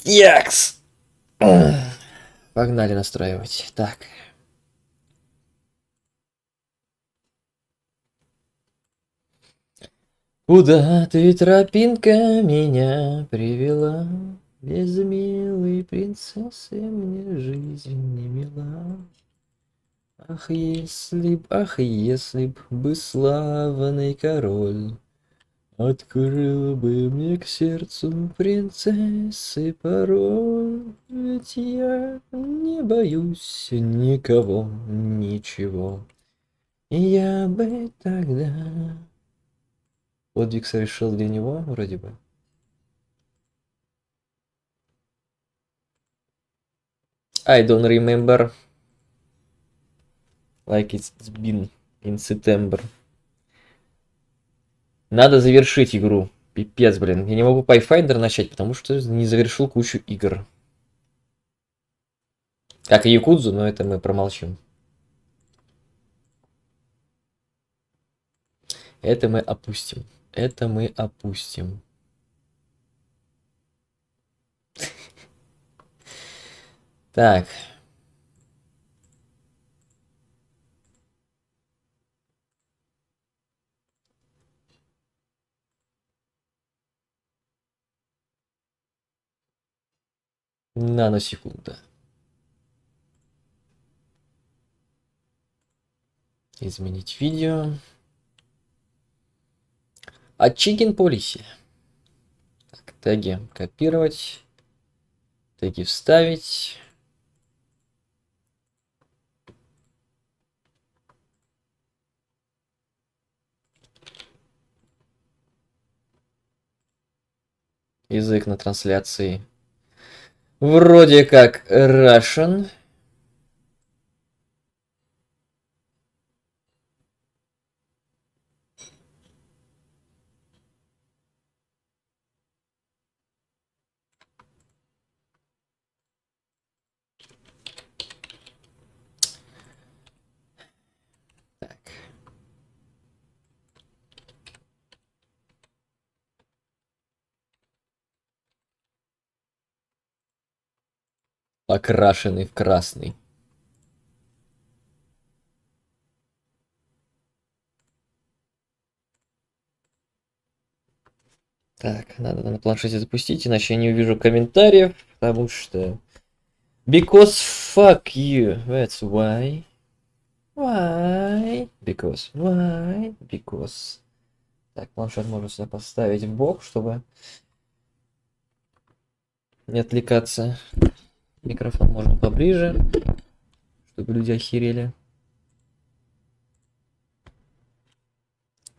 Якс! Погнали настраивать. Так. Куда ты, тропинка, меня привела? Без милой принцессы мне жизнь не мила. Ах, если б бы славный король открыл бы мне к сердцу принцессы пароль, ведь я не боюсь никого, ничего. И я бы тогда подвиг совершил для него, вроде бы. I don't remember like it's been in September. Надо завершить игру. Пипец, блин. Я не могу Pathfinder начать, потому что не завершил кучу игр. Как и Якудзу, но это мы промолчим. Это мы опустим. Это мы опустим. Так. Наносекунда. Изменить видео. Chicken Policy. Так, теги копировать. Теги вставить. Язык на трансляции. Вроде как Russian. Так. Покрашенный в красный. Так, надо на планшете запустить, иначе я не увижу комментариев, потому что... Because fuck you, that's why. Why? Because. Why? Because. Так, планшет можно сюда поставить в бок, чтобы не отвлекаться. Микрофон можно поближе, чтобы люди охерели.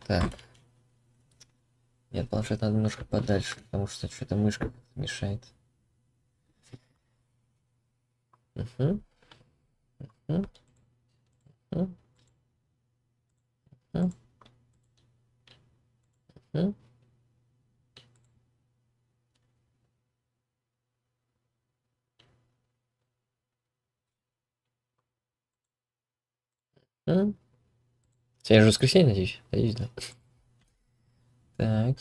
Так. Нет, планшет надо немножко подальше, потому что что-то мышка мешает. Угу. Угу. Угу. Угу. Угу. Сегодня же воскресенье, надеюсь? Надеюсь, да. Так.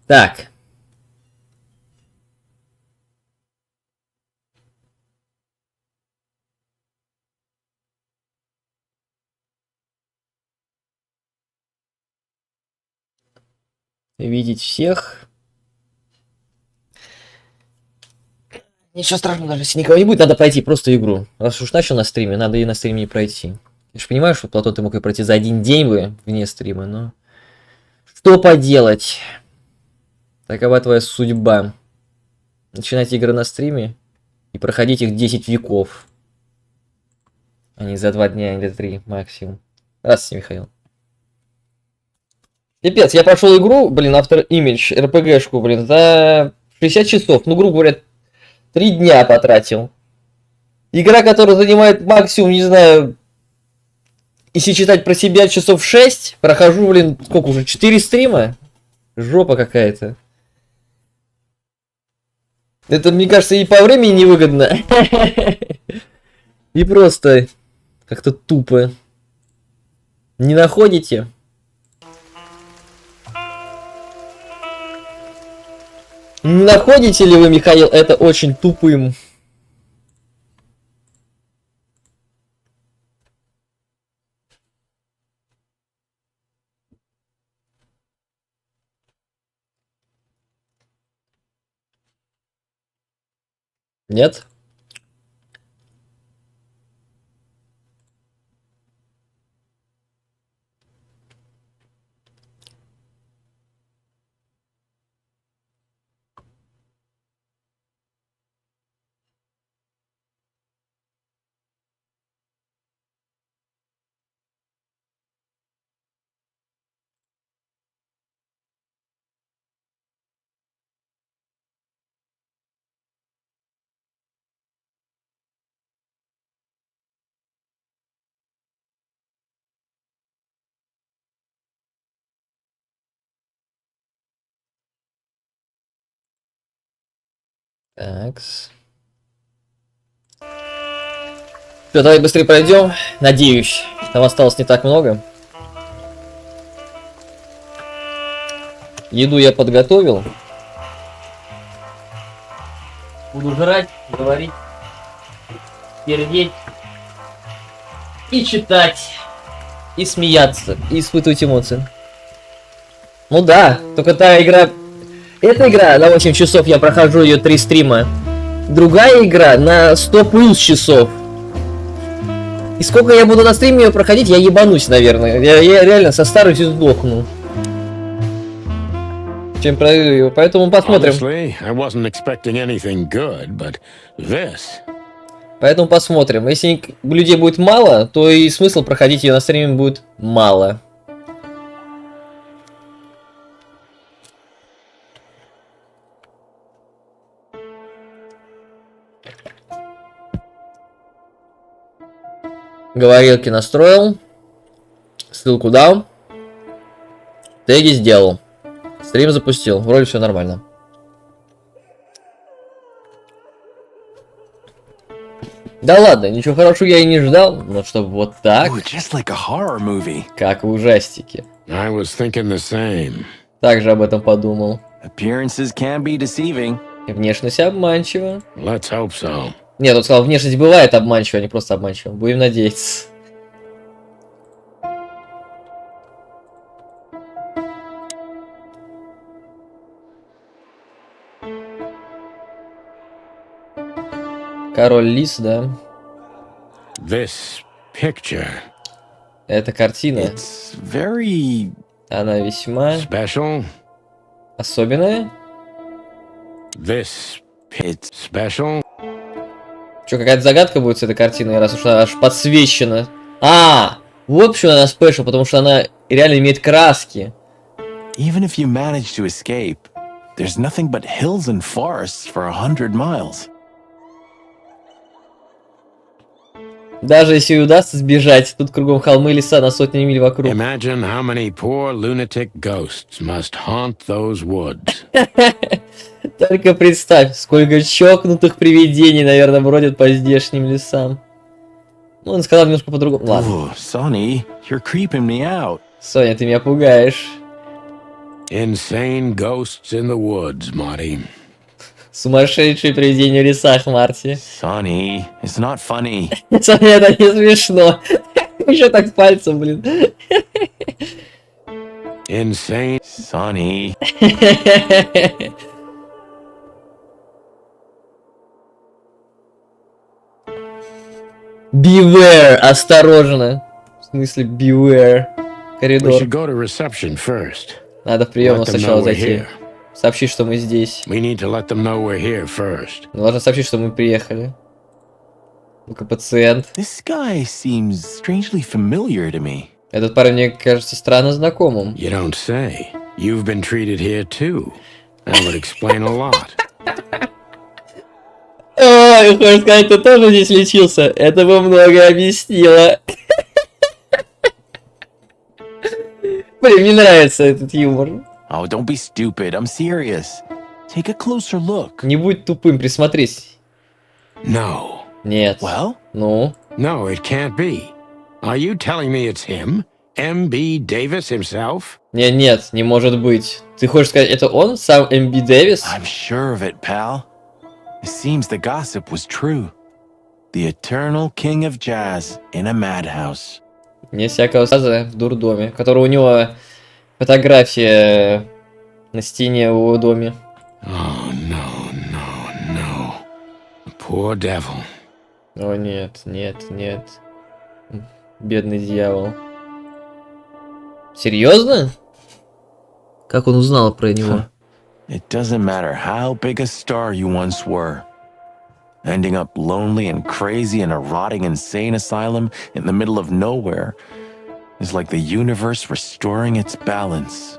Так. Видеть всех. Ничего страшного, даже если никого не будет, надо пройти просто игру. Раз уж начал на стриме, надо и на стриме не пройти. Я же понимаю, что Платон ты мог и пройти за один день бы вне стрима, но... Что поделать? Такова твоя судьба. Начинать игры на стриме и проходить их 10 веков. А не за 2 дня или 3 максимум. Здравствуйте, Михаил. Пипец, я прошел игру, блин, автор имидж, РПГшку, блин, за 60 часов. Ну, грубо говоря, 3 дня потратил. Игра, которая занимает максимум, не знаю, Если читать про себя часов 6, прохожу, блин, сколько уже, 4 стрима? Жопа какая-то. Это, мне кажется, и по времени невыгодно. И просто как-то тупо. Не находите? Не находите ли вы, Михаил, это очень тупым? Нет? Такс. Все, давай быстрее пройдем. Надеюсь. Там осталось не так много. Еду я подготовил. Буду жрать, говорить, пердеть и читать, и смеяться, и испытывать эмоции. Ну да, только та игра... Эта игра на 8 часов, я прохожу ее 3 стрима. Другая игра на 100 плюс часов. И сколько я буду на стриме ее проходить, я ебанусь, наверное. Я реально со старостью сдохну. Чем пройду его, поэтому посмотрим. Поэтому посмотрим. Если людей будет мало, то и смысл проходить ее на стриме будет мало. Говорилки настроил. Ссылку дал. Теги сделал. Стрим запустил. Вроде все нормально. Да ладно, ничего хорошего я и не ждал. Но чтобы вот так. Как в ужастике. Также об этом подумал. И внешность обманчива. Нет, он сказал, внешность бывает обманчива, а не просто обманчива. Будем надеяться. Король лис, да. Эта картина. Она весьма особенная. Что, какая-то загадка будет с этой картиной, раз уж она аж подсвечена? Вот почему она спешл, потому что она реально имеет краски. Even if you manage to escape, there's nothing but hills and forests for 100 miles. Даже если удастся сбежать, тут кругом холмы и леса на сотни миль вокруг. Imagine how many poor lunatic ghosts must haunt those woods. Только представь, сколько чокнутых привидений, наверное, бродят по здешним лесам. Ну, он сказал немножко по-другому. Ладно. Sonny, you're creeping me out. Соня, ты меня пугаешь. Insane ghosts in the woods, Marty. Сумасшедшие привидения в лесах, Марти. Sonny, it's not funny. Соня, это не смешно. Еще так с пальцем, блин. Insane. Sonny. Beware, осторожно. В смысле, beware. Коридор. Надо в приемную сначала зайти. Сообщить, что мы здесь. Нужно сообщить, что мы приехали. Ну-ка, пациент. Этот парень мне кажется странно знакомым. Ой, хочешь сказать, ты тоже здесь лечился? Это бы многое объяснило. Блин, мне нравится этот юмор. Oh, don't be stupid. I'm serious. Take a closer look. Не будь тупым, присмотрись. No. Нет. Well? Ну? No, it can't be. Are you telling me it's him? M.B. Davis himself? Нет, не может быть. Ты хочешь сказать, это он, сам М.Би. Дэвис? I'm sure of it, pal. It seems the gossip was true. The eternal king of jazz in a madhouse. Не всякого сказа в дурдоме, который у него фотография на стене в его доме. Oh, no, no, no. The poor devil. О, нет, нет, нет. Бедный дьявол. Серьезно? Как он узнал про него? It doesn't matter how big a star you once were. Ending up lonely and crazy in a rotting insane asylum in the middle of nowhere is like the universe restoring its balance.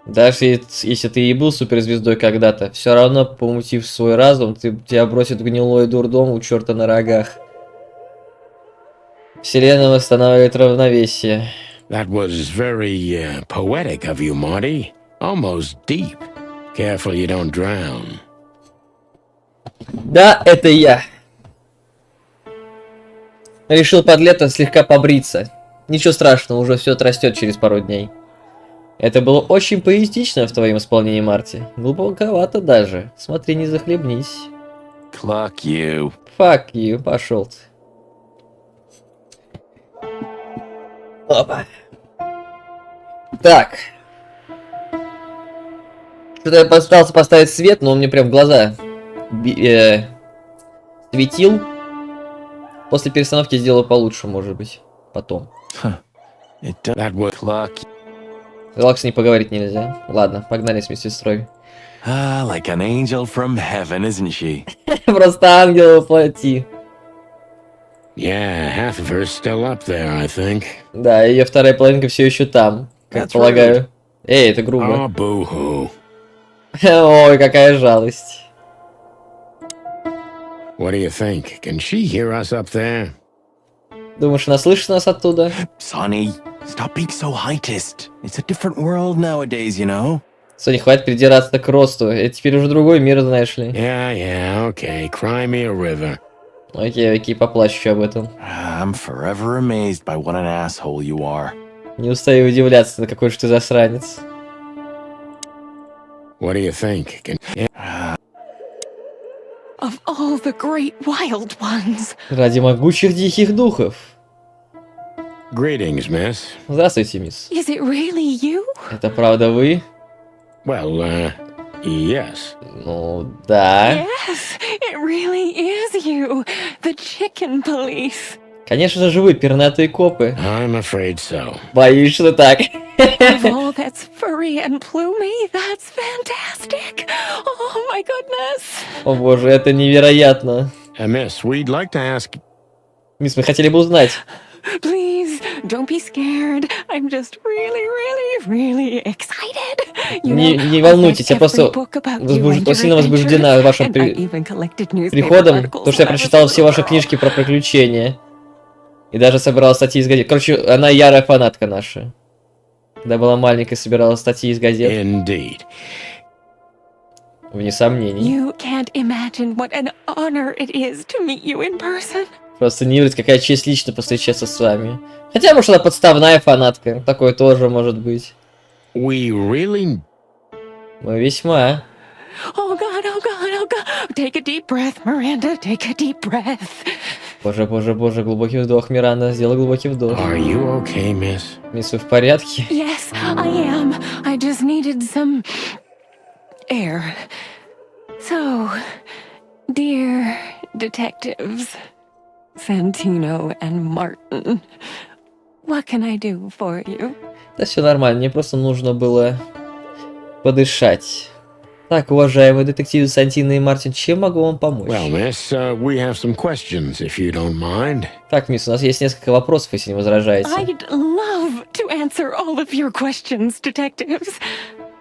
Даже если ты и был суперзвездой когда-то, все равно, помутив свой разум, тебя бросит в гнилой дурдом у черта на рогах. Вселенная восстанавливает равновесие. That was very poetic of you, Marty. Almost deep. Careful you don't drown. Да, это я. Решил под лето слегка побриться. Ничего страшного, уже все отрастет через пару дней. Это было очень поэтично в твоем исполнении, Марти. Глубоковато даже. Смотри, не захлебнись. Cluck you. Fuck you, пошел ты. Опа. Так. Что-то я постарался поставить свет, но он мне прям в глаза светил. После перестановки сделаю получше, может быть. Потом. That was Cluck. Релакс не поговорить нельзя. Ладно, погнали с медсестрой. Ah, like an angel from heaven, isn't she? Просто ангел воплоти. Yeah, half of her's still up there, I think. Да, ее вторая половинка все еще там, как That's полагаю. Эй, это грубо. Oh, boo-hoo. Ой, какая жалость. What do you think? Can she hear us up there? Думаешь, она слышит нас оттуда? Sonny, stop being so heightist. It's a different world nowadays, you know? Соня, хватит придираться к росту. Это теперь уже другой мир, знаешь ли. Yeah, okay. Cry me a river. Окей, окей, поплачу об этом. I'm forever amazed by what an asshole you are. Не устаю удивляться, какой же ты засранец. What do you think? Of all the great wild ones. Ради могучих диких духов. Greetings, miss. Здравствуйте, мисс. Is it really you? Это правда вы? Well, yes. Ну, да. Yes, it really is you. The chicken police. Конечно же вы, пернатые копы. I'm afraid so. Боюсь, что так. Of all that's furry and plumy, that's fantastic. Oh my goodness. О боже, это невероятно. Miss, we'd like to ask... Мисс, мы хотели бы узнать. Please, don't be scared. I'm just really excited. Не волнуйтесь, я просто сильно возбуждена вашим приходом, потому что я прочитал все ваши книжки про приключения. И даже собирал статьи из газет. Короче, она ярая фанатка наша. Когда была маленькая, собирала статьи из газет. Indeed. Вне сомнений. You can't imagine what an honor it is to meet you in person. Просто не верить, какая честь лично повстречаться с вами. Хотя, может, она подставная фанатка. Такое тоже может быть. We really... Мы весьма. Oh God, oh God, oh God. Take a deep breath, Miranda. Take a deep breath. Боже, боже, боже, глубокий вдох, Миранда. Сделай глубокий вдох. Are you okay, miss? Мисс, вы в порядке? Yes, I am. I just needed some air. So, dear detectives, Santino and Martin, what can I do for you? Да все нормально, мне просто нужно было подышать. Так, уважаемые детективы Сантино и Мартин, чем могу вам помочь? Well, miss, we have some questions, if you don't mind. Так, мисс, у нас есть несколько вопросов, если не возражаете. I'd love to answer all of your questions, detectives.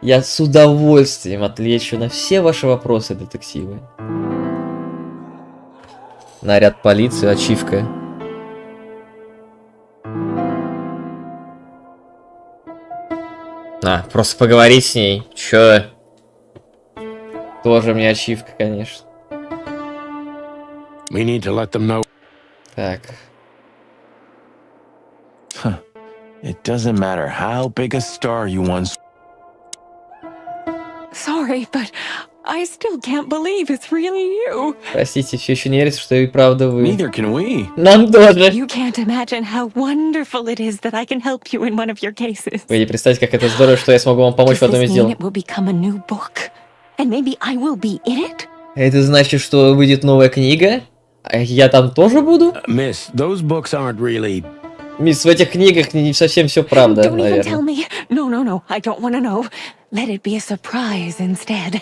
Я с удовольствием отвечу на все ваши вопросы, детективы. Наряд полиции, ачивка. просто поговорить с ней. Чё? Тоже мне ачивка, конечно. We need to let them know. Так. It doesn't matter how big a star you once. Sorry, but I still can't believe it's really you. Простите, все еще не верится, что и правда вы. Neither can we. Нам тоже. You can't imagine how wonderful it is that I can help you in one of your cases. Вы не представьте, как это здорово, что я смогу вам помочь в Does одном this из mean дел. it will become a new book? And maybe I will be in it? Это значит, что выйдет новая книга? А я там тоже буду? Miss, those books aren't really. Мисс, в этих книгах не совсем все правда, Don't even tell наверное. me. No, I don't want to know. Let it be a surprise instead.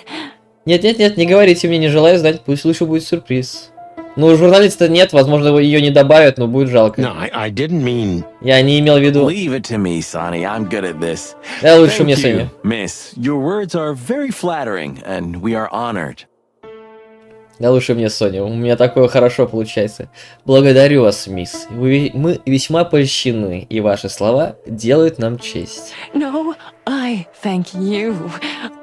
Нет, не говорите мне, не желаю знать, пусть лучше будет сюрприз. Ну, журналиста нет, возможно, ее не добавят, но будет жалко. No, I didn't mean. Я не имел в виду. Leave it to me, Sonny. I'm good at this. Да, лучше мне, Thank Соня. you, Miss. Your words are very flattering, and we are honored. Да лучше мне, Соня. У меня такое хорошо получается. Благодарю вас, мисс. Мы весьма польщены, и ваши слова делают нам честь. No, I thank you.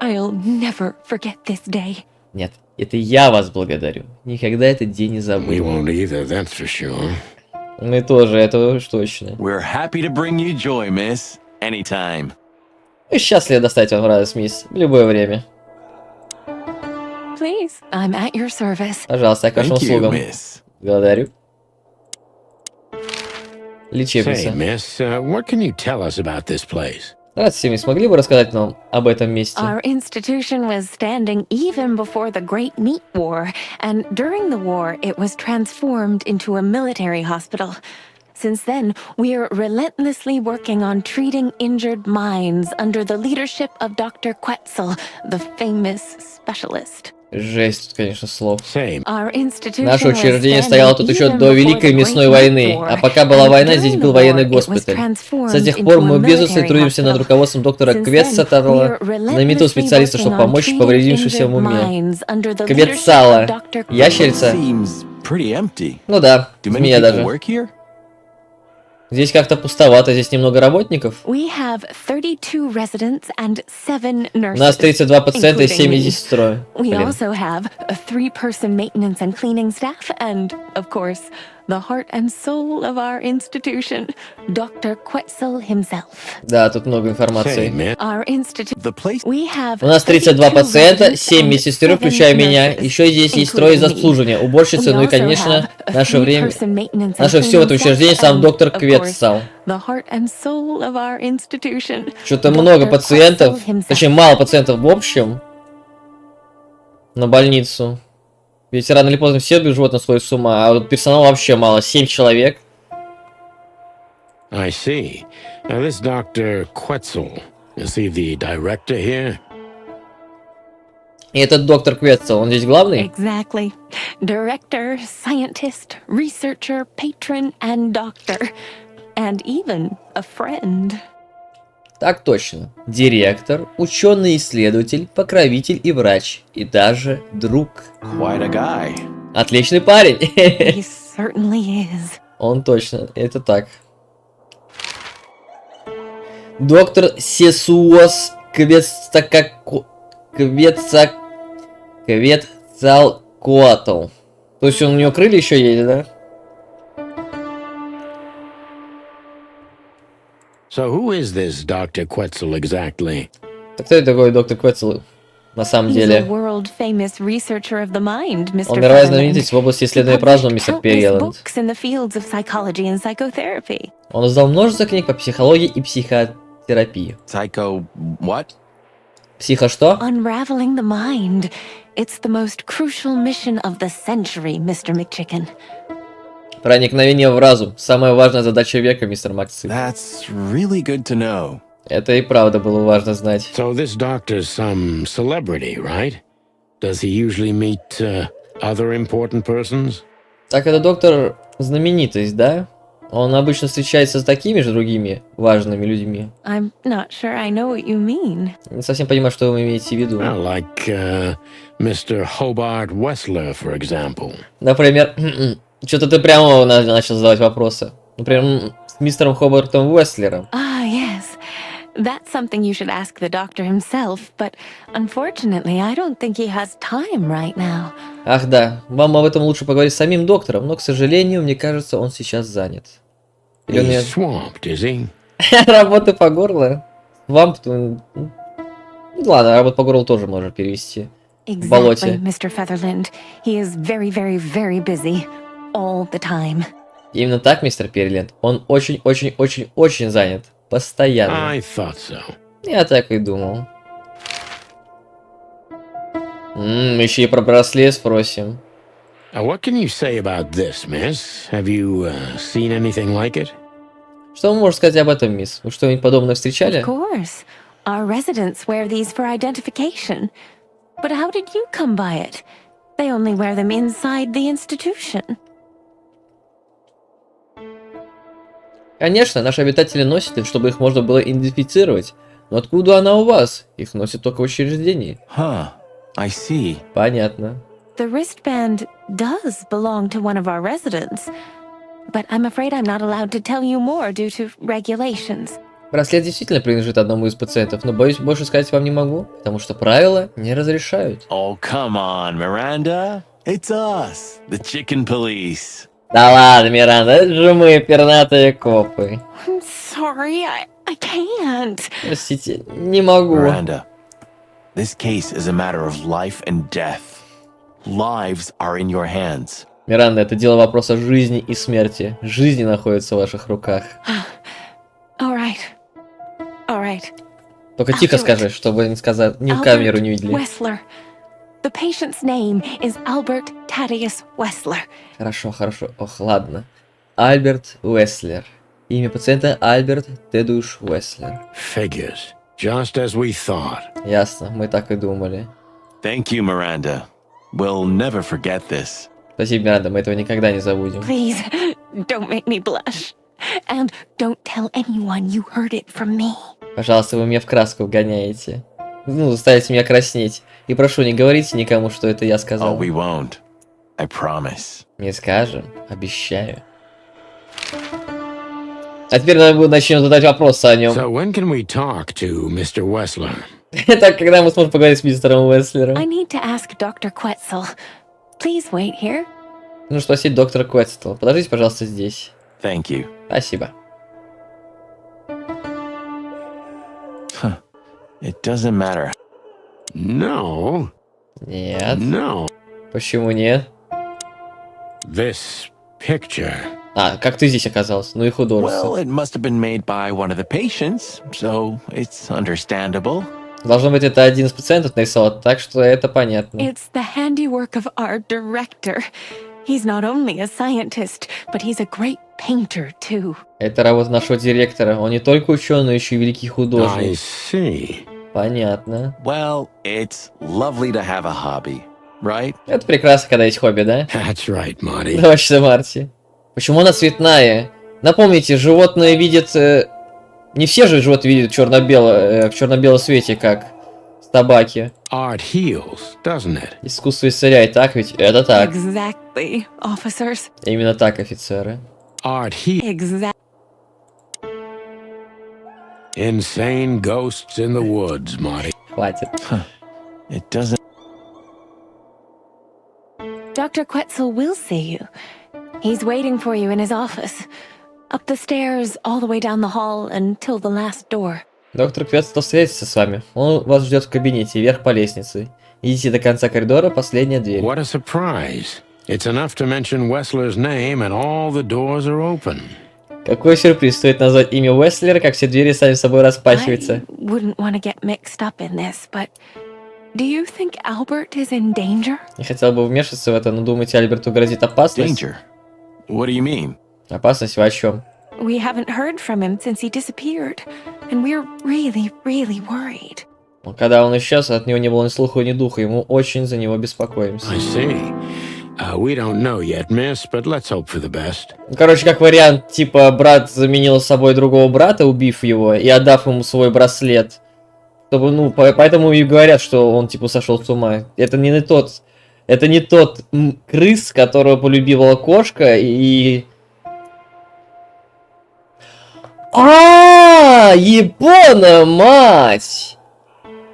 I'll never forget this day. Нет, это я вас благодарю. Никогда этот день не We забуду. won't either, that's for sure. Мы тоже, это уж точно. We're happy to bring you joy, Miss. Anytime. Мы счастливы доставить вам радость, мисс. В любое время. Please, I'm at your service. Пожалуйста, я к вашим Thank you, услугам. Miss. Благодарю. Say, Лечебница. Miss, what can you tell us about this place? Здравствуйте, мисс. Могли бы рассказать нам об этом месте? Our institution was standing even before the Great Meat War, and during the war, it was transformed into a military hospital. Since then, we are relentlessly working on treating injured minds under the leadership of Dr. Quetzal, the famous specialist. Жесть тут, конечно, слов. Say, Our institution Наше was учреждение standing стояло тут еще even до before Великой the мясной Great войны, Meat War, а пока была and война, during здесь the был военный war, it was госпиталь. transformed С тех into пор a мы без устали military трудимся над hospital. руководством доктора Since then, Квеццала, we are знаменитого специалиста, чтобы relentlessly помочь working on повредившимся в treating уме. minds under the Квеццала. leadership of Dr. Ящерица? Seems pretty empty. Ну да, Do many змея people даже. work here? Здесь как-то пустовато, здесь немного работников. We have 32 residents and 7 У nurses. нас 32 пациента и 7 including me. медсестры. We Блин. also have a 3-person maintenance and cleaning staff, and, of course, the heart and soul of our institution, Dr. Quetzal himself. Да, тут много say, информации. Miss. Our institute. The place. We have У нас 32 32 пациента, residents 7 and медсестер, 7 включая меня. nurses, Еще здесь есть трое из including me. обслуживания, уборщицы, We ну и, also конечно, have a наше время. 3-person maintenance and Наше все в этом cleaning учреждении staff, сам and, доктор of course, Квеццал. the heart and soul of our institution, Что-то много Dr. пациентов, Quetzal himself. точнее мало пациентов в общем на больницу. Ведь рано или поздно все животные сходят с ума, а вот персонала вообще мало, 7 человек. I see. Now, this Dr. Quetzal, is he the director here? И этот доктор Квеццал, он здесь главный? Exactly. Director, scientist, researcher, patron, and doctor. And even a friend. Так точно. Директор, ученый-исследователь, покровитель и врач. И даже друг. Quite a guy. Отличный парень. He certainly is. Он точно, это так. Доктор Сесуос Квецалкоатл. То есть он у него крылья еще есть, да? So, who is this Dr. Quetzal exactly? Так кто это такой доктор Квецл на самом He's a деле? world-famous researcher of the mind, Mr. Он мировая Fetterman. знаменитость в области He исследования published разума, мистер countless Перриэлленд. books in the fields of psychology and psychotherapy. Он издал множество книг по психологии и психотерапии. Psycho. What? Психо что? Unraveling the mind. It's the most crucial mission of the century, Mr. McChicken. Проникновение в разум. Самая важная задача века, мистер Максим. That's really good to know. Это и правда было важно знать. So, this doctor's some celebrity, right? Does he usually meet other important persons? Так, это доктор знаменитость, да? Он обычно встречается с такими же другими важными людьми. I'm not sure I know what you mean. Не совсем понимаю, что вы имеете в виду. Well, like Mr. Hobart Wessler, for example. Например, что-то ты прямо начал задавать вопросы. Например, с мистером Хобартом Уэслером. Ah, yes. That's something you should ask the doctor himself, but unfortunately, I don't think he has time right now. Ах да, вам об этом лучше поговорить с самим доктором, но, к сожалению, мне кажется, он сейчас занят. Или он He's swamped, is he? Работа по горло? Вам... Ну ладно, работа по горлу тоже можно перевести. В болоте. Exactly, Mr. Featherland. He is very, very, very busy. All the time. Именно так, мистер Переленд. Он очень-очень-очень-очень занят. Постоянно. I thought so. Я так и думал. Еще и про браслет спросим. What can you say about this, miss? Have you seen anything like it? Что вы можете сказать об этом, мисс? Вы что-нибудь подобное встречали? Of course. Our residents wear these for identification. But how did you come by it? They only wear them inside the institution. Конечно, наши обитатели носят их, чтобы их можно было идентифицировать. Но откуда она у вас? Их носят только в учреждении. Huh. I see. Понятно. The wristband does belong to one of our residents. But I'm afraid I'm not allowed to tell you more due to regulations. Браслет действительно принадлежит одному из пациентов, но боюсь, больше сказать вам не могу, потому что правила не разрешают. Oh, come on, Miranda. It's us, the chicken police. Да ладно, Миранда, это же мы, пернатые копы. I'm sorry, I can't. Простите, не могу. Miranda, this case is a matter of life and death. Lives are in your hands. Миранда, это дело вопроса жизни и смерти. Жизни находится в ваших руках. All right. Только тихо скажи, чтобы не сказать, ни в камеру не видели. Wessler. The patient's name is Albert Thaddeus Wessler. Хорошо. Ох, ладно. Альберт Уэслер. Имя пациента Альберт Тедуш Уэслер. Figures. Just as we thought. Ясно, мы так и думали. Thank you, Miranda. We'll never forget this. Спасибо, Миранда, мы этого никогда не забудем. Please, don't make me blush. And don't tell anyone you heard it from me. Пожалуйста, вы меня в краску вгоняете. Ну, заставите меня краснеть. И прошу, не говорите никому, что это я сказал. Oh, we won't. I promise. Не скажем, обещаю. А теперь начнем задать вопросы о нем. So when can we talk to Mr. Wessler? Итак, когда мы сможем поговорить с мистером Уэслером? I need to ask Dr. Quetzal. Please wait here. Нужно спросить доктора Квестла. Подождите, пожалуйста, здесь. Thank you. Спасибо. It doesn't matter. No. Нет. No. Почему нет? This picture. А, как ты здесь оказался? Ну и Well, художество. it must have been made by one of the patients, so it's understandable. Должно быть, это один из пациентов нарисовал, так что это понятно. It's the handiwork of our director. He's not only a scientist, but he's a great painter too. Это работа нашего директора. Он не только ученый, но еще и великий I художник. see. Понятно. Well, it's lovely to have a hobby, right? Это прекрасно, когда есть хобби, да? That's right, Marty. Точно, Марти. Почему она цветная? Напомните, животные видят... Не все же животные видят в черно-белом свете, как с табаки. Art heals, doesn't it? Искусство исцеляет, так ведь? Это так. Exactly, officers. Именно так, офицеры. Art heals. Exactly. Insane ghosts in the woods, Marty. Хватит. It doesn't. Dr. Quetzal will see you. He's waiting for you in his office. Up the stairs, all the way down the hall, until the last door. Доктор Квестл встретится с вами. Он вас ждет в кабинете, вверх по лестнице. Идите до конца коридора, последняя дверь. What a surprise. It's enough to mention Wessler's name and all the doors are open. Какой сюрприз, стоит назвать имя Уэслера, как все двери сами собой распахиваются. I wouldn't want to get mixed up in this, but do you think Albert is in danger? Не хотел бы вмешиваться в это, но думаете, Альберту грозит опасность? Danger. What do you mean? Опасность вы о чем? We haven't heard from him since he disappeared, and we're really, really worried. Когда он исчез, от него не было ни слуха, ни духа. Ему очень за него беспокоимся. I see. We don't know yet, miss, but let's hope for the best. Короче, как вариант, типа, брат заменил собой другого брата, убив его, и отдав ему свой браслет. Чтобы, ну, поэтому и говорят, что он, типа, сошел с ума. Это не тот... Это не тот крыс, которого полюбила кошка, и... Ебана мать!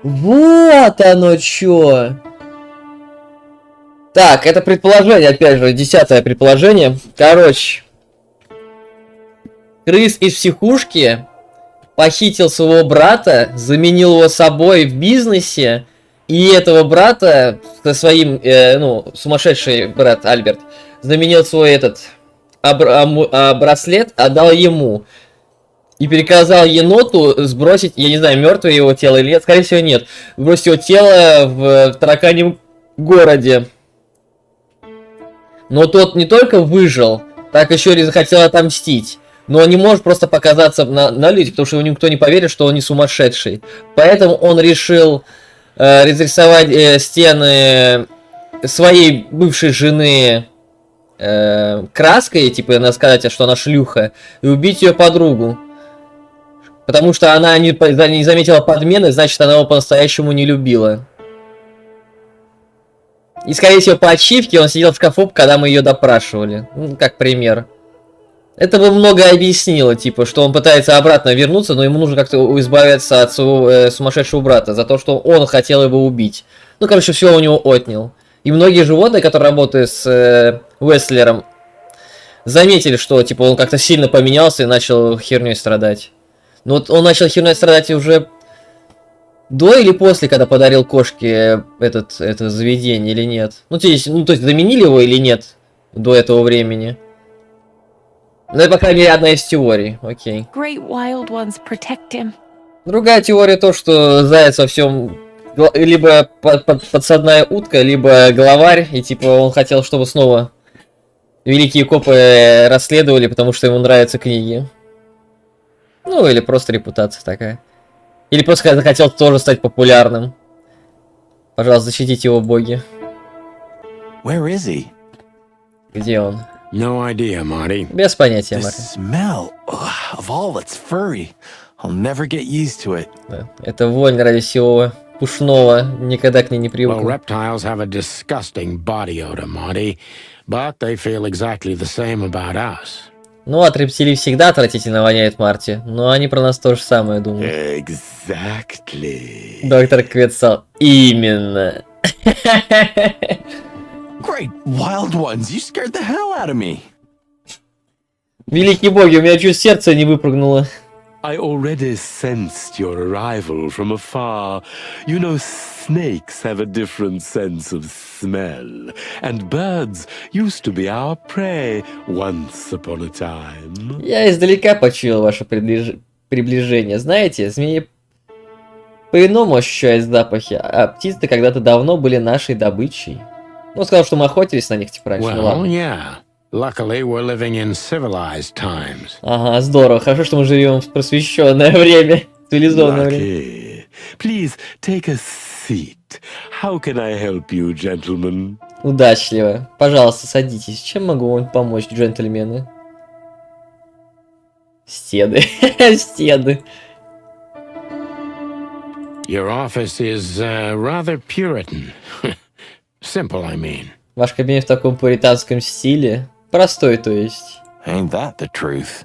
Вот оно чё! Так, это предположение, опять же, 10-е предположение. Короче, крыс из психушки похитил своего брата, заменил его собой в бизнесе, и этого брата со своим, сумасшедший брат Альберт, заменил свой этот браслет, отдал ему. И приказал еноту сбросить, я не знаю, мертвое его тело или нет, скорее всего нет, сбросить его тело в тараканьем городе. Но тот не только выжил, так еще и захотел отомстить. Но он не может просто показаться на людях, потому что ему никто не поверит, что он не сумасшедший. Поэтому он решил разрисовать стены своей бывшей жены краской, типа, надо сказать, что она шлюха, и убить ее подругу. Потому что она не заметила подмены, значит, она его по-настоящему не любила. И, скорее всего, по ачивке он сидел в шкафу, когда мы ее допрашивали. Ну, как пример. Это бы многое объяснило, типа, что он пытается обратно вернуться, но ему нужно как-то избавиться от своего сумасшедшего брата, за то, что он хотел его убить. Ну, короче, все у него отнял. И многие животные, которые работают с Уэслером, заметили, что, типа, он как-то сильно поменялся и начал херней страдать. Ну, вот он начал херней страдать уже до или после, когда подарил кошке это заведение, или нет? Ну, то есть заменили его или нет до этого времени? Ну, это, по крайней мере, одна из теорий. Окей. Great wild ones protect him. Другая теория то, что заяц во всем либо подсадная утка, либо главарь, и типа он хотел, чтобы снова великие копы расследовали, потому что ему нравятся книги. Ну, или просто репутация такая. Или просто захотел тоже стать популярным. Пожалуйста, защитите его, боги. Where is he? Где он? No idea, Marty. Без понятия, The Марк. smell of all that's furry. I'll never get used to it. Да. Это вонь ради всего пушного. Никогда к ней не Well, привыкну. reptiles have a disgusting body odor, Marty, but they feel exactly the same about us. Ну, от рептилий всегда отвратительно воняет, Марти. Но они про нас то же самое думают. Exactly. Доктор Квецал. Именно. Great wild ones, you scared the hell out of me. Великие боги, у меня чуть сердце не выпрыгнуло. I already sensed your arrival from afar. You know, snakes have a different sense of smell, and birds used to be our prey once upon a time. Я издалека почуял ваше приближение. Знаете, змеи по-иному ощущают запахи, а птицы когда-то давно были нашей добычей. Ну, сказал, что мы охотились на них, типа, раньше. Ну, Well, ладно. yeah. Luckily, we're living in civilized times. Ага, здорово. Хорошо, что мы живем в просвещенное время. Цивилизованное время. Lucky. Please take a seat. How can I help you, gentlemen? Удачливо. Пожалуйста, садитесь. Чем могу вам помочь, джентльмены? Стены. Стены. Your office is rather Puritan. Simple, I mean. Ваш кабинет в таком пуританском стиле. Простой, то есть. Ain't that the truth?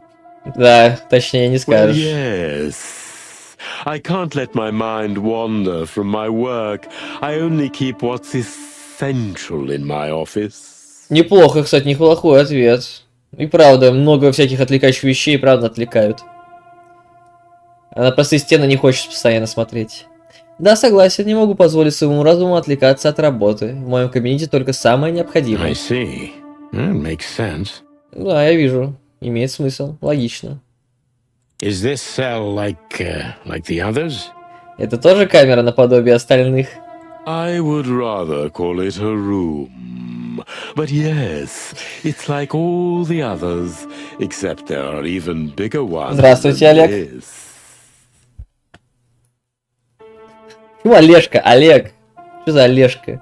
Да, точнее не Well, скажешь. yes. I can't let my mind wander from my work. I only keep what's essential in my office. Неплохо, кстати, неплохой ответ. И правда, много всяких отвлекающих вещей, правда, отвлекают. А на простые стены не хочешь постоянно смотреть. Да, согласен, не могу позволить своему разуму отвлекаться от работы. В моем кабинете только самое необходимое. I see. That makes sense. Да, я вижу. Имеет смысл. Логично. Is this cell like the others? Это тоже камера наподобие остальных? I would rather call it a room. But yes, it's like all the others, except there are even bigger ones. Здравствуйте, than Олег. this. Ну, Олежка, Олег. Что за Олежка?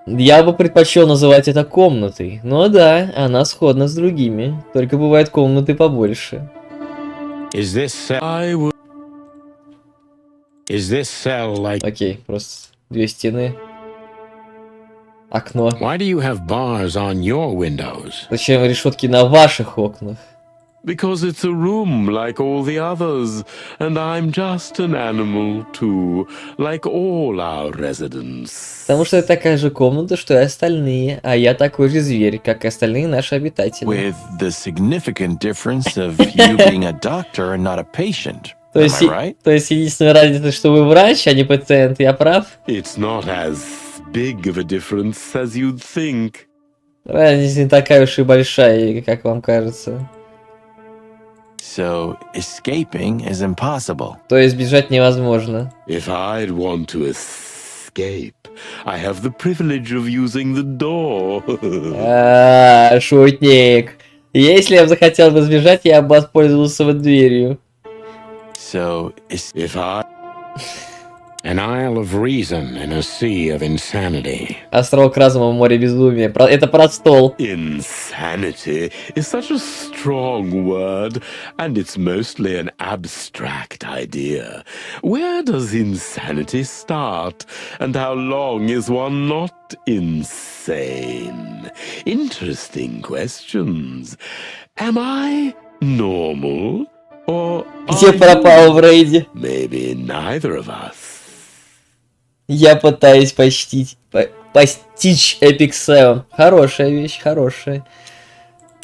Я бы предпочел называть это комнатой. Но да, она сходна с другими. Только бывают комнаты побольше. Is this cell like... Окей, просто две стены. Окно. Why do you have bars on your windows? Зачем решетки на ваших окнах? Because it's a room like all the others, and I'm just an animal too, like all our residents. Потому что это такая же комната, что и остальные, а я такой же зверь, как и остальные наши обитатели. With the significant difference of you being a doctor and not a patient. То Am есть, I right? то есть единственная разница, что вы врач, а не пациент, я прав? It's not as big of a difference as you'd think. Разница не такая уж и большая, как вам кажется. So escaping is impossible. То есть бежать невозможно. If I'd want to escape, I have the privilege of using the door. Шутник. Если я бы захотел бы сбежать, я бы воспользовался вот дверью. So If I... An isle of reason in a sea of insanity. Остров разума в море безумия. Это про стол. Insanity is such a strong word, and it's mostly an abstract idea. Where does insanity start, and how long is one not insane? Interesting questions. Am I normal, or Где are пропал you? в рейде? Maybe neither of us. Я пытаюсь постичь Epic 7. Хорошая вещь, хорошая.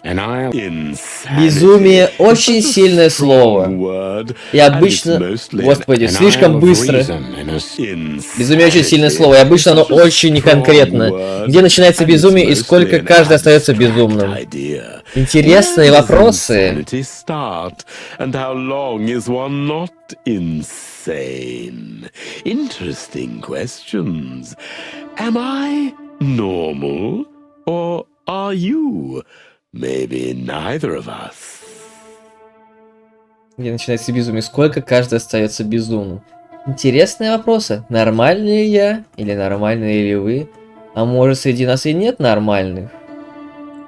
Безумие очень сильное слово. И обычно... Господи, слишком быстро. Безумие очень сильное слово, и обычно оно очень неконкретно. Где начинается безумие и сколько каждый остается безумным? Интересные вопросы. Interesting questions. Am I normal, or are you? Maybe neither of us. Где начинается безумие, сколько каждый остается безумным? Интересные вопросы. Нормальный ли я? Или нормальные ли вы? А может, среди нас и нет нормальных?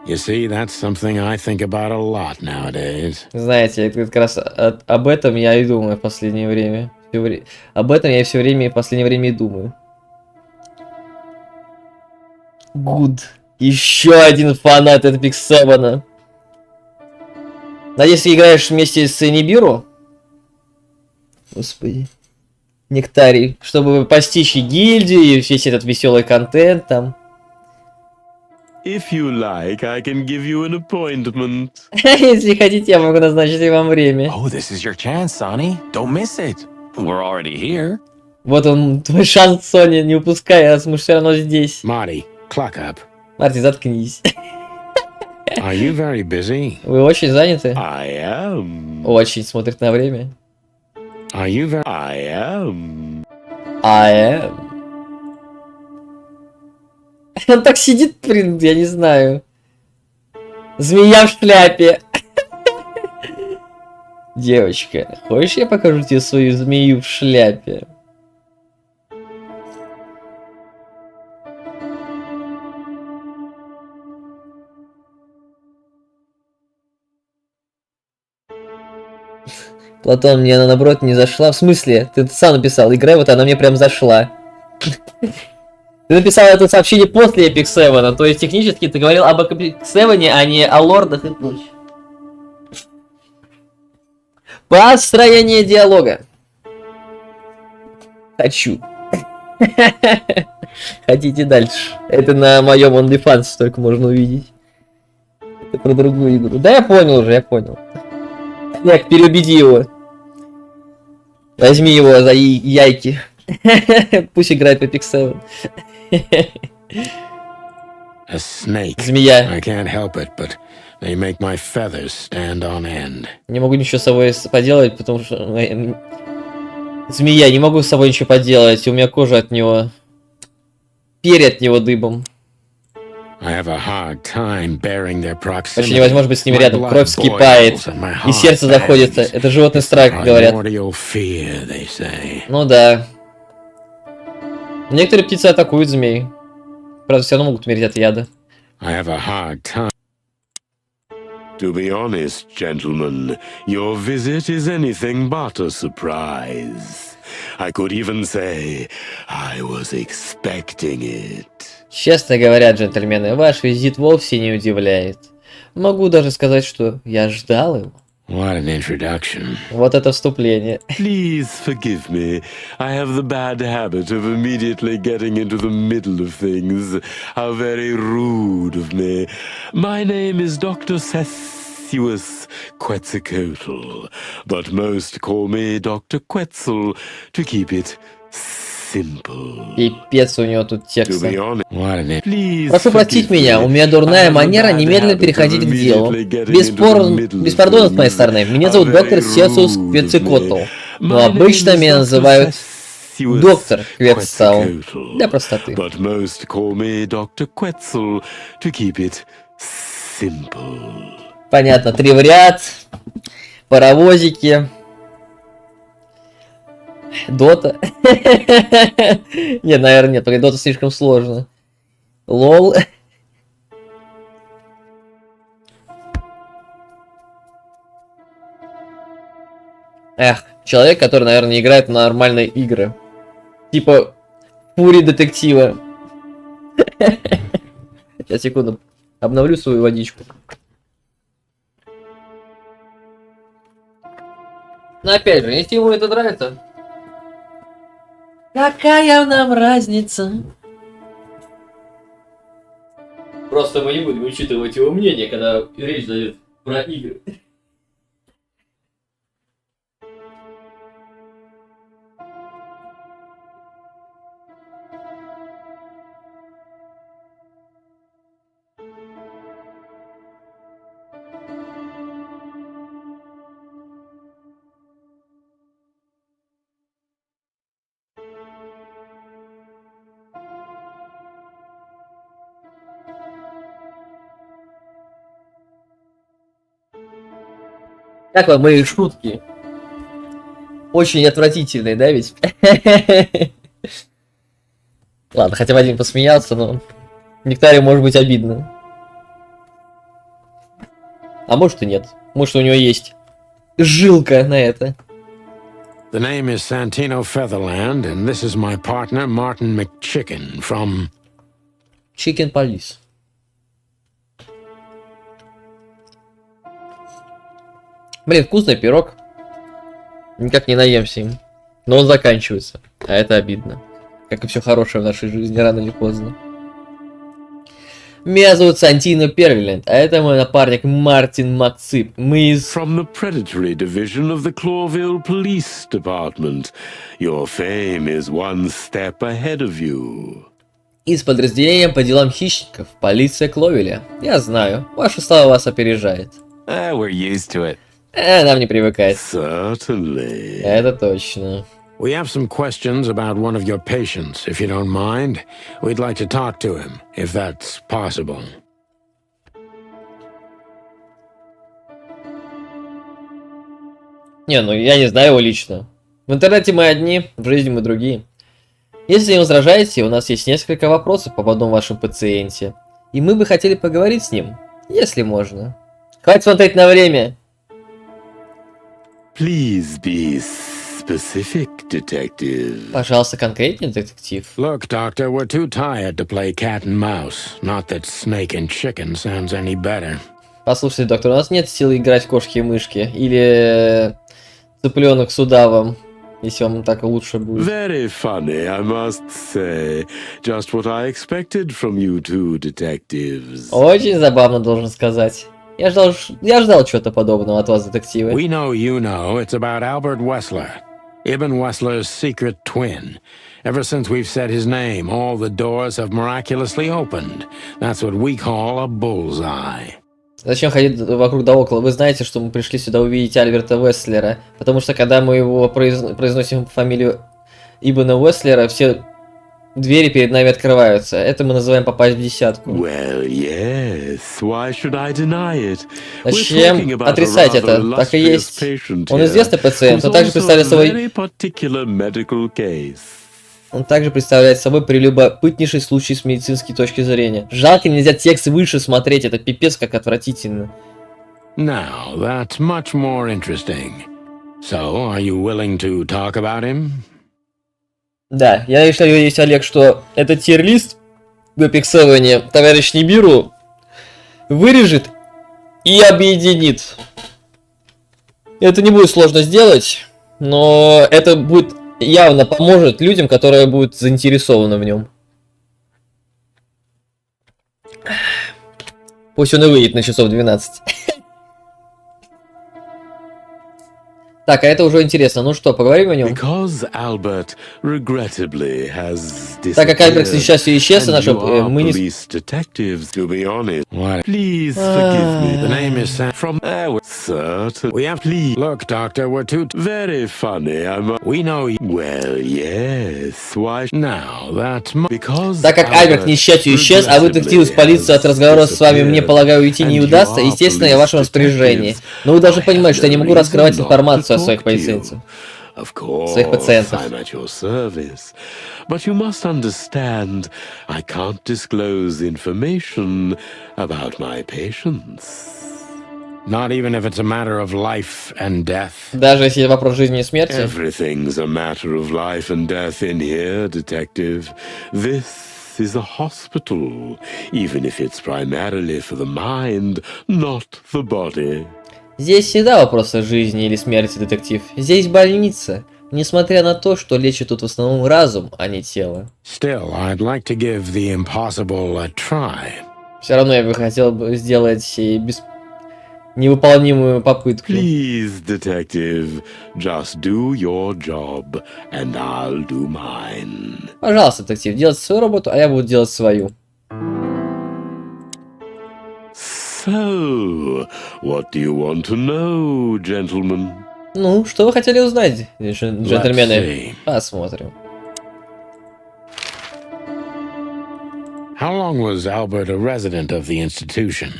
You see, that's something I think about a lot nowadays. Знаете, это как раз об этом я и думаю в последнее время. Об этом я все время, в последнее время и думаю. Good. Еще один фанат Epic 7. Надеюсь, ты играешь вместе с Нибиру? Господи. Нектарий. Чтобы постичь и гильдию, и весь этот веселый контент там. If you like, I can give you an appointment. Если хотите, я могу назначить вам время. Oh, this is your chance, Sonny. Don't miss it. We're already here. Вот он, твой шанс, Соня, не упускай, раз мы все равно здесь. Marty, clock up. Марти, заткнись. Are you very busy? Вы очень заняты? I am. Очень смотрит на время. Are you very... I am. I am. Он так сидит, блин, я не знаю. Змея в шляпе. Девочка, хочешь, я покажу тебе свою змею в шляпе? Платон, мне она наоборот не зашла. В смысле? Ты сам написал, играй, вот она мне прям зашла. Ты написал это сообщение после Epic 7, то есть технически ты говорил об Epic 7, а не о лордах и прочее. Построение диалога. Хочу. Хотите дальше? Это на моем OnlyFans только можно увидеть. Это про другую игру. Да я понял уже, я понял. Так, переубеди его. Возьми его за яйки. Пусть играет в Epic 7. A snake. Змея. I can't help it, but they make my feathers stand on end. Не могу ничего с собой поделать, потому что... Змея, не могу с собой ничего поделать, у меня кожа от него... Перья от него дыбом. I have a hard time bearing their proximity. Вообще невозможно быть с ними My рядом, blood кровь вскипает, boils and my и heart сердце заходится. pounds. Это животный страх, говорят. Primordial fear, they say. Ну да. Некоторые птицы атакуют змей. Правда, все равно могут умереть от яда. I have a hard time. To be honest, gentlemen, your visit is anything but a surprise. I could even say I was expecting it. Честно говоря, джентльмены, ваш визит вовсе не удивляет. Могу даже сказать, что я ждал его. What an introduction. Вот это вступление. Please forgive me. I have the bad habit of immediately getting into the middle of things. How very rude of me. My name is Dr. Sessuous Quetzalcoatl, but most call me Dr. Quetzal to keep it simple. Пипец у него тут To текста. be honest, What an please Прошу простить forgive меня, у me. меня дурная I have the манера bad немедленно habit of переходить к делу. immediately getting into the middle of Без пардона с моей things. стороны. Меня How зовут very доктор Сесус rude of Квецикотл. me. Но My обычно name is меня Dr. называют Sessuous доктор Квецал. Quetzalcoatl, Для простоты. but most call me Dr. Quetzal to keep it simple. Понятно, 3 в ряд, паровозики, Дота. Нет, наверное, нет, porque Дота слишком сложно. Лол. Эх, человек, который, наверное, играет в нормальные игры. Типа Фурри детектива. Сейчас, секунду. Обновлю свою водичку. Но опять же, если ему это нравится... Какая нам разница? Просто мы не будем учитывать его мнение, когда речь зайдет про игры. Как вам мои шутки? Очень отвратительные, да ведь? Ладно, хотя Вадим посмеялся, но некоторым может быть обидно. А может и нет. Может у него есть жилка на это. The name is Santino Featherland, and this is my partner, Martin McChicken, from... Chicken Police. Блин, вкусный пирог. Никак не наемся им. Но он заканчивается. А это обидно. Как и все хорошее в нашей жизни, рано или поздно. Меня зовут Сантино Первиленд, а это мой напарник Мартин Макцип. Мы из... From the predatory division of the Clawville Police Department. Your fame is one step ahead of you. Из подразделения по делам хищников. Полиция Кловеля. Я знаю, ваша слава вас опережает. We're used to it. Нам не привыкать. Certainly. Это точно. We have some questions about one of your patients, if you don't mind. We'd like to talk to him, if that's possible. Не, ну я не знаю его лично. В интернете мы одни, в жизни мы другие. Если не возражаете, у нас есть несколько вопросов по одному вашему пациенте. И мы бы хотели поговорить с ним, если можно. Хватит смотреть на время. Please be specific, detective. Пожалуйста, конкретнее, детектив. Look, Doctor, we're too tired to play cat and mouse. Not that snake and chicken sounds any better. Послушайте, доктор, у нас нет силы играть в кошки и мышки. Или цыпленок с удавом, если вам так лучше будет. Very funny, I must say. Just what I expected from you two detectives. Очень забавно, должен сказать. Я ждал чего-то подобного от вас, детективы. We know you know it's about Albert Wessler, Ibn Wessler's secret twin. Ever since we've said his name, all the doors have miraculously opened. That's what we call a bullseye. Зачем ходить вокруг да около? Вы знаете, что мы пришли сюда увидеть Альберта Уэслера. Потому что когда мы его произносим фамилию Ибна Уэслера, все двери перед нами открываются. Это мы называем попасть в десятку. Well, yes. Why should I deny it? Зачем отрицать это? Так и есть. Он известный пациент, но также представляет собой... Он также представляет собой прелюбопытнейший случай с медицинской точки зрения. Жалко, нельзя текст выше смотреть, это пипец как отвратительно. Now, that's much more interesting. So, are you willing to talk about him? Да, я решил говорить, Олег, что этот тир-лист в эпиксовании товарищ Нибиру вырежет и объединит. Это не будет сложно сделать, но это будет явно поможет людям, которые будут заинтересованы в нем. Пусть он и выйдет на часов 12. Так, а это уже интересно. Ну что, поговорим о нем? Так как Альберт, к несчастью, исчез, мы не... Look, Doctor, we're too... Very funny. We know... Well, yes. Why... Now, that's... Because... Так как Альберт, к несчастью, исчез, а вы, детектив из полиции, от разговора с вами, мне, полагаю, уйти не удастся, естественно, я в вашем распоряжении. Но вы должны понимать, что я не могу раскрывать информацию о своих пациентах. Своих пациентов. But you must understand, I can't disclose information about my patients. Not even if it's a matter of life and death. Даже если вопрос жизни и смерти. Everything's a matter of life and death in here, detective. This is a hospital, even if it's primarily for the mind, not the body. Здесь всегда вопросы жизни или смерти, детектив. Здесь больница, несмотря на то, что лечит тут в основном разум, а не тело. Still, I'd like to give the impossible a try. Все равно я бы хотел сделать невыполнимую попытку. Please, detective, just do your job, and I'll do mine. Пожалуйста, детектив, делайте свою работу, а я буду делать свою. So, what do you want to know, gentlemen? Ну, что вы хотели узнать, джентльмены? Посмотрим. How long was Albert a resident of the institution?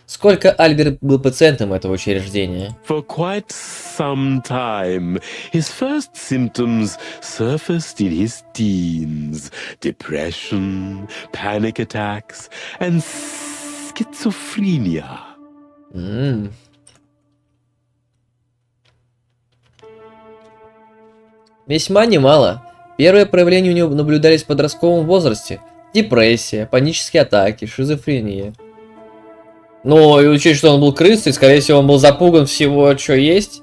Сколько Альберт был пациентом этого учреждения? For quite some time. His first symptoms surfaced in his teens. Depression, panic attacks, and schizophrenia. Весьма немало. Первые проявления у него наблюдались в подростковом возрасте. Депрессия, панические атаки, шизофрения. Но и учесть, что он был крысой, скорее всего, он был запуган всего, что есть.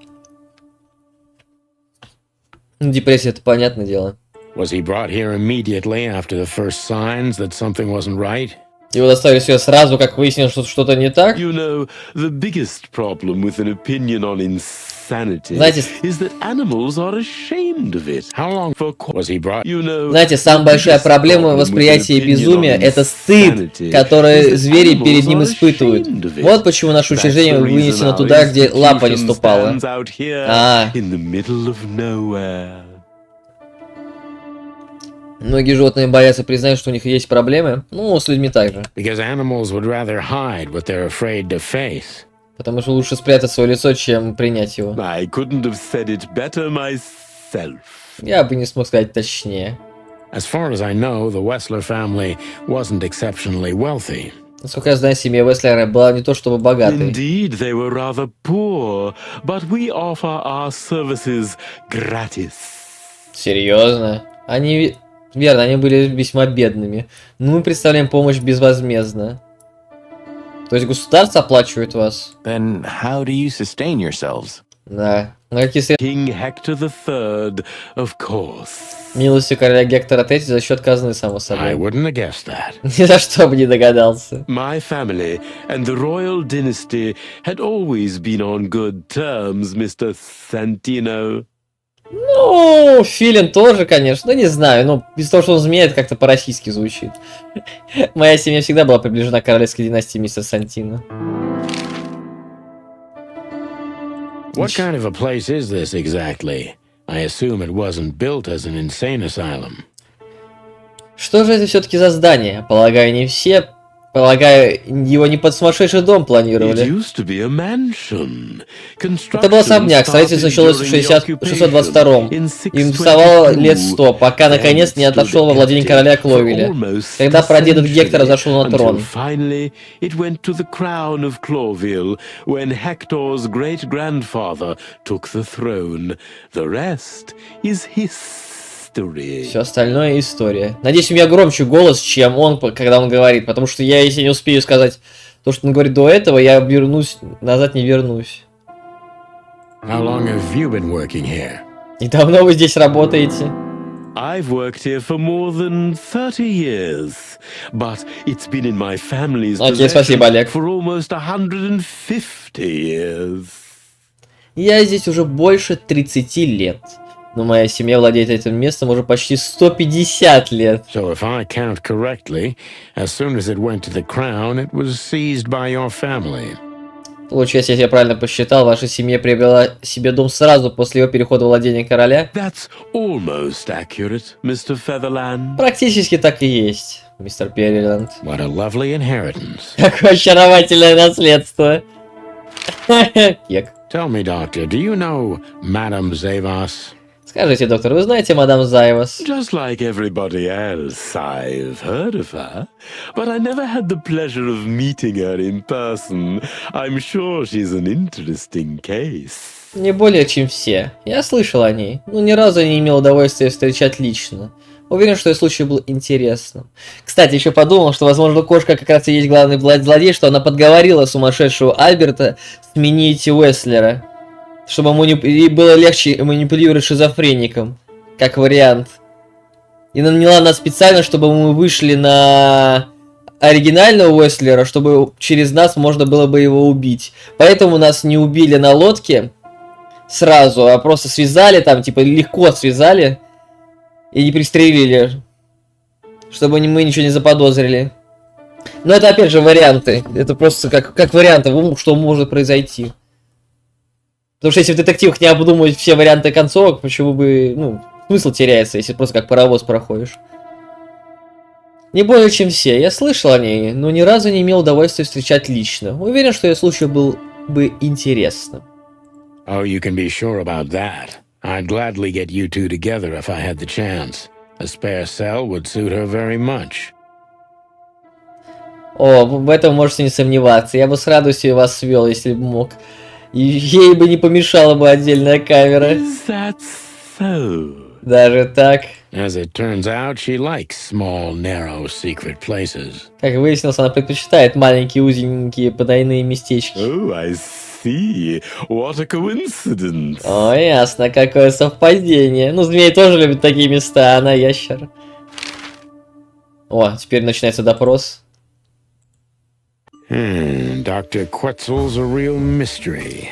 Депрессия, это понятное дело. Was he brought here immediately after the first signs that something wasn't right? Его доставили сюда сразу, как выяснилось, что что-то не так. You know, the biggest problem with an opinion on insanity Знаете, is that animals are ashamed of it. How long was he brought? You know, знаете, самая большая проблема восприятия безумия — это стыд, который звери перед ним испытывают. Вот почему наше учреждение вынесено туда, где лапа не ступала. Многие животные боятся признать, что у них есть проблемы. Ну, с людьми также. Because animals would rather hide what they're afraid to face. Потому что лучше спрятать свое лицо, чем принять его. I couldn't have said it better myself. Я бы не смог сказать точнее. As far as I know, the Wessler family wasn't exceptionally wealthy. Насколько я знаю, семья Веслера была не то чтобы богатой. Indeed, they were rather poor, but we offer our services gratis. Серьезно? Верно, они были весьма бедными. Но мы представляем помощь безвозмездно. То есть государство оплачивает вас? Then how do you sustain yourselves? Да. На какие средства? King Hector III, of course. Милостью короля Гектора III за счет казны, само I собой. wouldn't have guessed that. Ни за что бы не догадался. My family and the royal dynasty had always been on good terms, Mr. Santino. Ну, Филин тоже, конечно. Ну, не знаю. Ну, из-за того, что он змея, это как-то по-российски звучит. Моя семья всегда была приближена к королевской династии мистера Сантино. What kind of a place is this exactly? I assume it wasn't built as an insane asylum. Что же это все-таки за здание? Полагаю, не все... Полагаю, его не под сумасшедший дом планировали. Это был особняк, строительство началось в 622-м. Им вставало лет 100, пока наконец не отошел во владение короля Кловеля, когда прадедов Гектора зашел на трон. Все остальное история. Надеюсь, у меня громче голос, чем он, когда он говорит, потому что я, если не успею сказать то, что он говорит до этого, я вернусь, назад не вернусь. How long have you been working here? И давно вы здесь работаете? I've worked here for more than 30 years, but it's been in my family's Окей, possession спасибо, Олег. for almost 150 years. Я здесь уже больше 30 лет. Но моя семья владеет этим местом уже почти 150 лет. So if I count correctly, as soon as it went to the crown, it was seized by your family. Получается, если я правильно посчитал, ваша семья приобрела себе дом сразу после его перехода в владение короля? That's almost accurate, Mr. Featherland. Практически так и есть, мистер Перриленд. What a lovely inheritance. Какое очаровательное наследство. Кек. Tell me, Doctor, do you know Madame Zavas? Скажите, доктор, вы знаете мадам Зайвас? Just like everybody else, I've heard of her, but I never had the pleasure of meeting her in person. I'm sure she's an interesting case. Не более, чем все. Я слышал о ней, но ни разу не имел удовольствия встречать лично. Уверен, что ее случай был интересным. Кстати, еще подумал, что, возможно, кошка как раз и есть главный злодей, что она подговорила сумасшедшего Альберта сменить Уэслера, чтобы ему и было легче манипулировать шизофреником, как вариант. И наняла нас специально, чтобы мы вышли на оригинального Уэслера, чтобы через нас можно было бы его убить. Поэтому нас не убили на лодке сразу, а просто связали там, типа легко связали и не пристрелили, чтобы мы ничего не заподозрили. Но это опять же варианты. Это просто как варианты, что может произойти. Потому что если в детективах не обдумывать все варианты концовок, почему бы, ну, смысл теряется, если просто как паровоз проходишь. Не более чем все. Я слышал о ней, но ни разу не имел удовольствия встречать лично. Уверен, что ее случай был бы интересным. Oh, you can be sure about that. I'd gladly get you two together if I had the chance. A spare cell would suit her very much. О, в этом можете не сомневаться. Я бы с радостью вас свел, если бы мог. И ей бы не помешала бы отдельная камера. Is that so? Даже так. As it turns out, she likes small, narrow, secret places. Как выяснилось, она предпочитает маленькие, узенькие, потайные местечки. Oh, I see. What a coincidence. О, ясно, какое совпадение. Ну, змеи тоже любят такие места, а она ящер. О, теперь начинается допрос. Dr. Quetzal's a real mystery.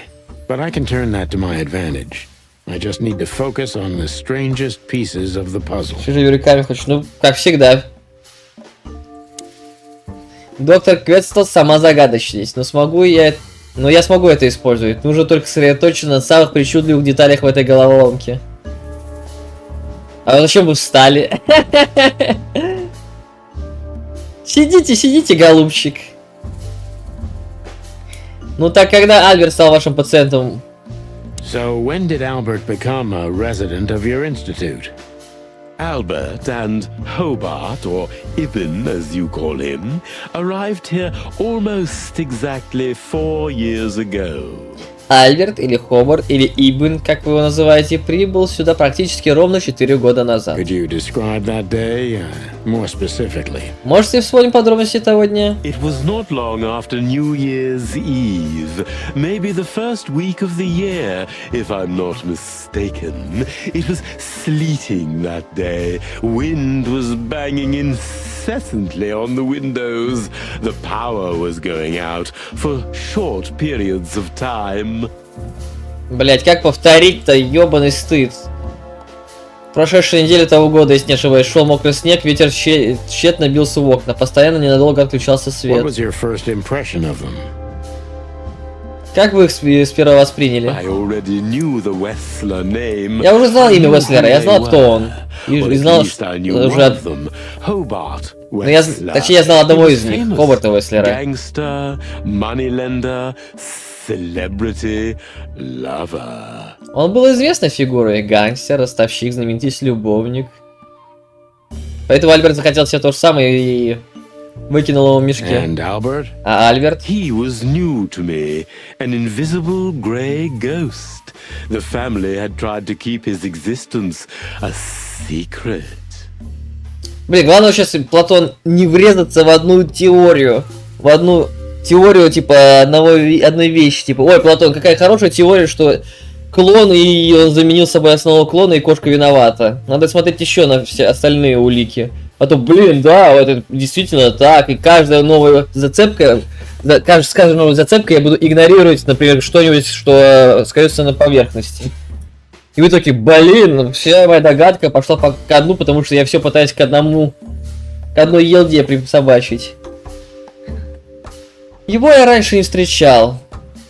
But I can turn that to my advantage. I just need to focus on the strangest pieces of the puzzle. Что же Юрий Камень хочет? Ну, как всегда. Доктор Квецтл сама загадочность, но я смогу это использовать. Нужно только сосредоточиться на самых причудливых деталях в этой головоломке. А зачем вы встали? Сидите, сидите, голубчик. Ну так, когда Альберт стал вашим пациентом? So when did Albert become a resident of your institute? Albert and Hobart, or Ibn as you call him, arrived here almost exactly 4 years ago. Альберт, или Хобарт, или Ибн, как вы его называете, прибыл сюда практически ровно 4 года назад. Could you describe that day more specifically? Можете вспомнить подробности того дня? It was not long after New Year's Eve, maybe the first week of the year, if I'm not mistaken. It was sleeting that day. Wind was banging incessantly on the windows. The power was going out for short periods of time. Блять, как повторить-то, ёбаный стыд. Прошедшей неделе того года, если не ошибаюсь, шел мокрый снег, ветер тщетно бился в окна, постоянно ненадолго отключался What свет. was your first impression of them? Как вы их сперва восприняли? I already knew the Wessler name. Я уже знал I имя knew Уэслера, who я знал, they кто он. were. И Or at знал, least I knew уже one от... of them. Hobart Ну, Wessler. точнее, я знал одного He was из них, famous. Хобарта Уэслера. Gangster, moneylender, celebrity, lover. Он был известной фигурой, гангстер, ростовщик, знаменитый любовник. Поэтому Альберт захотел себе то же самое и выкинул его в мешке. And Albert? А Альберт? He was new to me, an invisible grey ghost. The family had tried to keep his existence a secret. Блин, главное сейчас, Платон, не врезаться в одну теорию. В одну теорию, типа, одной вещи. Типа, ой, Платон, какая хорошая теория, что клон, и он заменил собой основного клона, и кошка виновата. Надо смотреть еще на все остальные улики. А то, блин, да, вот это действительно так, и каждая новая зацепка, с каждой новой зацепкой я буду игнорировать, например, что-нибудь, что скажется на поверхности. И вы такие, блин, вся моя догадка пошла ко дну, потому что я все пытаюсь к одной елде присобачить. Его я раньше не встречал.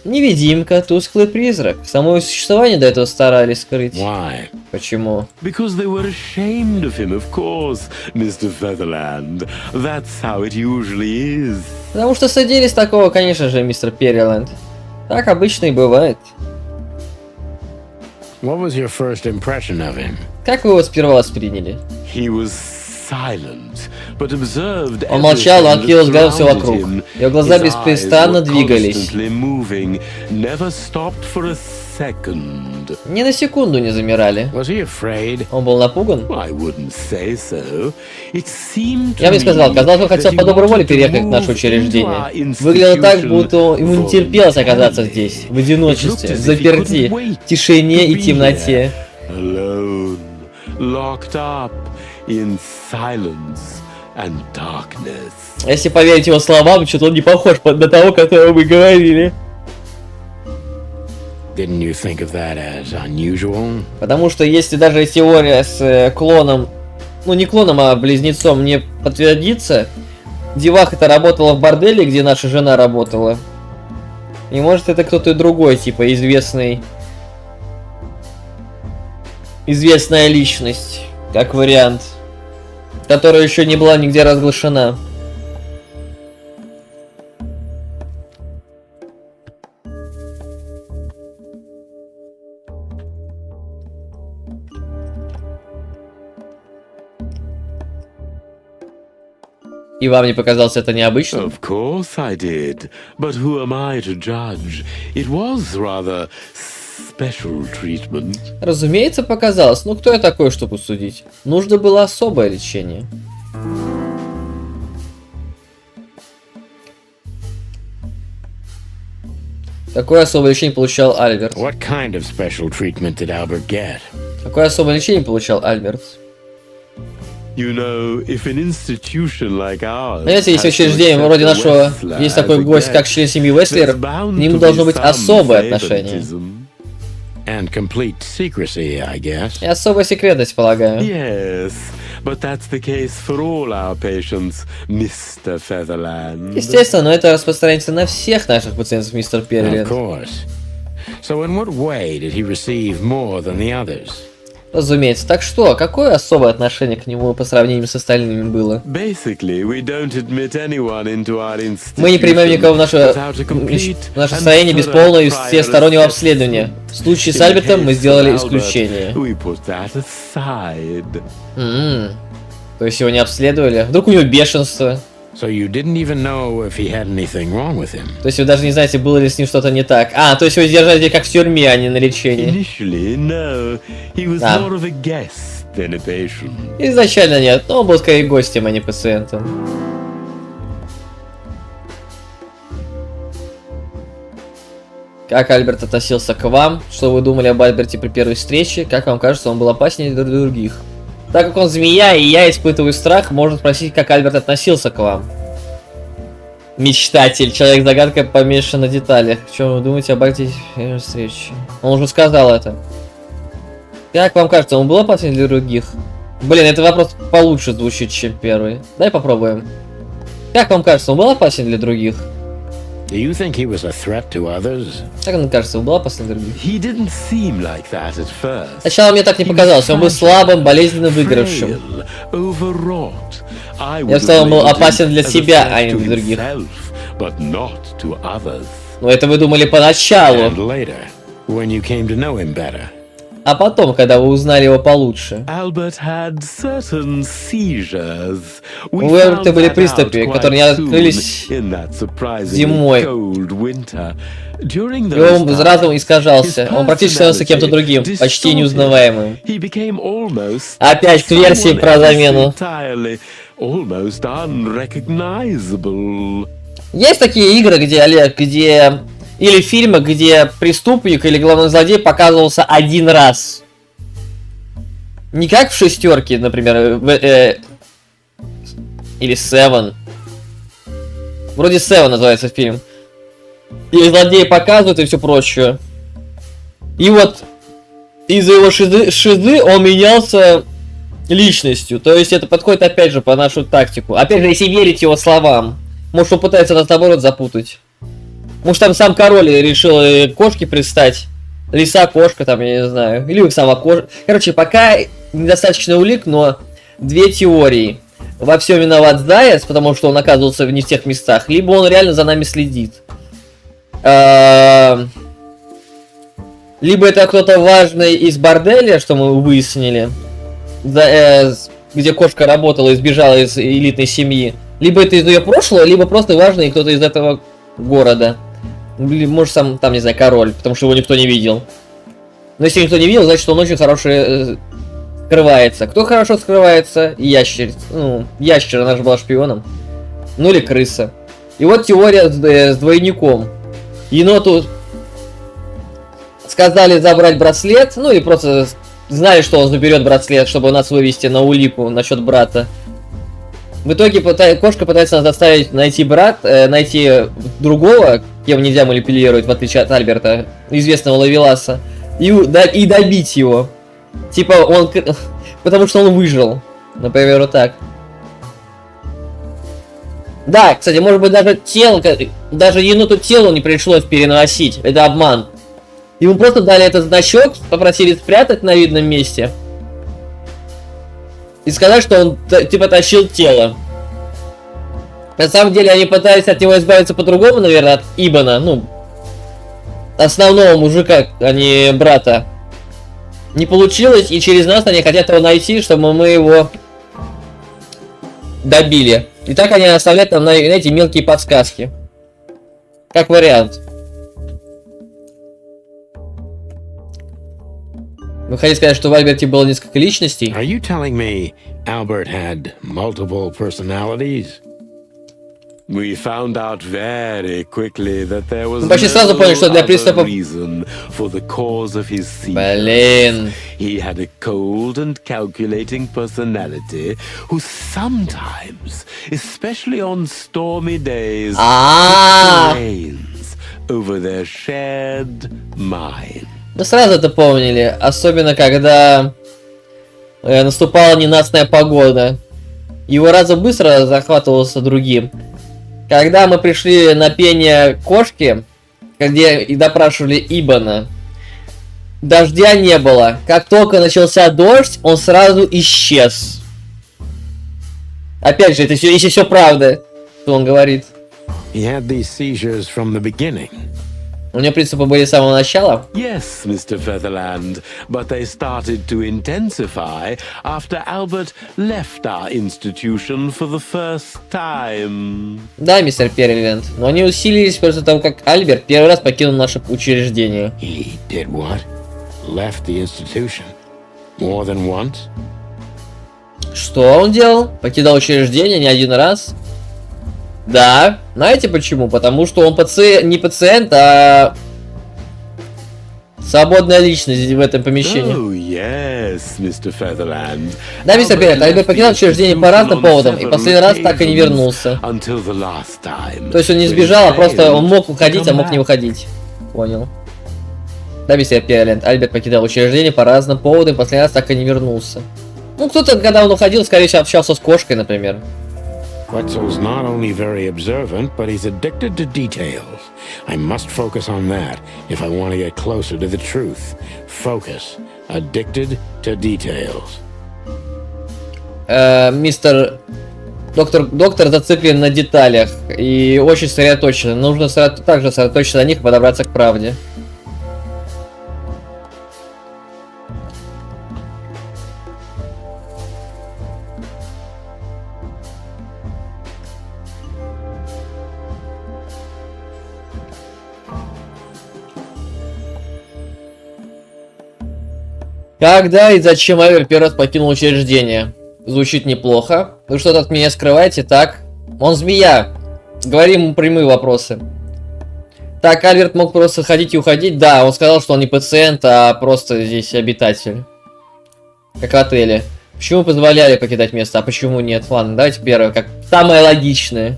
Невидимка, тусклый призрак. Само существование до этого старались скрыть. Why? Почему? Because they were ashamed of him, of course, Mr. Featherland. That's how it usually is. Потому что садились такого, конечно же, мистер Перриленд. Так обычно и бывает. What was your first impression of him? Как вы его сперва восприняли? He was silent, but observed Он молчал, но everything открыл that взгляд все surrounded вокруг. him. Его глаза His беспрестанно eyes were двигались. constantly moving, never stopped for a second. Ни на секунду не замирали. Was he afraid? Он был напуган? I wouldn't say so. It seemed to Я бы сказал, me казалось, он хотел that по he доброй воле wanted to переехать в move наше into учреждение. our Выглядело так, institution будто ему не терпелось оказаться voluntarily. здесь, в одиночестве, It looked as if he заперти, couldn't wait в тишине to и be темноте. here, alone, locked up in silence and darkness. Если поверить его словам, что-то он не похож на того, которого вы говорили. Didn't you think of that as unusual? Потому что если даже теория с клоном, ну не клоном, а близнецом не подтвердится, деваха-то работала в борделе, где наша жена работала. И может это кто-то другой, типа известная личность, как вариант, которая еще не была нигде разглашена. И вам не показалось это необычным? Of course I did, but who am I to judge? It was rather special treatment. Разумеется, показалось. Ну кто я такой, чтобы судить? Нужно было особое лечение. Какое особое лечение получал Альберт? What kind of special treatment did Albert get? Какое особое лечение получал Альберт? You know, if an institution like ours Знаете, если has to учреждение accept вроде a нашего Wessler есть as такой a гость, guest, как член семьи there's Вестлер, bound к нему to должно be быть some особое отношение. favoritism. And complete secrecy, I guess. И особая секретность, полагаю. Yes, but that's the case for all our patients, Mr. Featherland. Естественно, но это распространяется на всех наших пациентов, мистер Of Перриленд. course. So in what way did he receive more than the others? Разумеется. Так что, какое особое отношение к нему по сравнению с остальными было? Basically, we don't admit anyone into our institution Мы не принимаем никого в наше состояние без полного и всестороннего обследования. В случае с Альбертом мы сделали исключение. We put that aside. То есть его не обследовали? Вдруг у него бешенство? So you didn't even know if he had anything wrong with him? То есть вы даже не знаете, было ли с ним что-то не так. А, то есть его держали как в тюрьме, а не на лечении. Initially, no. He was Ah. more of a guest than a patient. Изначально нет, но он был скорее гостем, а не пациентом. Как Альберт относился к вам? Что вы думали об Альберте при первой встрече? Как вам кажется, он был опаснее других? Так как он змея, и я испытываю страх, можно спросить, как Альберт относился к вам. Мечтатель, человек-загадка, помешан на деталях. Что вы думаете об Альберте при первой встрече? Он уже сказал это. Как вам кажется, он был опасен для других? Блин, этот вопрос получше звучит, чем первый. Дай попробуем. Как вам кажется, он был опасен для других? Do you think he was a threat to others? Как вам кажется, он был опасен для других? He didn't seem like that at first. Сначала мне так не показалось, он был слабым, болезненно выигравшим. Frail, overwrought. I Я would сказал, он был label him опасен для as a себя, threat а не to для других. himself, but not to others. Но это вы думали поначалу, And later, when you came to know him better? а потом, когда вы узнали его получше. Albert had certain seizures. У Альберта были приступы, которые не открылись зимой. зимой. И он разум искажался, он практически становился кем-то другим, почти неузнаваемым. Опять к версии про замену. Есть такие игры, где, Олег, где Или фильмы, где преступник или главный злодей показывался один раз. Не как в «Шестерке», например, или «Севен». Вроде «Севен» называется фильм. И злодеи показывают и все прочее. И вот из-за его шизы он менялся личностью. То есть это подходит опять же по нашу тактику. Опять же, если верить его словам. Может, он пытается нас наоборот запутать. Может, там сам король решил кошки предстать. Лиса, кошка, там, я не знаю. Или сама кошка. Короче, пока недостаточно улик, но две теории. Во всем виноват Заяц, потому что он оказывался не в тех местах. Либо он реально за нами следит. Либо это кто-то важный из борделя, что мы выяснили. Где кошка работала и сбежала из элитной семьи. Либо это из ее прошлого, либо просто важный кто-то из этого города. Может, сам, там, не знаю, король, потому что его никто не видел. Но если никто не видел, значит, он очень хороший скрывается. Кто хорошо скрывается? Ящерица. Ну, ящера, она же была шпионом. Ну или крыса. И вот теория с двойником. Еноту сказали забрать браслет, ну или просто знали, что он заберет браслет, чтобы нас вывести на улику насчет брата. В итоге кошка пытается нас заставить найти найти другого, кем нельзя манипулировать, в отличие от Альберта, известного ловеласа, и добить его. Типа он... Потому что он выжил. Например, вот так. Да, кстати, может быть даже еноту телу не пришлось переносить. Это обман. Ему просто дали этот значок, попросили спрятать на видном месте. И сказать, что он типа тащил тело. На самом деле они пытались от него избавиться по-другому, наверное, от Ибана, ну, основного мужика, а не брата. Не получилось, и через нас они хотят его найти, чтобы мы его добили. И так они оставляют нам на эти мелкие подсказки. Как вариант. Вы хотите сказать, что в Альберте было несколько личностей? Are you telling me Albert had multiple personalities? We found out very quickly that there was Почти сразу поняли, что для приступов... reason for the cause of his seizures. Блин. He had a cold and calculating personality who sometimes, especially on stormy days, took reins over their shared mind. Мы сразу это помнили, особенно когда наступала ненастная погода. Его разум быстро захватывался другим. Когда мы пришли на пение кошки, где и допрашивали Ибана, дождя не было. Как только начался дождь, он сразу исчез. Опять же, это все, если все правда, что он говорит. He had these seizures from the beginning. У него принципы были с самого начала. Yes, Mr. Featherland, but they started to intensify after Albert left our institution for the first time. Да, мистер Перриленд, но они усилились после того, как Альберт первый раз покинул наше учреждение. He did what? Left the institution? More than once? Что он делал? Покидал учреждение не один раз. Да, знаете почему? Потому что он не пациент, а свободная личность в этом помещении. Oh, yes, Mr. Featherland. Да, мистер Перриленд, Альберт покидал учреждение по разным поводам, и последний раз так и не вернулся. То есть он не сбежал, а просто он мог уходить, а мог не выходить. Понял. Да, мистер Перриленд, Альберт покидал учреждение по разным поводам, и последний раз так и не вернулся. Ну, кто-то, когда он уходил, скорее всего, общался с кошкой, например. Quetzal's not only very observant, but he's addicted to details. I must focus on that if I want to get closer to the truth. Focus. Addicted to details. Доктор зациклен на деталях и очень сосредоточен. Нужно также сосредоточиться на них и подобраться к правде. Когда и зачем Альберт первый раз покинул учреждение? Звучит неплохо. Вы что-то от меня скрываете, так? Он змея. Говорим ему прямые вопросы. Так, Альберт мог просто ходить и уходить. Да, он сказал, что он не пациент, а просто здесь обитатель. Как в отеле. Почему позволяли покидать место, а почему нет? Ладно, давайте первое, как самое логичное.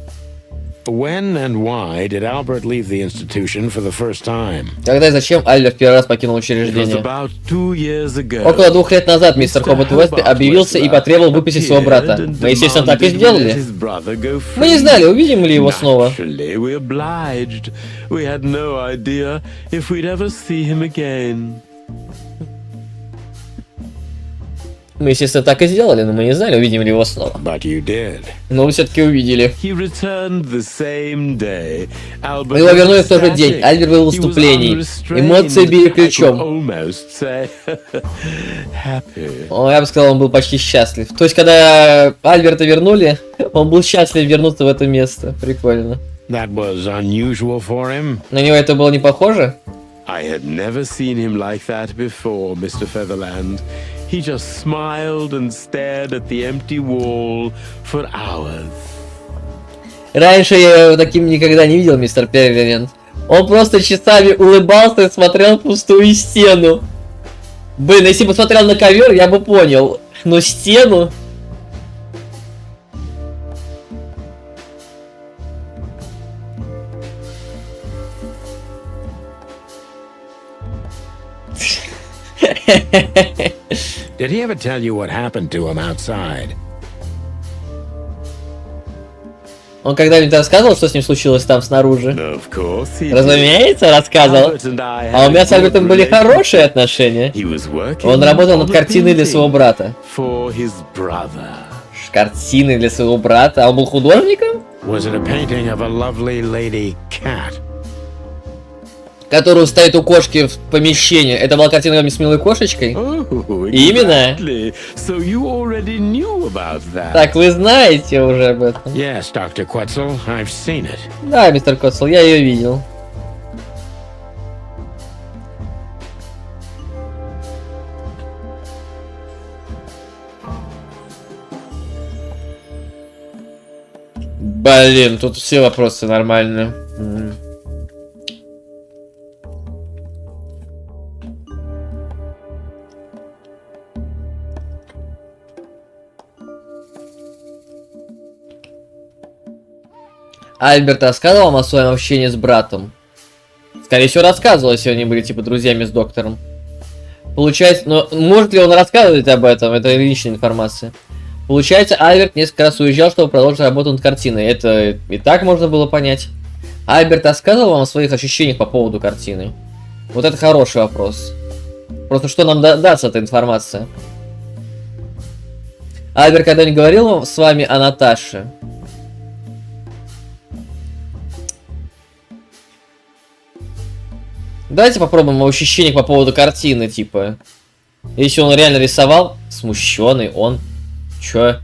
When and why did Albert leave the institution for the first time? Когда и зачем Альберт первый раз покинул It was учреждение? about 2 years ago. Около 2 лет назад мистер Хоббит Уэсли объявился и потребовал выпустить своего брата. Мы, естественно, так и сделали. Мы не знали, увидим ли его снова. Naturally, we obliged. We had no idea if we'd ever see him again. Мы, естественно, так и сделали, но мы не знали, увидим ли его снова. But you did. Но вы все-таки увидели. He returned the same day. Мы его вернули в тот же день. Альберт был в выступлении. Эмоции били ключом. О, я бы сказал, он был почти счастлив. То есть, когда Альберта вернули, он был счастлив вернуться в это место. Прикольно. That was unusual for him. На него это было не похоже? I had never seen him like that before, Mr. Featherland. He just smiled and stared at the empty wall for hours. Раньше я его таким никогда не видел, мистер Перверент. Он просто часами улыбался и смотрел в пустую стену. Блин, если бы смотрел на ковер, я бы понял. Но стену... Did he ever tell you what happened to him outside? Он когда-нибудь рассказывал, что с ним случилось там снаружи? Of course he did. Разумеется, рассказывал. Albert and I А у меня had с Альбертом good были relations. хорошие отношения. He was working Он работал on над the картиной для своего painting брата. for his brother. Картины для своего брата? А он был художником? Was it a painting of a lovely lady cat? Которую стоит у кошки в помещении. Это была картина с милой кошечкой? Oh, Именно. exactly. So you already knew about that. Так, вы знаете уже об этом. Yes, Dr. Quetzal, I've seen it. Да, мистер Котсел, я ее видел. Блин, тут все вопросы нормальные. Альберт рассказывал вам о своем общении с братом? Скорее всего, рассказывал, если они были типа друзьями с доктором. Получается, но может ли он рассказывать об этом? Это личная информация. Получается, Альберт несколько раз уезжал, чтобы продолжить работу над картиной. Это и так можно было понять. Альберт рассказывал вам о своих ощущениях по поводу картины? Вот это хороший вопрос. Просто что нам даст эта информация? Альберт когда-нибудь говорил с вами о Наташе? Давайте попробуем о ощущениях по поводу картины, типа. Если он реально рисовал, смущенный, он... Чё?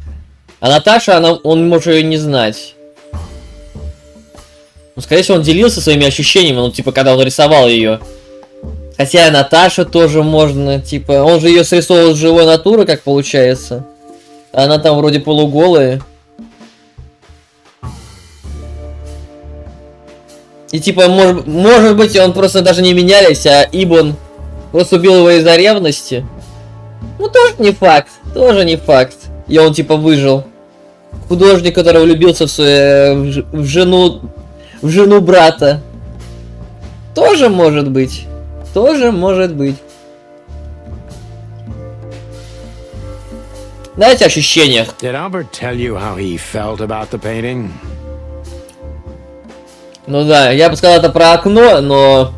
А Наташа, он может ее не знать. Ну, скорее всего, он делился своими ощущениями, ну, типа, когда он рисовал ее. Хотя Наташа тоже можно, типа... Он же ее срисовывал с живой натуры, как получается. А она там вроде полуголая. И типа, может быть, он просто даже не менялись, а Ибн просто убил его из-за ревности. Ну, тоже не факт. Тоже не факт. И он типа выжил. Художник, который влюбился в жену брата. Тоже может быть. Тоже может быть. Знаете, о ощущениях. Did Albert tell you how he felt about the painting? Ну да, я бы сказал это про окно, но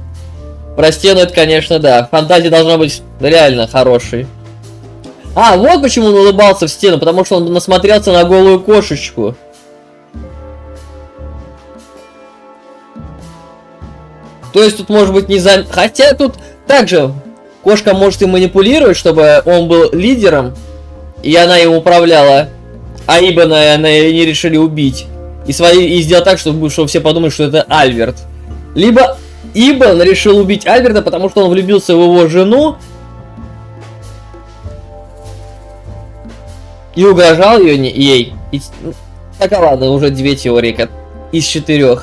про стену это, конечно, да. Фантазия должна быть реально хорошей. А, вот почему он улыбался в стену, потому что он насмотрелся на голую кошечку. То есть тут может быть не за... Хотя тут также кошка может и манипулировать, чтобы он был лидером, и она им управляла, а Ибана она не решили убить. И сделать так, чтобы все подумали, что это Альберт. Либо Ибн решил убить Альберта, потому что он влюбился в его жену и угрожал ей. Так, ладно, уже 2 теории из 4.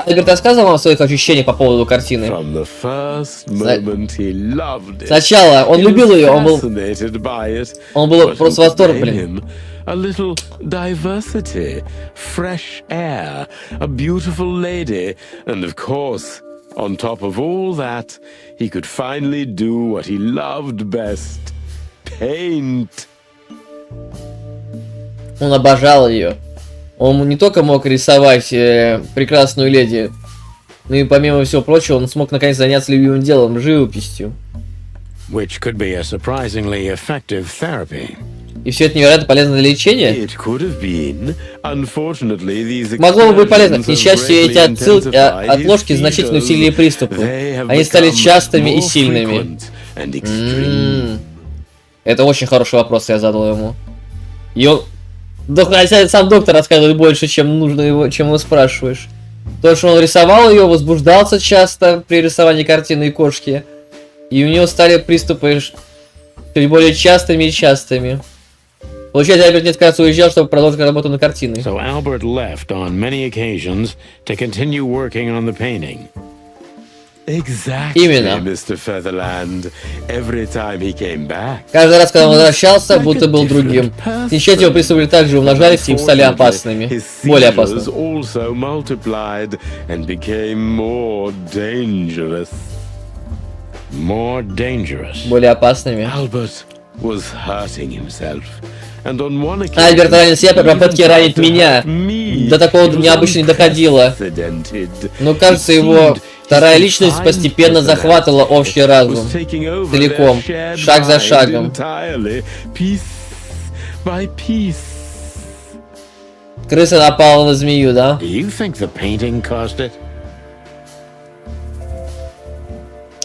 Альберт рассказывал вам о своих ощущениях по поводу картины? From the first moment he loved it. Сначала он He любил was ее, fascinated by it, он был but просто it в восторге, gave блин. him a little diversity, fresh air, a beautiful lady, and of course, on top of all that, he could finally do what he loved best. Paint. Он обожал ее. Он не только мог рисовать прекрасную леди, но и помимо всего прочего, он смог наконец заняться любимым делом, живописью. Which could be a surprisingly effective therapy. И все это невероятно полезно для лечения. It could have been. Unfortunately, these Могло бы быть полезно. К excursions have несчастью, эти greatly intensified отложки his значительно seizures. усилили приступы. They have Они стали become частыми и more сильными. frequent and extreme. Это очень хороший вопрос, я задал ему. И он... Да, хотя сам доктор рассказывает больше, чем нужно его, чем его спрашиваешь. То, что он рисовал ее, возбуждался часто при рисовании картины и кошки. И у него стали приступы чуть более частыми и частыми. Получается, Альберт несколько раз уезжал, чтобы продолжить работу над картиной. So Albert left on many occasions to continue working on the painting. Exactly, Именно. Mr. Featherland. Every time he came back, Каждый раз, когда он возвращался, будто был другим. К несчастью, его приступы также умножались и стали опасными. his Более seizures опасными. also multiplied and became more dangerous. More dangerous. Более опасными. Albert was hurting himself. And on one occasion, Альберт ранил себя при попытке he ранить tried to меня. hurt me. До такого It was необычно не доходило. unprecedented. Но It кажется, его seemed вторая his личность divine постепенно захватывала общий was разум. taking over Целиком, their shared шаг за mind шагом. entirely, piece by piece. Крыса напала на змею, да? Do you think the painting caused it?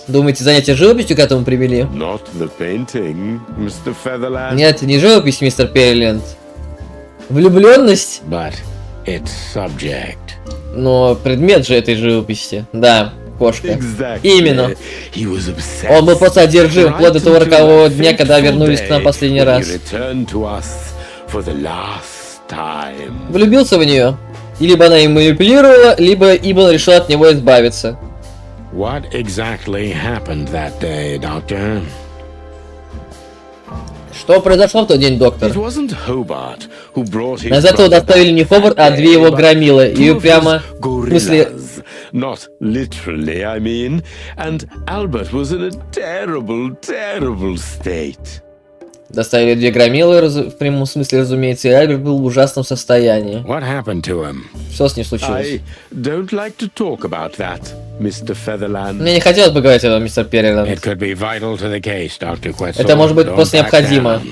Думаете, занятия живописью к этому привели? Not the painting, Mr. Featherland. Нет, не живопись, мистер Перриленд. Влюбленность? But its subject. Но предмет же этой живописи. Да, кошка. Exactly. Именно. He was obsessed. Он был просто одержим, вплоть до того Right until рокового that дня, когда fateful вернулись к нам day последний when he раз. returned to us for the last time. Влюбился в нее. И либо она им манипулировала, либо Ибн решил от него избавиться. What exactly happened that day, Doctor? Что произошло в тот день, доктор? It wasn't Hobart who brought his Назад его brother доставили не Хобарт, а back две его that day, громилы. but И two of прямо... his В смысле... gorillas. Not literally, I mean. And Albert was in a terrible, terrible state. Доставили две громилы, в прямом смысле, разумеется, и Альберт был в ужасном состоянии. What happened to him? Что с ним случилось? I don't like to talk about that, Mr. Featherland. Мне не хотелось бы говорить об этом, мистер Перриленд. It could be vital to the case, Dr. Quetzal. Это может быть Don't просто back необходимо. down.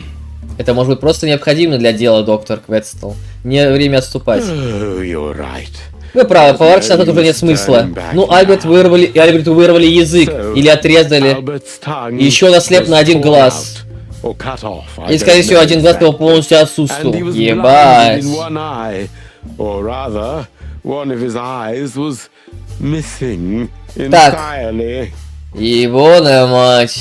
Это может быть просто необходимо для дела, доктор Кветстл. Не время отступать. Oh, you're right. Вы правы, поворачиваться назад уже нет смысла. Ну, Альберту вырвали язык или отрезали. Albert's tongue И еще он ослеп was на один torn глаз. out or cut off, I И, скорее don't всего, know один глаз его exactly. полностью And he отсутствовал. was Ебать. blinded in one eye, or rather, one of his eyes was missing Так. entirely. Ебаная мать.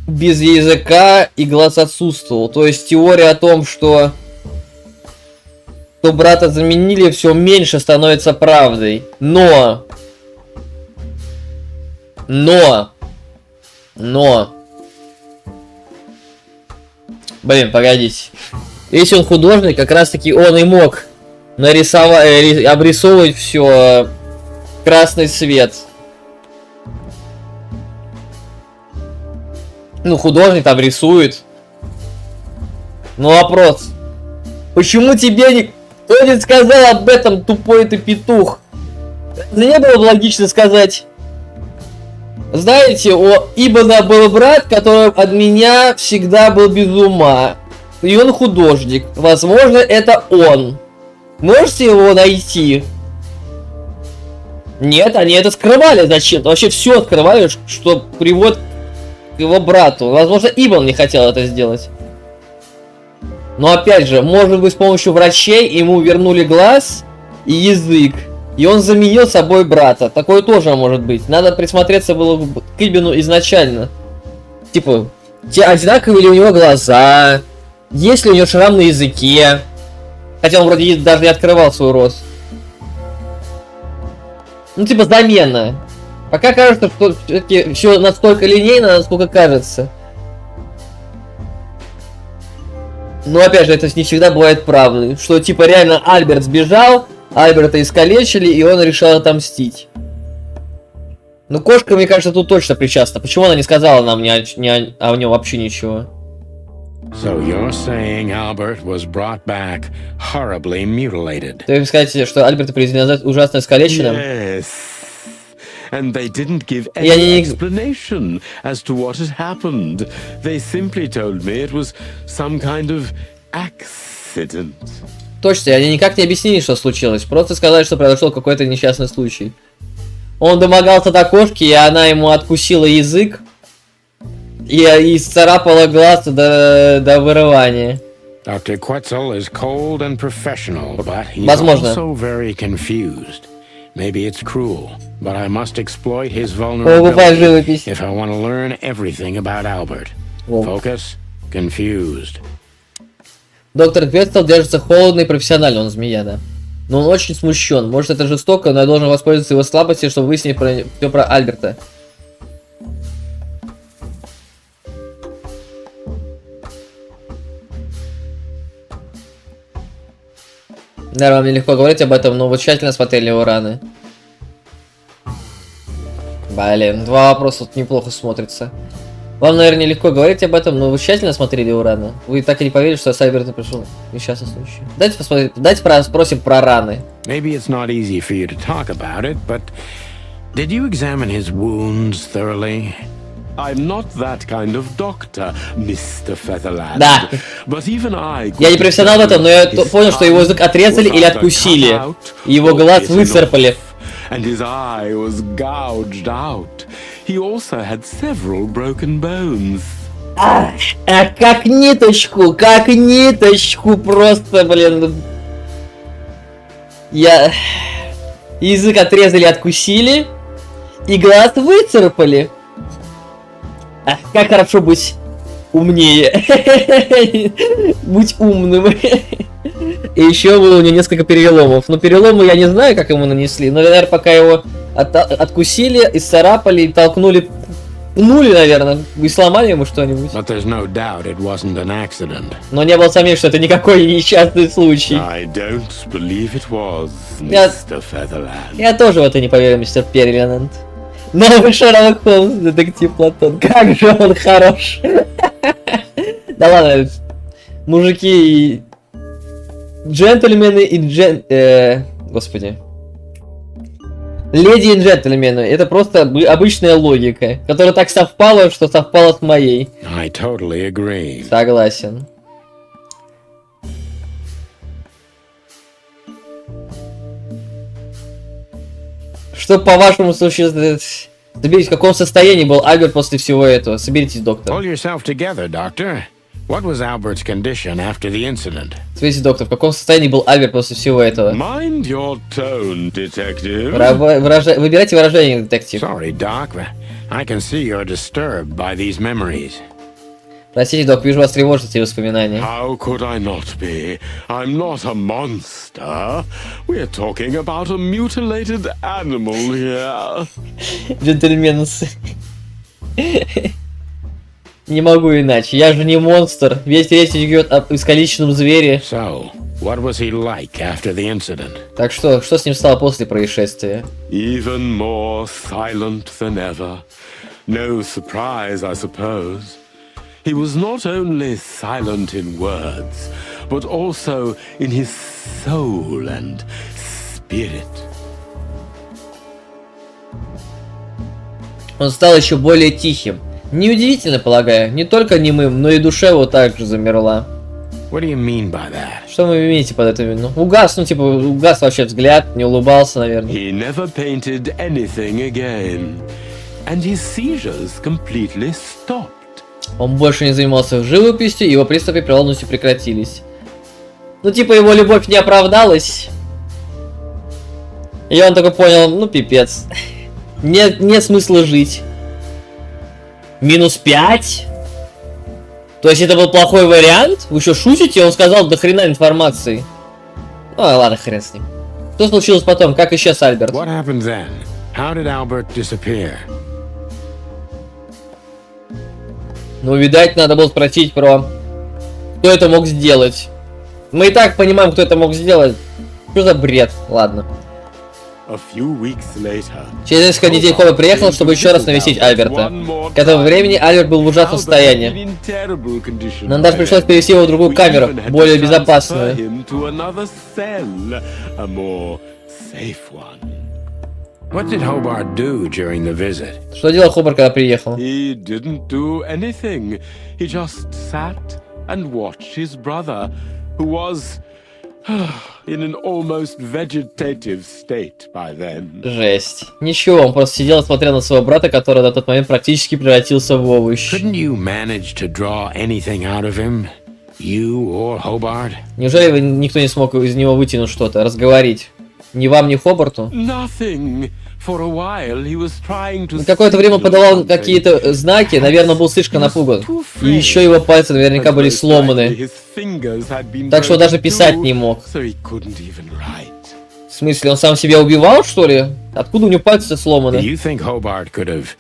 Без языка и глаз отсутствовал. То есть теория о том, что брата заменили, все меньше становится правдой. Но. Блин, погодите. Если он художник, как раз таки он и мог нарисовать, обрисовывать все красный свет. Ну, художник там рисует. Ну, вопрос. Почему тебе никто не сказал об этом, тупой ты петух? Да не было бы логично сказать. Знаете, у Ибана был брат, который от меня всегда был без ума. И он художник. Возможно, это он. Можете его найти? Нет, они это скрывали зачем-то. Вообще все скрывали, что приводит к его брату. Возможно, Ибн не хотел это сделать. Но опять же, может быть, с помощью врачей ему вернули глаз и язык. И он заменил собой брата. Такое тоже может быть. Надо присмотреться было к Ибну изначально. Типа, одинаковые ли у него глаза? Есть ли у него шрам на языке? Хотя он вроде даже не открывал свой рот. Ну, типа, замена. Пока кажется, что все настолько линейно, насколько кажется. Но, опять же, это не всегда бывает правдой. Что, типа, реально Альберт сбежал, Альберта искалечили, и он решил отомстить. Ну, кошка, мне кажется, тут точно причастна. Почему она не сказала нам о нем вообще ничего? So you're saying Albert was brought back horribly mutilated? Ты сказать, что Альберта привезли назад ужасно искалеченным? Yes. And they didn't give Я any не... explanation as to what had happened. They simply told me it was some kind of accident. Точно, они никак не объяснили, что случилось. Просто сказали, что произошел какой-то несчастный случай. Он домогался до кошки, и она ему откусила язык. И царапала глаз до вырывания. Dr. Quetzal is cold and professional, but he's Возможно. also very confused. Maybe it's cruel, but I must exploit his vulnerability if I want to learn everything about Albert. Focus. Confused. Доктор Квестел держится холодно и профессионально, он змея, да. Но он очень смущен. Может, это жестоко, но я должен воспользоваться его слабостью, чтобы выяснить все про Альберта. Да, вам нелегко говорить об этом, но вы тщательно смотрели его раны. Блин, два вопроса тут неплохо смотрятся. Вам, наверное, нелегко говорить об этом, но вы тщательно смотрели его раны. Вы так и не поверили, что с Альбертом пришел несчастный случай. Давайте посмотрим, давайте спросим про раны. Maybe it's not easy for you to talk about it, but did you examine his wounds thoroughly? I'm not that kind of doctor, Mr. Featherland. Да. But even I... Я не профессионал в этом, но я понял, что его язык отрезали или откусили. И его глаз выцарапали. And his eye was gouged out. He also had several broken bones. Как ниточку просто, блин. Язык отрезали, откусили, и глаз выцарапали. Как хорошо быть умнее. Быть умным. И еще было у него несколько переломов. Но переломы я не знаю, как ему нанесли. Но, наверное, пока его откусили, исцарапали, толкнули, пнули, наверное, и сломали ему что-нибудь. Но не было сомнений, что это никакой несчастный случай. Я тоже в это не поверю, мистер Перриленд. Новый Шерлок Холмс, детектив Платон. Как же он хорош. Да ладно, мужики и джентльмены и господи. Леди и джентльмены. Это просто обычная логика, которая так совпала, что совпала с моей. I totally agree. Согласен. Что, по-вашему, случилось? Соберитесь, в каком состоянии был Альберт после всего этого? Соберитесь, доктор. Pull yourself together, doctor. What was Albert's condition after the incident? Соберитесь, доктор, в каком состоянии был Альберт после всего этого? Mind your tone, detective. Выбирайте выражение, детектив. Sorry, doc, but I can see you're disturbed by these memories. Простите, док, вижу, вас тревожат эти воспоминания. How could I not be? I'm not a monster. We're talking about a mutilated animal here. Джентльменсы. Не могу иначе. Я же не монстр. Весь речь идет об искалеченном звере. So, what was he like after the incident? Так что с ним стало после происшествия? Even more silent than ever. No surprise, I suppose. He was not only silent in words, but also in his soul and spirit. Он стал еще более тихим. Неудивительно, полагаю, не только немым, но и душа его также замерла. What do you mean by that? Что вы имеете под этим? Ну, угас вообще взгляд, не улыбался, наверное. He never painted anything again, and his seizures completely stopped. Он больше не занимался живописью, его приступы полностью прекратились. Ну, типа, его любовь не оправдалась. И он такой понял, ну, пипец. Нет смысла жить. -5? То есть это был плохой вариант? Вы что, шутите? Он сказал, до хрена информации. Ну, ладно, хрен с ним. Что случилось потом? Как исчез Альберт? What happened then? How did Albert disappear? Ну, видать, надо было спросить про... Кто это мог сделать? Мы и так понимаем, кто это мог сделать. Что за бред? Ладно. A few weeks later, Через несколько недель Хобарт приехал, чтобы еще раз навестить Альберта. К этому времени Альберт был в ужасном состоянии. Нам даже пришлось перевести его в другую камеру, более безопасную. What did Hobart do during the visit? Что делал Хобарт, когда приехал? He didn't do anything. He just sat and watched his brother, who was in an almost vegetative state by then. Жесть. Ничего, он просто сидел и смотрел на своего брата, который на тот момент практически превратился в овощ. Couldn't you manage to draw anything out of him? You or Hobart? Неужели никто не смог из него вытянуть что-то, разговорить? Ни вам, ни Хобарту? Nothing. For a while he was trying to. На какое-то время он подавал какие-то знаки, наверное, был слишком напуган. И еще его пальцы наверняка были сломаны. Так что он даже писать не мог. В смысле, он сам себя убивал, что ли? Откуда у него пальцы сломаны? Do you think Hobart could have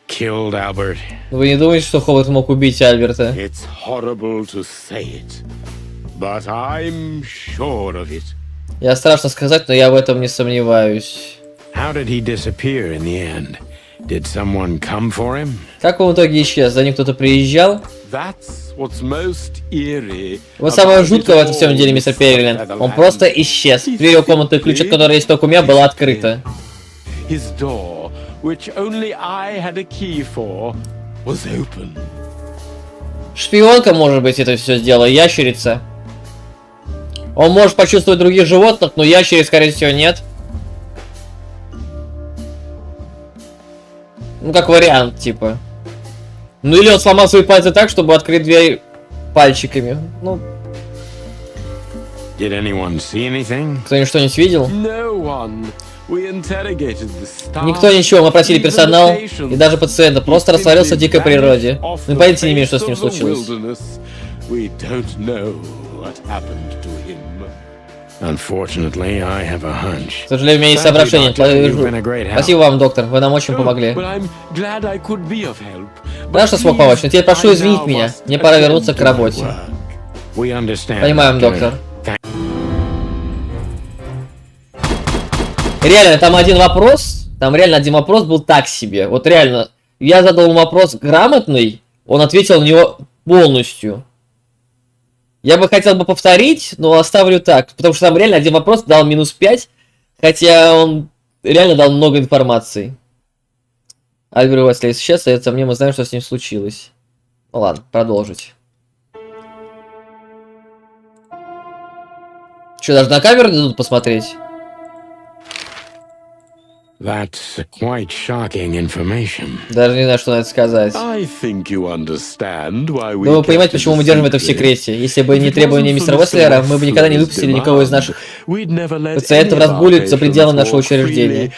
killed Albert? Вы не думаете, что Хобарт мог убить Альберта? It's horrible to say it, but I'm sure of it. Я страшно сказать, но я в этом не сомневаюсь. How did he disappear in the end? Did someone come for him? Как он в итоге исчез? За ним кто-то приезжал? That's what's most eerie. Вот самое жуткое в этом всем деле, мистер Пейрилен. Он просто исчез. Дверь его комнаты, ключ от которой есть только у меня, была открыта. His door, which only I had a key for, was open. Шпионка, может быть, это все сделала, ящерица. Он может почувствовать других животных, но ящериц, скорее всего, нет. Ну, как вариант, типа. Ну, или он сломал свои пальцы так, чтобы открыть дверь пальчиками. Ну. Did anyone see anything? Кто-нибудь что-нибудь видел? No one. We interrogated the staff. Никто ничего, мы просили персонал и даже пациента. Просто растворился в дикой природе. Мы понятия не имеем, что с ним случилось. We don't know what happened to him. Unfortunately, I have a hunch. К сожалению, у меня есть соображение. Спасибо вам, доктор, вы нам очень помогли. Рад, что смог помочь, но теперь прошу извинить меня. Мне пора вернуться к работе. Понимаем, доктор. Реально, там один вопрос был так себе. Вот реально, я задал ему вопрос грамотный, он ответил на него полностью. Я бы хотел бы повторить, но оставлю так, потому что там реально один вопрос дал -5, хотя он реально дал много информации. Альберт Уэсли исчез, и мне мы знаем, что с ним случилось. Ну ладно, продолжить. Что, даже на камеру не дадут посмотреть? That's quite shocking information. Даже не знаю, что на это сказать. I think you understand why we. Но вы понимаете, почему мы держим это в секрете. Если бы не требования мистера Уэслера, мы бы никогда не выпустили никого из наших пациентов разгуливать за пределами нашего учреждения.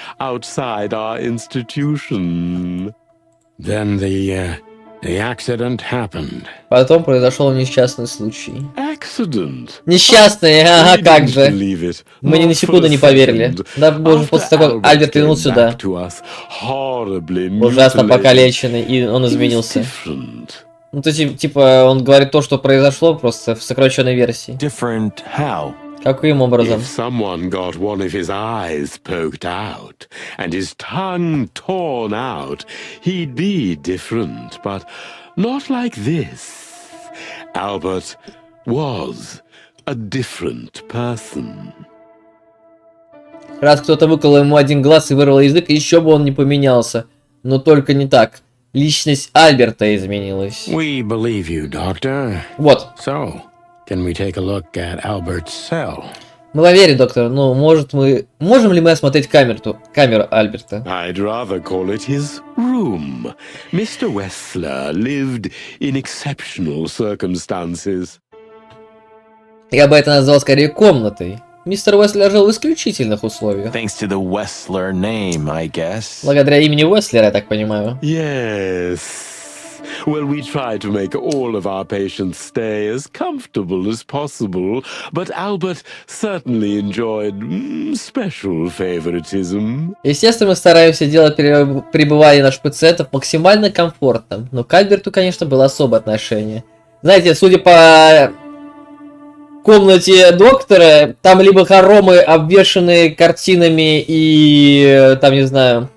Then the accident happened. Потом произошел несчастный случай. Accident. Несчастный, ага, как же. Мы ни на секунду не поверили. Да, боже, после того, как Альберт вернулся сюда. Ужасно покалеченный, и он изменился. Ну, то есть, типа, он говорит то, что произошло, просто в сокращенной версии. Different how? Каким образом? If someone got one of his eyes poked out and his tongue torn out, he'd be different, but not like this. Albert was a different person. Раз кто-то выколол ему один глаз и вырвал язык, еще бы он не поменялся. Но только не так. Личность Альберта изменилась. We believe you, doctor. Вот. So, can we take a look at Albert's cell? Мы вам верим, доктор, но можем ли мы осмотреть камеру Альберта? I'd rather call it his room. Mr. Wessler lived in exceptional circumstances. Я бы это назвал скорее комнатой. Мистер Уэслер жил в исключительных условиях. Thanks to the Wessler name, I guess. Благодаря имени Уэслера, я так понимаю. Yes. Well, we try to make all of our patients stay as comfortable as possible, but Albert certainly enjoyed special favoritism. Естественно, мы стараемся делать пребывание наших пациентов максимально комфортным, но к Альберту, конечно, было особое отношение. Знаете, судя по комнате доктора, там либо хоромы, обвешанные картинами и, там, не знаю,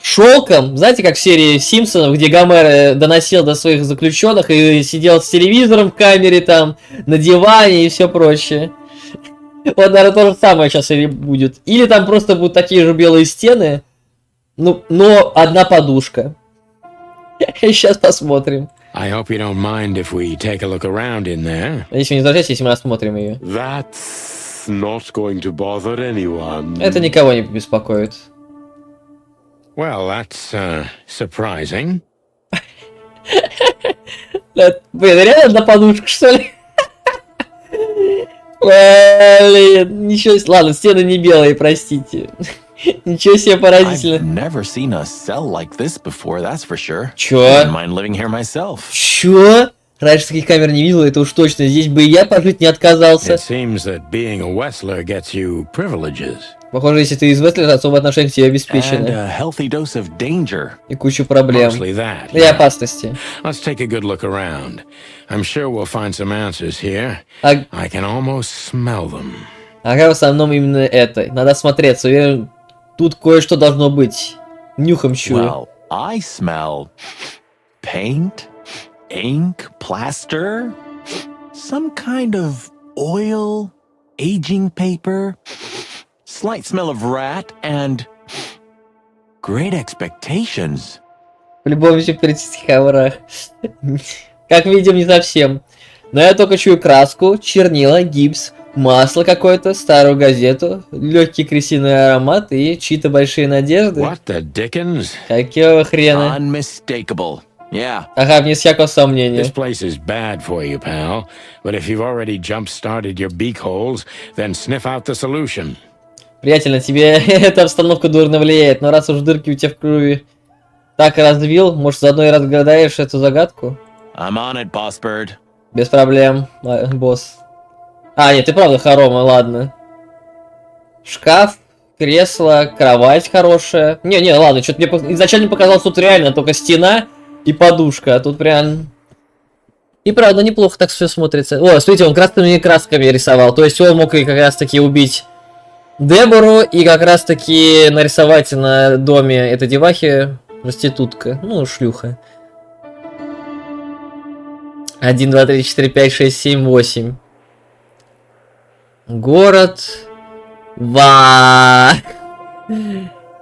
шелком. Знаете, как в серии Симпсонов, где Гомер доносил до своих заключенных и сидел с телевизором в камере, там, на диване и все прочее. Вот, наверное, то же самое сейчас или будет. Или там просто будут такие же белые стены, ну, но одна подушка. Сейчас посмотрим. I hope you don't mind if we take a look around in there. Если вы не возражаете, если мы осмотрим ее. That's not going to bother anyone. Это никого не беспокоит. Well, that's surprising. Блин, реально одна подушка, что ли? Блин, ничего себе. Ладно, стены не белые, простите. Ничего себе поразительно. I've never seen a cell like this before, that's for sure. Чё? Wouldn't mind living here myself. Чё? Раньше таких камер не видел, это уж точно. Здесь бы и я пожить не отказался. It seems that being a Wessler gets you privileges. Похоже, если ты из Вестлера, особое отношение к тебе And обеспечено. a healthy dose of danger. И кучу проблем. Mostly that. И опасности. Let's take a good look around. I'm sure we'll find some answers here. А, I can almost smell them. ага, в основном именно это. Надо смотреться. Уверен, тут кое-что должно быть. Нюхом чую. Well, I smell paint, ink, plaster, some kind of oil, aging paper, slight smell of rat, and great expectations. В любом сюрпризических коврах. Как видим, не совсем. Но я только чую краску, чернила, гипс, масло какое-то, старую газету, легкий крысиный аромат и чьи-то большие надежды. What the dickens? Какого хрена? Unmistakable. Yeah. Ага, вне всякого сомнения. This place is bad for you, pal. But if you've already jump-started your beak holes, then sniff out the solution. Приятель, на тебе эта обстановка дурно влияет, но раз уж дырки у тебя в крови так развил, может, заодно и разгадаешь эту загадку? I'm on it, boss bird. Без проблем, босс. А, нет, ты правда хоромы, ладно. Шкаф, кресло, кровать хорошая. Не, ладно, что-то мне изначально показалось, тут реально только стена и подушка, а тут прям... И правда, неплохо так все смотрится. О, смотрите, он красными красками рисовал, то есть он мог и как раз таки убить Дебору и как раз таки нарисовать на доме этой девахи проститутка, ну, шлюха. 1, 2, 3, 4, 5, 6, 7, 8. Город.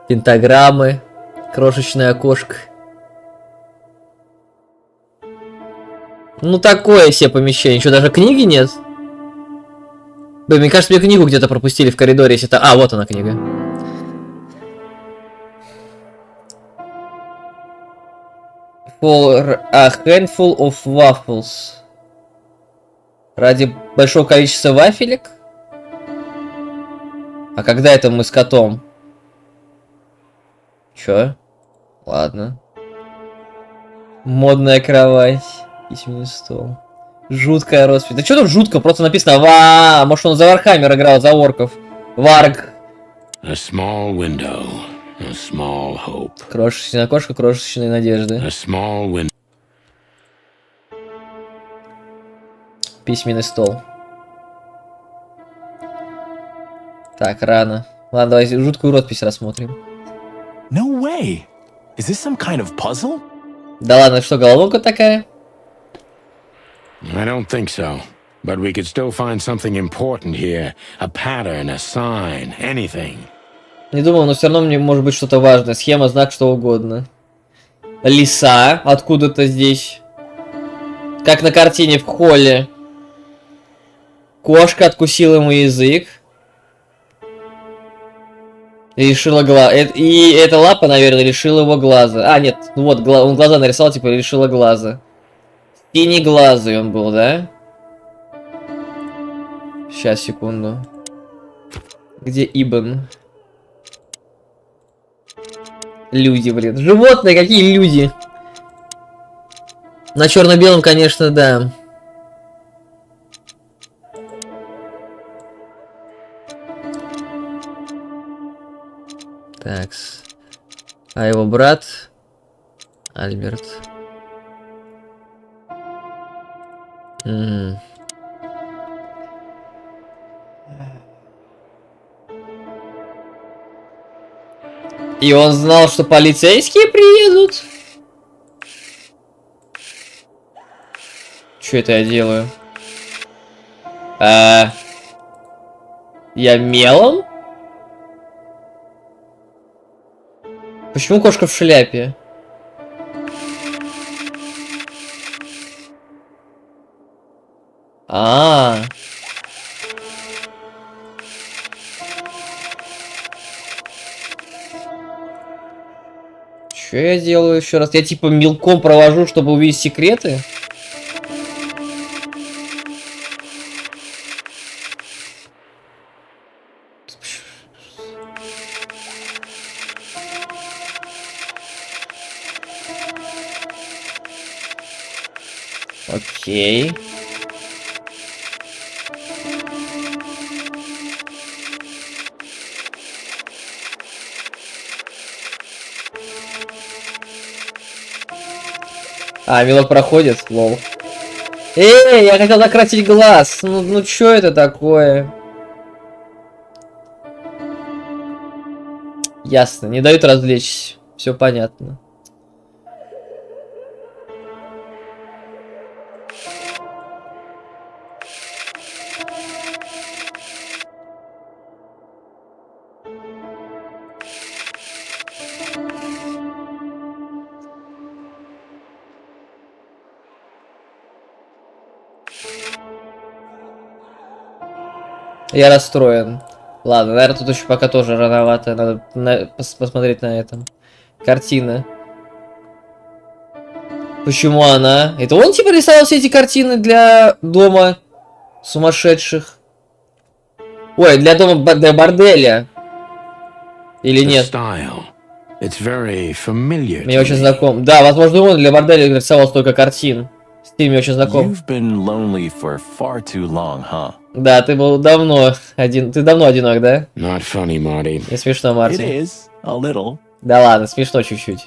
Пентаграммы. Крошечное окошко. Ну, такое себе помещение. Что, даже книги нет? Блин, мне кажется, мне книгу где-то пропустили в коридоре, если это... А, вот она, книга. For a handful of waffles. Ради большого количества вафелек? А когда это мы с котом? Чё? Ладно. Модная кровать. Письменный стол. Жуткая роспись. Да что тут жутко? Просто написано может он за Вархаммер играл, за орков. Варг. A small window, a small hope. Крошечное окошко, крошечные надежды. A small window. Письменный стол. Так, рано. Ладно, давай жуткую роспись рассмотрим. No way. Is this some kind of puzzle? Да ладно, что, головоломка такая? I don't think so. But we could still find something important here. A pattern, a sign, anything. Не думал, но все равно мне может быть что-то важное. Схема, знак, что угодно. Лиса откуда-то здесь. Как на картине в холле. Кошка откусила ему язык. И решила глаз. И эта лапа, наверное, решила его глаза. А, нет, ну вот, он глаза нарисовал, типа, решила глаза. Синеглазый он был, да? Сейчас, секунду. Где Ибн? Люди, блин. Животные, какие люди? На черно-белом, конечно, да. Такс. А его брат Альберт. Мгм. И он знал, что полицейские приедут? Что это я делаю? Я мелом? Почему кошка в шляпе? А, что я делаю еще раз? Я типа мелком провожу, чтобы увидеть секреты? Окей. А, мелок проходит, лол. Эй, я хотел накрасить глаз. Ну чё это такое? Ясно, не дают развлечься. Все понятно. Я расстроен. Ладно, наверное, тут еще пока тоже рановато. Надо посмотреть на этом. Картина. Почему она? Это он типа рисовал все эти картины для дома сумасшедших? Ой, для дома, для борделя. Или нет? Мне очень знаком. Да, возможно, он для борделя рисовал столько картин. Стиль мне очень знаком. Да, ты был давно один. Ты давно одинок, да? Не смешно, Марти. Да ладно, смешно чуть-чуть.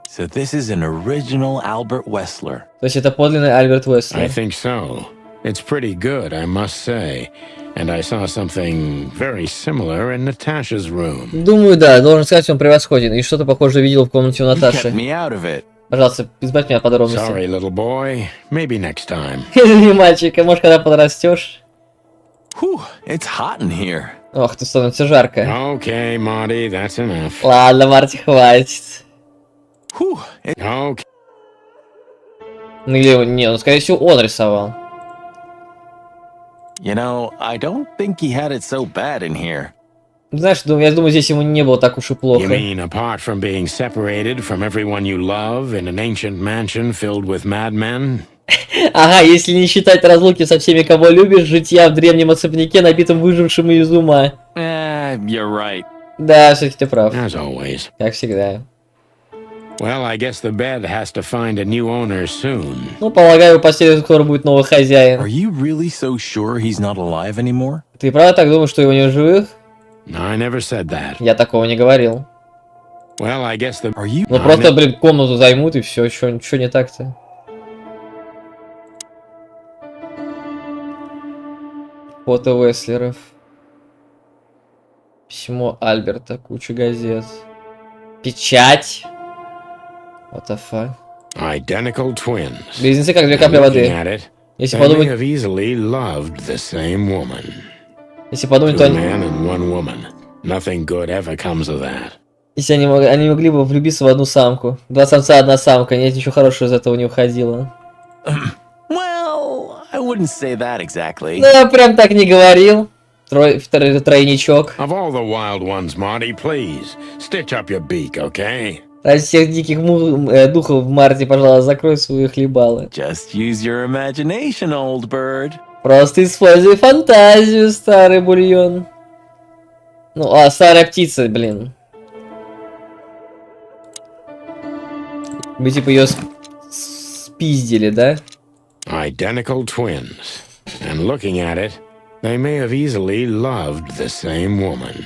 So this is an original Albert Wessler. То есть это подлинный Альберт Уэсли. I think so. It's pretty good, I must say. And I saw something very similar in Natasha's room. Думаю, да, должен сказать, он превосходен. И что-то похожее видел в комнате у You Наташи. kept me out of it. Пожалуйста, избавь меня от подробностей. Sorry, little boy. Maybe next time. Извини, мальчик, а может, когда подрастешь? Whew, it's hot in here. Ох, тут становится жарко. Okay, Marty, that's enough. Ладно, Марти, хватит. Whew, Okay. Ну или, не, ну скорее всего он рисовал. You know, I don't think he had it so bad in here. Знаешь, я думаю, здесь ему не было так уж и плохо. You mean apart from being separated from everyone you love in an ancient mansion filled with madmen? Ага, если не считать разлуки со всеми, кого любишь, житья в древнем особняке, набитом выжившими из ума. You're right. Да, все-таки ты прав. As always. Как всегда. Well, I guess the bed has to find a new owner soon. Ну, полагаю, у постели скоро будет новый хозяин. Are you really so sure he's not alive anymore? Ты правда так думаешь, что его нет в живых? I never said that. Я такого не говорил. Well, I guess the... Are you? Ну просто, блин, комнату займут и все, что не так-то? Фото Уэслеров. Письмо Альберта, куча газет. Печать. What the fuck? Identical twins. Близнецы как две And капли looking воды. at it, Если they may подумать, have easily loved the same woman. если подумать, Two то они, men and one woman. Nothing good ever comes of that. если они могли бы влюбиться в одну самку. Два самца, одна самка. Нет, ничего хорошего из этого не уходило. Well, I wouldn't say that exactly. Ну, я прям так не говорил. Тройничок. Of all the wild ones, Marty, please, stitch up your beak, okay? Ради всех диких духов в марте, пожалуйста, закрой свои хлебалы. Just use your imagination, old bird. Просто используй фантазию, старый бульон. Ну, старая птица, блин. Мы типа ее спиздили, да? Identical twins. And looking at it, they may have easily loved the same woman.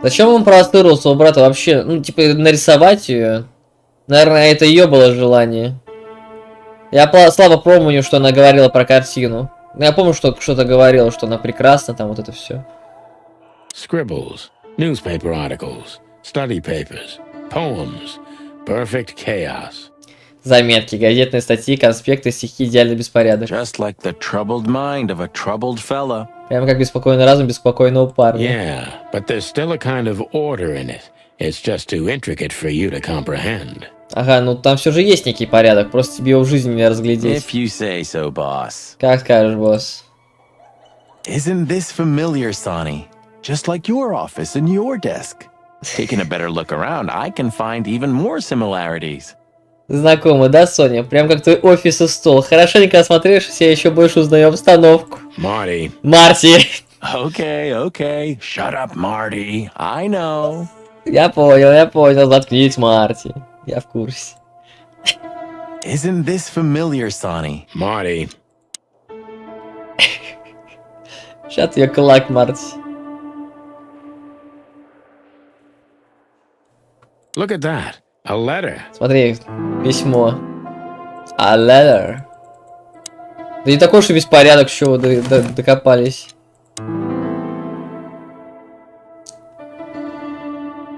Зачем он простырил своего брата вообще? Ну, типа, нарисовать ее? Наверное, это ее было желание. Я слабо помню, что она говорила про картину. Я помню, что что-то говорила, что она прекрасна, там вот это все. Scribbles, newspaper articles, study papers, poems, perfect chaos. Заметки, газетные статьи, конспекты, стихи, идеальный беспорядок. Just like the troubled mind of a troubled fella. Прямо как беспокойный разум беспокойного парня. Yeah, but there's still a kind of order in it. It's just too intricate for you to comprehend. Ага, ну там все же есть некий порядок, просто тебе его в жизни не разглядеть. If you say so, boss. Как скажешь, босс. Isn't this familiar, Sonny? Just like your office and your desk. Taking a better look around, I can find even more similarities. Знакомо, да, Соня? Прям как твой офис и стол. Хорошенько осмотревшись, я еще больше узнаю обстановку. Marty. Марти. Okay. Shut up, Marty. I know. Я понял. Заткнись, Марти. Я в курсе. Isn't this familiar, Sonny? Marty. Shut your clock, Марти. Look at that. A letter. Смотри, письмо. A letter. Да не такой, что беспорядок, что вы докопались.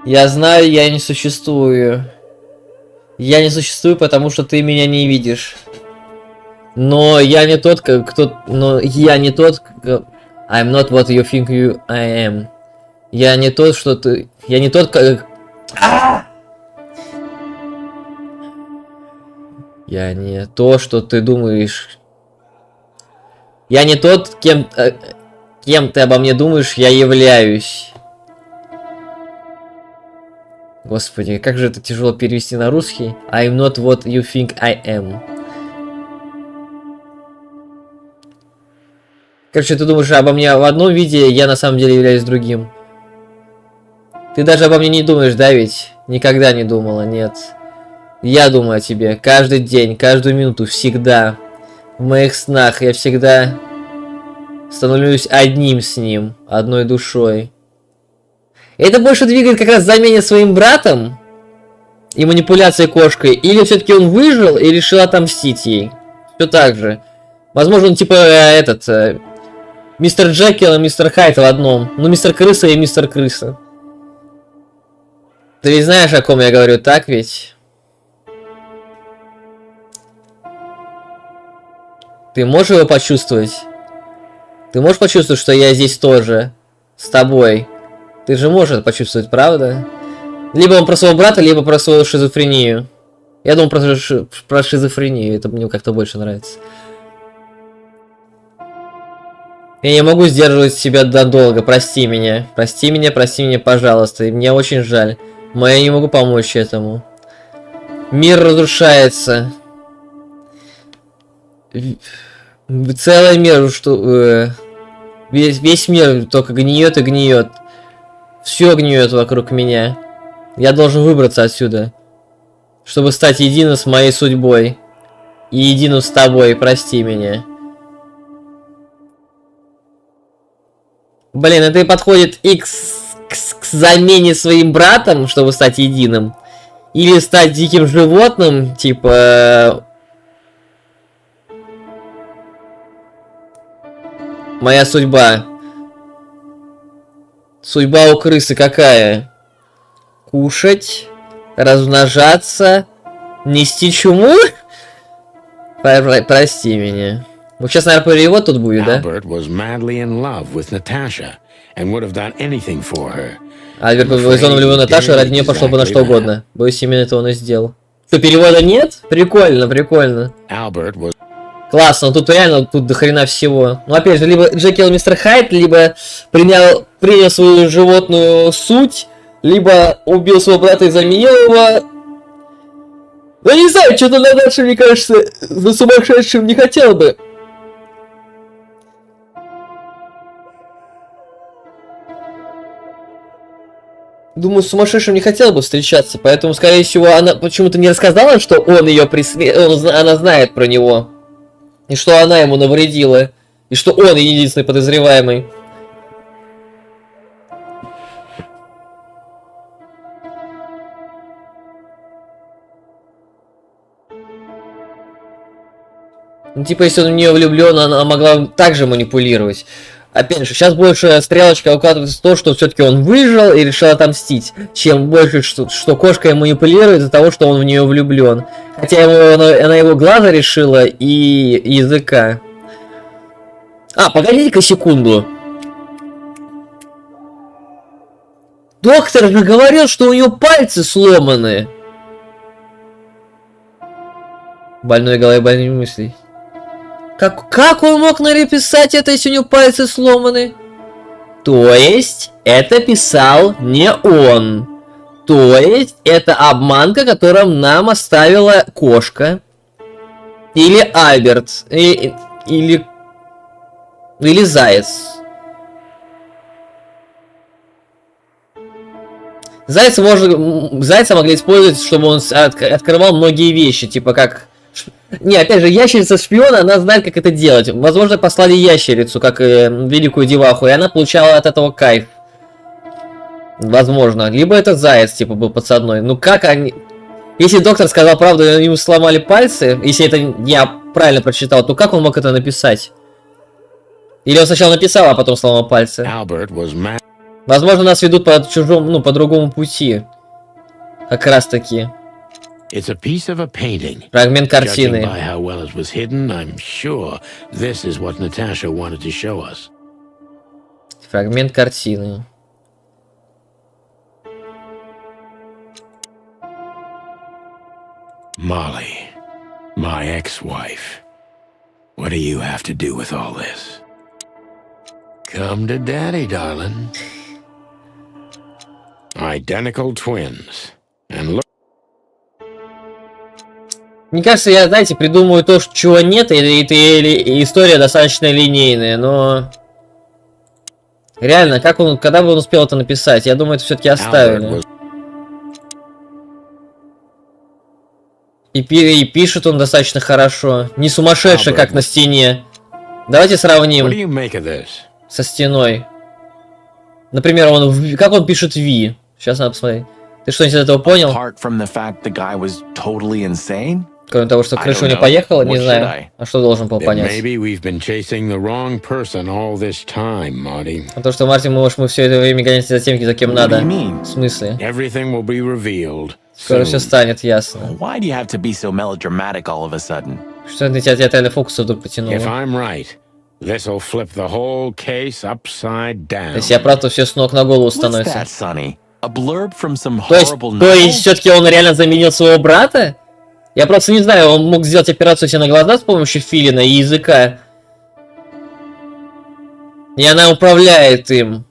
Я знаю, я не существую. Я не существую, потому что ты меня не видишь. Но я не тот, Но я не тот, I'm not what you think I am. Я не тот, что ты... Я не тот, как... Я не то, что ты думаешь. Я не тот, кем ты обо мне думаешь, я являюсь. Господи, как же это тяжело перевести на русский. I'm not what you think I am. Короче, ты думаешь обо мне в одном виде, я на самом деле являюсь другим. Ты даже обо мне не думаешь, да ведь? Никогда не думала, нет. Я думаю о тебе каждый день, каждую минуту, всегда. В моих снах я всегда становлюсь одним с ним, одной душой. Это больше двигает как раз замене своим братом и манипуляцией кошкой, или все-таки он выжил и решил отомстить ей. Все так же. Возможно, он типа мистер Джекил и мистер Хайд в одном. Ну, мистер Крыса и мистер Крыса. Ты ведь знаешь, о ком я говорю, так ведь? Ты можешь его почувствовать? Ты можешь почувствовать, что я здесь тоже? С тобой? Ты же можешь это почувствовать, правда? Либо он про своего брата, либо про свою шизофрению. Я думаю про шизофрению, это мне как-то больше нравится. Я не могу сдерживать себя надолго, прости меня. Прости меня, пожалуйста. И мне очень жаль. Но я не могу помочь этому. Мир разрушается. Целый мир, что... весь мир только гниет и гниет. Все гниет вокруг меня. Я должен выбраться отсюда. Чтобы стать единым с моей судьбой. И единым с тобой, прости меня. Блин, это и подходит и к замене своим братом, чтобы стать единым. Или стать диким животным, типа... Моя судьба. Судьба у крысы какая? Кушать, размножаться, нести чуму? Прости меня. Вот сейчас, наверное, перевод тут будет, да? Albert was madly in love with Natasha and would have done anything for her. Альберт был влюблен в Наташу, ради нее пошло бы на что угодно. Боюсь, именно это он и сделал. Что, перевода нет? Прикольно, прикольно. Albert was Классно, тут реально тут до хрена всего. Ну, опять же, либо Джекил и мистер Хайд, либо принял свою животную суть, либо убил своего брата и заменил его. Ну, не знаю, что-то Наташа, мне кажется, за сумасшедшим не хотел бы. Думаю, с сумасшедшим не хотела бы встречаться, поэтому, скорее всего, она почему-то не рассказала, что он ее преследует, она знает про него. И что она ему навредила. И что он единственный подозреваемый. Ну, типа, если он в нее влюблен, она могла также манипулировать. Опять же, сейчас больше стрелочка укладывается в то, что все-таки он выжил и решил отомстить, чем больше, что кошка манипулирует из-за того, что он в нее влюблен. Хотя она его глаза решила и языка. А, погодите-ка секунду. Доктор же говорил, что у нее пальцы сломаны. Больной головой, больной мыслей. Как он мог написать это, если у него пальцы сломаны? То есть, это писал не он. То есть, это обманка, которую нам оставила кошка. Или Альберт. Или заяц. Зайца могли использовать, чтобы он открывал многие вещи, типа как... Не, опять же, ящерица-шпиона, она знает, как это делать. Возможно, послали ящерицу, как великую деваху, и она получала от этого кайф. Возможно. Либо это заяц, типа, был подсадной. Ну как они... Если доктор сказал правду, и ему сломали пальцы, если это я правильно прочитал, то как он мог это написать? Или он сначала написал, а потом сломал пальцы? Возможно, нас ведут по чужому, ну, по другому пути. Как раз таки. Фрагмент картины. Фрагмент картины. Molly, my ex-wife. What do you have to do with all this? Come to daddy, darling. Identical twins. And look. Мне кажется, я, знаете, придумаю то, чего нет, и история достаточно линейная, но... Реально, когда бы он успел это написать? Я думаю, это все-таки оставили. И пишет он достаточно хорошо. Не сумасшедший, как на стене. Давайте сравним со стеной. Например, как он пишет V. Сейчас надо посмотреть. Ты что-нибудь из этого понял? Кроме того, что крыша у него поехала, не знаю. А что должен был понять? А то, что Мартин, может, мы все это время гоняемся за тем, за кем надо. В смысле? Скоро все станет ясно. Что на тебя театральный фокус вдруг потянуло? Если я прав, то все с ног на голову становится. То есть все-таки он реально заменил своего брата? Я просто не знаю, он мог сделать операцию себе на глаза с помощью филина и языка. И она управляет им.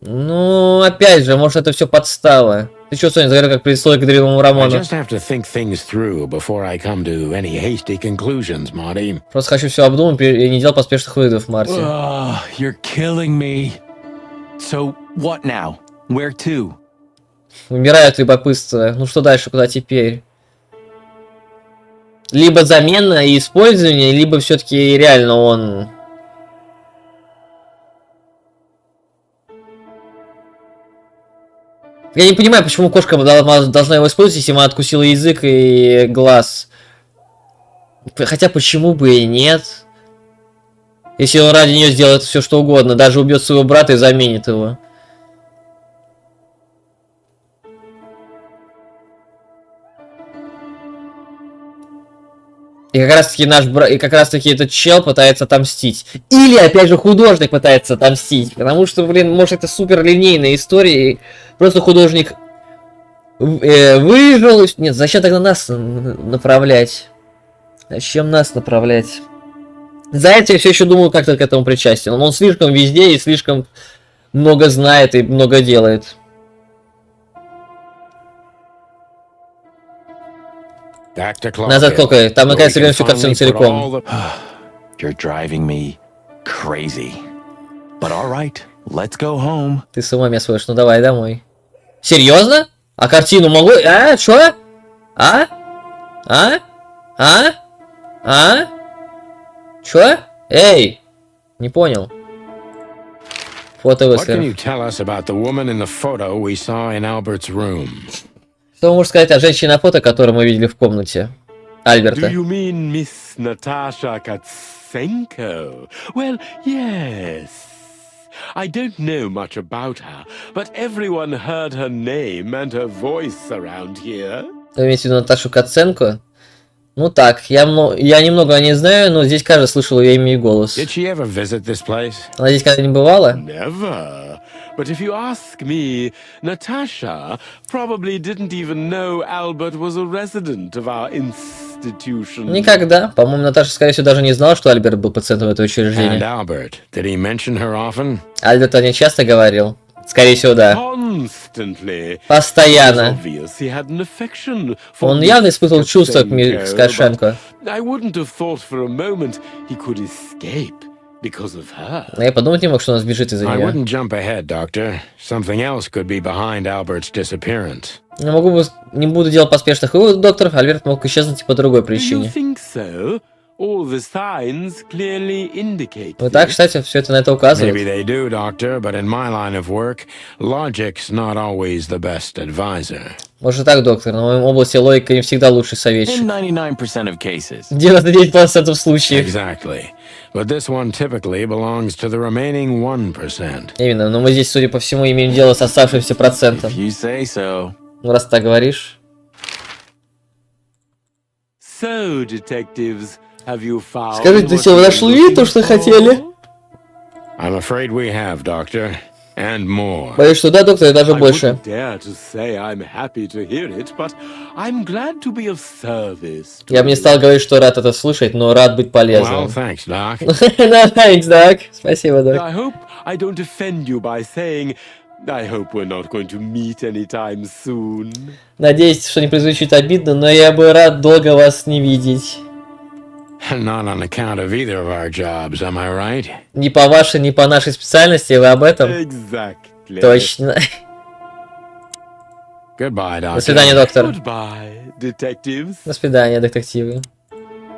Ну, опять же, может, это все подстава. Ты что, Соня, заговорил как предисловие к древнему роману? Просто хочу все обдумать и не делал поспешных выводов, Марти. Умираю от любопытства. Ну что дальше, куда теперь? Либо замена и использование, либо все-таки реально он... Я не понимаю, почему кошка должна его использовать, если ему откусила язык и глаз. Хотя почему бы и нет? Если он ради нее сделает все что угодно, даже убьет своего брата и заменит его. И как раз таки этот чел пытается отомстить. Или, опять же, художник пытается отомстить. Потому что, блин, может, это супер линейная история. И просто художник выжил. Нет, зачем тогда нас направлять? Зачем нас направлять? Заяц я все еще думаю, как-то к этому причастен. Он слишком везде и слишком много знает и много делает. Назад клокай, там наконец соберем всю картину целиком. Ты с ума меня сводишь, ну давай домой. Серьезно? А картину могу... А? Чё? А? А? А? А? Чё? Эй! Не понял. Фото What can выставил. you tell us about the woman in the photo we saw in Albert's room? Что вы можете сказать о женщине на фото, которую мы видели в комнате Альберта? Do you mean Miss Natasha Katsenko? Well, yes. I don't know much about her, but everyone heard her name and her voice around here. Вы имеете в виду Наташу Каценко? Ну так, я немного о ней знаю, но здесь каждый слышал ее имя и голос. Did she ever visit this place? Она здесь когда-нибудь бывала? Never. But if you ask me, Natasha probably didn't even know Albert was a resident of our institution. Никогда. По-моему, Наташа, скорее всего, даже не знала, что Альберт был пациентом этого And учреждения. Albert, did he mention her often? Альберт о ней часто говорил. Скорее всего, да. Constantly. Постоянно. Obvious he had an affection for Он Miss явно испытывал чувства к Katsenko, Кашенко. but I wouldn't have thought for a moment he could escape because of her. Но я подумать не мог, что он сбежит из-за I нее. wouldn't jump ahead, Doctor. Something else could be behind Albert's disappearance. Не буду делать поспешных выводов, доктор. Альберт мог исчезнуть и по другой Do you причине. think so? All the signs clearly indicate Ну так, this. кстати, все это на это Maybe указывает. they do, Doctor, but in my line of work, logic's not always the best advisor. Может так, доктор, но в моем области логика не всегда лучший In советчик. 99% of cases. 99% случаев. Exactly. But this one typically belongs to the remaining 1%. Именно, но мы здесь, судя по всему, имеем дело с оставшимся процентом. You say so. Ну, раз так говоришь. So, detectives, have you found Скажите, what все, вы you were нашли то, looking что for? хотели? I'm afraid we have, Doctor. And more. Боюсь, что да, доктор, и даже I больше. wouldn't dare to say I'm happy to hear it, but I'm glad to be of service to Я бы не you. стал говорить, что рад это слышать, но рад быть Well, полезным. thanks, Doc. Thanks, Doc. Спасибо, Док. I hope I don't offend you by saying I hope we're not going to meet anytime soon. Надеюсь, что не прозвучит обидно, но я бы рад долго вас не видеть. Not on account of either of our jobs, am I right? Ни по вашей, ни по нашей специальности, вы об этом? Exactly. Точно. Goodbye, До Doctor. свидания, доктор. Goodbye, detectives. До свидания, детективы.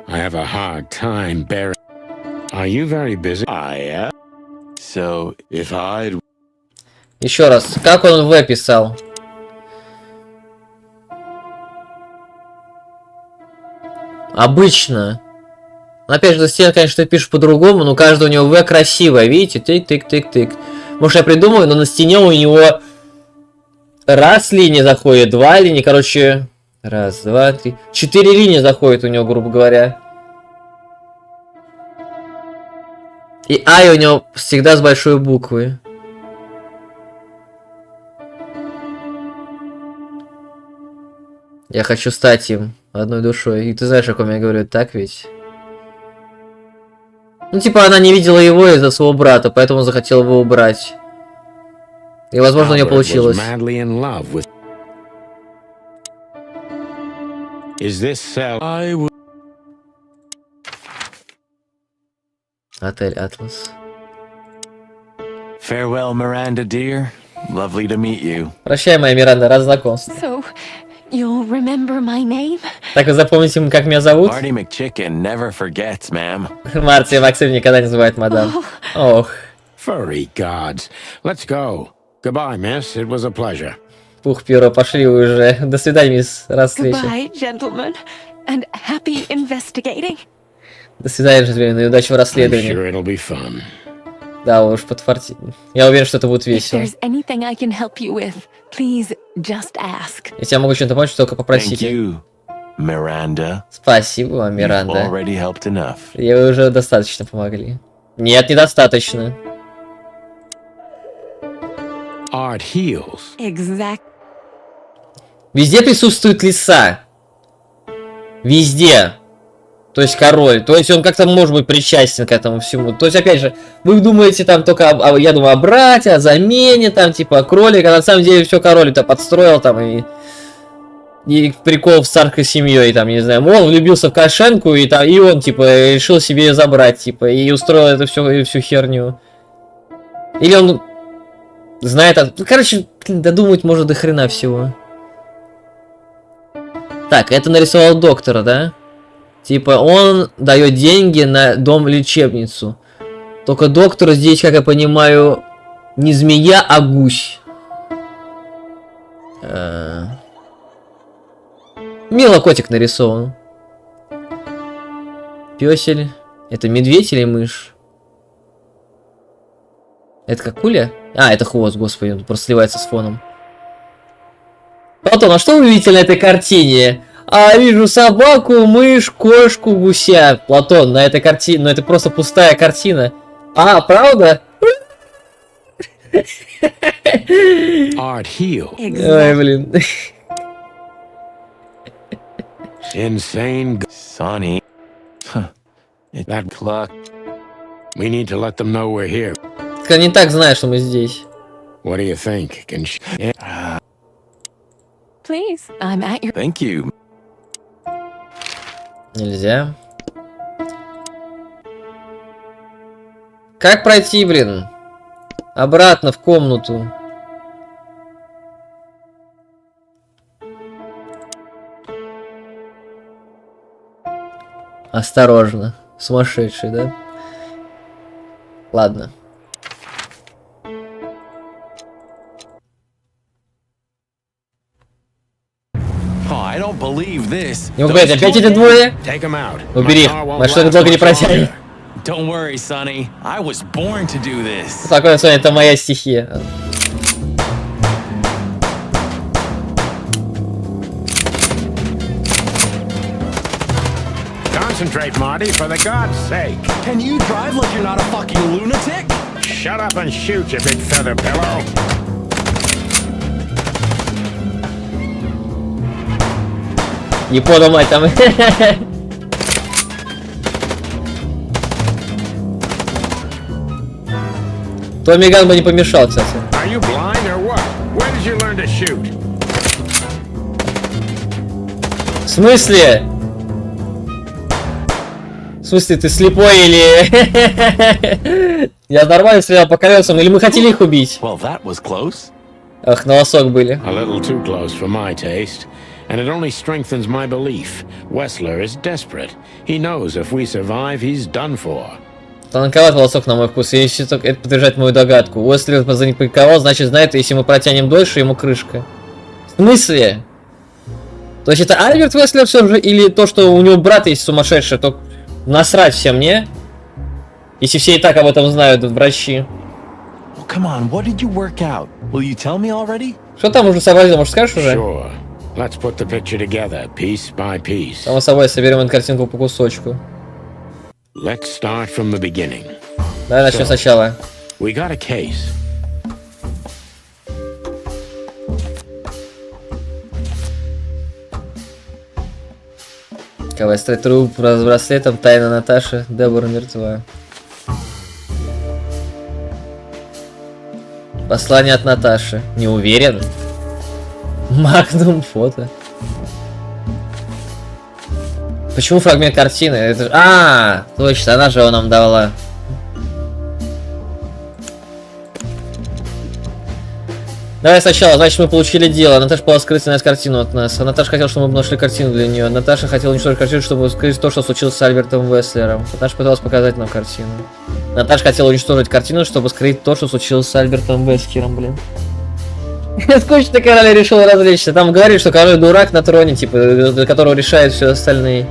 I have a hard time bearing. Are you very busy? I am. So, If I'd Еще раз, как он в писал? Обычно. Опять же, стен, конечно, пишет по-другому, но каждый у него В красивая, видите? Тык-тык-тык-тык. Может, я придумаю, но на стене у него раз линия заходит, два линии, короче... Раз, два, три... 4 линии заходит у него, грубо говоря. И Ай у него всегда с большой буквы. Я хочу стать им одной душой. И ты знаешь, о ком я говорю, так ведь? Ну, типа, она не видела его из-за своего брата, поэтому захотела его убрать. И, возможно, у нее Albert was получилось. madly in love with. Is this cell? I would Отель Атлас. farewell, Miranda, dear. Lovely to meet you. Прощай, моя Миранда, рад знакомству. So, you'll remember my name? Так вы запомните, как меня зовут? Marty McChicken never forgets, ma'am. Мартия Максим никогда не забывает мадам. Ох, Furry gods. Let's go. Goodbye, miss. It was a pleasure. пух перо, пошли вы уже. До свидания, мисс. Раз встречи. Goodbye, gentlemen, and happy investigating. До свидания, джентльмены, и удачи в I'm расследовании. sure it'll be fun. Да уж, подфарти. Я уверен, что это будет If весело. there's anything I can help you with, please just ask. Если я могу чем-то помочь, только Thank попросите. you, Miranda. Спасибо вам, You've Миранда. already helped enough. И вы уже достаточно помогли. Нет, недостаточно. Art heals. Exact. Везде присутствуют лиса. Везде. То есть король. То есть он как-то может быть причастен к этому всему. То есть, опять же, вы думаете там только, я думаю, о брате, о замене, там, типа, кролика. А на самом деле все король это подстроил там и прикол с царской семьей, там, не знаю. Он влюбился в Кашенку, и он, типа, решил себе ее забрать, типа, и устроил эту всю херню. Или он... знает... Ну, короче, додумать может до хрена всего. Так, это нарисовал доктора, да? Типа, он дает деньги на дом-лечебницу. Только доктор здесь, как я понимаю, не змея, а гусь. Мило котик нарисован. Пёсель. Это медведь или мышь? Это какуля? А, это хвост, господи, он просто сливается с фоном. Платон, а что вы видите на этой картине? А, вижу собаку, мышь, кошку, гуся. Платон, на этой картине... Ну, это просто пустая картина. А, правда? Art heal. Ой, блин. Insane. Sonny. That clock. We need to let them know we're here. Они так знают, что мы здесь. What do you think? Please, I'm at your... Thank you. Нельзя. Как пройти, блин? Обратно в комнату. Осторожно. Сумасшедший, да? Ладно. Oh, I don't believe this. Не могу говорить, опять эти двое? Take them out. Убери. My car won't Машина last долго не much протянет. longer. Don't worry, Sonny. I was born to do this. Такое, Соня, это моя стихия. Concentrate, Marty, for the God's sake. Can you drive like you're not a fucking lunatic? Shut up and shoot, you big feather pillow. Не понял, мать, там... Томми Ган бы не помешал, кстати. Are you blind or what? Where did you learn to shoot? В смысле? В смысле, ты слепой или... Я нормально стрелял по колесам, или мы хотели их убить? Well, that was close. Ах, на волосок были. A little too close for my taste. And it only strengthens my belief. Wessler is desperate. He knows if we survive, he's done for. Тонковат волосок на мой вкус, и если только это подтверждает мою догадку. Уэсли запаниковал, значит знает, если мы протянем дольше, ему крышка. В смысле? То есть это Альберт Уэслер все же, или то, что у него брат есть сумасшедший, то насрать всем, не? Если все и так об этом знают, врачи. Well, come on, what did you work out? Will you tell me already? Что там уже сообразил, может скажешь уже? Sure. Let's put the picture together, piece by piece. Само собой, соберем эту картинку по кусочку. Let's start from the beginning. Давай начнем сначала. We got a case. Ковастый труп с браслетом, тайна Наташи, Дебора мертва. Послание от Наташи. Не уверен. Магнум фото. Почему фрагмент картины? Это... А, точно, она же его нам давала. Давай сначала, значит, мы получили дело. Наташа была скрыта картину от нас. А Наташа хотела, чтобы мы нашли картину для нее. Наташа хотела уничтожить картину, чтобы скрыть то, что случилось с Альбертом Уэслером. Наташа пыталась показать нам картину. Наташа хотела уничтожить картину, чтобы скрыть то, что случилось с Альбертом Уэслером, блин. Скучно король решил развлечься. Там говорит, что король дурак на троне, типа, для которого решают все остальные.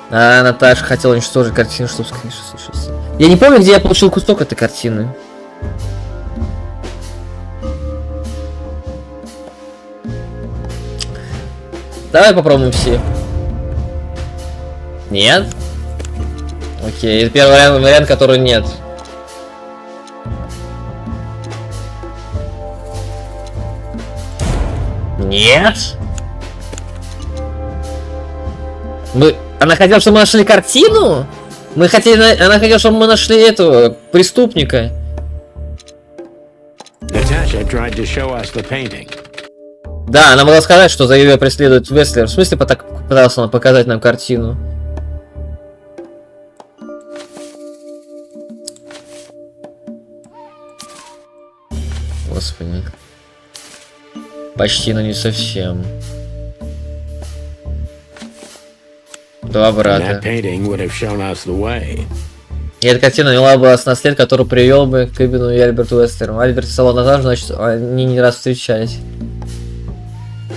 А Наташа хотела уничтожить картину, чтобы скрыть, что случилось. Я не помню, где я получил кусок этой картины. Давай попробуем все. Нет? Окей, это первый вариант, который нет. Нет? Она хотела, чтобы мы нашли картину? Мы хотели... Она хотела, чтобы мы нашли этого преступника. Natasha tried to show us the painting. Да, она могла сказать, что за ее преследует Веслер. В смысле, так пытался она показать нам картину? Господи. Почти, но не совсем. Два брата. That painting would have shown us the way. И эта картина вела бы нас на след, который привел бы к Ибину и Альберту Уэстлеру. Альберт и Салон Наташ, значит, они не раз встречались.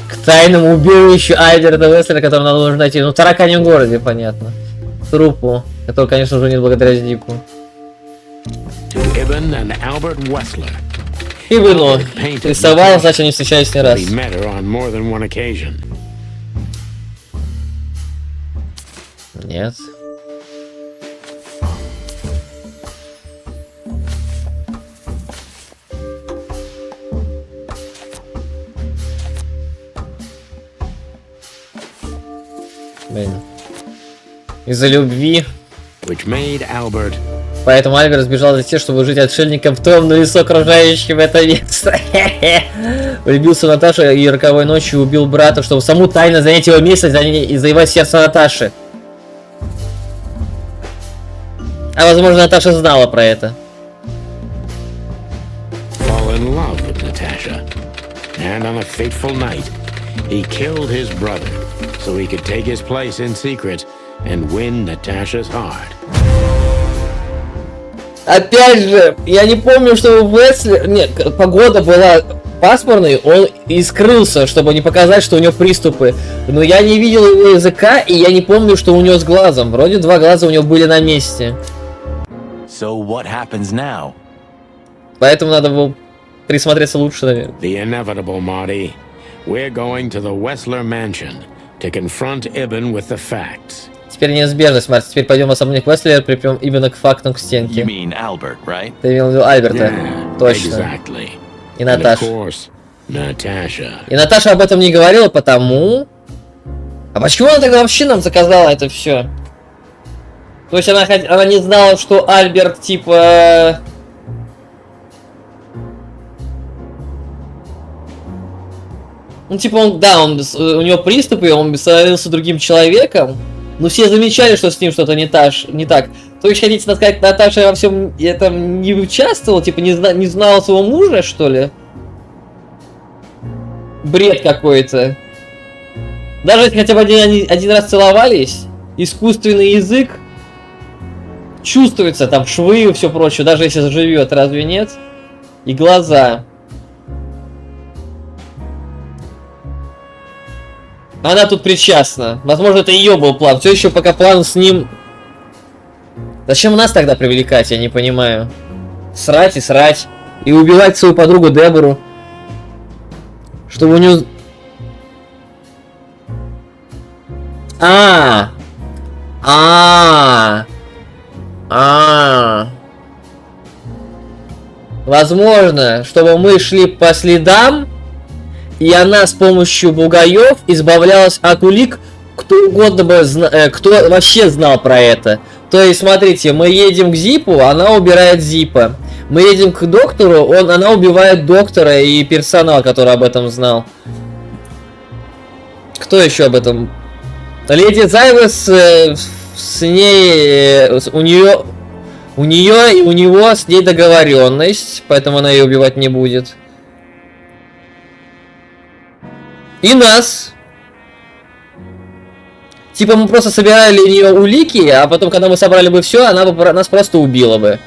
К тайному убежищу Альберта Уэстлера, которого надо нужно найти. Ну, в тараканьем городе, понятно. Трупу, который, конечно, уже нет благодаря Зипу. To Ibn and Albert Wessler. Ибину рисовал, значит, они встречались не раз. He met her on more than one occasion. Нет. Блин. Из-за любви. Which made Albert. Поэтому Альберт сбежал за тем, чтобы жить отшельником в том лесу, окружающем это место. Влюбился в Наташу и роковой ночью убил брата, чтобы саму тайно занять его место и завоевать сердце Наташи. А возможно, Наташа знала про это. Fall in love with Natasha. And on a fateful night, he killed his brother so he could take his place in secret and win Natasha's heart. Опять же, я не помню, что у Уэсли... Нет, погода была пасмурной, он и скрылся, чтобы не показать, что у него приступы. Но я не видел его языка, и я не помню, что у него с глазом. Вроде два глаза у него были на месте. So what happens now? Поэтому надо было присмотреться лучше, наверное. The inevitable, Marty. We're going to the Wessler mansion to confront Ibn with the facts. Теперь неизбежность, Марти. Теперь пойдем в особняк Уэслера, припрем именно к фактам, к You стенке. mean Albert, right? Ты имел в виду Альберта. Yeah, Точно. exactly. И And of Наташа. course, Natasha. И Наташа об этом не говорила, потому... А почему она тогда вообще нам заказала это все? То есть она не знала, что Альберт, типа... Ну, типа, у него приступы, он становился другим человеком. Но все замечали, что с ним что-то не так. То есть, хотите сказать, Наташа во всем этом не участвовала? Типа, не знала своего мужа, что ли? Бред какой-то. Даже если хотя бы один раз целовались, искусственный язык чувствуется, там швы и все прочее, даже если заживет, разве нет? И глаза. Она тут причастна. Возможно, это ее был план. Все еще пока план с ним... Зачем нас тогда привлекать, я не понимаю. Срать и срать. И убивать свою подругу Дебору. Чтобы у нее... Возможно, чтобы мы шли по следам, и она с помощью бугаев избавлялась от улик, кто угодно бы, кто вообще знал про это. То есть, смотрите, мы едем к Зипу, она убирает Зипа. Мы едем к доктору, она убивает доктора и персонал, который об этом знал. Кто еще об этом? Леди Зайвес с ней, у нее и у него с ней договоренность, поэтому она ее убивать не будет. И нас. Типа мы просто собирали у нее улики, а потом, когда мы собрали бы все, она бы нас просто убила бы.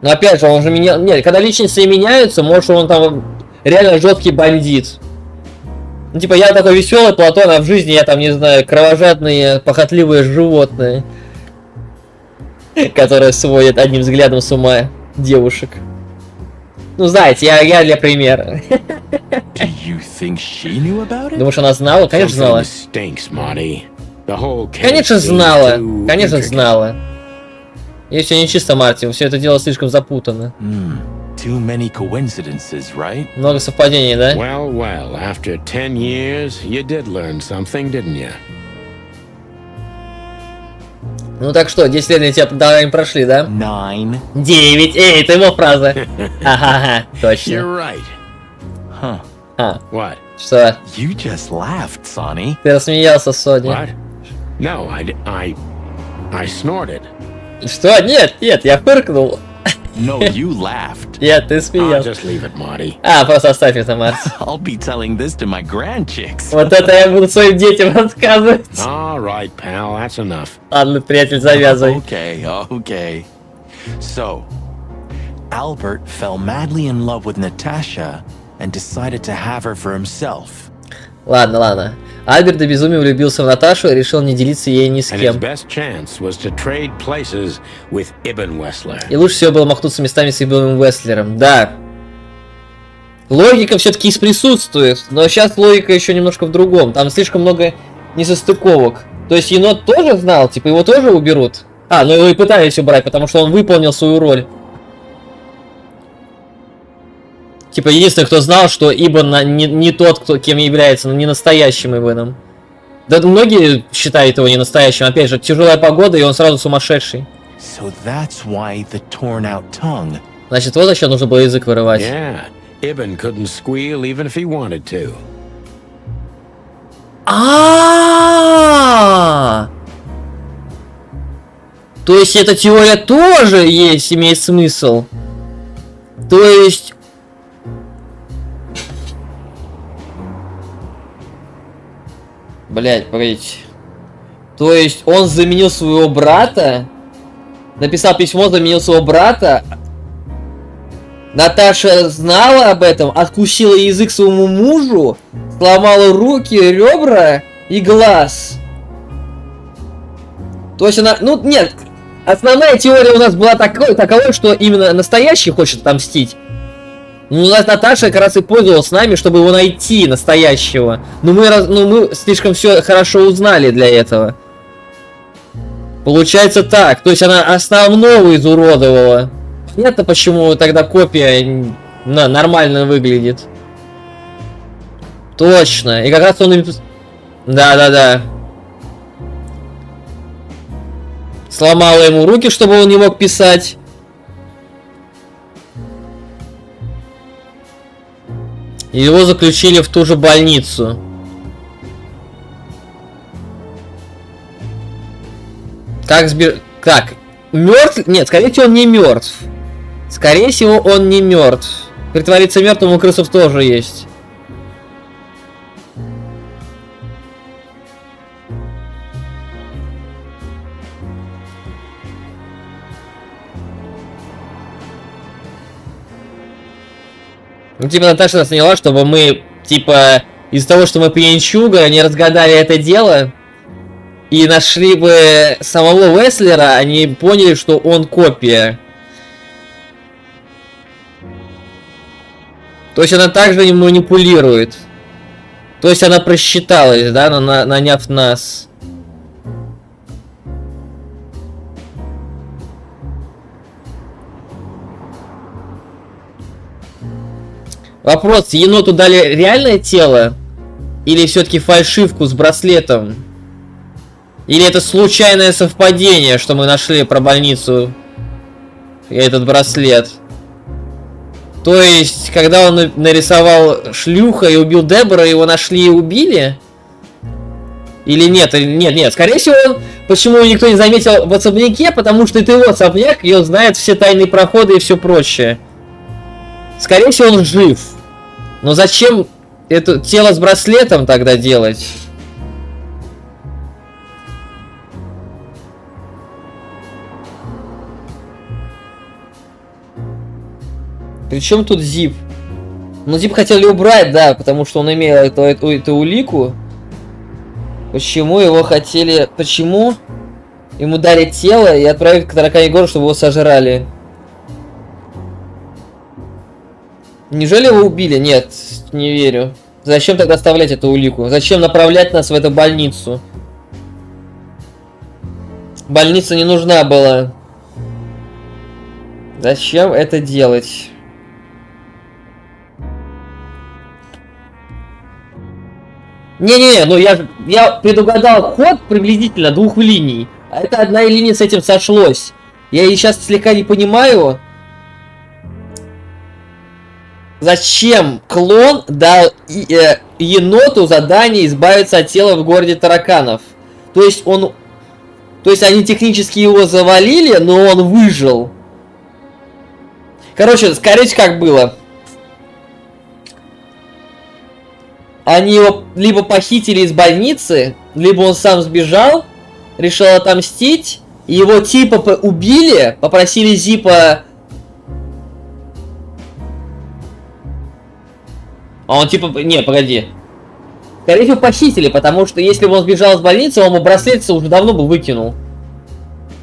Но опять же, он же менял... Нет, когда личности меняются, может он там реально жесткий бандит. Ну типа я такой веселый Платон, а в жизни я там, не знаю, кровожадные, похотливые животные, которые сводят одним взглядом с ума девушек. Ну знаете, я для примера. Do you think she knew about it? Думаешь, она знала? Конечно, знала. Конечно, знала. Конечно, знала. И все нечисто, Марти. Все это дело слишком запутано. Too many coincidences, right? Много совпадений, да? Well, after 10 years, you did learn something, didn't you? Ну так что, 10 лет тебя тогда им прошли, да? 9. 9. Эй, это его фраза. Ага, точно. You're right. Huh. What? Что? You just laughed, Sonny. Ты рассмеялся, Сони. What? No, I... I snorted. Что? Нет, нет, я фыркнул. No, you laughed. Нет, ты I'll смеялся. just leave it, Marty. А, просто оставь это, Марти. I'll be telling this to my grandchicks. Вот это я буду своим детям рассказывать. All right, pal, that's enough. Ладно, приятель, завязывай. Okay, okay. So, Albert fell madly in love with Natasha and decided to have her for himself. Ладно, ладно. Альберт до безумия влюбился в Наташу и решил не делиться ей ни с And his кем. best chance was to trade places with Ibn Wessler. И лучше всего было махнуться местами с Ибн Уэслером. Да. Логика все-таки присутствует, но сейчас логика еще немножко в другом. Там слишком много несостыковок. То есть енот тоже знал, типа его тоже уберут? А, ну его и пытались убрать, потому что он выполнил свою роль. Типа единственный, кто знал, что Ибн не тот, кто кем является, но не настоящим Ибном. Да многие считают его не настоящим. Опять же, тяжелая погода, и он сразу сумасшедший. So that's why the torn out tongue. Значит, вот зачем нужно было язык вырывать. Yeah, Ibn couldn't squeal even if he wanted to. То есть эта теория тоже есть, имеет смысл. То есть... Блять, погодите. То есть он заменил своего брата, написал письмо, заменил своего брата. Наташа знала об этом, откусила язык своему мужу, сломала руки, ребра и глаз. То есть она... Ну, нет. Основная теория у нас была таковой, что именно настоящий хочет отомстить. Ну, у нас Наташа как раз и пользовалась с нами, чтобы его найти, настоящего. Но мы слишком все хорошо узнали для этого. Получается так. То есть она основного изуродовала. Понятно, почему тогда копия нормально выглядит. Точно. И как раз он... Да. Сломала ему руки, чтобы он не мог писать. И его заключили в ту же больницу. Как? Мертв? Нет, скорее всего, он не мертв. Скорее всего, он не мертв. Притвориться мертвым у крысов тоже есть. Ну, типа, Наташа нас наняла, чтобы мы, типа, из-за того, что мы пьянчуга, не разгадали это дело и нашли бы самого Уэслера, они поняли, что он копия. То есть она также не манипулирует. То есть она просчиталась, да, наняв нас. Вопрос, еноту дали реальное тело? Или все-таки фальшивку с браслетом? Или это случайное совпадение, что мы нашли про больницу и этот браслет? То есть, когда он нарисовал шлюха и убил Дебора, его нашли и убили? Или нет? Нет. Скорее всего, он... Почему никто не заметил в особняке? Потому что это его особняк, и он знает все тайные проходы и все прочее. Скорее всего, он жив. Но зачем это тело с браслетом тогда делать? Причем тут Зип? Ну, Зип хотели убрать, да, потому что он имел эту улику. Почему его хотели... Почему ему дали тело и отправили к таракане гору, чтобы его сожрали? Неужели его убили? Нет, не верю. Зачем тогда оставлять эту улику? Зачем направлять нас в эту больницу? Больница не нужна была. Зачем это делать? Не-не-не, ну я предугадал ход приблизительно двух линий. А это одна линия с этим сошлось. Я и сейчас слегка не понимаю. Зачем клон дал еноту задание избавиться от тела в городе тараканов? То есть он То есть они технически его завалили, но он выжил. Короче, скорее как было. Они его либо похитили из больницы, либо он сам сбежал, решил отомстить. Его типа убили, попросили Зипа... А он типа... Не, погоди. Скорее всего, похитили, потому что если бы он сбежал из больницы, он бы браслет уже давно бы выкинул.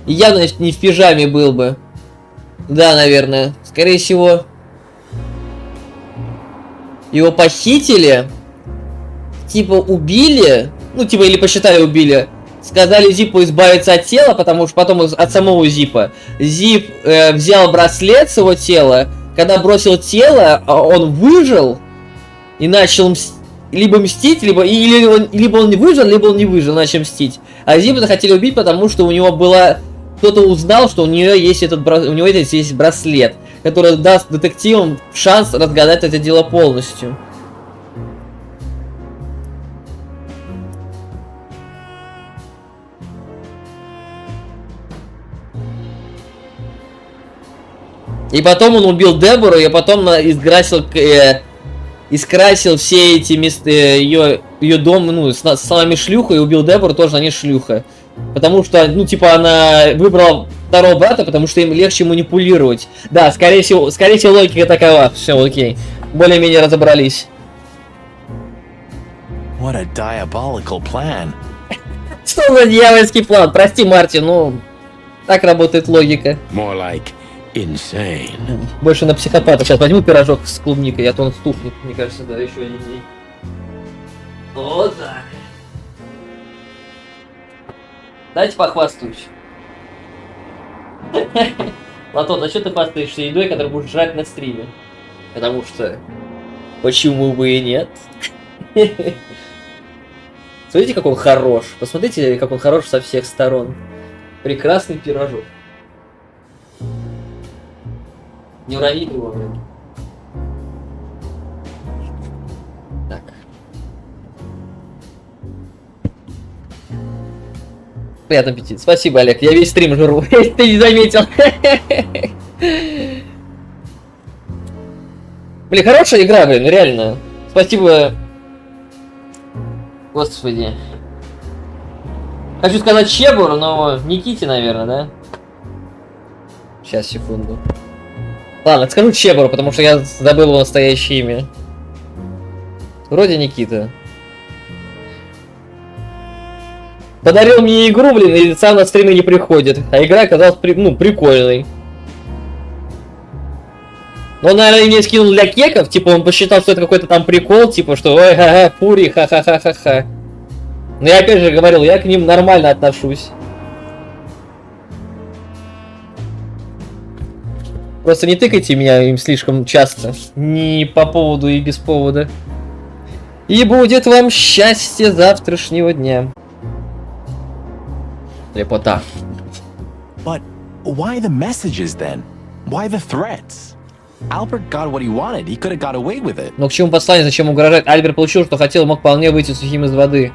И явно не в пижаме был бы. Да, наверное. Скорее всего... Его похитили... Типа убили, ну типа или посчитали убили, сказали Зипу избавиться от тела, потому что потом от самого Зипа. Зип взял браслет с его тела, когда бросил тело, он выжил и начал либо мстить, либо он не выжил, либо он не выжил, начал мстить. А Зипа хотели убить, потому что у него была... Кто-то узнал, что у нее есть у него есть браслет, который даст детективам шанс разгадать это дело полностью. И потом он убил Дебору, и потом искрасил все эти места, ее дом, ну, с самыми шлюхой, и убил Дебору, тоже они шлюха. Потому что, ну, типа, она выбрала второго брата, потому что им легче манипулировать. Да, скорее всего, логика такова. Все, окей. Более-менее разобрались. What a diabolical plan. Что за дьявольский план? Прости, Мартин, ну, так работает логика. More like insane. Больше на психопата. Сейчас возьму пирожок с клубникой, а то он стухнет, мне кажется, да, еще один день. Вот так. Дайте похвастаюсь. Платон, а что ты хвастаешься едой, которую будешь жрать на стриме? Потому что... Почему бы и нет? Смотрите, как он хорош. Посмотрите, как он хорош со всех сторон. Прекрасный пирожок. Не уронить его, блин. Так. Приятный аппетит. Спасибо, Олег. Я весь стрим жру. Если ты не заметил. Блин, хорошая игра, блин, реально. Спасибо. Господи. Хочу сказать Чебур, но Никите, наверное, да? Сейчас, секунду. Ладно, скажу Чебуру, потому что я забыл его настоящее имя. Вроде Никита. Подарил мне игру, блин, и сам на стримы не приходит. А игра оказалась, прикольной. Но он, наверное, мне скинул для кеков, типа он посчитал, что это какой-то там прикол, типа что ой, ха-ха, Фурри, ха-ха-ха-ха-ха. Но я опять же говорил, я к ним нормально отношусь. Просто не тыкайте меня им слишком часто. Ни по поводу и без повода. И будет вам счастье завтрашнего дня. Лепота. But why the messages then? Why the threats? Albert got what he wanted. He could have got away with it. Но к чему послание, зачем угрожать? Альберт получил, что хотел, мог вполне выйти сухим из воды.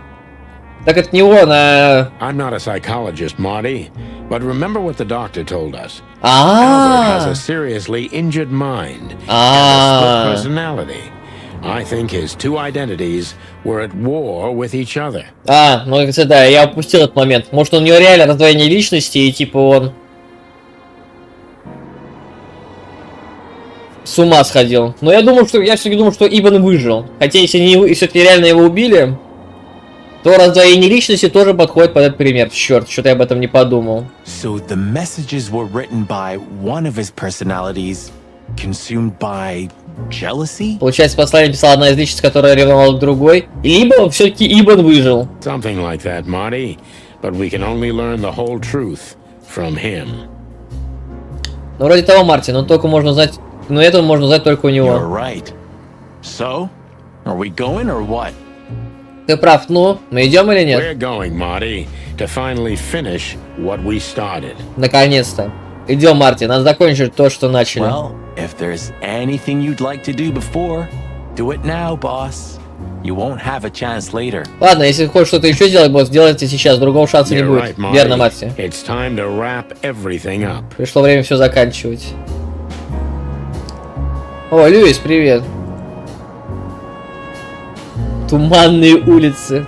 Так это не он, а... I'm not a psychologist, Marty, but remember what the doctor told us. Albert has a seriously injured mind and a split personality. I think his two identities were at war with each other. Ну, кстати, да, я упустил этот момент. Может, у него реально раздвоение личности, и типа он... с ума сходил. Но я все-таки думал, что Ибн выжил. Хотя, если все-таки реально его убили, то раздвоение личности тоже подходит под этот пример. Черт, что-то я об этом не подумал. So the messages were written by one of his personalities, consumed by jealousy? Получается, послание писала одна из личностей, которая ревновала к другой. Либо все-таки Ибн выжил. Something like that, Marty. But we can only learn the whole truth from him. Ну, вроде того, Мартин, но только можно знать... Но это можно узнать только у него. You're right. So, are we going or what? Ты прав, ну, мы идем или нет? We're going, Marty, to finally finish what we started. Наконец-то. Идем, Марти, надо закончить то, что начали. Well, if there's anything you'd like to do before, do it now, boss. You won't have a chance later. Ладно, если хочешь что-то еще сделать, босс, делайте сейчас, другого шанса не You're будет. right, Верно, Marty. Марти. It's time to wrap everything up. Пришло время все заканчивать. О, Льюис, привет. Туманные улицы.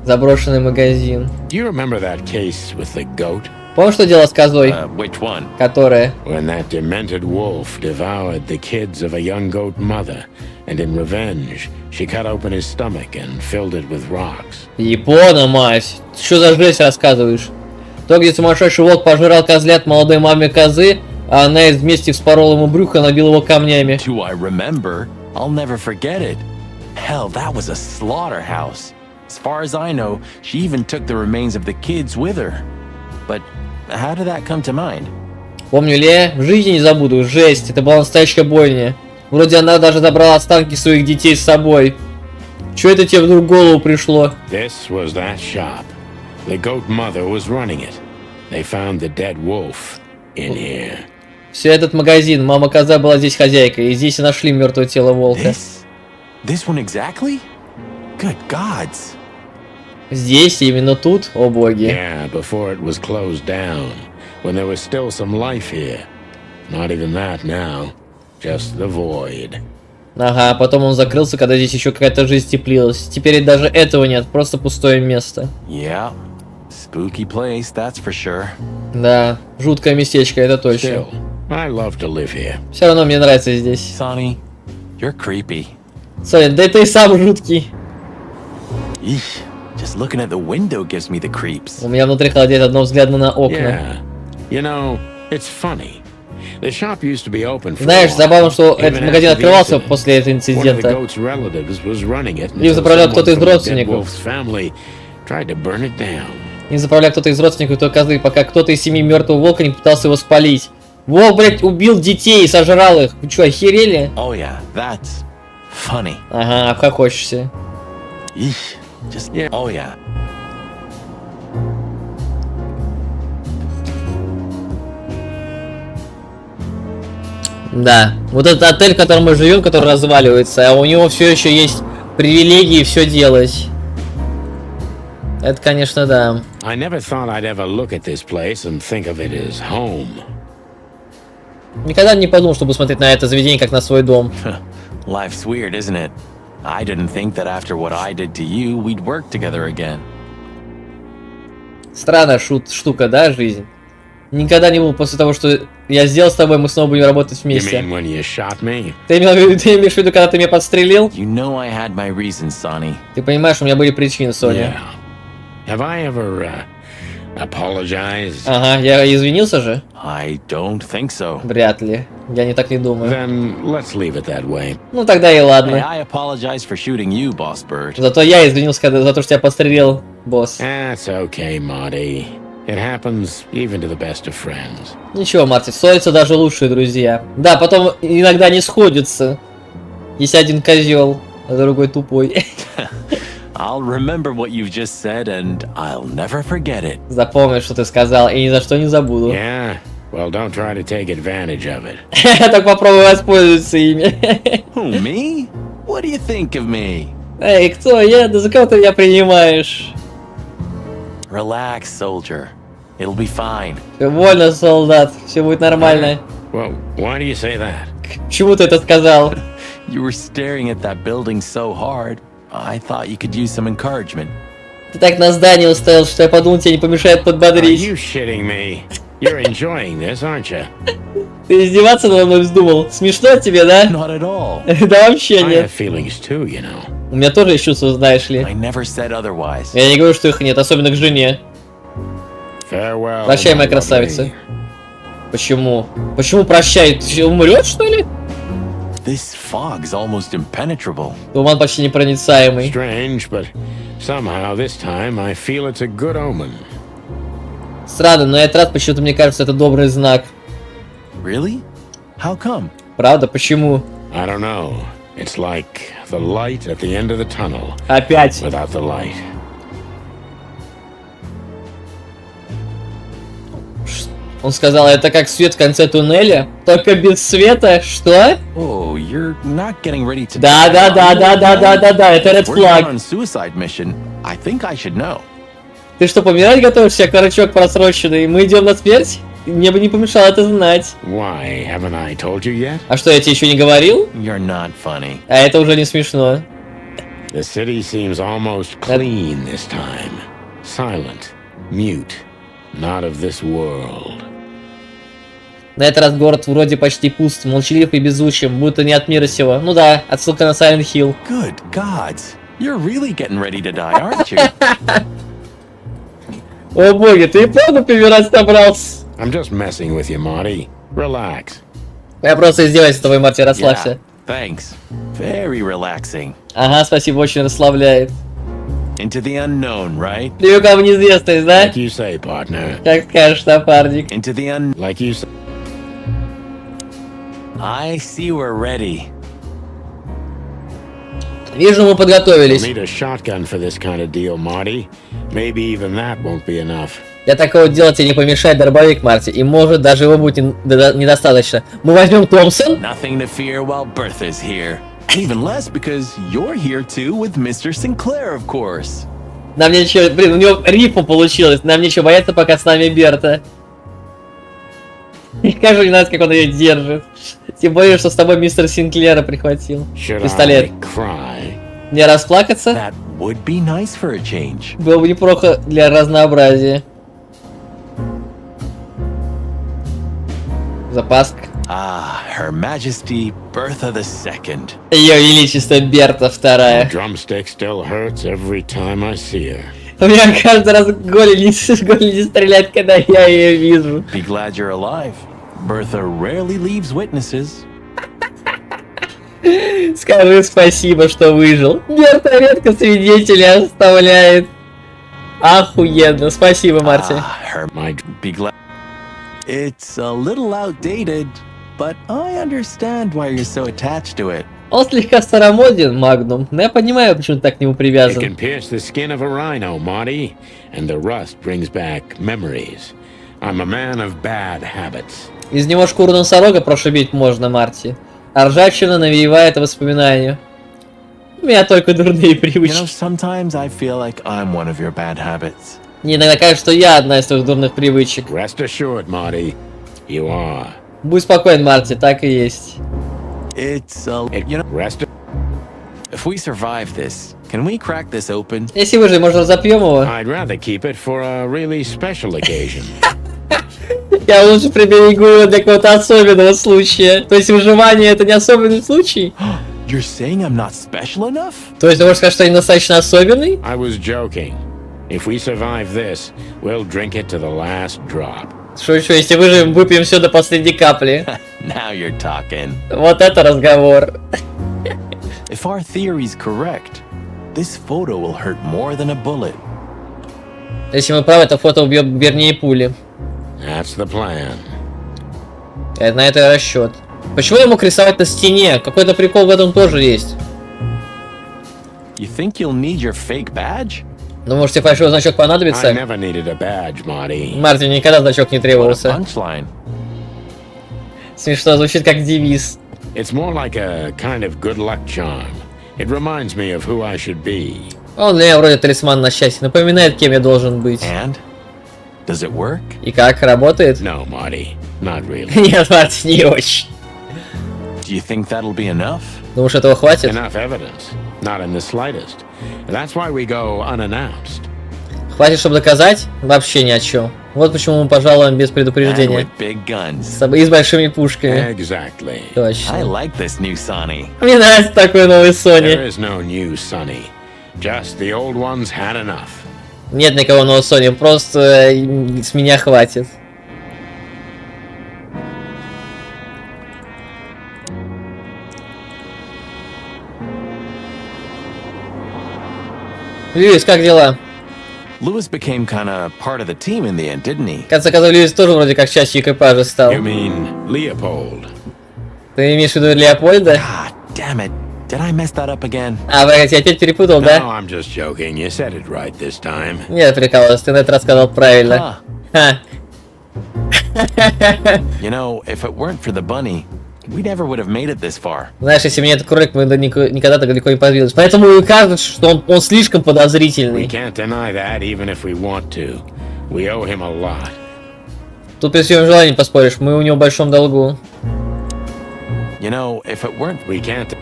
Заброшенный магазин. Do you remember that case with the goat? Помнишь, что дело с козой, Which one? которая... When that demented wolf devoured the kids of a young goat mother, and in revenge, she cut open his stomach and filled it with rocks. Япона, мать. Что за жесть рассказываешь? То, где сумасшедший волк пожирал козлят молодой маме козы, а она из мести вспорола ему брюхо и набила его камнями. Do I remember? I'll never forget it. Hell, that was a slaughterhouse. As far as I know, she even took the remains of the kids with her. But how did that come to mind? Помню ли, в жизни не забуду, жесть, это была настоящая бойня. Вроде она даже забрала останки своих детей с собой. Чё это тебе вдруг в голову пришло? This was that shop. The goat mother was running it. They found the dead wolf in here. Все этот магазин, мама коза была здесь хозяйкой, и здесь и нашли мертвое тело волка. This one exactly? Good gods. Здесь, именно тут, о боги. Yeah, before it was closed down, when there was still some life here. Not even that now, just the void. Ага, потом он закрылся, когда здесь еще какая-то жизнь теплилась. Теперь даже этого нет, просто пустое место. Yeah, spooky place, that's for sure. Да, жуткое местечко, это точно. Still, I love to live here. Все равно мне нравится здесь. Sonny, you're creepy. Соня, да ты и сам жуткий. Eesh, just looking at the window gives me the creeps. У меня внутри холодеет одно взгляда на окна. Yeah, you know, it's funny. The shop used to be open for Знаешь, a while. забавно, что Even этот after магазин the открывался incident, после этого one of the инцидента. goat's relatives was running it Им until заправлял someone кто-то из from the dead родственников. wolf's family tried to burn it down. Им заправлял кто-то из родственников той козы, пока кто-то из семьи мертвого волка не пытался его спалить. Волк, блядь, убил детей и сожрал их. Вы что, охерели? Oh yeah, that's funny. Ага, обхохочешься. Eesh, just Yeah. oh yeah. Да. Вот этот отель, в котором мы живем, который разваливается, а у него все еще есть привилегии все делать. Это, конечно, да. I never thought I'd ever look at this place and think of it as home. Никогда не подумал, чтобы смотреть на это заведение как на свой дом. Life's weird, isn't it? I didn't think that after what I did to you, we'd work together again. Странная штука, да, жизнь? Никогда не было после того, что я сделал с тобой, мы снова будем работать You вместе. mean when you shot me? Ты имеешь в виду, когда ты меня подстрелил? You know I had my reasons, Sonny. Ты понимаешь, у меня были причины, Соня. Yeah. Have I ever apologized? Ага, я извинился же? I don't think so. Вряд ли. Я не так не думаю. Then let's leave it that way. Ну тогда и Hey, ладно. I apologize for shooting you, Boss Bird. Зато я извинился за то, что тебя подстрелил, босс. That's okay, Marty. It happens even to the best of friends. Ничего, Марти, ссорятся даже лучшие друзья. Да, потом иногда не сходятся. Есть один козел, а другой тупой. I'll remember what you've just said and I'll never forget it. Запомни, что ты сказал, и ни за что не забуду. Yeah? Well, don't try to take advantage of it. Так попробуй воспользоваться ими. Who, me? What do you think of me? Эй, кто я? Да за кого ты меня принимаешь? Relax, soldier. It'll be fine. Всё вольно, солдат, все будет нормально. Well, why do you say that? К чему ты это сказал? You were staring at that building so hard, I thought you could use some encouragement. Ты так на здание уставил, что я подумал, тебе не помешает Are подбодрить. you shitting me? You're enjoying this, aren't you? Ты издеваться надо мной вздумал? Смешно тебе, да? Not at all. Да вообще I have нет. feelings too, you know. У меня тоже есть чувства, знаешь ли. I never said otherwise. Я не говорю, что их нет, особенно к жене. Farewell. Прощай, my моя красавица. lovely. Почему? Почему прощай? Ты умрет, что ли? This fog's almost impenetrable. Туман почти непроницаемый. Strange, but somehow this time I feel it's a good omen. Странно, но этот раз почему-то мне кажется, это добрый знак. Really? How come? Правда? Почему? I don't know. It's like the light at the end of the tunnel Опять. without the light. Он сказал, это как свет в конце туннеля, только без света. Что? Oh, you're not getting ready to. Да, это Red We're going Flag. on a suicide mission. I think I should know. Ты что, помирать готовишься, корочок просроченный? Мы идем на смерть? Мне бы не помешало это знать. Why, haven't I told you yet? А что, я тебе еще не говорил? You're not funny. А это уже не смешно. The city seems almost clean this time. Silent, mute, not of this world. На этот раз город вроде почти пуст, молчалив и беззвучим, будто не от мира сего. Ну да, отсылка на Silent Hill. Good gods. You're really getting ready to die, aren't you? О боги, ты и правда помирать собрался? I'm just messing with you, Marty. Relax. Я просто издеваюсь с тобой, Марти, расслабься. Thanks. Very relaxing. Ага, спасибо, очень расслабляет. Into the unknown, right? Прямиком в неизвестность, да? Like you say, partner. Как скажешь, напарник. Into the un. Like you say. I see we're ready. Вижу, мы You'll подготовились. need a shotgun for this kind of deal, Marty. Maybe even that won't be enough. Для такого дела тебе не помешает дробовик, Марти, и может даже его будет недостаточно. Мы возьмем Томпсон? Nothing to fear while Bertha's here. Even less because you're here too with Mr. Sinclair, of course. Нам нечего... Блин, у него рифма получилось. Нам нечего бояться, пока с нами Берта. Скажу, не знаю, как он ее держит. Тем более, что с тобой мистер Синклера прихватил. Should Пистолет. I cry? Не расплакаться? That would be nice for a change. Было бы неплохо для разнообразия. Запаска. Ah, Her Majesty Bertha II. Ее Величество Берта The вторая. drumstick still hurts every time I see her. У меня каждый раз голень не стреляет, когда я ее вижу. Be glad you're alive. Bertha rarely leaves witnesses. Скажи спасибо, что выжил. Берта редко свидетелей оставляет. Охуенно. Спасибо, Марти. Be glad. It's a little outdated, but I understand why you're so attached to it. Он слегка старомоден, Магнум, но я понимаю, почему ты так к нему It привязан. can pierce the skin of a rhino, Marty, and the rust brings back memories. I'm a man of bad habits. Из него шкуру носорога прошибить можно, Марти. А ржавчина навеивает воспоминания. У меня только дурные You know, привычки. sometimes I feel like I'm one of your bad habits. Мне иногда кажется, что я одна из твоих дурных привычек. Rest assured, Marty, you are. Будь спокоен, Марти, так и есть. It's a, you know, Rest. if we survive this, can we crack this open? Если выживем, может, разопьем его? I'd rather keep it for a really special occasion. Я лучше приберегу его для какого-то особенного случая. То есть выживание это не особенный случай? You're saying I'm not special enough? То есть ты можешь сказать, что я недостаточно особенный? I was joking. If we survive this, we'll drink it to the last drop. Шучу, если выживем, выпьем все до последней капли. Now you're talking. Вот это разговор. If our theory's correct, this photo will hurt more than a bullet. Если мы правы, то фото убьет вернее пули. That's the plan. На это расчет. Почему я мог рисовать на стене? Какой-то прикол в этом тоже есть. You think you'll need your fake badge? Ну, может, тебе фальшивый значок I понадобится? never needed a badge, Marty. Мартин, никогда значок не What a требовался. punchline. Смешно, звучит как девиз. It's more like a kind of good luck charm. It reminds me of who I should be. Он для меня вроде талисман на счастье. Напоминает, кем я должен быть. And? Does it work? И как, работает? No, Marty, not really. Нет, Мартин, не очень. Do you think that'll be enough? Думаешь, этого хватит? Enough evidence. Not in the slightest. That's why we go unannounced. Хватит, чтобы доказать? Вообще ни о чем. Вот почему мы пожалуем без And предупреждения. with big guns. И с большими пушками. Exactly. I Точно. like this new Sonny. Мне нравится такой новый There Sony. is no new Sonny. Just the old ones had enough. Нет никого нового Sony, просто с меня хватит. Льюис, как дела? Lewis became kind of part of the team in the end, didn't he? В конце концов, Льюис тоже вроде как частью экипажа стал. You mean Leopold? Ты имеешь в виду Леопольда? God damn it. Did I mess that up again? А, погоди, я опять перепутал, No, да? I'm just joking. You said it right this time. Нет, прикалываюсь, ты на это рассказал правильно. Huh. Ха. You know, if it weren't for the bunny, we never would have made it this far. Знаешь, если бы не этот кролик, мы никогда так далеко не подвинулись. Поэтому и кажется, что он слишком We подозрительный. can't deny that, even if we want to. We owe him a lot. Тут при всем желании поспоришь, мы у него в большом долгу. You know, if it weren't... We can't.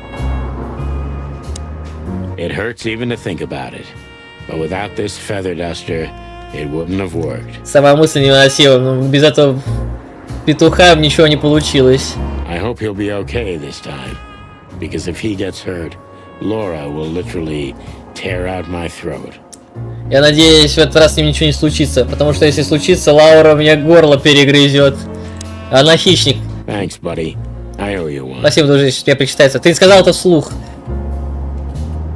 It hurts even to think about it. But without this feather duster, it wouldn't have worked. Сама мысль невыносима, но без этого петуха ничего не получилось. I hope he'll be okay this time. Because if he gets hurt, Laura will literally tear out my throat. Я надеюсь, в этот раз с ним ничего не случится, потому что если случится, Лаура мне горло перегрызет. Она хищник. Thanks, buddy. I owe you one. Спасибо, дружище, тебе причитается. Ты сказал это вслух.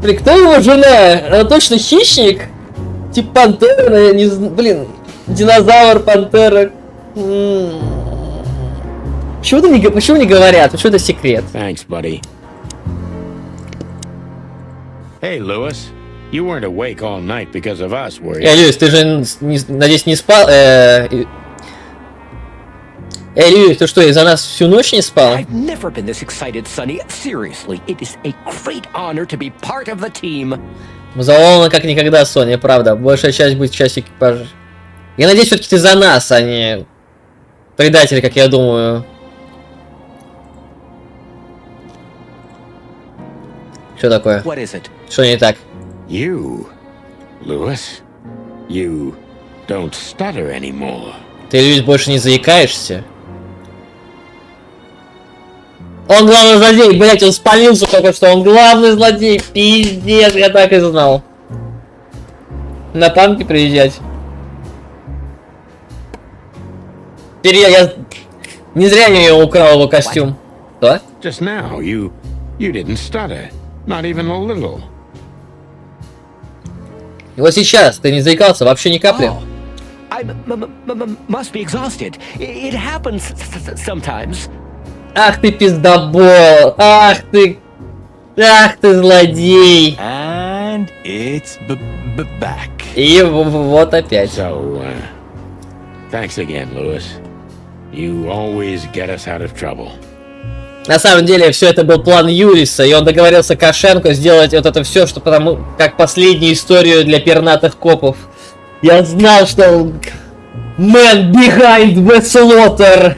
Блин, кто его жена? Она точно хищник? Типа пантера, я не знаю. Блин, динозавр, пантера. Почему не говорят? Почему это секрет? Thanks, buddy. Hey, Lewis. You weren't awake all night because of us, were you? Льюис, ты же, надеюсь, не спал? Льюис, ты что, из-за нас всю ночь не спал? I've never been this excited, Sonny. Seriously, it is a great honor to be part of the team. Взволнована как никогда, Соня, правда. Большая часть будет частью экипажа. Я надеюсь, все-таки ты за нас, а не предатель, как я думаю. Что такое? What is it? Что не так? You, Lewis. You don't stutter anymore. Ты, Льюис, больше не заикаешься? Он главный злодей, блять, он спалился только что, он главный злодей, пиздец, я так и знал. На танке приезжать. Теперь я... Не зря я украл его костюм. Что? Just now, you didn't stutter. Not even a little. И вот сейчас ты не заикался вообще ни капли. Oh, I must be exhausted. It happens sometimes. Ах ты пиздобол! Ах ты злодей! And it's back. И вот опять. So, thanks again, Lewis. You always get us out of trouble. На самом деле, все это был план Юриса, и он договорился Кошенко сделать вот это все, что потому как последнюю историю для пернатых копов. Я знал, что он... Man behind the slaughter!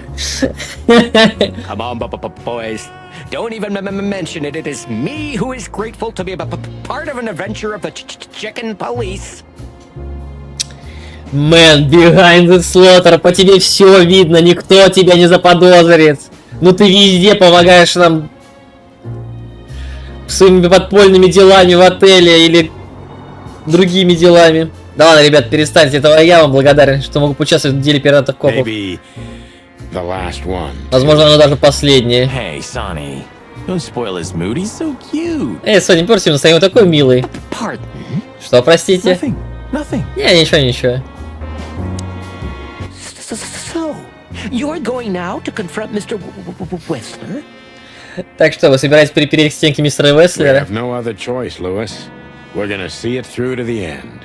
Come on, boys. Don't even mention it. It is me who is grateful to be a part of an adventure of the chicken police. Man behind the slaughter, по тебе все видно, никто тебя не заподозрит. Ну ты везде помогаешь нам своими подпольными делами в отеле или другими делами. Да ладно, ребят, перестаньте, этого я вам благодарен, что могу поучаствовать в деле пиратов копов. Maybe the last one. Возможно, оно даже последнее. Hey, Sonny. Don't spoil his mood. He's so cute. Эй, Соня, перси настроение, такой милый. Pardon? Что, простите? Nothing. Не, ничего. So, you're going now to confront Mr. Whistler? Так что, вы собираетесь припереть к стенке мистера We Веслера? have no other choice, Lewis. We're gonna see it through to the end.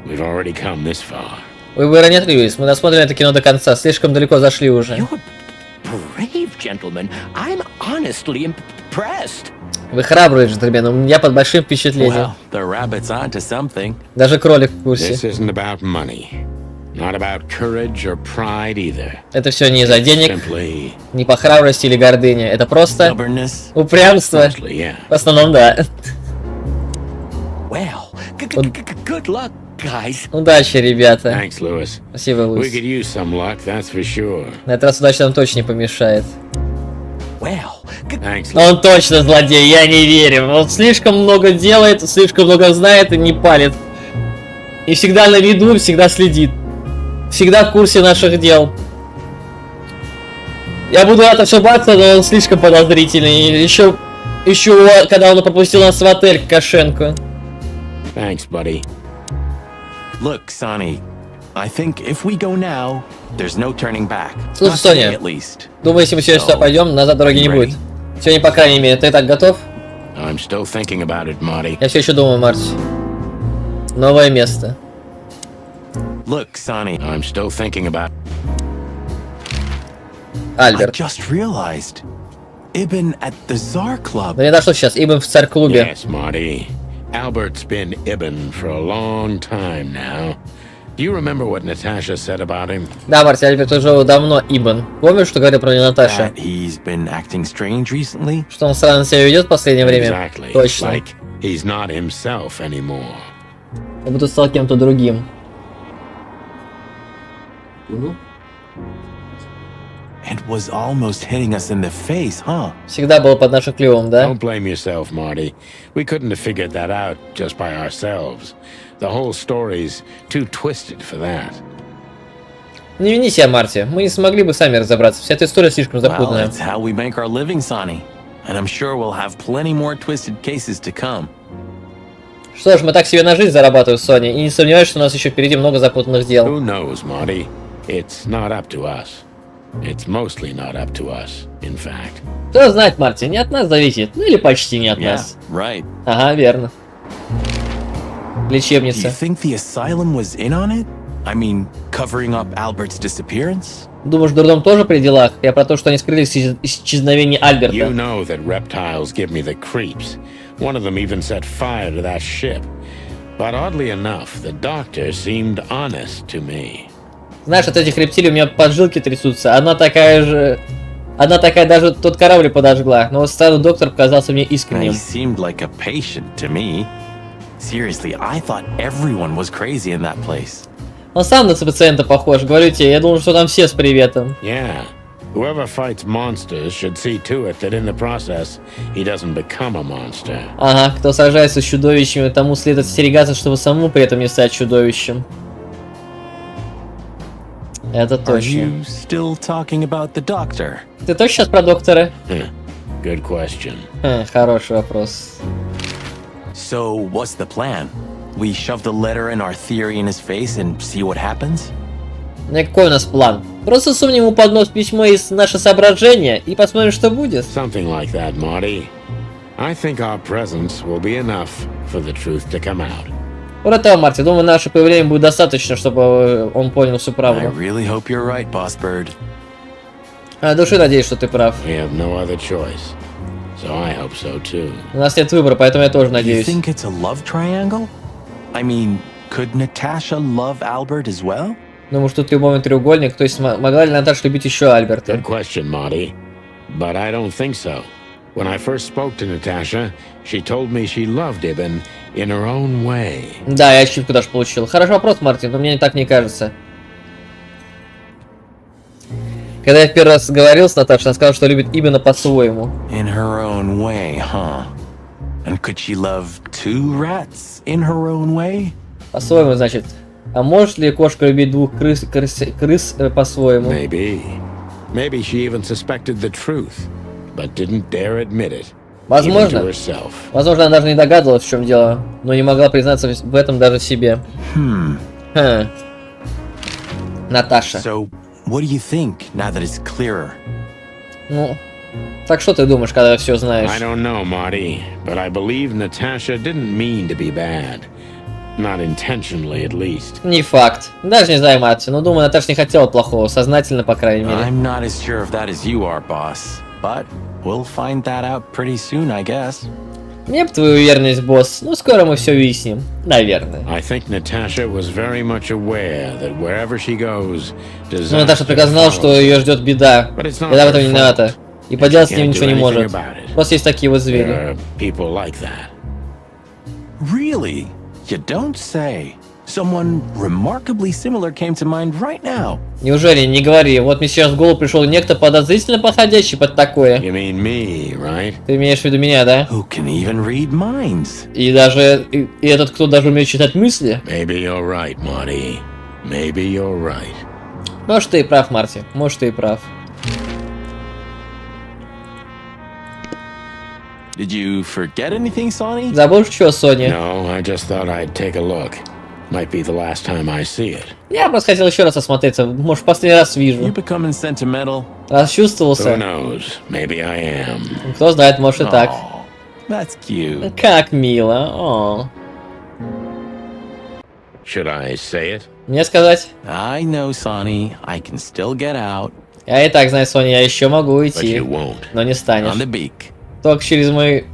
We've already come this far. Выбора нет, Льюис, мы досмотрим это кино до конца, слишком далеко зашли уже. You're brave, gentlemen. I'm honestly impressed. Вы храбрые джентльмены, я под большим впечатлением. Well, the rabbit's onto something. Даже кролик в курсе. This isn't about money. Not about courage or pride either. Это все не из-за денег, Simply, не по храбрости или гордыне. Это просто Stubbornness. упрямство. mostly, yeah. В основном, да. Well, good luck, guys. Удачи, ребята. Thanks, Lewis. Спасибо, We Луис. could use some luck, that's for sure. На этот раз удача нам точно не помешает. Well, Thanks, Но Lewis. он точно злодей, я не верю. Он слишком много делает, слишком много знает и не палит. И всегда на виду, всегда следит. Всегда в курсе наших дел. Я буду рад ошибаться, но он слишком подозрительный. Еще когда он пропустил нас в отель к Кошенко. Thanks, buddy. Look, Sonny. I think if we go now, there's no turning back. Слушай, Not Соня. today, at least. Думаю, если мы сегодня сюда пойдем, назад дороги не будет. Сегодня, по крайней мере, ты так готов? I'm still thinking about it, Marty. Я все еще думаю, Марти. Новое место. Look, Sonny. I'm still thinking about. Альберт. just realized. Ibn at the Tsar Club. Да не дошло сейчас, Ибн в царь-клубе. Yes, Marty. Albert's been Ibn for a long time now. Do you remember what Natasha said about him? Да, Марти, Альберт уже давно Ибн. Помнишь, что говорил про него Наташа? That he's been acting strange recently. Что он странно себя ведет в последнее время? Exactly. Точно. Like he's not himself anymore. Как будто стал кем-то другим. It was almost hitting us in the face, huh? Всегда был под нашим клювом, да? Don't blame yourself, Marty. We couldn't have figured that out just by ourselves. The whole story's too twisted for that. Не вини себя, Марти. Мы не смогли бы сами разобраться. Вся эта история слишком Well, запутанная. it's how we make our living, Sonny. And I'm sure we'll have plenty more twisted cases to come. Что ж, мы так себе на жизнь зарабатываем, Соня, и не сомневаюсь, что у нас еще впереди много запутанных дел. Who knows, Marty? It's not up to us. It's mostly not up to us, in fact. Кто знает, Марти, не от нас зависит. Ну или почти не от Yeah, нас. right. Ага, верно. Do you Лечебница. think the asylum was in on it? I mean, covering up Albert's disappearance? Думаешь, дурдом тоже при делах? Я про то, что они скрылись исчезновения You Альберта. know that reptiles give me the creeps. One of them even set fire to that ship. But oddly enough, the doctor seemed honest to me. Знаешь, от этих рептилий у меня поджилки трясутся. Одна такая даже тот корабль подожгла. Но вот старый доктор показался мне He искренним. seemed like a patient to me. Seriously, I thought everyone was crazy in that place. Он сам на пациента похож. Говорю тебе, я думал, что там все с приветом. Yeah. Whoever fights monsters should see to it that in the process, he doesn't become a monster. Ага, кто сражается с чудовищами, тому следует остерегаться, чтобы самому при этом не стать чудовищем. Это Are точно. you still talking about the doctor? Ты точно сейчас про доктора? Good question. Хороший вопрос. So, what's the plan? We shove the letter and our theory in his face and see what happens? Какой у нас план? Просто сунем ему под нос письмо из наши соображения и посмотрим, что будет. Something like that, Marty. I think our presence will be enough for the truth to come out. Вот этого, Марти, думаю, наше появление будет достаточно, чтобы он понял всю I правду. really hope you're right, Boss Bird. От души надеюсь, что ты прав. We have no other choice. So I hope so too. У нас нет выбора, поэтому я тоже You надеюсь. think it's a love triangle? I mean, could Natasha love Albert as well? Думаю, что тут любовный треугольник, то есть могла ли Наташа любить еще Альберта? Good question, Marty. But I don't think so. When I first spoke to Natasha, she told me she loved Ibn in her own way. Да, я ачивку даже получил. Хороший вопрос, Мартин, но мне так не кажется. Когда я в первый раз говорил с Наташей, она сказала, что любит именно по-своему. In her own way, huh? And could she love two rats in her own way? По-своему, значит. А может ли кошка любить двух крыс по-своему? Maybe. Maybe she even suspected the truth, but didn't dare admit it. Even to Возможно. herself. Возможно, она даже не догадывалась, в чем дело, но не могла признаться в этом даже себе. Наташа. So, what do you think now that it's clearer? Ну, так что ты думаешь, когда все знаешь? I don't know, Marty, but I believe Natasha didn't mean to be bad. Not intentionally, at least. Не факт. Даже не знаю, Мартин, но думаю, Наташа не хотела плохого, сознательно, по крайней мере. I'm not as sure of that as you are, boss. But we'll find that out pretty soon, I guess. Мне бы твою уверенность, босс. Ну, скоро мы все выясним. Наверное. I think Natasha was very much aware that wherever she goes, Но Наташа прекрасно знала, что ее ждет беда. But it's not Беда в her этом не fault. виновата. И And поделать she с ним can't ничего do не anything может. about it. Просто есть такие вот звери. There are people like that. Really? You don't say. Someone remarkably similar came to mind right now. Неужели? Не говори. Вот мне сейчас в голову пришел некто подозрительно походящий под такое. You mean me, right? Ты имеешь в виду меня, да? Who can even read minds? И даже... И этот, кто даже умеет читать мысли? Maybe you're right, Marty. Maybe you're right. Может, ты и прав, Марти. Может, ты и прав. Did you forget anything, Sonny? Забыл, что, Соня? No, I just thought I'd take a look. Might be the last time I see it. Я просто хотел еще раз осмотреться. Может, в последний раз You вижу. becoming sentimental? Who Расчувствовался. knows? Maybe I am. Кто знает, может и так. Aw, that's cute. Как мило. О. Should I say it? Мне сказать? I know, Sonny. I can still get out. Я и так знаю, Соня, я еще могу but уйти, you won't. но не On станешь. the beak. Только через мой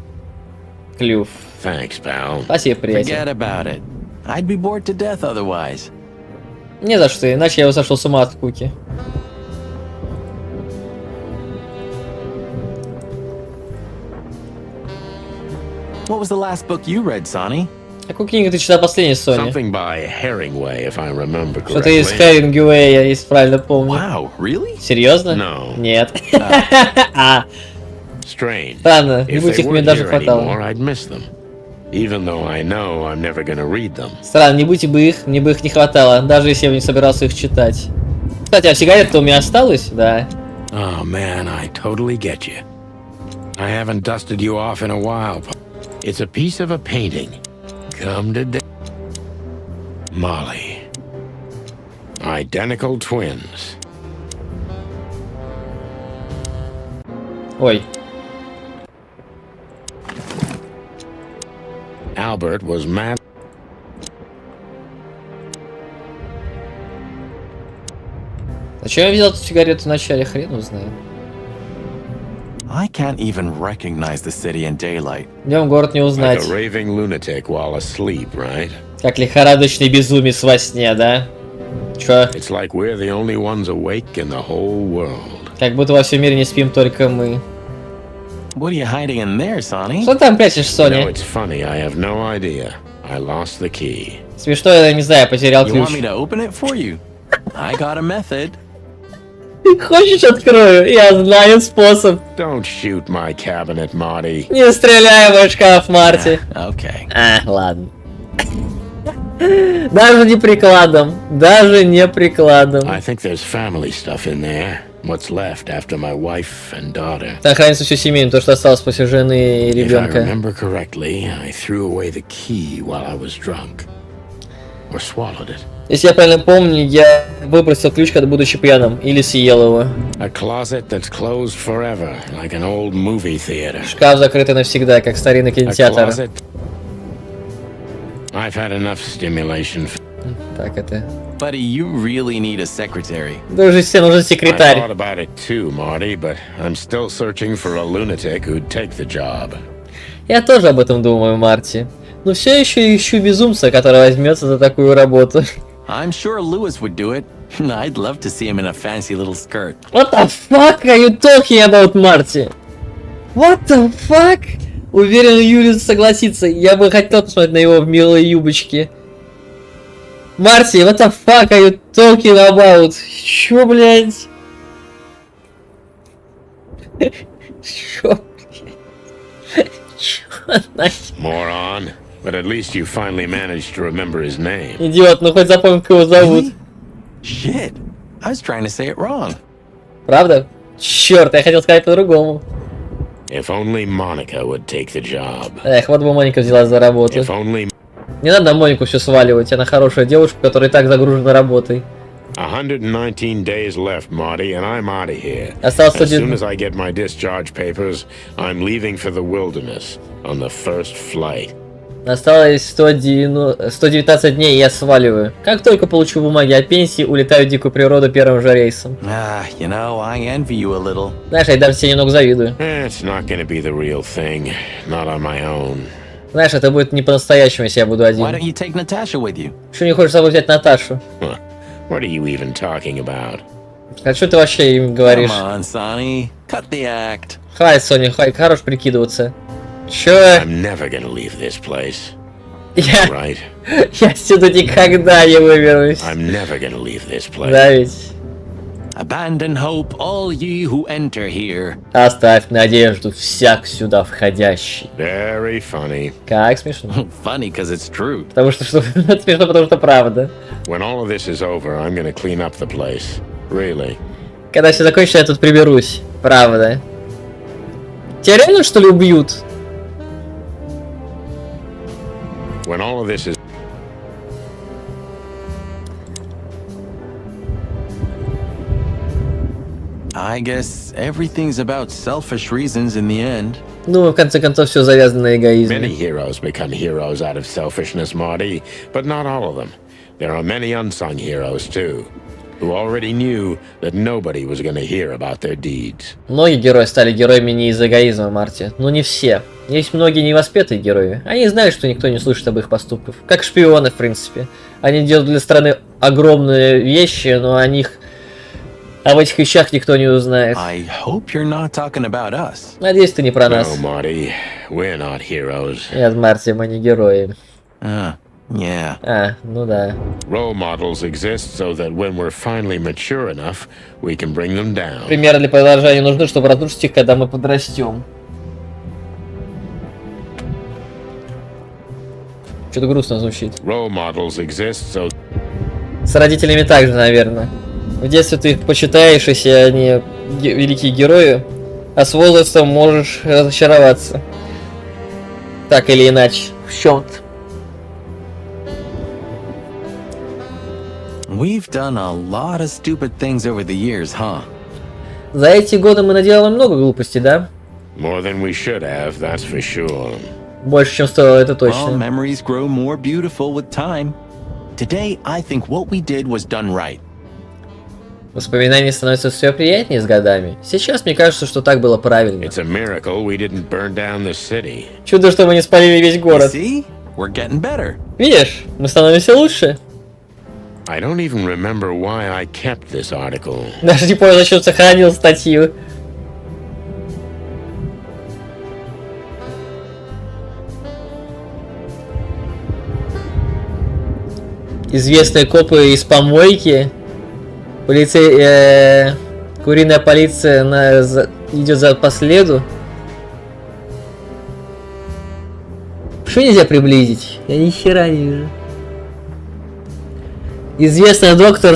клюв. Thanks, pal. Спасибо, приятель. Forget about it. I'd be bored to death otherwise. Не за что, иначе я бы сошел с ума от скуки. What was the last book you read, Sonny? Какую книгу ты читал последней, Соня? Something by Herringway, if I remember Что-то из correctly. Хемингуэя, если правильно помню. Wow, really? Серьезно? No. Нет. А, Strange. странно, не If будь they их мне weren't даже here хватало. anymore, I'd miss them. Even though I know I'm never gonna read them. Странно, не будь бы их, мне бы их не хватало, даже если я бы не собирался их читать. Кстати, а сигарета у меня осталась? Да. Oh man, I totally get you. I haven't dusted you off in a while. It's a piece of a painting. Come to Molly. Identical twins. Ой. Albert was mad. Зачем я взял эту сигарету в начале? Хрен узнает. I can't even recognize the city in daylight. Днем город не Like узнать. a raving lunatic while asleep, right? Как лихорадочный безумец во сне, да? Чё? It's like we're the only ones awake in the whole world. Как будто во всем мире не спим только мы. What are you hiding in there, Sonny? Что там прячешь, You know, Соня? it's funny, I have no idea. I lost the key. Смешно, я не знаю, потерял You ключ. want me to open it for you? I got a method. Хочешь, открою? Я знаю способ. Don't shoot my cabinet, Marty. Не стреляй в мой шкаф, Марти. Okay. Ладно. Даже не прикладом. Даже не прикладом. I think there's family stuff in there. What's left after my wife and daughter. Там хранится все семейное, то, что осталось после жены и If I ребенка. remember correctly, I threw away the key while I was drunk. Or swallowed it. Если я правильно помню, я выбросил ключ, когда будучи пьяным. Или съел его. A closet that's closed forever, like an old movie theater. Шкаф закрытый навсегда, как старинный A кинотеатр. closet. I've had enough stimulation. Так это. Buddy, you really need a secretary. Дружище, тебе нужен I секретарь. thought about it too, Marty, but I'm still searching for a lunatic who'd take the job. Я тоже об этом думаю, Марти. Но все еще ищу безумца, который возьмется за такую работу. I'm sure Lewis would do it. I'd love to see him in a fancy little skirt. What the fuck are you talking about, Марти? What the fuck? Уверен, Юлис согласится. Я бы хотел посмотреть на его милые юбочки. Марти, what the fuck are you talking about? Чё, блядь? Чё, блядь? Чё, нахер? Moron. But at least you finally managed to remember his name. Идиот, ну хоть запомни, как его зовут. Shit. I was trying to say it wrong. Правда? Черт, я хотел сказать по-другому. If only Monica would take the job. Эх, вот бы Моника взялась за работу. If only Не надо на Монику все сваливать, она хорошая девушка, которая и так загружена работой. 119 days left, Marty, and I'm out of here. Осталось As 100 soon as I get my discharge papers, I'm leaving for the wilderness on the first flight. Осталось 119 дней, и я сваливаю. Как только получу бумаги о пенсии, улетаю в дикую природу первым же рейсом. You know, I envy you a little. Знаешь, я даже тебе немного завидую. It's not gonna be the real thing, not on my own. Знаешь, это будет не по-настоящему, если я буду Why один. don't you take Natasha with you? Что не хочешь с собой взять Наташу? Huh. What are you even talking about? А что ты вообще им говоришь? Come on, Sonny. Cut the act. Хватит, Соня, хватит, хорош прикидываться. Чё? I'm never gonna leave this place. Я Right? отсюда никогда не выберусь. I'm never gonna leave this place. Да ведь? Abandon hope, all ye who enter here. Оставь надежду всяк сюда входящий. Very funny. Как смешно. Funny, cause it's true. Потому что это смешно, потому что правда. When all of this is over, I'm gonna clean up the place. Really. Когда все закончится, я тут приберусь. Правда. Тебя реально, что ли, убьют? When all of this is I guess everything's about selfish reasons in the end. Ну, в конце концов, все завязано на many эгоизме. heroes become heroes out of selfishness, Marty, but not all of them. There are many unsung heroes too. who already knew that nobody was going to hear about their deeds. Многие герои стали героями не из эгоизма, Марти. Но не все. Есть многие невоспетые герои. Они знают, что никто не слышит об их поступках. Как шпионы, в принципе. Они делают для страны огромные вещи, но об этих вещах никто не узнает. I hope you're not talking about us. Надеюсь, ты не про нас. No, Marty, we're not heroes. Нет, Марти, мы не герои. Yeah. Ну да. Role models exist so that when we're finally mature enough, we can bring them down. Примеры для подражания нужны, чтобы разрушить их, когда мы подрастем. Что-то грустно звучит. Role models exist so С родителями также, наверное. В детстве ты их почитаешь, если они великие герои, а с возрастом можешь разочароваться. Так или иначе. В чем-то. We've done a lot of stupid things over the years, huh? За эти годы мы наделали много глупостей, да? more than we should have, that's for sure. Больше, чем стоило, это Well, точно. memories grow more beautiful with time. Today, I think what we did was done right. Воспоминания становятся все приятнее с годами. Сейчас мне кажется, что так было правильно. It's a miracle we didn't burn down the city. Чудо, что мы не спалили весь You город. see? We're getting better. Видишь, мы становимся лучше. I don't even remember why I kept this article. Даже не понял, зачем сохранил статью. Известные копы из помойки. Куриная полиция идет по следу. Что нельзя приблизить? Я ни хера не вижу. Известный доктор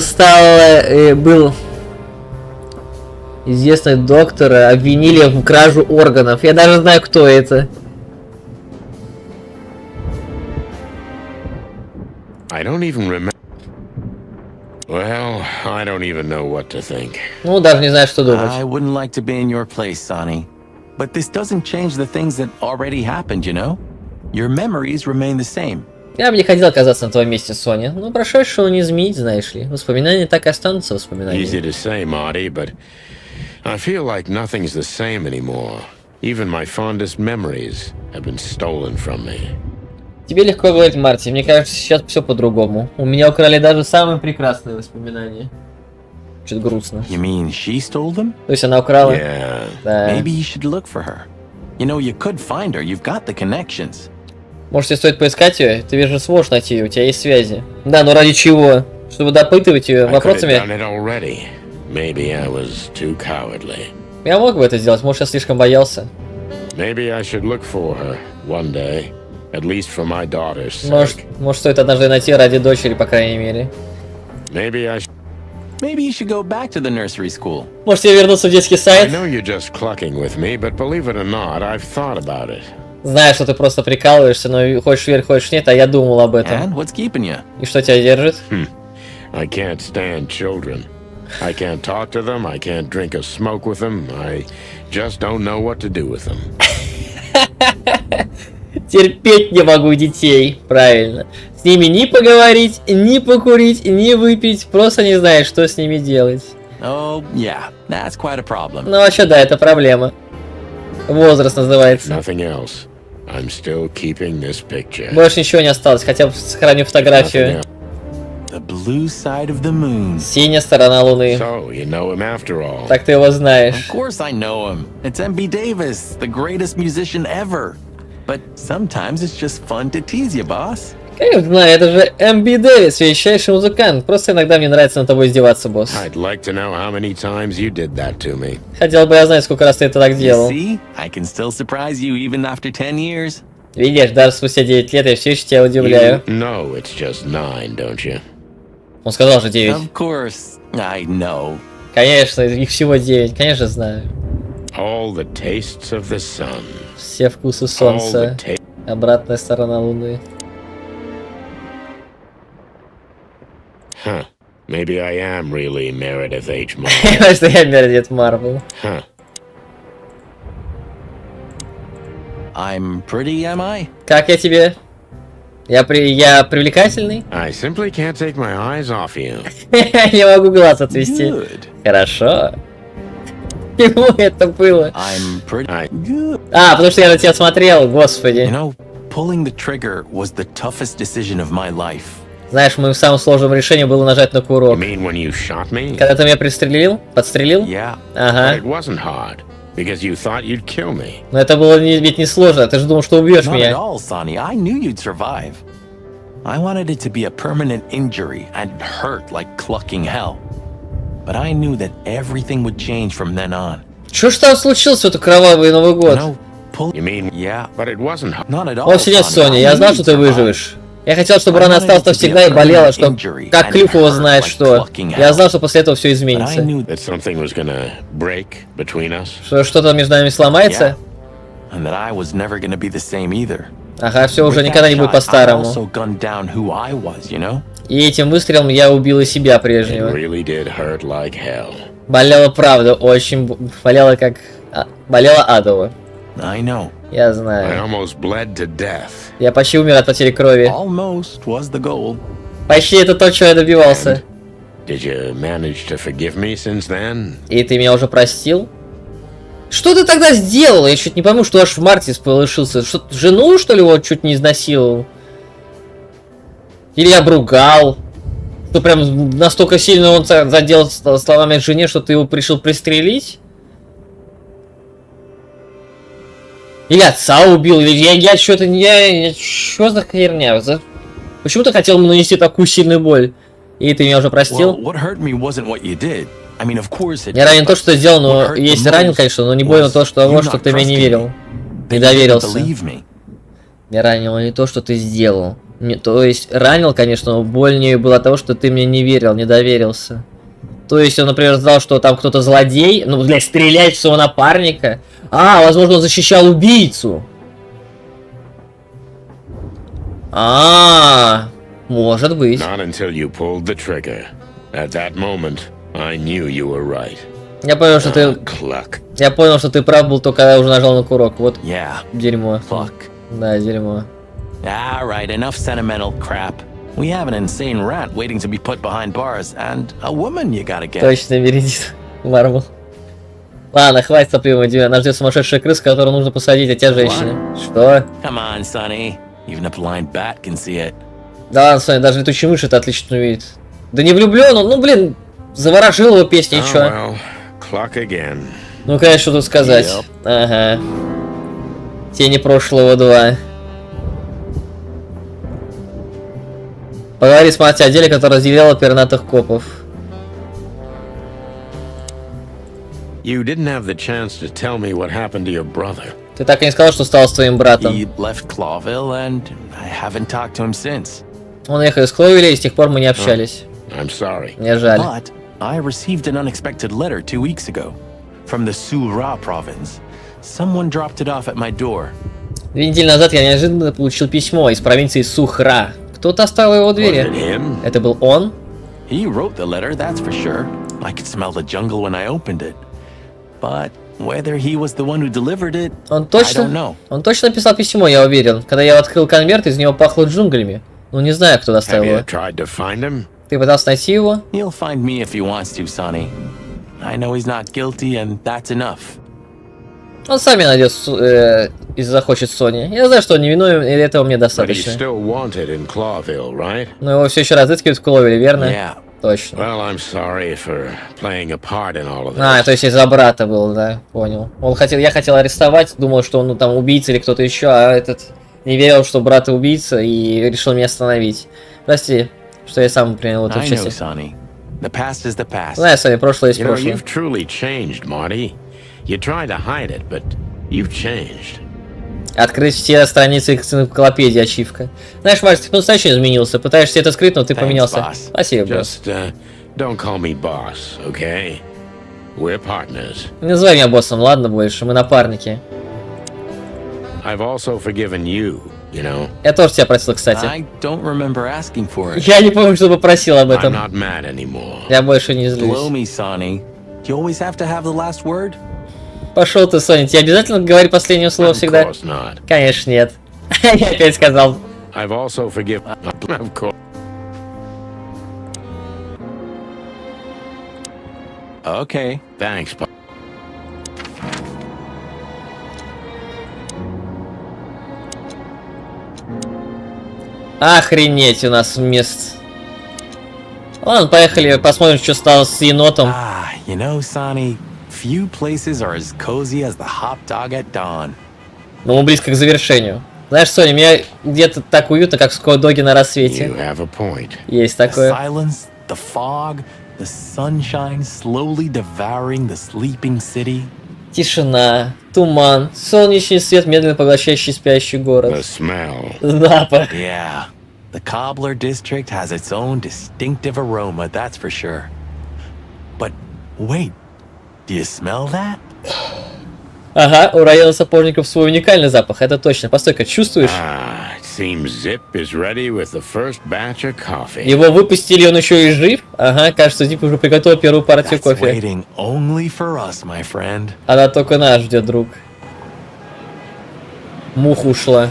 Известный доктора обвинили в кражу органов. Я даже знаю, кто это. I don't even remember. Well, I don't even know what to think. Ну, даже не знаю, что думать. I wouldn't like to be in your place, Sonny. But this doesn't change the things that already happened, you know? Your memories remain the same. Я бы не хотел оказаться на твоем месте, Соня. Но прошедшего не изменить, знаешь ли. Воспоминания так и останутся Easy воспоминаниями. to say, Marty, but I feel like nothing's the same anymore. Even my fondest memories have been stolen from me. Тебе легко говорить, Марти. Мне кажется, сейчас все по-другому. У меня украли даже самые прекрасные воспоминания. Что-то грустно. You mean she stole them? То есть она украла? Yeah. Да. Maybe you should look for her. You know, you could find her. You've got the connections. Может, тебе стоит поискать ее? Ты же сможешь найти ее, у тебя есть связи. Да, но ради чего? Чтобы допытывать ее I could have вопросами? done it already. Maybe I was too cowardly. Я мог бы это сделать, может, я слишком боялся. Maybe I should look for her one day, at least for my daughter's Может, sake. стоит однажды найти ради дочери, по крайней мере. Maybe I should. Maybe you should go back to the nursery school. Может, тебе вернуться в детский I сайт? know you're just clucking with me, but believe it or not, I've thought about it. Знаю, что ты просто прикалываешься, но хочешь верь, хочешь нет, а я думал об этом. And what's keeping you? И что тебя держит? I can't stand children. I can't talk to them, I can't drink or smoke with them, I just don't know what to do with them. Терпеть не могу детей, правильно. С ними ни поговорить, ни покурить, ни выпить, просто не знаешь, что с ними делать. Oh, yeah, that's quite a problem. Ну вообще да, это проблема. Возраст называется. Nothing else. I'm still keeping this picture. Больше ничего не осталось, хотя бы сохраню Nothing фотографию. else. The blue side of the moon. Синяя сторона Луны. So, you know him after all. Так ты его Of знаешь. course I know him. It's M.B. Davis, the greatest musician ever. But sometimes it's just fun to tease you, boss. Конечно, знаю, это же M.B. Дэвис, величайший музыкант. Просто иногда мне нравится над тобой издеваться, босс. I'd like to know how many times you did that to me. Хотел бы я знать, сколько раз ты это так You делал. see, I can still surprise you even after 10 years. Видишь, даже спустя 9 лет я все еще тебя удивляю. You know it's just 9, don't you? Он сказал же 9. Of course, I know. Конечно, их всего 9, конечно знаю. All the tastes of the sun. Все вкусы All солнца. the Обратная сторона Луны. Huh. Maybe I am really Meredith H. Marvel. Понимаешь, что я Мередит Марвел. Huh. I'm pretty, am I? Как я тебе? Я привлекательный? I simply can't take my eyes off you. Не могу глаз отвести. Good. Хорошо. Почему это было? I'm pretty good. А, потому что я на тебя смотрел, господи. You know, pulling the trigger was the toughest decision of my life. Знаешь, моим самым сложным решением было нажать на You курок. mean when you shot me? Когда ты меня подстрелил? Yeah. But Ага. it wasn't hard, because you thought you'd kill me. Но это было ведь не сложно, ты же думал, что убьешь Not at меня. all, Sonny. I knew you'd survive. I wanted it to be a permanent injury and hurt like clucking hell. But I knew that everything would change from then on. Что ж там случилось в эту кровавый Новый You год? know, pull. You mean, Yeah. but it wasn't hard. Not at all. Он сидит, Sonny. Соня, I я knew знал, you'd что ты survive. выживешь. Я хотел, чтобы рана осталась навсегда и болела, что как клюква его знает что. Я знал, что после этого все But I изменится. knew That something was gonna break between us? Что что-то между нами сломается. and that I was never gonna be the same either. Ага, все уже With никогда that не будет shot, I по-старому. also gunned down who I was, you know? И этим выстрелом я убил и себя It прежнего. really did hurt like hell. Болело правда, очень болело как... болело адово. I know. Я I знаю. almost bled to death. Я почти умер от потери крови. Almost was the goal. Почти это то, чего я добивался. Did you manage to forgive me since then? И ты меня уже простил? Что ты тогда сделал? Я чуть не пойму, что аж в марте сполошился. Что, жену, что ли, вот чуть не изнасиловал? Или я обругал? Что прям настолько сильно он задел словами жене, что ты его решил пристрелить? Или отца убил? Или я что-то... Что за херня? Почему ты хотел ему нанести такую сильную боль? И ты меня уже простил? Well, what hurt me wasn't what you did. I mean, of course it Не ранен did, то, but что ты сделал, what но hurt the если ранен, most конечно, но не больно was то, что you что not ты мне не trusting верил. me. Не That you didn't доверился. believe me. Меня ранило не то, что ты сделал. То есть, ранил, конечно, но больнее было от того, что ты мне не верил, не доверился. То есть, он, например, знал, что там кто-то злодей, ну, блядь, стрелять в своего напарника. А, возможно, он защищал убийцу. Может быть. Not until you pulled the trigger. At that moment, I knew you were right. Я понял, что ты... Cluck. Я понял, что ты прав был, только когда уже нажал на курок. Вот Yeah, дерьмо. fuck. Да, дерьмо. Alright, enough sentimental crap. We have an insane rat waiting to be put behind bars, and a woman you gotta get. Точно, Мередит. Марвел. Ладно, хватит сопливого дела. Нас ждет сумасшедшая крыса, которую нужно посадить, а тебя женщина. Что? Come on, Sonny. Even a blind bat can see it. Да ладно, Соня, даже летучий мышь это отлично увидит. Да не влюблен он, ну блин, заворожил его песня и Oh, чё? well, cluck again. Ну, конечно, что тут сказать. Yep. Ага. Тени прошлого 2. Поговори с мать о деле, которое разделяло пернатых копов. You didn't have the chance to tell me what happened to your brother. Ты так и не сказал, что стал с твоим братом. He left Clawville, and I haven't talked to him since. Он ехал из Кловеля, и с тех пор мы не общались. I'm sorry. Мне жаль. But I received an unexpected letter 2 weeks ago from the Sura province. Someone dropped it off at my door. 2 недели назад я неожиданно получил письмо из провинции Сухра. Кто-то оставил его у Was it двери. him? Это был он? He wrote the letter, that's for sure. I could smell the jungle when I opened it. But whether he was the one who delivered it, Он I don't точно? know. Он точно написал письмо, я уверен. Когда я открыл конверт, из него пахло джунглями. Ну не знаю, кто Have доставил you его. tried to find him? Ты пытался найти его? He'll find me if he wants to, Sonny. I know he's not guilty, and that's enough. Он сам меня найдет, если захочет Сони. Я знаю, что он невиновен, и этого мне But he's достаточно. still wanted in Clawville, right? Но его все еще разыскивают в Кловеле, верно? Yeah. Точно. Well, I'm sorry for playing a part in all of this. А, то есть из-за брата был, да, понял. Я хотел арестовать, думал, что он ну, там убийца или кто-то еще, а этот не верил, что брат убийца, и решил меня остановить. Прости, что я сам принял это I know, участие. Sonny. The past is the past. Знаю, Соня, прошлое есть You know, прошлое. you've truly changed, Marty. You try to hide it, but you've changed. Открыть все страницы энциклопедии, ачивка. Знаешь, Марк, ты по-настоящему изменился. Пытаешься это скрыть, но ты Thanks, поменялся. boss. Спасибо, босс. Just don't call me boss, okay? We're partners. Не называй меня боссом, ладно, больше. Мы напарники. I've also forgiven you, you know. Я тоже тебя просил, кстати. I don't remember asking for it. Я не помню, чтобы просил об I'm этом. not mad anymore. Я больше не Blow злюсь. me, Sonny. You always have to have the last word? Пошел ты, Соня. Тебе обязательно говори последнее слово Of всегда? course not. Конечно, нет. Я опять сказал I've also forgiven. Of course. Okay. Thanks, but Охренеть, у нас мест. Ладно, поехали, посмотрим, что стало с енотом. You know, Sonny, few places are as cozy as the hot dog at dawn. Но мы близко к завершению. Знаешь, Соня, мне где-то так уютно, как в скот-доге на you рассвете. have a point. Есть The такое. silence, the fog, the sunshine slowly devouring the sleeping city. Тишина, туман, солнечный свет, медленно поглощающий спящий The город. smell. Запах. Yeah, the Cobbler district has its own distinctive aroma, that's for sure. But wait, do you smell that? Ага, у района сапожников свой уникальный запах, это точно. Постой-ка, чувствуешь? Ah, it seems Zip is ready with the first batch of coffee. Его выпустили, он еще и жив? Ага, кажется, Дип уже приготовил первую партию That's кофе. waiting only for us, my friend. Она только нас ждет, друг. Муха ушла.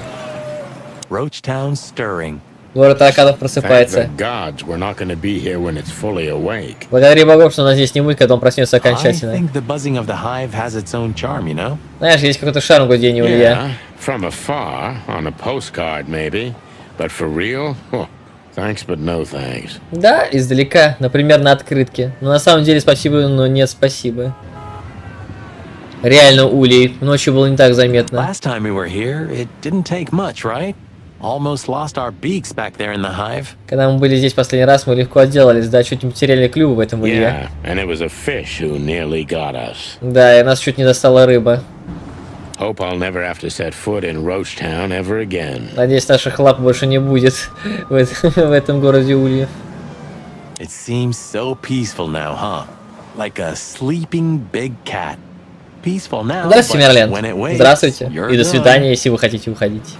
Roachtown stirring. Город тараканов Thank просыпается. the gods we're not going to be here when it's fully awake. Благодари богов, что нас здесь не будет, когда он проснется I окончательно. think the buzzing of the hive has its own charm, you know? Знаешь, есть какой-то шарм в гудении улья. Yeah, from afar, on a postcard maybe, but for real, thanks but no thanks. Да, издалека, например, на открытке. Но на самом деле спасибо, но нет спасибо. Реально улей. Ночью было не так заметно. Last time we were here, it didn't take much, right? Almost lost our beaks back there in the hive. Когда мы были здесь последний раз, мы легко отделались, да, чуть не потеряли клювы в этом улье. Yeah, and it was a fish who nearly got us. Да, и нас чуть не достала рыба. Hope I'll never have to set foot in Roachtown ever again. Надеюсь, наших лап больше не будет в этом городе ульев. It seems so peaceful now, huh? Like a sleeping big cat. Peaceful now, Здравствуйте, but Мерленд. when it wakes, Здравствуйте. you're И до done. свидания, если вы хотите уходить.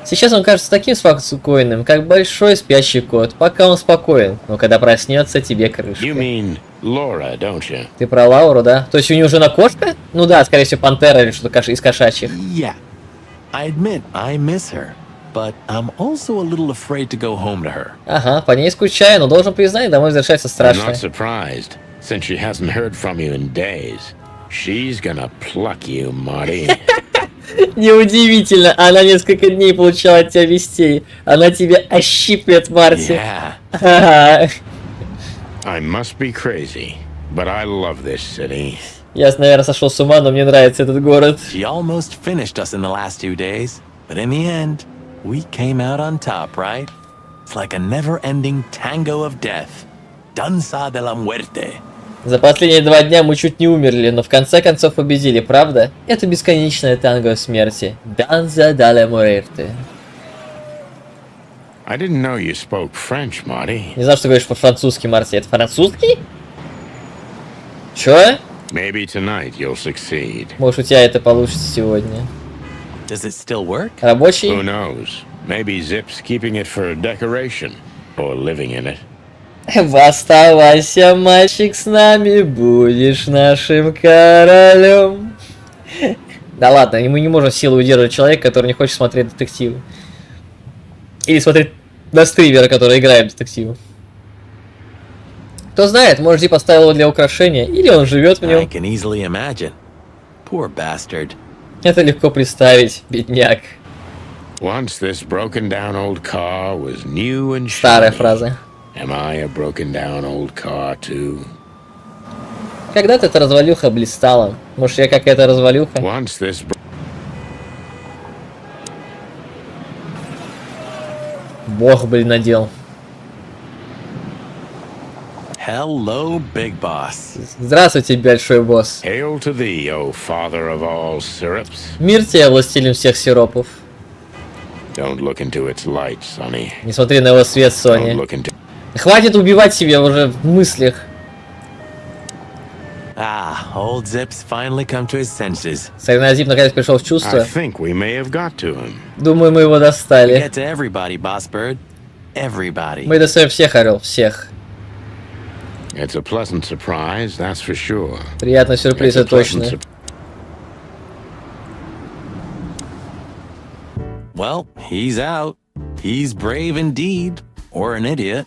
Сейчас он кажется таким спокойным, как большой спящий кот, пока он спокоен, но когда проснется, тебе You крышка. mean Laura, don't you? Ты про Лауру, да? То есть у нее жена кошка? Ну да, скорее всего, пантера или что-то из кошачьих. Yeah. I admit I miss her, but I'm also a little afraid to go home to her. Ага, по ней скучаю, но должен признать, домой возвращаться I'm страшно. not surprised, since she hasn't heard from you in days. She's gonna pluck you, Marty. Неудивительно, она несколько дней получала от тебя вестей. Она тебя ощиплет, Марти. Yeah. Ага. I must be crazy, but I love this city. Я, наверное, сошел с ума, но мне нравится этот город. She almost finished us in the last 2 days, but in the end, we came out on top, right? It's like a never-ending tango of death. Danza de la muerte. За последние 2 дня мы чуть не умерли, но в конце концов победили, правда? Это бесконечное танго смерти. Danza della muerte. I didn't know you spoke French, Marty. Не знаю, что ты говоришь по-французски, Марти. Это французский? Чё? Maybe tonight you'll succeed. Может, у тебя это получится сегодня. Does it still work? Who Рабочий? knows? Maybe Zip's keeping it for decoration or living in it. Оставайся, мальчик, с нами, будешь нашим королем. Да ладно, и мы не можем силой удерживать человека, который не хочет смотреть детективы. Или смотреть на стримера, который играет в детективы. Кто знает, может, Ди поставил его для украшения, или он живет в I нем. can easily imagine. Poor bastard. Это легко представить, бедняк. Once this broken down old car was new and Старая shiny. фраза. Am I a broken down old car too? Когда-то эта развалюха блистала. Может, я как эта развалюха? Once this Бог, блин, надел. Hello, big boss. Здравствуйте, большой босс. Hail to thee, O father of all syrups. Мир тебе, властелин всех сиропов. Don't look into its light, Sonny. Не смотри на его свет, Don't Сони. look into Хватит убивать себя уже в мыслях. Ah, old Zip's finally come to his senses. Соревнозип наконец пришел в I чувство. think we may have got to him. Думаю, мы его достали. Get to everybody, boss bird. Everybody. Мы достаем всех, Орел, всех. It's a pleasant surprise, that's for sure. Приятный сюрприз, It's a это точно. pleasant Well, he's out. He's brave indeed, or an idiot.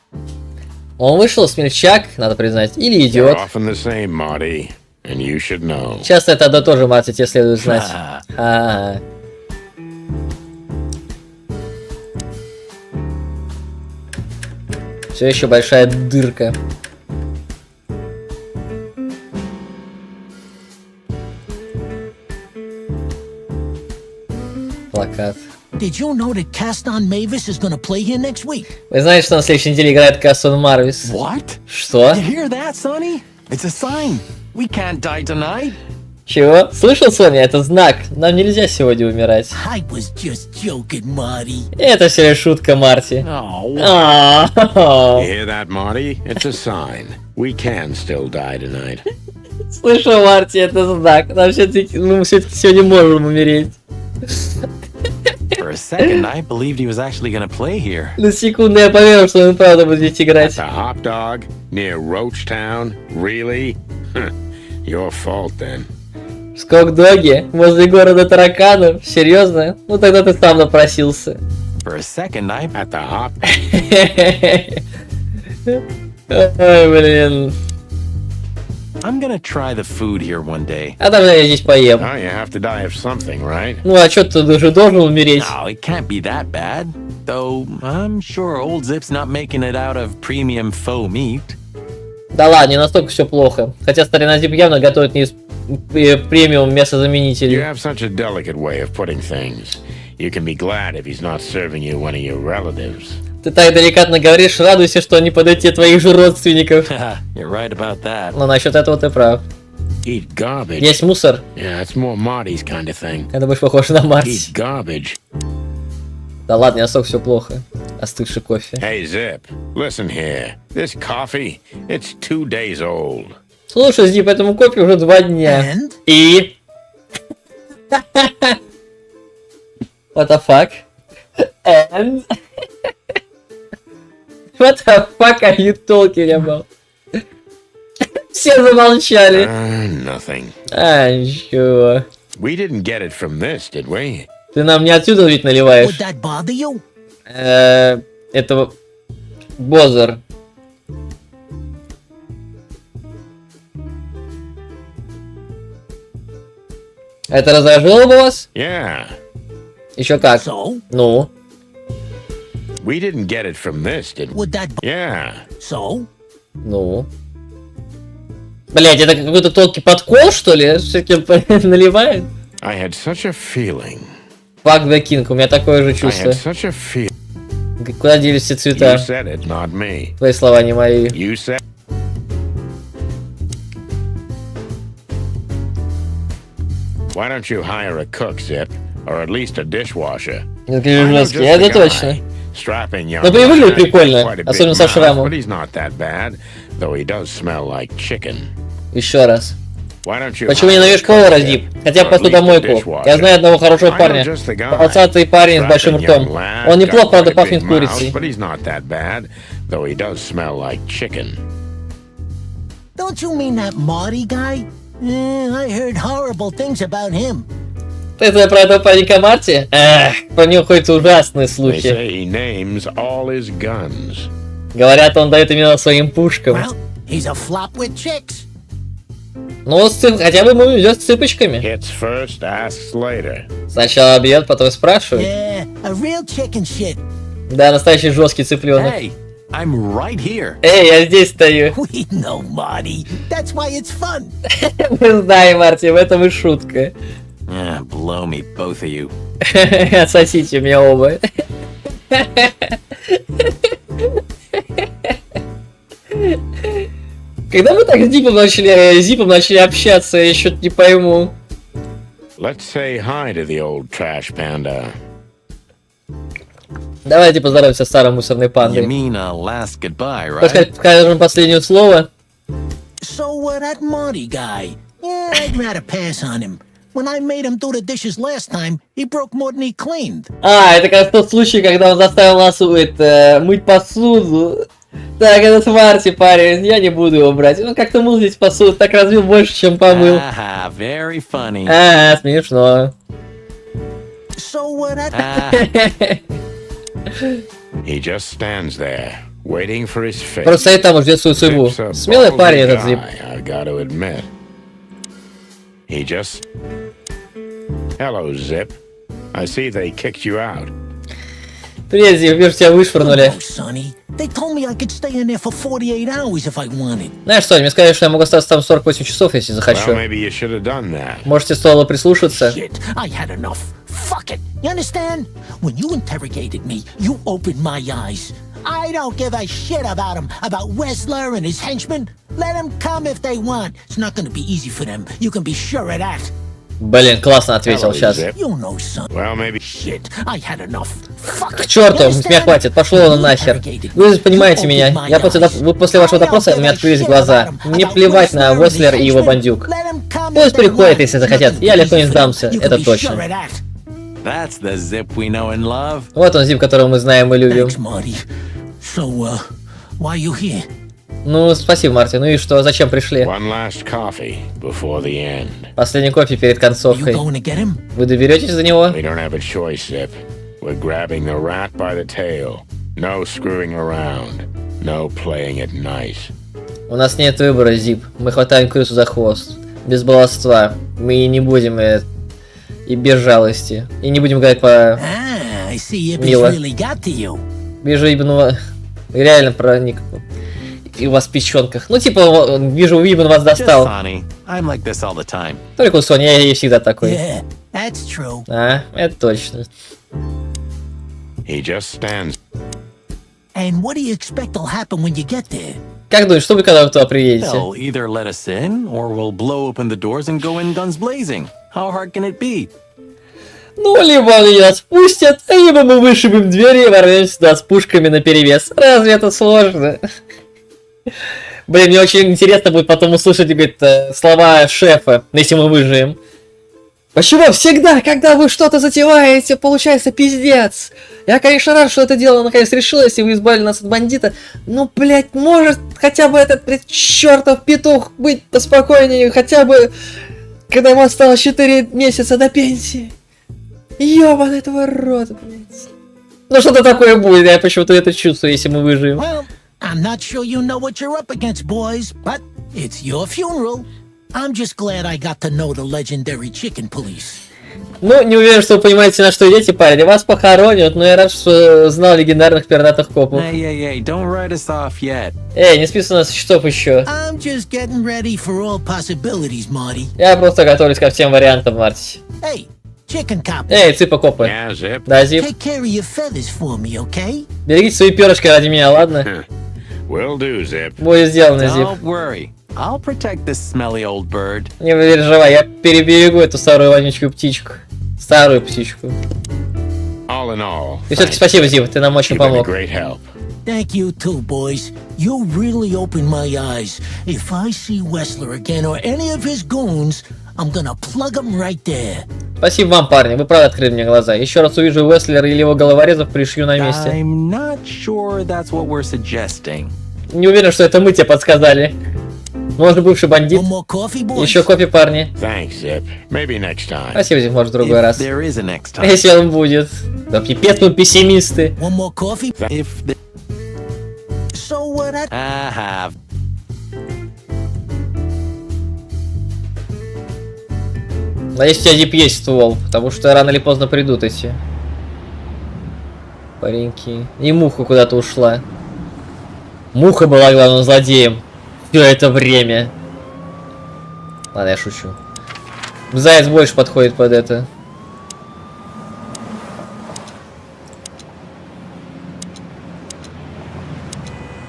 Он вышел смельчак, надо признать, или They're идиот. often the same, Marty, and you should know. Часто это одно и то же, Марти, тебе следует знать. Ага. Все еще большая дырка. Плакат. Did you know that Caston Mavis is gonna play here next week? Вы знаете, что на следующей неделе играет Кастон Марвис? What? Что? You hear that, Sonny? It's a sign. We can't die tonight. Чего? Слышал, Соня? Это знак. Нам нельзя сегодня умирать. I was just joking, Marty. Это все лишь шутка, Марти. Oh. You hear that, Marty? It's a sign. We can still die tonight. Слышал, Марти, это знак. Нам все-таки, мы все-таки сегодня можем умереть. For a second, I believed he was actually gonna play here. На секунду я поверил, что он правда будет здесь At играть. the Hop Dog near Roachtown? Really? Huh. Your fault then. В Скок-Доге, возле города тараканов. Серьезно? Ну тогда ты сам напросился. For a second, I... At the Hop. Ой, блин. I'm gonna try the food here one day. А даже я здесь поем. Oh, you have to die of something, right? Ну а что ты уже должен умереть? No, it can't be that bad. Though, I'm sure old Zip's not making it out of premium faux meat. Да ладно, не настолько все плохо. Хотя старина Зип явно готовит не из премиум You мясозаменителей. have such a delicate way of putting things. You can be glad if he's not serving you one of your relatives. Ты так деликатно говоришь, радуйся, что они подойти твоих же родственников. You're right about that. Но насчет этого ты прав. Eat garbage. Есть мусор. Yeah, it's more Marty's kind of thing. Это больше похоже на Марти. Eat garbage. Да ладно, не настолько все плохо. Остывший кофе. Hey, Zip, listen here. This coffee, it's 2 days old. Слушай, Зип, этому кофе уже 2 дня. And? И? What the fuck? And? What the fuck are you talking about? Все замолчали. Nothing. А, ничего. We didn't get it from this, did we? Ты нам не отсюда ведь Would наливаешь? that bother you? Это... Бозер. Это разожило бы вас? Yeah. Еще как. So? Ну? We didn't get it from this, did we? Would that... Yeah. So? Ну? Блять, это какой-то тонкий подкол, что ли? Все-таки наливает? I had such a feeling. Fuck the king, у меня такое же I чувство. had such a feeling. Куда делись все You цвета? said it, not me. Твои слова, не мои. You said. Why don't you hire a cook, Zip? Or at least a dishwasher? Не I скажи know жесткий, just это the точно. guy. Strapping young Ну, выглядит man, прикольно, quite a big особенно со mouth, шрамом. but he's not that bad, though he does smell like chicken. Еще раз. Why don't you Почему не hire найдешь a повара, cook, Дип? Zip? Хотя Or бы at least a посудомойку. dishwasher? Я знаю одного хорошего I know парня. just the guy. Полосатый парень с большим Strapping ртом. young lad, Он неплох, got правда, quite a пахнет big курицей. mouth, but he's not that bad, though he does smell like chicken. Don't you mean that Marty guy? I heard horrible things about him. Это про этого паренька Марти? Эх, про него ходят ужасные They слухи. say he names all his guns. Говорят, он дает имена своим пушкам. Well, he's a flop with chicks. Ну, хотя бы ему идет с цыпочками. Hits first, asks later. Сначала бьет, потом спрашивает. Yeah, a real chicken shit. Да, настоящий жесткий цыпленок. Hey, I'm right here. Эй, я здесь стою. We know, Marty. That's why it's fun. Мы знаем, Марти, в этом и шутка. Blow me, both of you. Отсосите меня оба. Когда мы так с Зипом начали общаться, я что-то не пойму. Let's say hi to the old trash panda. Давайте поздороваемся с старой мусорной You пандой. mean a last goodbye, right? Скажем последнее слово. So, that Marty guy. Yeah, I'd rather pass on him. When I made him do the dishes last time, he broke more than he cleaned. А, это как раз тот случай, когда он заставил нас мыть посуду. Так, это Марти, парень, я не буду его брать. Он как-то мыл здесь посуду, так разбил больше, чем помыл. Very funny. А, смешно. So, that... He just stands there, waiting for his fate. Просто стоит там, ждет свою судьбу. Zip's a Смелый ballsy парень этот guy, Зип. I've got to admit. He just... Hello, Zip. I see they kicked you out. Привет, Зип, вижу, тебя вышвырнули. No, Sonny. They told me I could stay in there for 48 hours if I wanted. Знаешь что, мне сказали, что я могу остаться там 48 часов, если Well, захочу. maybe you should have done that. Можете стоило прислушаться. Shit, I had enough. Fuck it. You understand? When you interrogated me, you opened my eyes. I don't give a shit about him, about Wessler and his henchmen. Let them come if they want. It's not gonna be easy for them. You can be sure of that. Блин, классно ответил Hello, сейчас. Zip. You know, son. Well, maybe... Shit, I had enough. Fuck К it. черту, You с understand? меня хватит, пошло оно нахер. Вы понимаете меня, вы после вашего допроса у меня открылись глаза. Мне плевать на Уэслер и его бандюк. Пусть приходят, если захотят, я легко не сдамся, это точно. That's the Zip we know and love. Вот он, Зип, которого мы знаем и любим. Thanks, Marty. So, why are you here? Ну, спасибо, Марти. Ну и что, зачем пришли? One last coffee before the end. Последний кофе перед Are you концовкой. going to get him? Вы доберетесь за него? We don't have a choice, Zip. We're grabbing the rat by the tail. No screwing around. No playing it nice. У нас нет выбора, Зип. Мы хватаем крысу за хвост. Без баловства. Мы и не будем и без жалости. И не будем говорить по... I see Ibis Мило. really got to you. Вижу Ибн реально проник. И у вас в печенках. Ну, типа, вижу, Ибн вас Just достал. Sonny. I'm like this all the time. Только у Сони, я всегда такой. Yeah, that's true. А, это точно. He just stands. And what do you expect will happen when you get there? Как думаешь, что вы когда вы туда приедете? They'll either let us in, or we'll blow open the doors and go in guns blazing. How hard can it be? Ну, либо они нас пустят, либо мы вышибем двери и ворвемся сюда с пушками наперевес. Разве это сложно? Блин, мне очень интересно будет потом услышать, говорит, слова шефа, если мы выживем. Почему всегда, когда вы что-то затеваете, получается пиздец? Я, конечно, рад, что это дело наконец решилось, и вы избавили нас от бандита. Но, блядь, может хотя бы этот, блядь, чертов петух быть поспокойнее, хотя бы, когда ему осталось 4 месяца до пенсии. Ёбаный твой рот, блядь. Ну что-то такое будет, я почему-то это чувствую, если мы выживем. Well, I'm not sure you know what you're up against, boys, but it's your funeral. I'm just glad I got to know the legendary chicken police. Ну, не уверен, что вы понимаете, на что идете, парень. Вас похоронят, но я рад, что знал легендарных пернатых копов. Hey, don't write us off yet. Эй, не списано со счетов еще. I'm just getting ready for all possibilities, Marty. Я просто готовлюсь ко всем вариантам, Марти. Hey, chicken cop, Эй, цыпа копы. Yeah, Zip. Да, Зип. take care of your feathers for me, okay? Берегите свои перышки ради меня, ладно? Will do, Zip. Будет сделано, Зип. Don't worry. I'll protect this smelly old bird. Не переживай, я переберегу эту старую вонючую птичку. Старую птичку. All in all, И все-таки спасибо, Зип, ты нам очень you've been a помог. great help. Thank you too, boys. You really opened my eyes. If I see Wessler again or any of his goons, I'm gonna plug them right there. Спасибо вам, парни, вы правда открыли мне глаза. Еще раз увижу Уэслера или его головорезов, пришью на месте. I'm not sure that's what we're suggesting. Не уверен, что это мы тебе подсказали. Может, бывший бандит? One more coffee, boys? Еще кофе, парни. Thanks, Zip. Maybe next time. Спасибо, Зип, может, в другой If раз. there is a next time. Если он будет. Да пипец, мы пессимисты. One more coffee? If the... So what? I have. Надеюсь, у тебя, Зип, есть ствол, потому что рано или поздно придут эти пареньки. И муха куда-то ушла. Муха была главным злодеем все это время. Ладно, я шучу. Заяц больше подходит под это.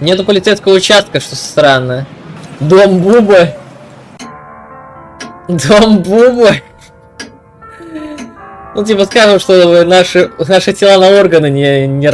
Нету полицейского участка, что странно. Дом Буба. Дом Буба. Ну, типа, скажем, что наши тела на органы не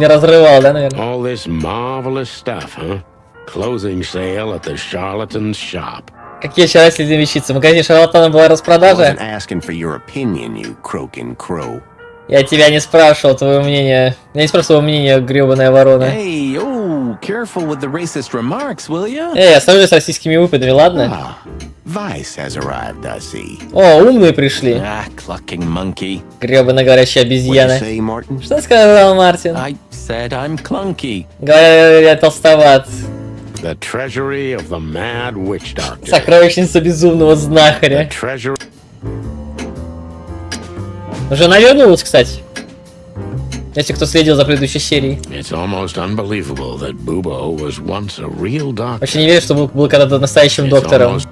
разрывал, да, наверное? All this marvelous stuff, huh? Closing sale at the charlatan's shop. Какие очаровательные вещицы. В магазине шарлатана была распродажа. Wasn't asking for your opinion, you croaking crow. Я тебя не спрашивал твое мнение. Я не спрашивал мнение, гребаная ворона. Hey, oh, careful with the racist remarks, will you? Эй, осторожно с российскими выпадами, ладно? Vice has arrived, I see. О, умные пришли. Ah, clucking monkey. Гребаная говорящая What you обезьяна. say, Martin? Что сказал Мартин? I said I'm clunky. Говорят, толстоват. The treasury of the mad witch doctor. Сокровищница безумного The знахаря. treasury. Жена вернулась, кстати. Если кто следил за предыдущей серией. It's almost unbelievable that Bubo was once a real doctor. Вообще не верю, что был когда-то настоящим It's доктором. almost-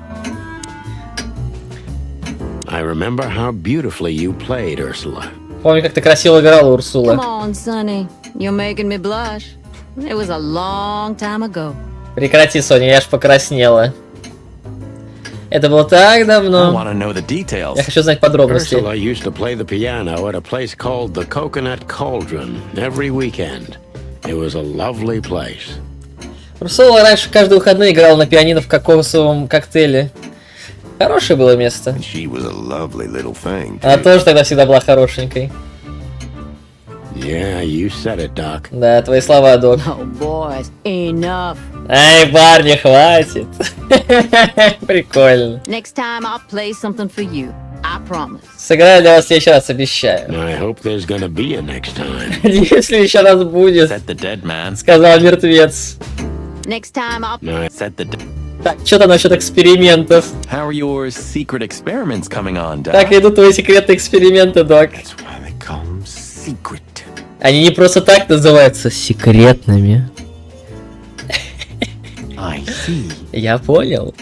I remember how beautifully you played, Ursula. Помню, как ты красиво играла, Come Урсула. on, Sonny. You're making me blush. It was a long time ago. Прекрати, Соня, я аж покраснела. Это было так I давно. want to know the details. Я хочу знать подробности. Ursula used to play the piano at a place called the Coconut Cauldron every weekend. It was a lovely place. Урсула раньше каждые выходные играла на пианино в кокосовом коктейле. Хорошее было место. She was a lovely little thing. Она тоже тогда всегда была хорошенькой. Yeah, you said it, Doc. Да, твои слова, док. Oh, boys, enough. Ай, парни, хватит. Прикольно. Next time I'll play something for you. I promise. Сыграю для вас в следующий раз, обещаю. I hope there's gonna be a next time. Если еще раз будет, Said the dead man. сказал мертвец. Next time I'll. Said the. Так, что там насчет экспериментов? How are your secret experiments coming on, Doc? Как идут твои секретные эксперименты, док? That's why they call them secret. Они не просто так называются секретными. I see. Я понял.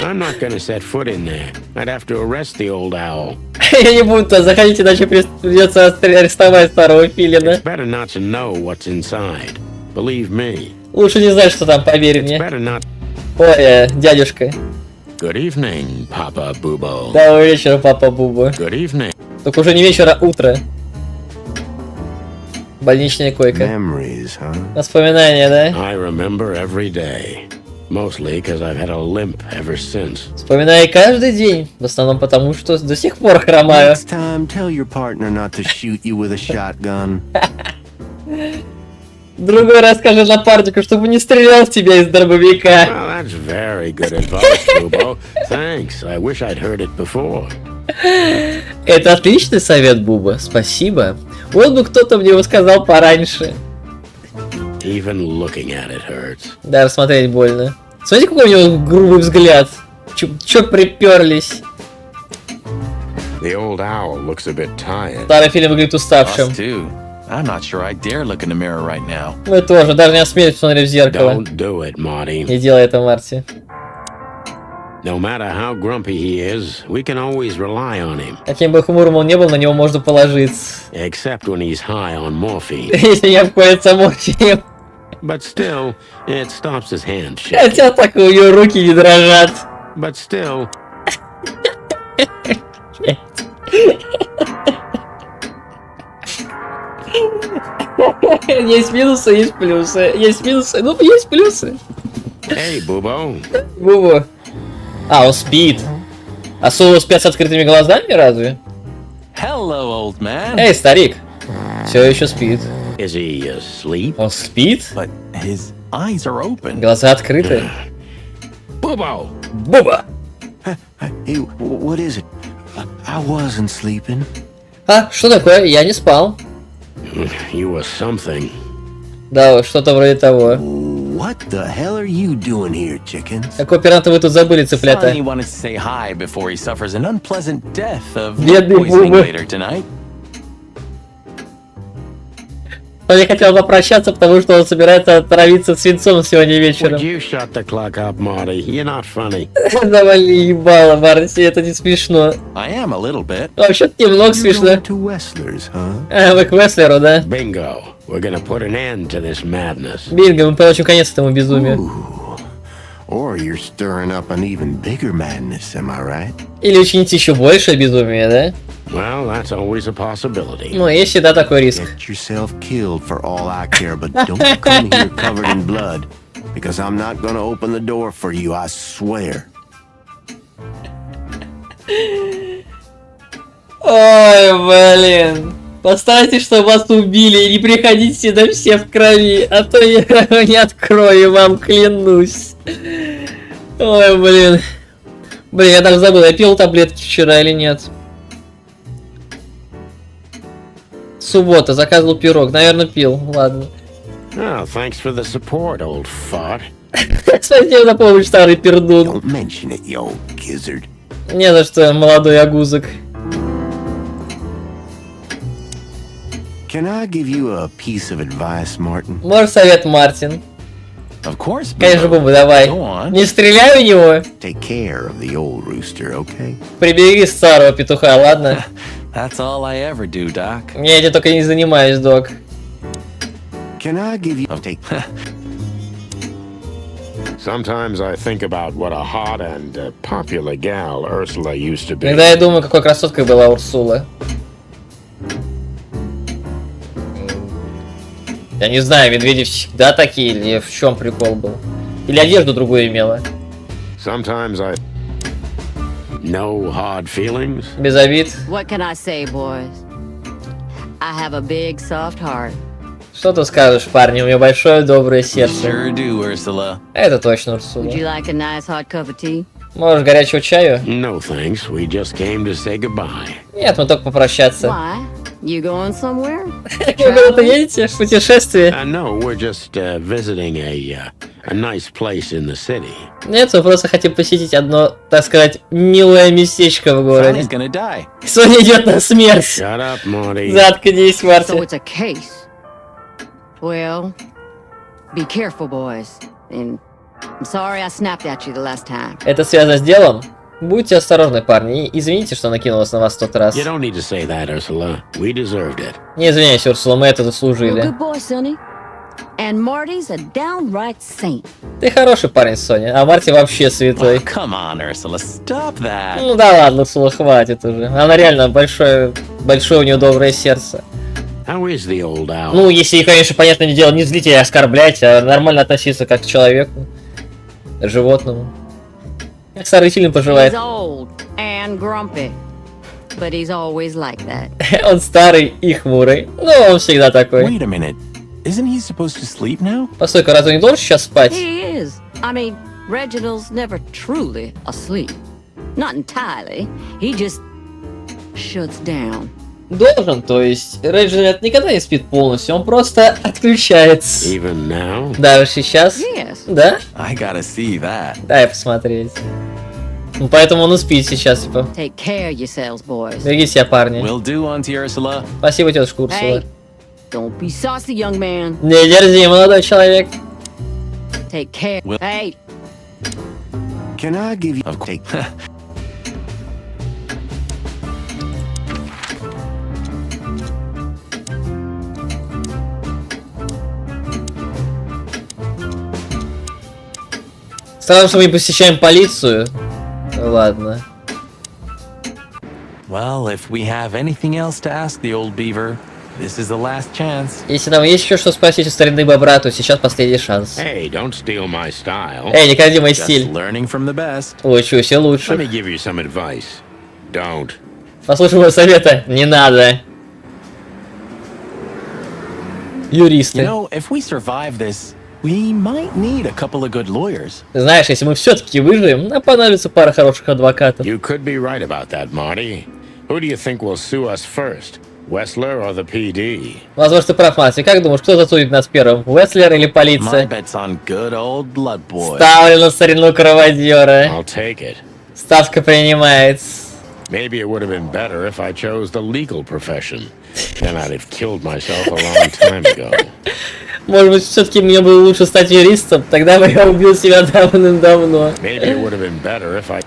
I'm not gonna set foot in there. I'd have to arrest the old owl. Я не буду туда заходить, иначе придется арестовать старого филина. It's better not to know what's inside. Believe me. Лучше не знать, что там, поверь мне. Better not. Ой, дядюшка. Good evening, Papa Bubo. Доброго вечера, папа Буба. Good evening. Только уже не вечер, а утро. Больничная койка. Memories, huh? Воспоминания, да? I remember every day. Mostly because I've had a limp ever since. Вспоминаю каждый день. В основном потому, что до сих пор хромаю. Next time, tell your partner not to shoot you with a shotgun. Другой раз скажи напарнику, чтобы не стрелял в тебя из дробовика. Well, that's very good advice, Bubo. Thanks. I wish I'd heard it before. Это отличный совет, Буба. Спасибо. Вот бы кто-то мне его сказал пораньше. Even looking at it hurts. Да, смотреть больно. Смотрите, какой у него грубый взгляд. Чё приперлись? The old owl looks a bit tired. Старый фильм выглядит уставшим. Us too. I'm not sure I dare look in the mirror right now. Мы тоже, даже не осмелись посмотреть в зеркало. Don't do it, Marty. Не делай это, Марти. No matter how grumpy he is, we can always rely on him. Каким бы хмурым он не был, на него можно положиться. Except when he's high on morphine. Если не обходится морфием. But still, it stops his hand shaking. Хотя так у нее руки не дрожат. But still, Есть минусы, есть плюсы. Есть минусы, ну есть плюсы. hey, Bubo. Бубу. А, он спит. А Соло спят с открытыми глазами, разве? Hello, old man. Эй, старик. Все еще спит. Is he asleep? Он спит? But his eyes are open. Глаза открыты. Bubo! Буба! Hey, what is it? I wasn't sleeping. А, что такое? Я не спал. You were something. Да, что-то вроде того. What the hell are you doing here, chickens? Какого пирата вы тут забыли, цыплята? Sonny wanted to say hi before he suffers an unpleasant death of Бедный poisoning Буба. later tonight. Он не хотел попрощаться, потому что он собирается отравиться свинцом сегодня Would вечером. you shut the clock up, Marty? You're not funny. Завали ебало, Марси, это не смешно. I am a little bit. Вообще-то немного You're смешно. going to Westlers, huh? А, вы к Вестлеру, да? Bingo. We're gonna put an end to this madness. Бинго, мы получим конец этому безумию. Or you're stirring up an even bigger madness, am I right? Или учинить еще большее безумие, да? Well, that's always a possibility. Ну, есть всегда такой риск. Get yourself killed for all I care, but don't come here covered in blood, because I'm not gonna open the door for you, I swear. Ой, блин. Постарайтесь, чтобы вас убили, и не приходите сюда все в крови, а то я не открою вам, клянусь. Ой, блин. Блин, я даже забыл, я пил таблетки вчера или нет. Суббота, заказывал пирог, наверное, пил, ладно. Oh, thanks for the support, old fart. Спасибо за помощь, старый пердун. Don't mention it, you old gizzard. Не за что, молодой агузок. Can I give you a piece of advice, Martin? Может, совет, Мартин? Of course, Конечно, Bilbo. Бубы, давай. Go on. Не стреляй в него. Take care of the old rooster, okay? Прибереги старого петуха, ладно? That's all I ever do, Doc. Я этим только не занимаюсь, док. Can I give you... take... Sometimes I think about what a hot and popular gal Ursula used to be. Иногда я думаю, какой красоткой была Урсула. Я не знаю, медведи всегда такие, или в чем прикол был? Или одежду другую имела? Sometimes I... No hard feelings? Без обид. What can I say, boys? I have a big, soft heart. Что ты скажешь, парни? У меня большое доброе сердце. Sure do, Ursula. Это точно Урсула. Would you like a nice hot cup of tea? Может, горячего чаю? No thanks, we just came to say goodbye. Нет, мы только попрощаться. Why? You going somewhere? Вы куда-то едете в путешествие? No, we're just visiting a nice place in the city. Нет, мы просто хотим посетить одно, так сказать, милое местечко в городе. Sonny's gonna die. Соня идет на смерть. Shut up, Marty. Заткнись, So Марти. it's a case. Well, be careful, boys. And I'm sorry I snapped at you the last time. Это связано с делом? Будьте осторожны, парни, и извините, что накинулась на вас в тот раз. You don't need to say that, Ursula. We deserved it. Не извиняйся, Урсула, мы это You're a заслужили. good boy, Sonny. And Marty's a downright saint. Ты хороший парень, Соня, а Марти вообще святой. Come on, Ursula, stop that. Ну да ладно, Урсула, хватит уже. Она реально большое у нее доброе сердце. How is the old owl? Ну, если, конечно, понятное дело, не злить и оскорблять, а нормально относиться как к человеку, животному. Как старый сильно поживает. He's old and grumpy, but he's always like that. Он старый и хмурый. Ну, он всегда такой. Wait a minute. Isn't he supposed to sleep now? Постой-ка, разве не должен сейчас спать? He is. I mean, Reginald's never truly asleep. Not entirely. He just shuts down. Должен, то есть Реджинальд никогда не спит полностью, он просто отключается. Even now? Даже сейчас? Yes. Да? I gotta see that. Дай посмотреть. Ну, поэтому он и спит сейчас, типа. Take care of yourselves, boys. Берегите себя, парни. Will do, Auntie Ursula. Спасибо, тетушка Урсула. Hey, don't be saucy, young man. Не дерзи, молодой человек. Take care. Will- Hey, Can I give you... Of course. take... Странно, что мы не посещаем полицию. Ладно. Well, if we have anything else to ask the old beaver, this is the last chance. Если нам есть еще что спросить у старины бобра, то сейчас последний шанс. Hey, don't steal my style. Эй, не кради мой Just стиль. learning from the best. Учусь и Let лучше. me give you some advice. Don't. Послушай моего совета. Не надо. You Юристы. know, if we survive this, we might need a couple of good lawyers. Знаешь, если мы все-таки выживем, нам понадобится пара хороших адвокатов. You could be right about that, Marty. Who do you think will sue us first? Wessler or the PD? Возможно, ты прав, Марти. Как думаешь, кто засудит нас первым? Уэслер или My полиция? bet's on good old blood boy. Ставлю на старину кроводера. I'll take it. Ставка принимается. Maybe it would have been better if I chose the legal profession. Then I'd have killed myself a long time ago. Может быть, все-таки мне было лучше стать юристом? Тогда бы я убил себя давным-давно. Maybe it would have been better if I...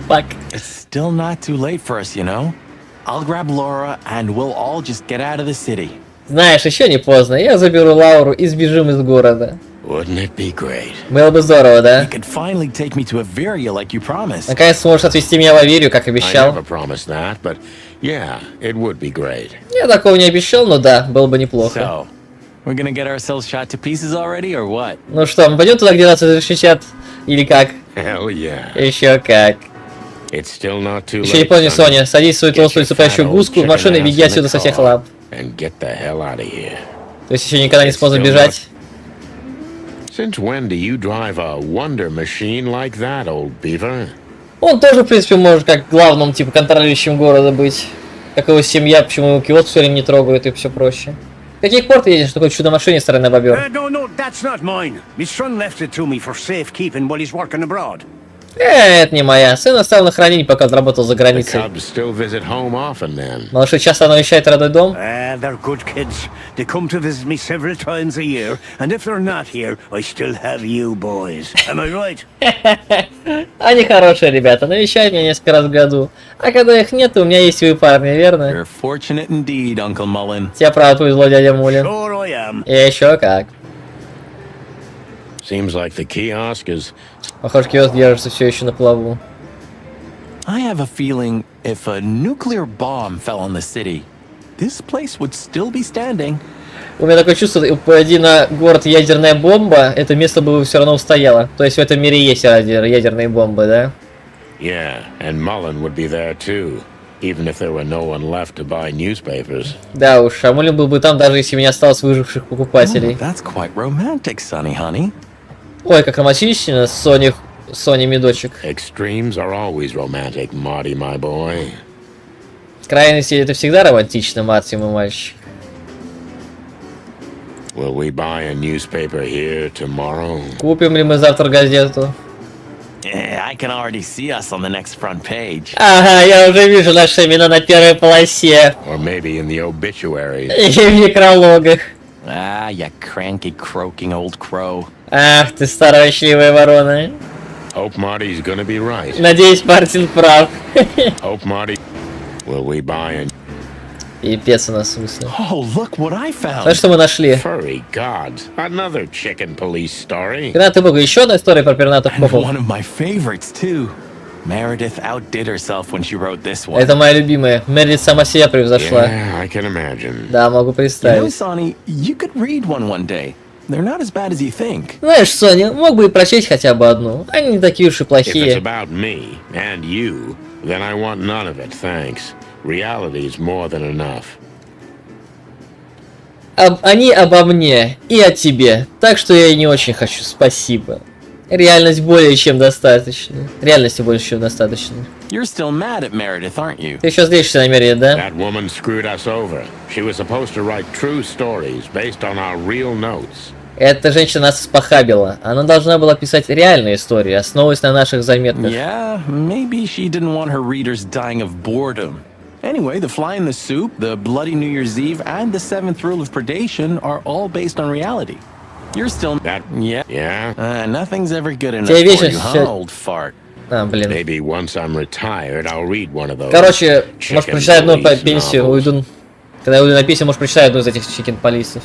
Фак. It's still not too late for us, you know? I'll grab Laura and we'll all just get out of the city. Знаешь, еще не поздно. Я заберу Лауру и сбежим из города. Wouldn't it be great? Было бы здорово, You да? could finally take me to Averia like you promised. Наконец сможешь отвезти меня в Аверию, как I обещал. never promised that, but yeah, it would be great. Я такого не обещал, но да, было бы неплохо. So, we're gonna get ourselves shot to pieces already, or what? Ну что, мы пойдем туда, где нас разрешат? Или как? Hell yeah. Еще как. It's still not too Еще не late, поздно, Sonny. Соня. Садись в свою толстую цеплящую гуску в машину и беги отсюда со всех лап. And get the hell out of here. То есть еще никогда не поздно бежать. Since when do you drive a wonder machine like that, old beaver? Он тоже, в принципе, может как главным, типа, контролирующим города быть. Как его семья, почему его киоск все время не трогают и все проще. В каких пор ты едешь, такой чудо-машине стороны бобер? No, that's not mine. My son left it to me for safekeeping while he's working abroad. Это не моя. Сын оставил на хранение, пока он работал за The границей. Cubs still visit home often then. Малыши часто навещают родной дом. They're good kids. They come to visit me several times a year, and if they're not here, I still have you boys. Am I right? Они хорошие ребята, навещают меня несколько раз в году. А когда их нет, у меня есть вы парни, верно? You're fortunate indeed, Uncle Mullen. Тебе правда повезло, дядя Мулин. Sure I am. И еще как. Seems like the kiosk is Похоже, киоск держится все еще на плаву. I have a feeling if a nuclear bomb fell on the city, this place would still be standing. У меня такое чувство, упади на город ядерная бомба, это место бы все равно устояло. То есть в этом мире есть ядерные бомбы, да? yeah, and Mullen would be there too, even if there were no one left to buy newspapers. Да уж, а Мулин был бы там, даже если у меня осталось выживших покупателей. That's quite romantic, Sonny, honey. Ой, как романтично, Соня Медочек. Extremes are always romantic, Marty, my boy. Крайности это всегда романтично, Марти, мой мальчик. Will we buy a newspaper here tomorrow? Купим ли мы завтра газету? Yeah, I can already see us on the next front page. Ага, я уже вижу наши имена на первой полосе. Or maybe in the obituaries? И в некрологах. Ah, you cranky, croaking old crow. Ах ты, старая ворона. Hope Marty's gonna be right. Надеюсь, Мартин прав. Hope Marty. Will we buy a Пипец у нас в смысле. Oh, look what I Знаешь, found. что мы нашли? furry gods? Another chicken police story. Пираты Бога. Еще одна история про пиратов And Богов. one of my favorites, too. Meredith outdid herself when she wrote this one. Это моя любимая. Мередит сама себя превзошла. Yeah, I can imagine. Да, могу You know, представить. Sonny, you could read one day. They're not as bad as you think. Знаешь, Соня, мог бы и прочесть хотя бы одну. Они не такие уж и If it's плохие. about me and you, then I want none of it, thanks. Reality's more than enough. Они обо мне и о тебе. Так что я и не очень хочу. Спасибо. Реальность более чем достаточно. Реальности больше чем достаточно. You're still mad at Meredith, aren't you? Ты еще злишься на Мередит, да? That woman screwed us over. She was supposed to write true stories based on our real notes. Эта женщина нас спохабила. Она должна была писать реальные истории, основываясь на наших заметках. Yeah, maybe she didn't want her readers dying of boredom. Anyway, the fly in the soup, the bloody New Year's Eve, and the seventh rule of predation are all based on reality. You're still... That, Yeah. yeah? Nothing's ever good enough Тебе for вечно you, huh, всё- old fart? А, блин. Maybe once I'm retired, I'll read one of those. Короче, может chicken прочитать одну по police пенсию, novels. уйду. Когда я уйду на пенсию, может прочитать одну из этих чикен-полисов.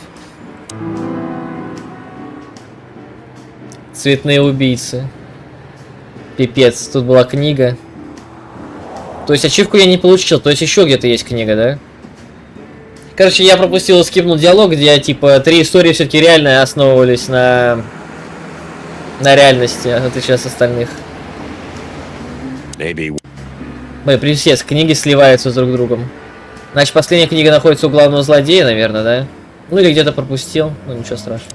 Цветные убийцы. Пипец, тут была книга. То есть ачивку я не получил, то есть еще где-то есть книга, да? Короче, я пропустил, скипнул диалог, где типа 3 истории все-таки реально основывались на реальности, в отличие от остальных. Maybe Блин, пиздец, книги сливаются друг с другом. Значит, последняя книга находится у главного злодея, наверное, да? Ну или где-то пропустил, ну ничего страшного.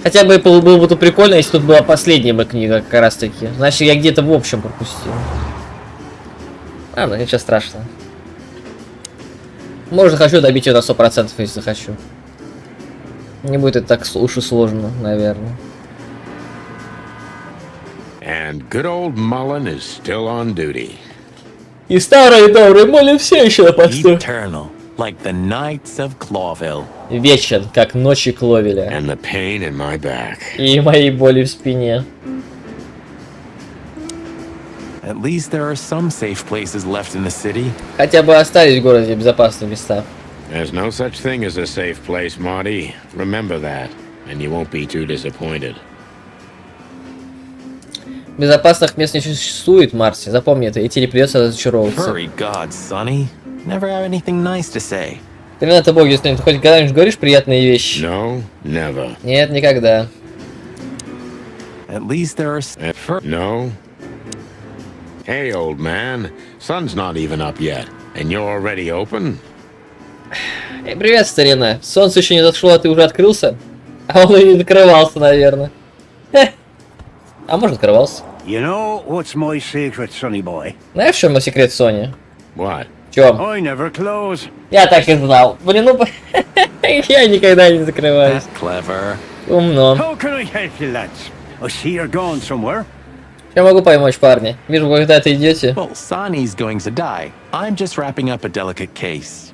Хотя бы было бы тут прикольно, если тут была последняя бы книга, как раз таки. Значит, я где-то в общем пропустил. А, ну ничего страшного. Может, захочу добить ее на 100%, если захочу. Не будет это так уж и сложно, наверное. And good old Mullen is still on duty. И старый добрый Молли все еще на посту. Eternal, like the nights of Clawville. Вечен, как ночи Кловеля. And the pain in my back. И моей боли в спине. At least there are some safe places left in the city. Хотя бы остались в городе безопасные места. There's no such thing as a safe place, Marty. Remember that, and you won't be too disappointed. Безопасных мест не существует, Марси. Запомни это, и тебе не придется разочаровываться. Furry gods, Sonny. Never have anything nice to say. Ты Бог, если ты хоть когда-нибудь говоришь приятные вещи? No, never. Нет, никогда. At least there are... No. Hey, old man. Sun's not even up yet, and you're already open? Привет, старина. Солнце еще не зашло, а ты уже открылся? А он и не закрывался, наверное. А может, открывался. You know what's my secret, sonny boy? Знаешь, в чем мой секрет, Сони? What? В чем? I never close. Я так и знал. Блин, ну... Я никогда не закрываюсь. Clever. Умно. How can I help you, lads? I see you're going somewhere. Я могу помочь, парни. Вижу, вы куда-то идете. Well, Sonny's going to die. I'm just wrapping up a delicate case.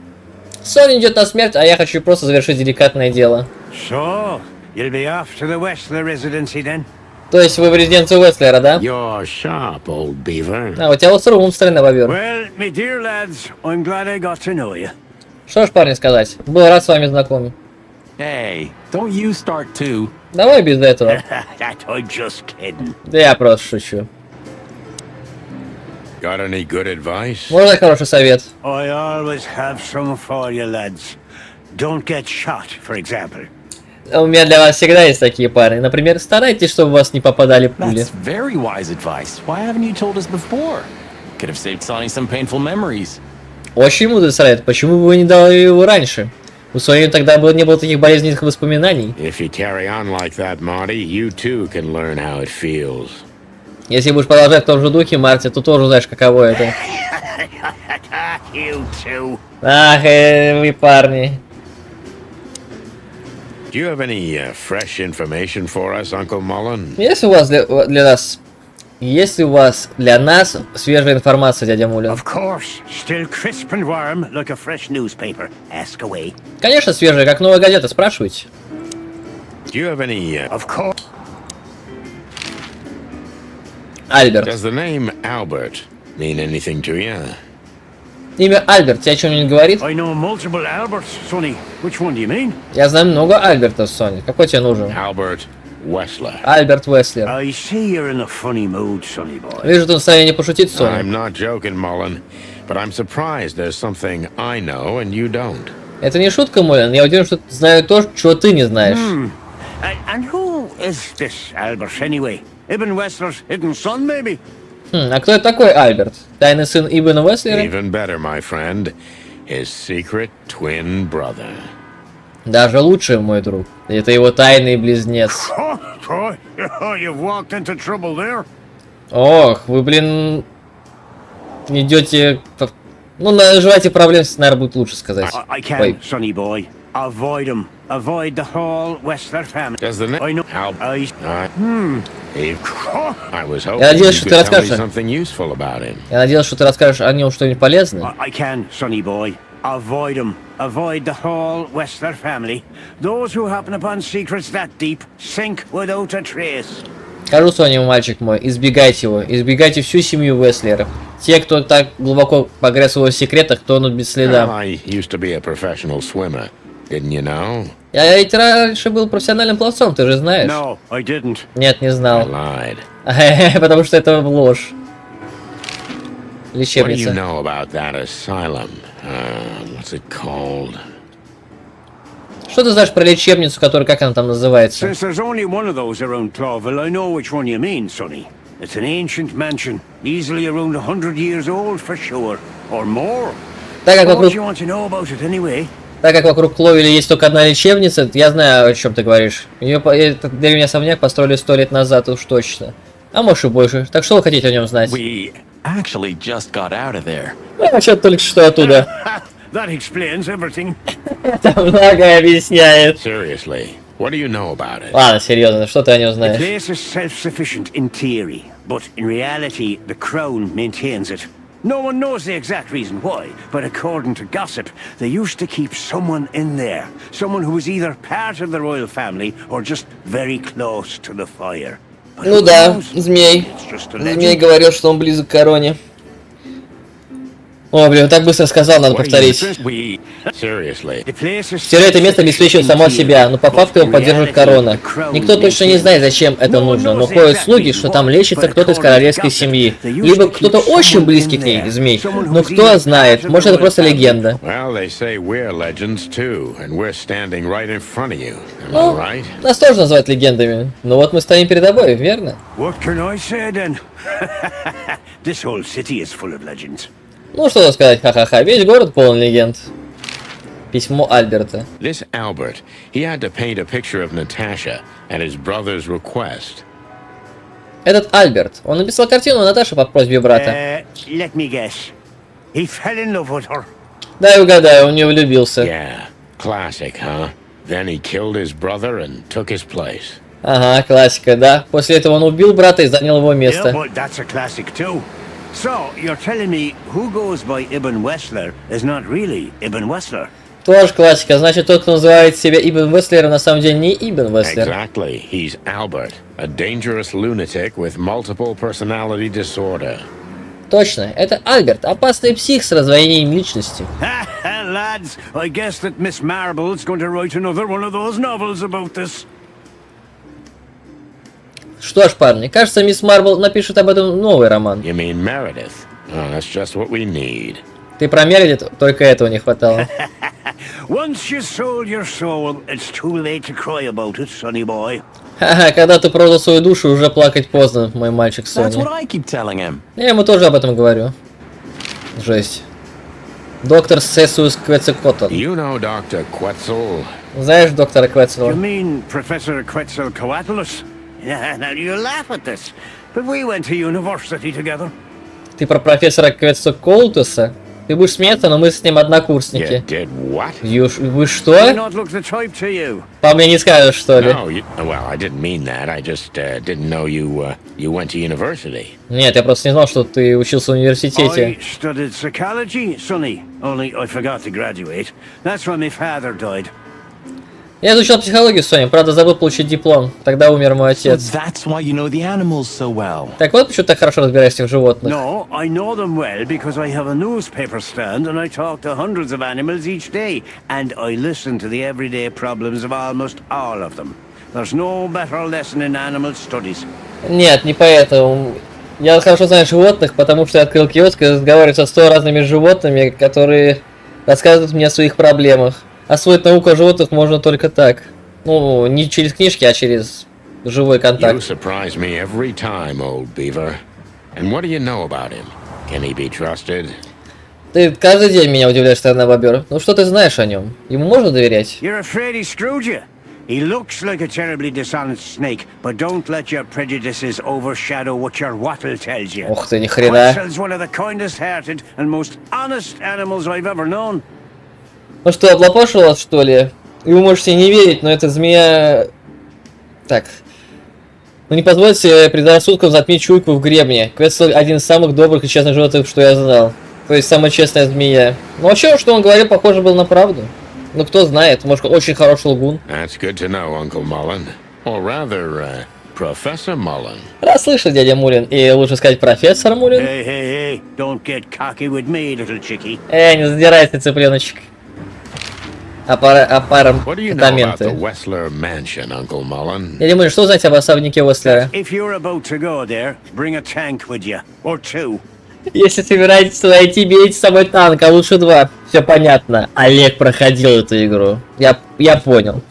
Соня идет на смерть, а я хочу просто завершить деликатное дело. So, you'll be off to the Westler residency then? То есть вы в резиденцию Уэслера, да? You're sharp, old beaver. А, у тебя остро ум, старина, бобер. Well, my dear lads, I'm glad I got to know you. Что ж, парни, сказать. Был рад с вами знакомым. Hey, don't you start too. Давай без этого. That I'm just kidding. Да я просто шучу. Got any good advice? Можно хороший совет? I always have some for you, lads. Don't get shot, for example. У меня для вас всегда есть такие парни. Например, старайтесь, чтобы в вас не попадали пули. That's very wise advice. Why haven't you told us before? Could have saved Sonny some painful memories. Очень мудрый совет. Почему вы не дали его раньше? У Сони тогда не было таких болезненных воспоминаний. If you carry on like that, Marty, you too can learn how it feels. Если будешь продолжать в том же духе, Марти, то тоже узнаешь, каково это. You too. Ах, вы парни. Do you have any fresh information for us, Uncle Mullen? Есть у вас для нас свежая информация, дядя Мулин? Of course, still crisp and warm like a fresh newspaper. Ask away. Конечно, свежая, как новая газета, спрашивайте. Do you have any... Of course. Альберт. Does the name Albert mean anything to you? Имя Альберт тебе о чем-нибудь говорит? I know multiple Alberts, Sonny. Which one do you mean? Я знаю много Альбертов, Соня. Какой тебе нужен? Albert Wessler. Альберт Уэслер. I see you're in a funny mood, Sonny boy. Вижу, ты в состоянии пошутить, Соня. I'm not joking, Mullen, but I'm surprised there's something I know and you don't. Это не шутка, Мулин. Я уверен, что знаю то, чего ты не знаешь. And who is this Albert anyway? Ibn Wessler's hidden son, maybe? А кто это такой Альберт? Тайный сын Ибн Уэслера? Even better, my friend, his secret twin brother. Даже лучше, мой друг. Это его тайный близнец. Oh, you've walked into trouble there. Ох, вы, блин, идете... Ну, наживайте проблем, наверное, будет лучше сказать. I can, Ой. Sonny boy. Avoid him. Avoid the whole Wessler family. Does the name I know. I was hoping Я you надеюсь, что ты could tell me расскажешь. something useful about him. Я надеялся, что ты расскажешь о нем что-нибудь полезное. I can, Sonny boy. Avoid him. Avoid the whole Wessler family. Those who happen upon secrets that deep sink without a trace. Скажу, Соня, мальчик мой, избегайте его. Избегайте всю семью Уэслеров. Те, кто так глубоко погряз в его секретах, тонут без следа. I used to be a professional swimmer. Didn't you know? Я ведь раньше был профессиональным пловцом, ты же знаешь. No, I didn't. Нет, не I знал. lied. Потому что это ложь. What do you Лечебница. know about that asylum? What's it called? Что ты знаешь про лечебницу, которая, как она там называется? Since there's only one of those around Clawville, I know which one you mean, Sonny. It's an ancient mansion, easily around 100 years old for sure, or more. Так как What вокруг, do you want to know about it anyway? так как вокруг Кловеля есть только одна лечебница, я знаю, о чем ты говоришь. Этот древний особняк построили 100 лет назад, уж точно. А может и больше. Так что вы хотите о нем знать? We actually just got out of there. Я вообще только что оттуда. That explains everything. Это многое объясняет. Seriously, what do you know about it? Ладно, серьезно, что ты о нем The знаешь? place is self-sufficient in theory, but in reality, the Crown maintains it. No one knows the exact reason why, but according to gossip, they used to keep someone in there. Someone who was either part of the royal family or just very close to the fire. But Ну who да, knows? змей. It's just a Змей legend. говорил, что он близок к короне. О, блин, так быстро сказал, надо повторить. Seriously. Теперь это место обеспечивает само себя, но по факту его поддерживает корона. Никто точно не знает, зачем это нужно, но ходят слухи, что там лечится кто-то из королевской семьи. Либо кто-то очень близкий к ней, змей. Но кто знает, может это просто легенда. Ну, нас тоже называют легендами. Но вот мы стоим перед тобой, верно? Ну что тут сказать, ха-ха-ха, весь город полон легенд. Письмо Альберта. This Albert, he had to paint a picture of Natasha at his brother's request. Этот Альберт, он написал картину Наташи по просьбе брата. Let me guess. He fell in love with her. Дай угадаю, он в нее влюбился. Yeah, classic, huh? Then he killed his brother and took his place. Ага, классика, да. После этого он убил брата и занял его Yeah, место. but that's a classic too. So, you're telling me who goes by Ibn Wessler is not really Ibn Wessler? Тоже классика. Значит, тот, кто называет себя Ибн Весслером, на самом деле не Ибн Весслер. Exactly. He's Albert, a dangerous lunatic with multiple personality disorder. Точно, это Альберт, опасный псих с раздвоением личности. Lads, I guess that Miss Marble's going to write another one of those novels about this. Что ж, парни, кажется, мисс Марбл напишет об этом новый роман. You mean Meredith? Oh, that's just what we need. Ты про Мередит? Только этого не хватало. Once you sold your soul, it's too late to cry about it, sonny boy. Ха-ха, когда ты продал свою душу, уже плакать поздно, мой мальчик That's Сони. what I keep telling him. Я ему тоже об этом говорю. Жесть. Доктор Сесус Квецекотон. You know Dr. Quetzal? Знаешь доктора Квецела? You mean Professor Quetzalcoatlus? Yeah, now you laugh at this, but we went to university together. Ты про профессора Квецеколтуса? Ты будешь смеяться, но мы с ним однокурсники. You did what? Вы Do что? not look the type to you. По мне не скажешь, что ли? No, well, I didn't mean that. I just didn't know you went to university. Нет, я просто не знал, что ты учился в университете. I studied psychology, sonny, only I forgot to graduate. That's when my father died. Я изучал психологию, Соня, правда забыл получить диплом. Тогда умер мой So отец. that's why you know the animals so well. Так вот, почему ты так хорошо разбираешься в животных. No, I know them well because I have a newspaper stand and I talk to hundreds of animals each day. And I listen to the everyday problems of almost all of them. There's no better lesson in animal studies. Нет, не поэтому. Я хорошо знаю животных, потому что я открыл киоск и разговариваю со 100 разными животными, которые рассказывают мне о своих проблемах. Освоить науку о животных можно только так. Ну, не через книжки, а через живой You контакт. surprise me every time, old beaver. And what do you know about him? Can he be trusted? Ты каждый день меня удивляешь, старина бобер. Ну что ты знаешь о нем? Ему можно доверять? You're afraid he screwed you. He looks like a terribly dishonest snake, but don't let your prejudices overshadow what your wattle tells you. Ох ты, ни хрена. Quetzal's one of the kindest-hearted and most honest animals I've ever known. Ну что, облапошил вас, что ли? И вы можете не верить, но эта змея... Так. Ну не позвольте себе предрассудкам затмить чуйку в гребне. Квецл один из самых добрых и честных животных, что я знал. То есть самая честная змея. Ну вообще, что он говорил, похоже, было на правду. Ну кто знает, может, очень хороший лгун. That's good to know, Uncle Mullen. Or rather, Professor Mullen. Расслышал, дядя Мулин. И лучше сказать, профессор Мулин. Hey, hey, hey, don't get cocky with me, little chickie. Не задирайся, цыпленочек. What do you know about the Апартаменты. Wessler Mansion, Uncle Mullen? Дядя Мулин, что знаете об особняке Уэстлера? If you're about to go there, bring a tank with you. Or two. Если собираетесь туда идти, берите с собой танк, а лучше 2. Все понятно. Олег проходил эту игру. Я понял.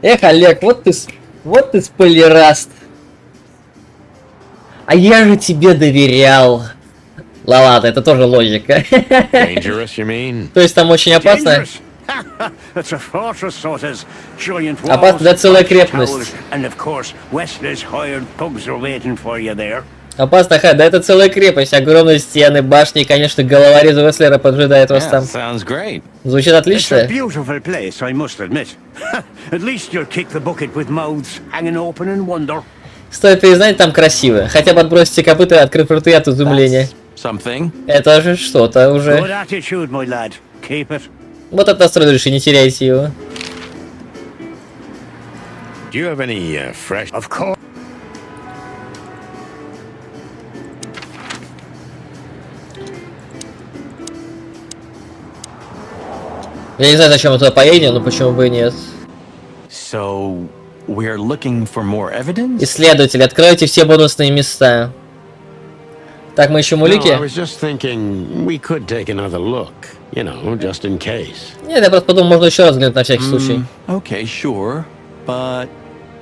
Эх, Олег, вот ты спойлераст. А я же тебе доверял. Ладно, это тоже логика. Dangerous, you mean? То есть там очень опасно? Dangerous. It's a fortress, so it is. Giant walls, Опасно, да, целая towers, крепость. and of course, Wesley's hired thugs are waiting for you there. Опасно, да, это целая крепость, огромные стены, башни, и, конечно, головорез Уэстлера поджидает вас там. Sounds great. Звучит It's a отлично. beautiful place, I must admit. At least you'll kick the bucket with mouths hanging open in wonder. Стоит признать, там красиво. Хотя бы отбросьте копыта и открыв рты от изумления. Something. Это же что-то Good уже. attitude, my lad. Keep it. Вот это настрой души, не теряйте его. Do you have any fresh? Of course. Я не знаю, зачем мы туда поедем, но почему бы и нет. So, we're looking for more evidence? Исследователи, откройте все бонусные места. Так, мы ищем No, улики? I was just thinking we could take another look, you know, just in case. Нет, я просто подумал, можно еще раз взглянуть на всякий случай. Okay, sure, but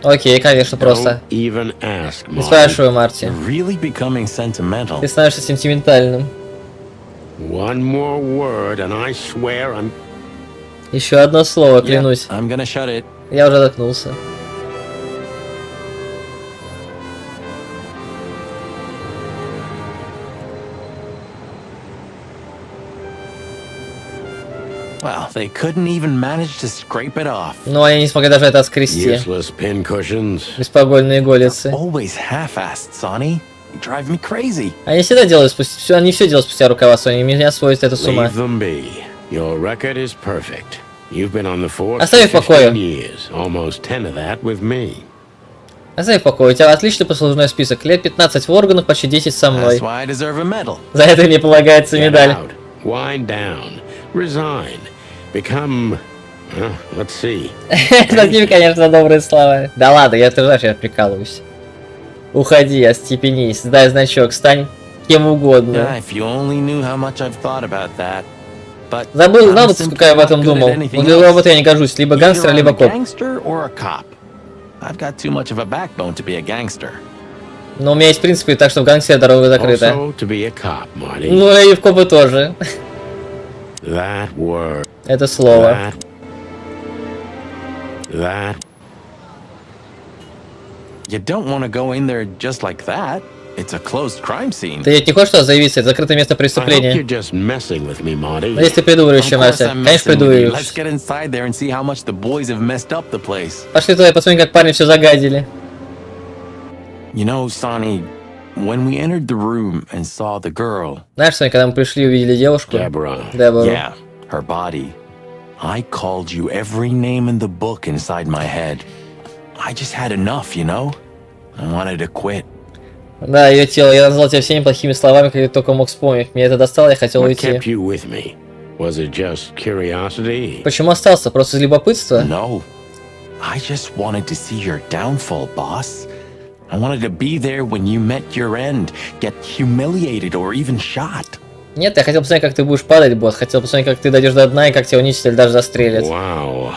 Окей, конечно, просто. Don't even ask, Не Marty. спрашивай, Марти. really becoming sentimental. Ты становишься сентиментальным. One more word, and I swear I'm... Еще одно слово, клянусь. I'm gonna shut it. Я уже заткнулся. Well, they couldn't even manage to scrape it off. Но они не смогли даже это отскрести. Useless pincushions. Беспогольные иголицы. Always half-assed, Sonny. You drive me crazy. Они всегда делают спустя... Они все делают спустя рукавицу, они меня сводят это с ума. Leave them be. Your record is perfect. You've been on the force Оставь в for покое. 15 years, almost 10 of that with me. Оставь в покое, у тебя отличный послужной список. Лет 15 в органах, почти 10 со мной. That's why I deserve a medal. За это мне полагается Get медаль. out. Wind down. Resign. Become... let's see. Спасибо, конечно, за добрые слова. Да ладно, я ты знаешь, я прикалываюсь. Уходи, остепенись, дай значок, стань кем Yeah, угодно. if you only knew how much I've thought about that. But Забыл, I'm знал бы, simply сколько я об этом not good at думал. anything Но для работы else. я не гожусь, либо Either гангстер, I'm либо a коп. gangster or a cop. I've got too much of a backbone to be a gangster. Но у меня есть принципы, так что в гангстере дорога закрыта. Also, to be a cop, Marty. Ну и в копы тоже. That word. Это слово. That. You don't want to go in there just like that. It's a closed crime scene. Ты ведь не хочешь туда заявиться? Это закрытое место I hope you're преступления. just messing with me, Marty. Но если ты придуриваешь, Of course Мася, I'm конечно, messing with you. Let's придуриваешь. get inside there and see how much the boys have messed up the place. Пошли туда и посмотрим, как парни все загадили. You know, Sonny, when we entered the room and saw the girl, Знаешь, Соня, когда мы пришли и увидели девушку, Deborah. Дебору, yeah, her body, I called you every name in the book inside my head. I just had enough, you know? I wanted to quit. да, ее тело, я назвал тебя всеми плохими словами, какие только мог вспомнить. Мне это достало, я хотел What уйти. kept you with me? Was it just curiosity? Почему остался? Просто из любопытства? No, I just wanted to see your downfall, boss. I wanted to be there when you met your end, get humiliated or even shot. Нет, я хотел посмотреть, как ты будешь падать, босс. Хотел посмотреть, как ты дойдешь до дна и как тебя уничтожили, даже застрелят. Wow.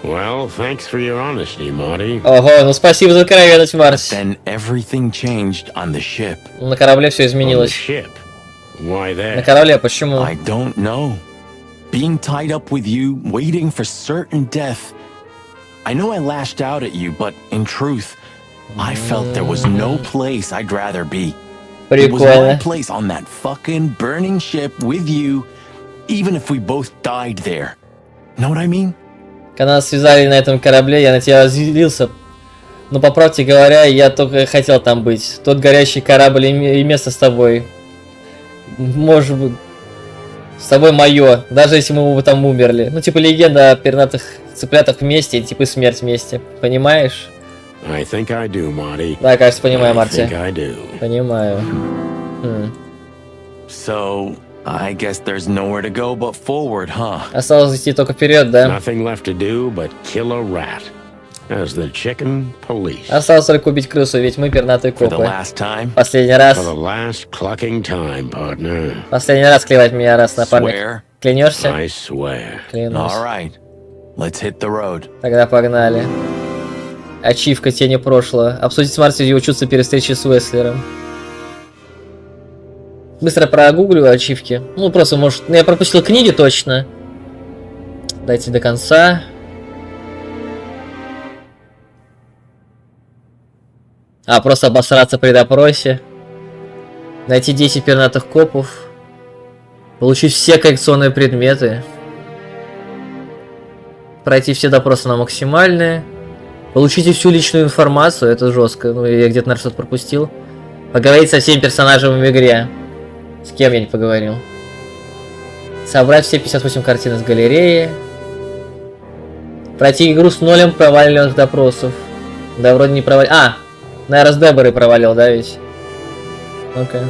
Well, thanks for your honesty, Marty. Ого, ну спасибо за откровенность, Марс. Then everything changed on the ship. На корабле все On the изменилось. ship. Why На there? корабле, почему? I don't know. Being tied up with you, waiting for certain death. I know I lashed out at you, but in truth, I felt there was no place I'd rather be. It was my Прикольно. place on that fucking burning ship with you, even if we both died there. Know what I mean? Когда нас связали на этом корабле, я на тебя разъярился. Но по правде говоря, я только хотел там быть. Тот горящий корабль и место с тобой. Может быть, с тобой мое, даже если мы бы там умерли. Ну, типа легенда о пернатых цыплятах вместе, типа смерть вместе. Понимаешь? I think I do, Marty. Да, кажется, понимаю, I Марти. think I do. Понимаю. So, I guess there's nowhere to go but forward, huh? Осталось идти только вперед, да? Nothing left to do but kill a rat. As the chicken police. Осталось только убить крысу, ведь мы пернатые For the копы. last time? Последний раз. For the last clucking time, partner. Последний раз клевать меня, раз напарник. Swear? Клянешься? I swear. Клянусь. All right. Let's hit the road. Тогда погнали. Ачивка тени прошлого. Обсудить с Марти его чувства перед встречей с Уэслером. Быстро прогуглю ачивки. Ну, просто, может... Ну, я пропустил книги точно. Дайте до конца. А, просто обосраться при допросе. Найти 10 пернатых копов. Получить все коллекционные предметы. Пройти все допросы на максимальные. Получите всю личную информацию, это жестко. Ну, я где-то, наверное, что-то пропустил. Поговорить со всеми персонажами в игре. С кем я не поговорил. Собрать все 58 картин из галереи. Пройти игру с 0 проваленных допросов. Да, вроде не провалил. А! Наверное, с Деборой провалил, да, ведь? Окей.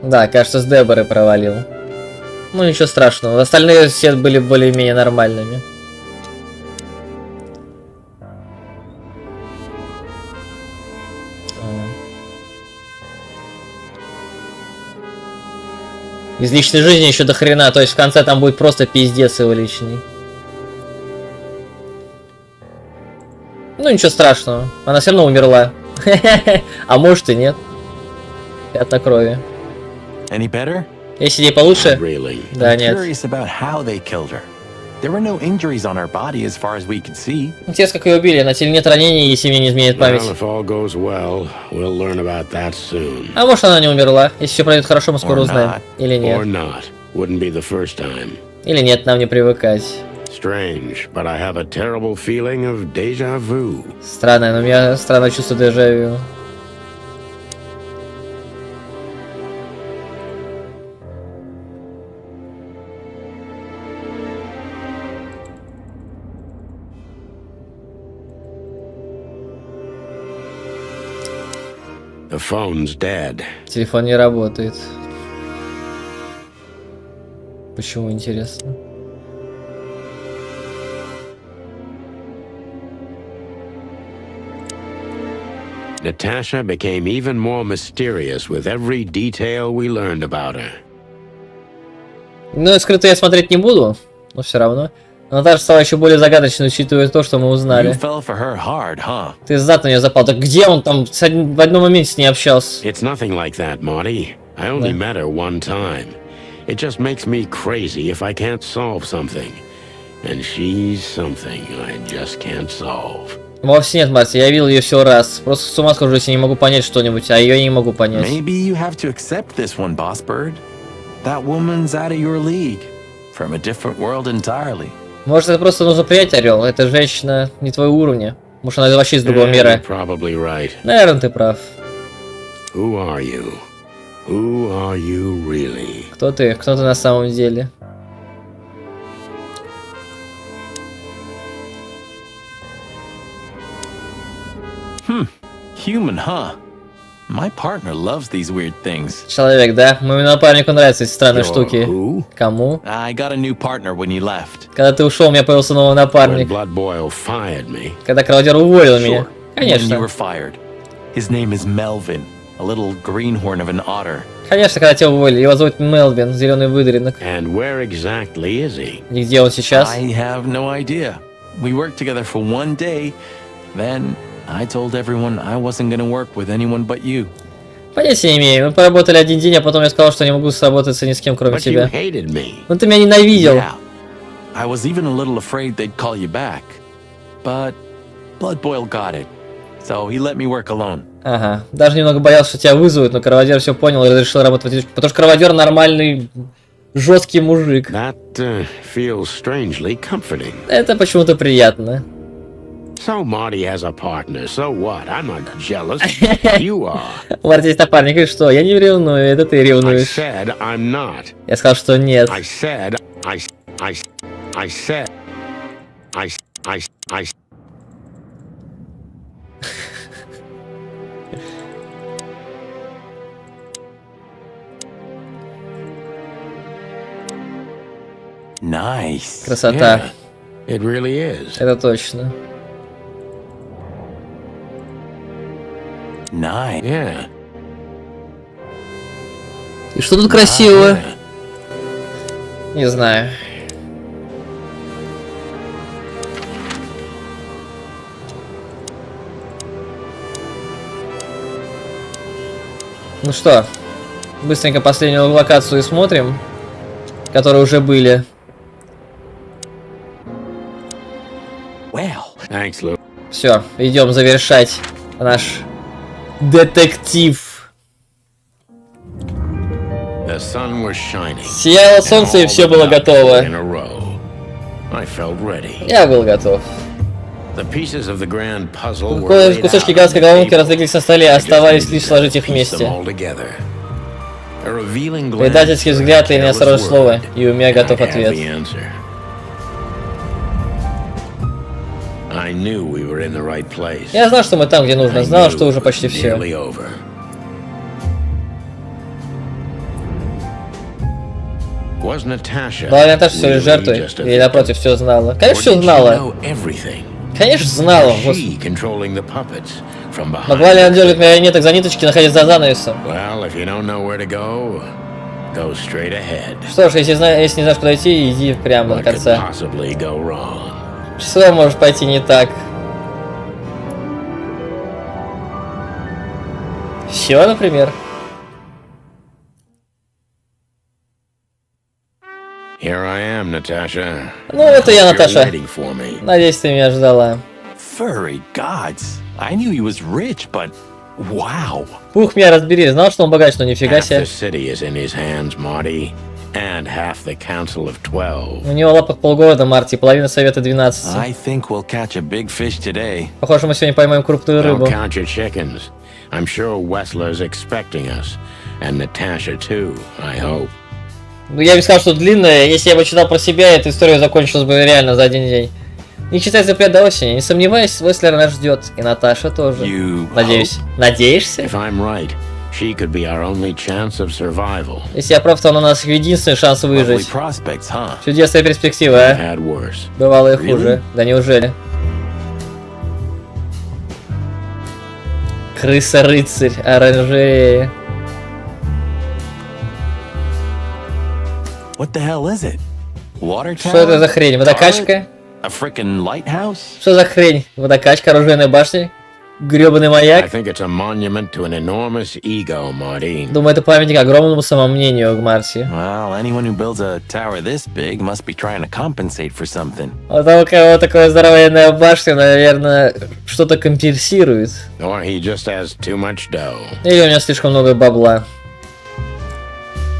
Да, кажется, с Деборой провалил. Ну, ничего страшного. Остальные все были более-менее нормальными. Из личной жизни еще до хрена, то есть в конце там будет просто пиздец его личный. Ну, ничего страшного. Она все равно умерла. А может и нет. Пятна крови. Any better? Если ей получше? Really? Да, I'm нет. curious about how they killed her. There were no injuries on her body as far as we could see. Интересно, как ее убили. На теле нет ранений, если мне не изменяет память. Well, if all goes well, we'll learn about that soon. А может она не умерла. Если все пройдет хорошо, мы скоро Or узнаем. not. Или Or нет. not. Wouldn't be the first time. Или нет, нам не привыкать. Strange, but I have a terrible feeling of deja vu. Странно, но у меня странное чувство дежавю. The phone's dead. Телефон не работает. Почему, интересно? Natasha became even more mysterious with every detail we learned about her. Ну, скрыто я смотреть не буду, но все равно. Но Наташа стала еще более загадочной, учитывая то, что мы You узнали. fell for her hard, huh? Ты зад на нее запал. Так где он там в одном моменте с ней общался? It's nothing like that, Marty. I only met her one time. It just makes me crazy if I can't solve something. And she's something I just can't solve. Вовсе нет, Марти, я видел ее всего раз. Просто с ума схожу, если не могу понять что-нибудь, а ее я не могу понять. Maybe you have to accept this one, Boss Bird. That woman's out of your league. From a different world entirely. Может, это просто нужно принять, Орел? Эта женщина не твоего уровня. Может, она вообще из другого You're мира. probably right. Наверное, ты прав. Who are you? Who are you really? Кто ты? Кто ты на самом деле? Human, huh? My partner loves these weird things. Человек, да? Моему напарнику нравятся эти странные You're штуки. who? Кому? I got a new partner when you left. Когда ты ушел, у меня появился новый When напарник. Blood Boil fired me. Когда кроводер уволил меня. Sure. When you Конечно. were fired. His name is Melvin, a little greenhorn of an otter. Конечно, когда тебя уволили. Его зовут Мелвин, зеленый выдренок. And where exactly is he? И где он сейчас? I have no idea. We worked together for one day. Then I told everyone I wasn't going to work with anyone but you. Понятия не имею. Мы поработали один день, а потом я сказал, что не могу сработаться ни с кем, кроме But you тебя. hated me. Ну ты меня ненавидел. Yeah. I was even a little afraid they'd call you back. But Blood Boil got it. So he let me work alone. Ага. Даже немного боялся, что тебя вызовут, но кроводер все понял и разрешил работать в одиночку. Потому что кроводер нормальный, жесткий мужик. That feels strangely comforting. Это почему-то приятно. So Marty has a partner. So what? I'm not jealous. You are. У Марти есть напарник, и что? Я не ревную, это ты I ревнуешь. said I'm not. Я сказал, что нет. I said I Nice. Красота. Yeah, it really is. Это точно. Nice. Yeah. И что тут красивого? Не знаю. Ну что, быстренько последнюю локацию смотрим, которые уже были. Well. Thanks, Lou. Все, идем завершать наш детектив. The sun was shining. Сияло солнце, и все было готово. In a row. I felt ready. Я был готов. The pieces of the grand puzzle were laid Кусочки out гадской on the головоломки table. разлеглись на столе, I just оставались needed лишь to сложить их piece them вместе. all together. A revealing glance Предательский for a взгляд и careless неосторожное слово, word. и у меня готов I had ответ. the answer. I knew we were in the right place. Я знал, что мы там, где нужно, I знал, knew что уже it was почти все. nearly over. Was Natasha Была ли Наташа всего лишь really жертвой? just a Или victim? напротив, все знала? Or Конечно, все did she знала. know everything? Конечно, знала. Was Господи. she controlling the puppets from behind Могла ли the она дергать curtain? марионеток за ниточки, находясь за занавесом? Well, if you don't know where to go straight ahead. Что ж, если не знаешь, куда идти, иди прямо до What could конца. possibly go wrong? Что может пойти не так? Все, например. Here I am, Natasha. Ну, это я, You're Наташа. waiting for me. Надеюсь, ты меня ждала. Furry gods. I knew he was rich, but wow. Пух меня разбери, знал, что он богач, но нифига Half себе. the city is in his hands, Marty, and half the Council of 12. У него в лапах полгорода, Марти, половина совета 12. I think we'll catch a big fish today. Похоже, мы сегодня поймаем крупную Don't рыбу. count your chickens. I'm sure Wessler's expecting us, and Natasha too, I hope. Ну, я бы сказал, что длинная. Если я бы читал про себя, эта история закончилась бы реально за один день. Не читай запрет до осени. Не сомневаюсь, Уэслер нас ждет. И Наташа тоже. You Надеюсь. Надеешься? If I'm right, she could be our only chance of survival. Если я прав, то он у нас единственный шанс Lovely выжить. prospects, huh? Чудесная перспектива, I've а? had worse. Бывало и Really? хуже. Да неужели? Крыса-рыцарь, оранжерея. What the hell is it? Water tower? Что это за хрень? Водокачка? A frickin' lighthouse? Что за хрень? Водокачка, оружейная башня? Грёбаный I маяк? think it's a monument to an enormous ego, Marty. Думаю, это памятник огромному самомнению, Марти. Well, anyone who builds a tower this big must be trying to compensate for something. У того, у кого такая здоровенная башня, наверное, что-то компенсирует. Or he just has too much dough. Или у него слишком много бабла.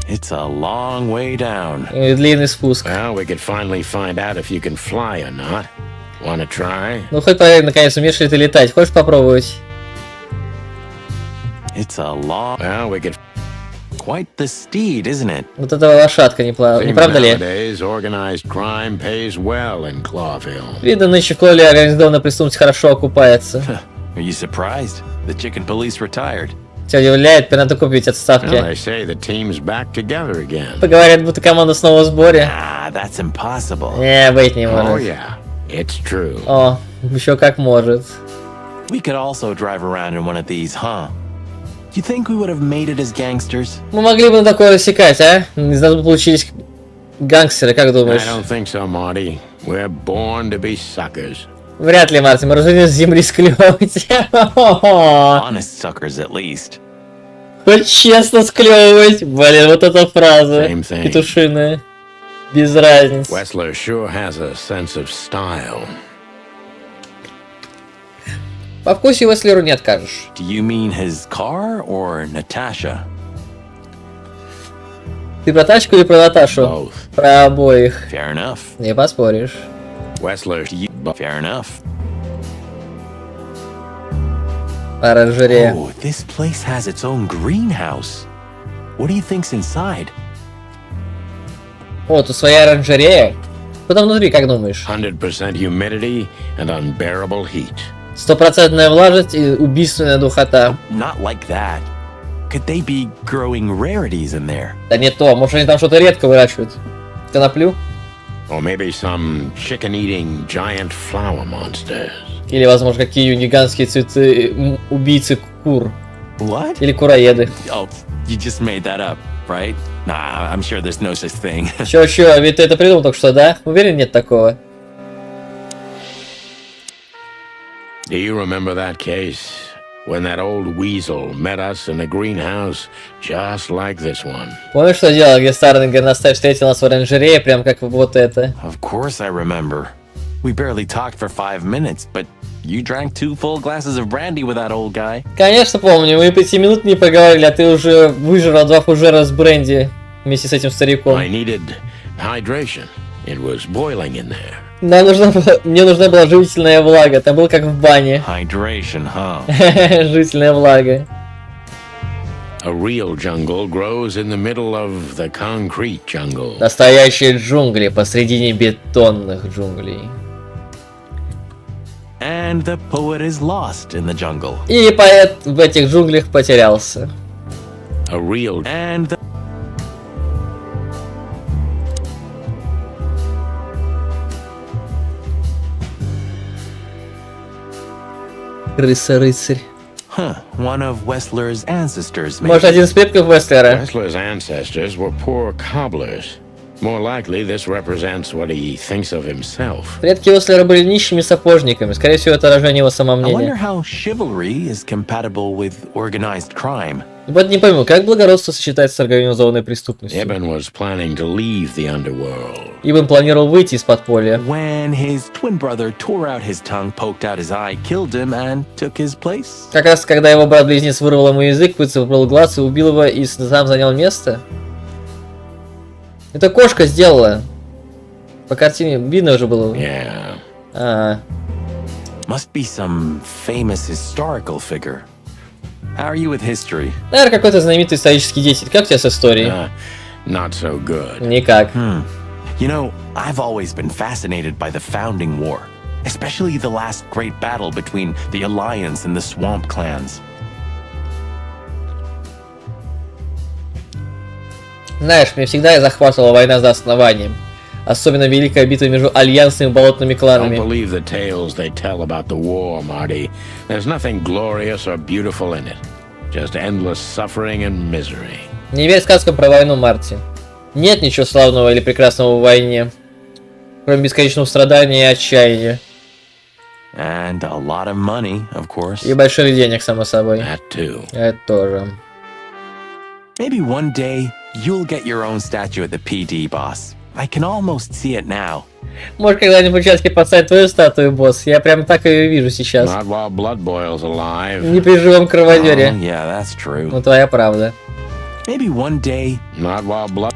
It's a long way down. И длинный спуск. Well, we could finally find out if you can fly or not. Wanna try? Ну, хоть проверь, наконец, умеешь ли ты летать. Хочешь попробовать? It's a long... Well, we could. Quite the steed, isn't it? Вот эта лошадка, не Seems правда ли? nowadays organized crime pays well in Clawville. Видно, нынче в Клоле организованная преступность хорошо окупается. Are you surprised? The chicken police retired. Тебя удивляет, теперь надо купить Well, отставки. they say the team's back together again. Поговорят, будто команда снова в сборе. Ah, that's impossible. Не, быть не Oh может. yeah, it's true. О, еще как может. We could also drive around in one of these, huh? You think we would have made it as gangsters? Мы могли бы на такое рассекать, а? Из нас бы получились гангстеры, как I думаешь? don't think so, Marty. We're born to be suckers. Вряд ли, Марти, мы рождены с земли склевывать. Honest suckers, at least. Хоть честно склевывать. Блин, вот эта фраза. Same thing. Петушиная. Без разницы. Wessler sure has a sense of style. По вкусу Уэслеру не откажешь. Do you mean his car or Natasha? Ты про тачку или про Наташу? Both. Про обоих. Fair enough. Не поспоришь. Wessler, Fair enough. Оранжерея. Oh, this place has its own greenhouse. What do you think's inside? О, тут своя оранжерея. Что там внутри, как думаешь? 100% humidity and unbearable heat. Стопроцентная влажность и убийственная духота. Not like that. Could they be growing rarities in there? Да не то, может они там что-то редко выращивают. Коноплю? Or maybe some chicken-eating giant flower monsters. Или, возможно, какие-нибудь гигантские цветы убийцы кур. What? Или куроеды. Oh, you just made that up, right? Nah, I'm sure there's no such thing. Чё, ведь ты это придумал только что, да? Уверен, нет такого? Do you remember that case? When that old weasel met us in a greenhouse just like this one. Помнишь, что дело, где старый горностай встретил нас в оранжерее, прям как вот это? Of course I remember. We barely talked for 5 minutes, but you drank 2 full glasses of brandy with that old guy. Конечно, помню, мы 5 минут не поговорили, а ты уже выжрал 2 фужера с бренди вместе с этим стариком. I needed hydration. It was boiling in there. Мне нужна была живительная влага, там был как в бане. Hydration, huh? Живительная влага. A real jungle grows in the middle of the concrete jungle. Настоящие джунгли посредине бетонных джунглей. And the poet is lost in the jungle. И поэт в этих джунглях потерялся. A real And the... Крыса-рыцарь. Huh, one of Wessler's ancestors, Может, maybe. один из предков Вестлера? Wessler's ancestors were poor cobblers. More likely, this represents what he thinks of himself. Предки Вестлера были нищими сапожниками. Скорее всего, это отражение его I wonder самомнения. how chivalry is compatible with organized crime. Вот не пойму, как благородство сочетается с организованной преступностью? Ibn was planning to leave the underworld. Ибн планировал выйти из подполья. When his twin brother tore out his tongue, poked out his eye, killed him, and took his place? Как раз когда его брат-близнец вырвал ему язык, выцарапал глаз и убил его, и сам занял место? Это кошка сделала. По картине видно уже было. Yeah. Must be some famous historical figure. How are you with history? Наверное, какой-то знаменитый исторический деятель. Как у тебя с историей? Not so good. Никак. You know, I've always been fascinated by the Founding War, especially the last great battle between the Alliance and the Swamp clans. Знаешь, меня всегда захватывала война за основанием. Особенно великая битва между альянсами и болотными Don't кланами. believe the tales they tell about the war, Marty. There's nothing glorious or beautiful in it. Just endless suffering and misery. Не верь сказкам про войну, Марти. Нет ничего славного или прекрасного в войне, кроме бесконечного страдания и отчаяния. And a lot of money, of course. И больших денег, само собой. That too. Это тоже. Maybe one day you'll get your own statue at the PD, boss. I can almost see it now. Может, когда-нибудь участке поставить твою статую, босс? Я прям так ее вижу сейчас. Not while blood boils alive. Не при живом кроводере. Oh, yeah, that's true. Ну, твоя правда. Maybe one day. Not while blood.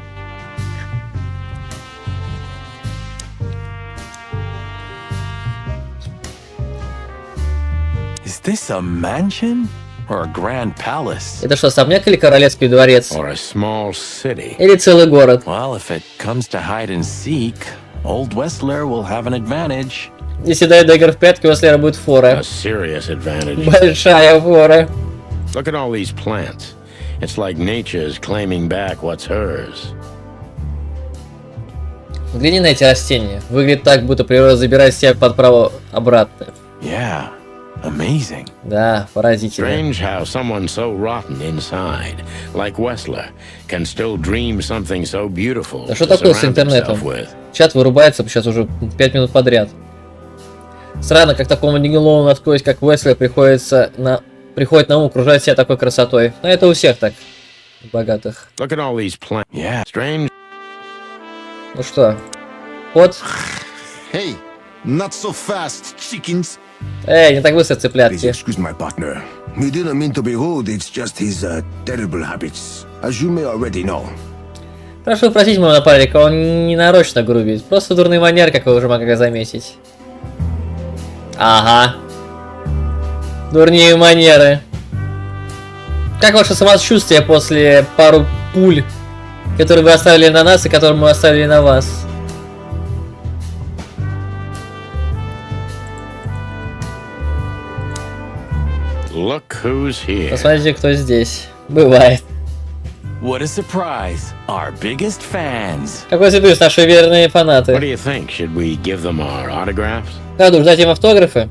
Is this a mansion or a grand palace? Это что, особняк или королевский дворец? Or a small city. Или целый город? Well, if it comes to hide and seek, old Wessler will have an advantage. Если дают до игр в прятки, у Вестлера будет A фора. serious advantage. Большая фора. Look at all these plants. It's like nature's claiming back what's hers. Взгляни на эти растения. Выглядит так, будто природа забирает себе под право обратно. Yeah, amazing. Да, поразительно. Strange how someone so rotten inside, like Wessler, can still dream something so beautiful Да что to такое с surround интернетом? himself with. Чат вырубается сейчас уже 5 минут подряд. Странно, как такому негеловому наткнуть, как Уэсли, приходит на ум окружать себя такой красотой. Но это у всех так. Богатых. Look at all these plants. Yeah. Strange. Ну что? Кот? Hey, not so fast, chickens. Эй, не так быстро, Please цыплятки. excuse my partner. We didn't mean to be rude, it's just his terrible habits, as you may already know. Прошу простить моего напарника, он не нарочно грубит. Просто дурный манер, как вы уже могли заметить. Ага. Дурные манеры. Как ваше самочувствие после пару пуль, которые вы оставили на нас и которые мы оставили на вас? Look who's here. Посмотрите, кто здесь. Бывает. What a surprise! Our biggest fans. Какой сюрприз, наши верные What do фанаты. you think? Should we give them our autographs? Надо ждать им автографы.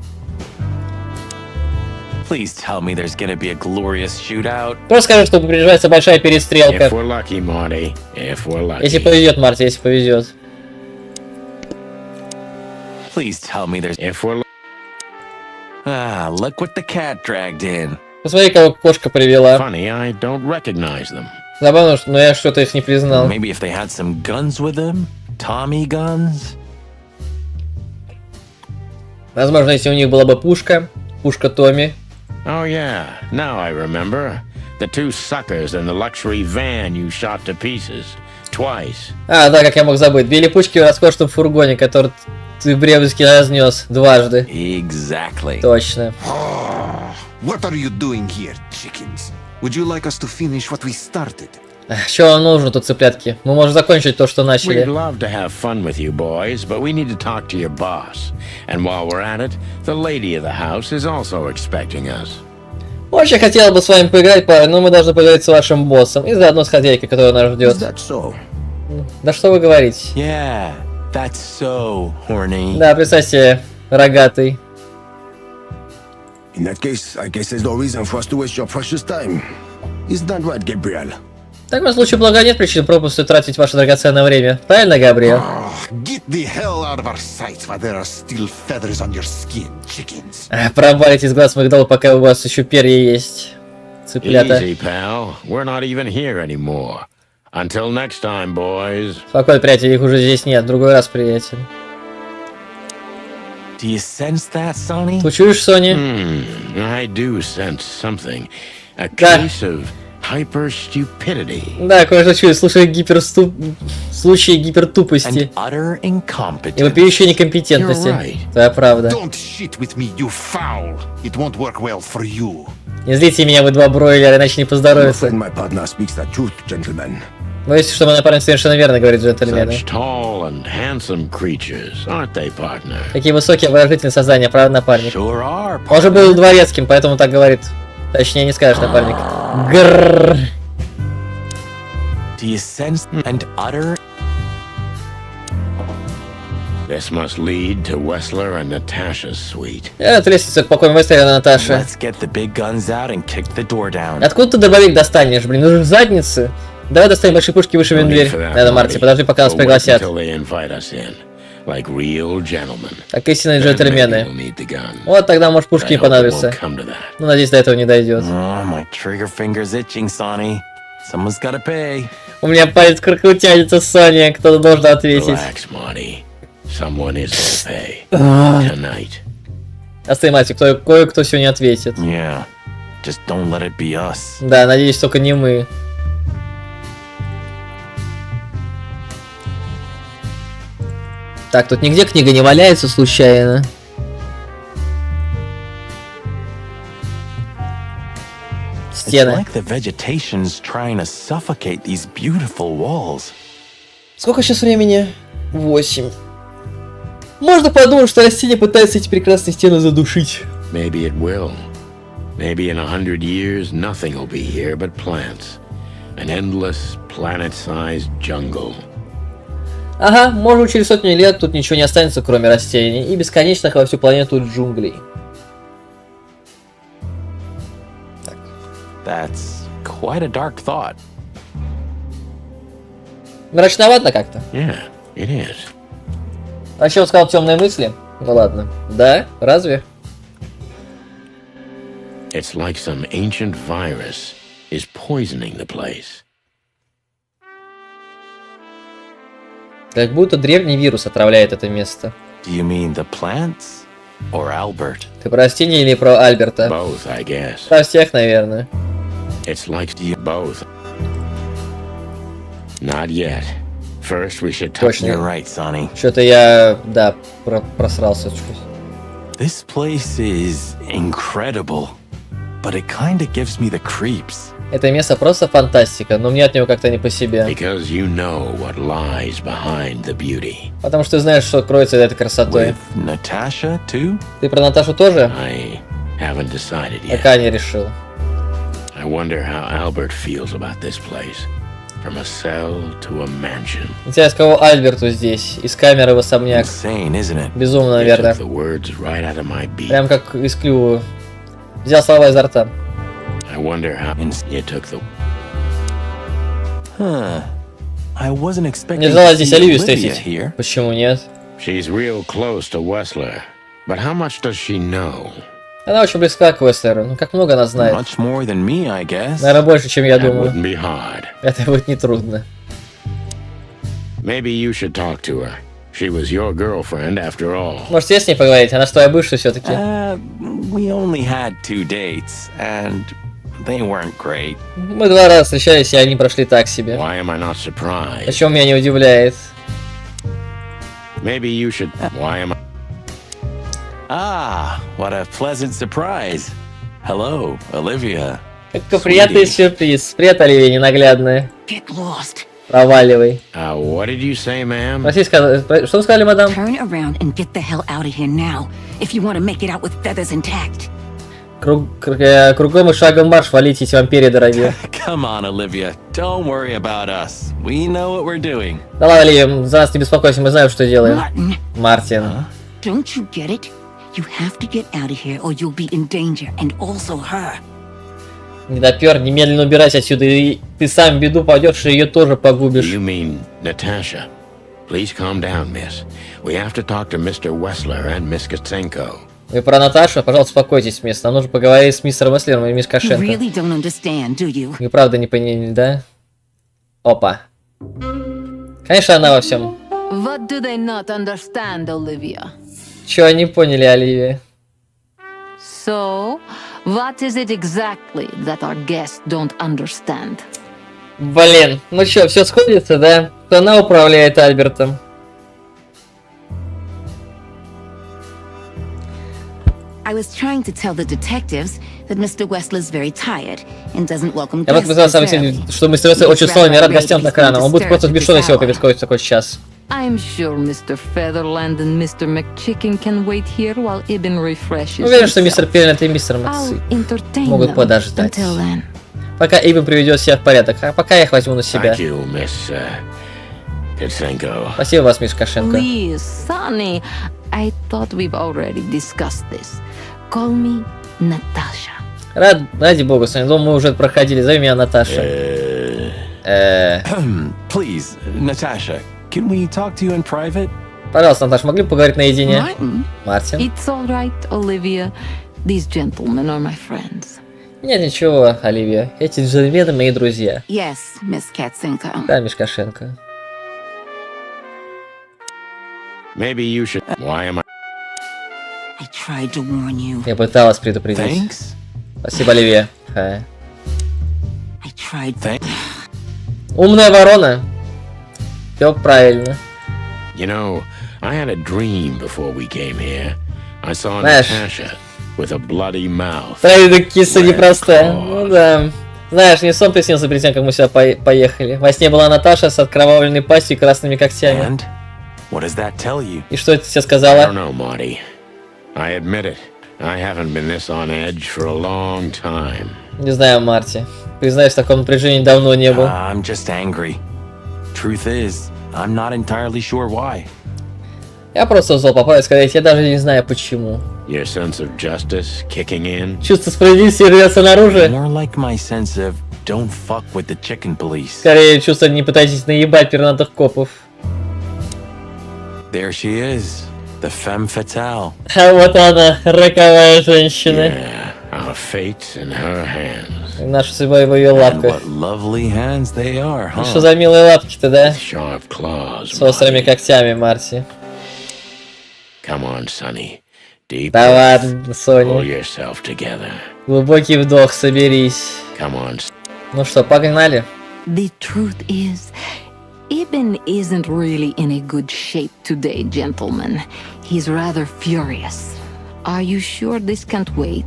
Please tell me there's gonna be a glorious shootout. Просто скажи, что приближается большая перестрелка. If we're lucky, Marty. If we're lucky. Если повезет, Марти, если повезет. Please tell me there's. If we're Ah, look what the cat dragged in. Посмотри, кого кошка привела. funny, I don't recognize them. Забавно, но я что-то их не признал. Maybe if they had some guns with them? Tommy guns? Возможно, если у них была бы пушка Томми. Oh yeah, now I remember. The two suckers in the luxury van you shot to pieces. Twice. А, да, как я мог забыть. Две липучки в роскошном фургоне, который ты в Бребуске разнес дважды. Exactly. Точно. What are you doing here, chickens? Would you like us to finish what we started? Что вам нужно тут, цыплятки? Мы можем закончить то, что We'd начали. love to have fun with you boys, but we need to talk to your boss. And while we're at it, the lady of the house is also expecting us. Очень хотел бы с вами поиграть, парень, но мы должны поговорить с вашим боссом. И заодно с хозяйкой, которая нас ждет. Is that so? Да что вы говорите? Yeah, that's so horny. Да, представьте, рогатый. In that case, I guess there's no reason for us to waste your precious time. Isn't that right, Gabriel? В таком случае, благо, нет причин пропусту тратить ваше драгоценное время. Правильно, Габриэль? Get the hell out of our sight while there are still feathers on your skin, chickens. Пробавить из глаз моих долг, пока у вас еще перья есть. Цыплята. Easy, pal. We're not even here anymore. Until next time, boys. Спокойно, приятель, их уже здесь нет. В другой раз, приятель. Do you sense that, Sonny? Ты чуешь, Сони? I do sense something. A Да. case of hyper-stupidity. Да, кое-что чую. Случай гипертупости. And utter И incompetence. вопиющей некомпетентности. You're right. Твоя правда. Don't shit with me, you foul. It won't work well for you. Не злите меня, вы два бройлера, иначе не I'm поздоровится. afraid my partner speaks the truth, gentlemen. Боюсь, что мой напарник совершенно верно говорит, джентльмены. Such tall and handsome creatures, aren't they, partner? Какие высокие, обворожительные создания, правда, напарник? Sure are. Он же был дворецким, поэтому так говорит. Точнее, не скажешь, напарник. Грррр. Do you sense and utter? This must lead to Wessler and Natasha's suite. Это лестница к покойному Вестеру, Наташи. Let's get the big guns out and kick the door down. Откуда ты дробовик достанешь, блин? Ну же в заднице. Давай достанем большие пушки, вышибем дверь. Надо, Марти, подожди, пока нас пригласят. Like real gentlemen. Как истинные Then maybe джентльмены. we'll need the gun. Вот тогда, может, пушки I не hope it понадобятся. won't come to that. Ну, надеюсь, до этого не дойдет. Oh, my trigger finger's itching, Sonny. Someone's gotta pay. У меня палец к руку тянется, Соня. Кто-то должен ответить. Relax, Marty. Someone is gonna pay. Tonight. Оставь, Марти, кое-кто сегодня ответит. Yeah. Just don't let it be us. Да, надеюсь, только не мы. Так, тут нигде книга не валяется случайно. It's Стены. like the vegetation's trying to suffocate these beautiful walls. Сколько сейчас времени? 8. Можно подумать, что растение пытается эти прекрасные стены задушить. Maybe it will. Maybe in 100 years, nothing will be here but plants. An endless, planet-sized jungle. Ага, может, через сотню лет тут ничего не останется, кроме растений, и бесконечных во всю планету джунглей. That's quite a dark thought. Мрачновато как-то. Yeah, it is. А что он сказал, темные мысли? Ну ладно. Да? Разве? It's like some ancient virus is poisoning the place. Как будто древний вирус отравляет это место. Do you mean the plants or Albert? Ты про растения или про Альберта? Both, I guess. Про всех, наверное. It's like both. Not yet. First, we should talk. Точно. You're right, Sonny. Что-то я, да, просрался чуть. This place is incredible, but it kinda gives me the creeps. Это место просто фантастика, но мне от него как-то не по себе. Because you know what lies behind the beauty. Потому что ты знаешь, что кроется за этой красотой. With Natasha, too? Ты про Наташу тоже? I haven't decided yet. Пока не решил. I wonder how Albert feels about this place. From a cell to a mansion. Интересно, кого Альберту здесь? Из камеры в особняк. Insane, isn't it? Безумно, You наверное. took the words right out of my beak. Прям как из клюва. Взял слова изо рта. I wonder how you took the. Huh. I wasn't expecting Не ждала to здесь see Оливию Olivia встретить. here. Почему нет? She's real close to Wessler, but how much does she know? Она очень близка к Вестлеру. Ну, как много она знает. Much more than me, I guess. Наверное, больше, чем я That думаю. wouldn't be hard. Это будет нетрудно. Maybe you should talk to her. She was your girlfriend after all. Может, тебе с ней поговорить? Она что, твоя бывшая все-таки? We only had 2 dates, and they weren't great. Мы 2 раза встречались, и они прошли так себе. Why am I not surprised? О чем меня не удивляет. Maybe you should. Why am I? Ah, what a pleasant surprise. Hello, Olivia. Какой приятный сюрприз. Привет, Оливия, ненаглядная. Get lost. Проваливай. What did you say, ma'am? Простите, что вы сказали, мадам? Turn around and get the hell out of here now, if you want to make it out with feathers intact. Кругом и шагом марш, валите эти вампиры, дорогие. Come on, Olivia. Don't worry about us. We know what we're doing. Да ладно, Оливия, за нас не беспокойся, мы знаем, что делаем. Martin, Мартин. don't you get it? You have to get out of here or you'll be in danger, and also her. Не допер, немедленно убирайся отсюда, и ты сам в беду пойдешь, и ее тоже погубишь. You mean Natasha? Please calm down, miss. We have to talk to Mr. Wessler and Miss Katsenko. Вы про Наташу? Пожалуйста, успокойтесь, мисс. Нам нужно поговорить с мистером Веслером и мисс You Кашенко. really don't understand, do you? Вы правда не поняли, да? Опа. Конечно, она во всем. What do they not understand, Olivia? Чего они поняли, Оливия? So, what is it exactly that our guests don't understand? Блин, ну чё, все сходится, да? Кто она управляет Альбертом? I was trying to tell the detectives that Mr. Wessler's very tired and doesn't welcome Я вот guests пытался necessarily. объяснить, что мистер Веслер очень сонный, не рад гостям так рано. Он будет просто взбешен, если его побеспокоит в такой час. I'm sure Mr. Featherland and Mr. McChicken can wait here while Ibn refreshes Уверен, что himself. мистер Пеллинт и мистер I'll Макси entertain могут them подождать. until then. Пока Ибн приведет себя в порядок, а пока я их возьму на себя. Thank you, Miss Katsenko. Спасибо вас, мисс Кашенко. Please, Sonny, I thought we've already discussed this. Call me Natasha. Ради бога, Соня, думаю, мы уже это проходили. Зови меня Наташа. Please, Natasha, can we talk to you in private? Пожалуйста, Наташа, могли бы поговорить наедине? Martin? Мартин? It's all right, Olivia. These gentlemen are my friends. Нет, ничего, Оливия. Эти джентльмены мои друзья. Yes, Miss Katsenko. Да, мисс Кашенко. Maybe you should. Why am I? I tried to warn you. Я пыталась предупредить. Thanks. Спасибо, Оливия. I tried. Умная ворона. Все правильно. You know, I had a dream before we came here. I saw Знаешь, Natasha with a bloody mouth. правда, киса Red непростая. claws. Ну да. Знаешь, не сон приснился перед тем, как мы сюда поехали. Во сне была Наташа с откровавленной пастью и красными когтями. And what does that tell you? И что это тебе I don't сказала? know, Marty. I admit it. I haven't been this on edge for a long time. Не знаю, Марти. Признаюсь, в таком напряжении давно не был. I'm just angry. Truth is, I'm not entirely sure why. Я просто зол, по правде сказать, я даже не знаю почему. Your sense of justice kicking in. Чувство справедливости рвется наружу. More like my sense of don't fuck with the chicken police. Скорее, чувство не пытайтесь наебать пернатых копов. There she is, the femme fatale. А вот она, роковая женщина. Yeah, our fate's in her hands. Наша судьба в ее And лапках. what lovely hands they are, Что huh? за милые лапки-то, да? Sharp claws. С острыми Marty. когтями, Марти. Come on, Sonny. Deep Да breath. ладно, Pull Соня. yourself together. Глубокий вдох, соберись. Come on. Ну что, погнали? The truth is, Ibn isn't really in a good shape today, gentlemen. He's rather furious. Are you sure this can't wait?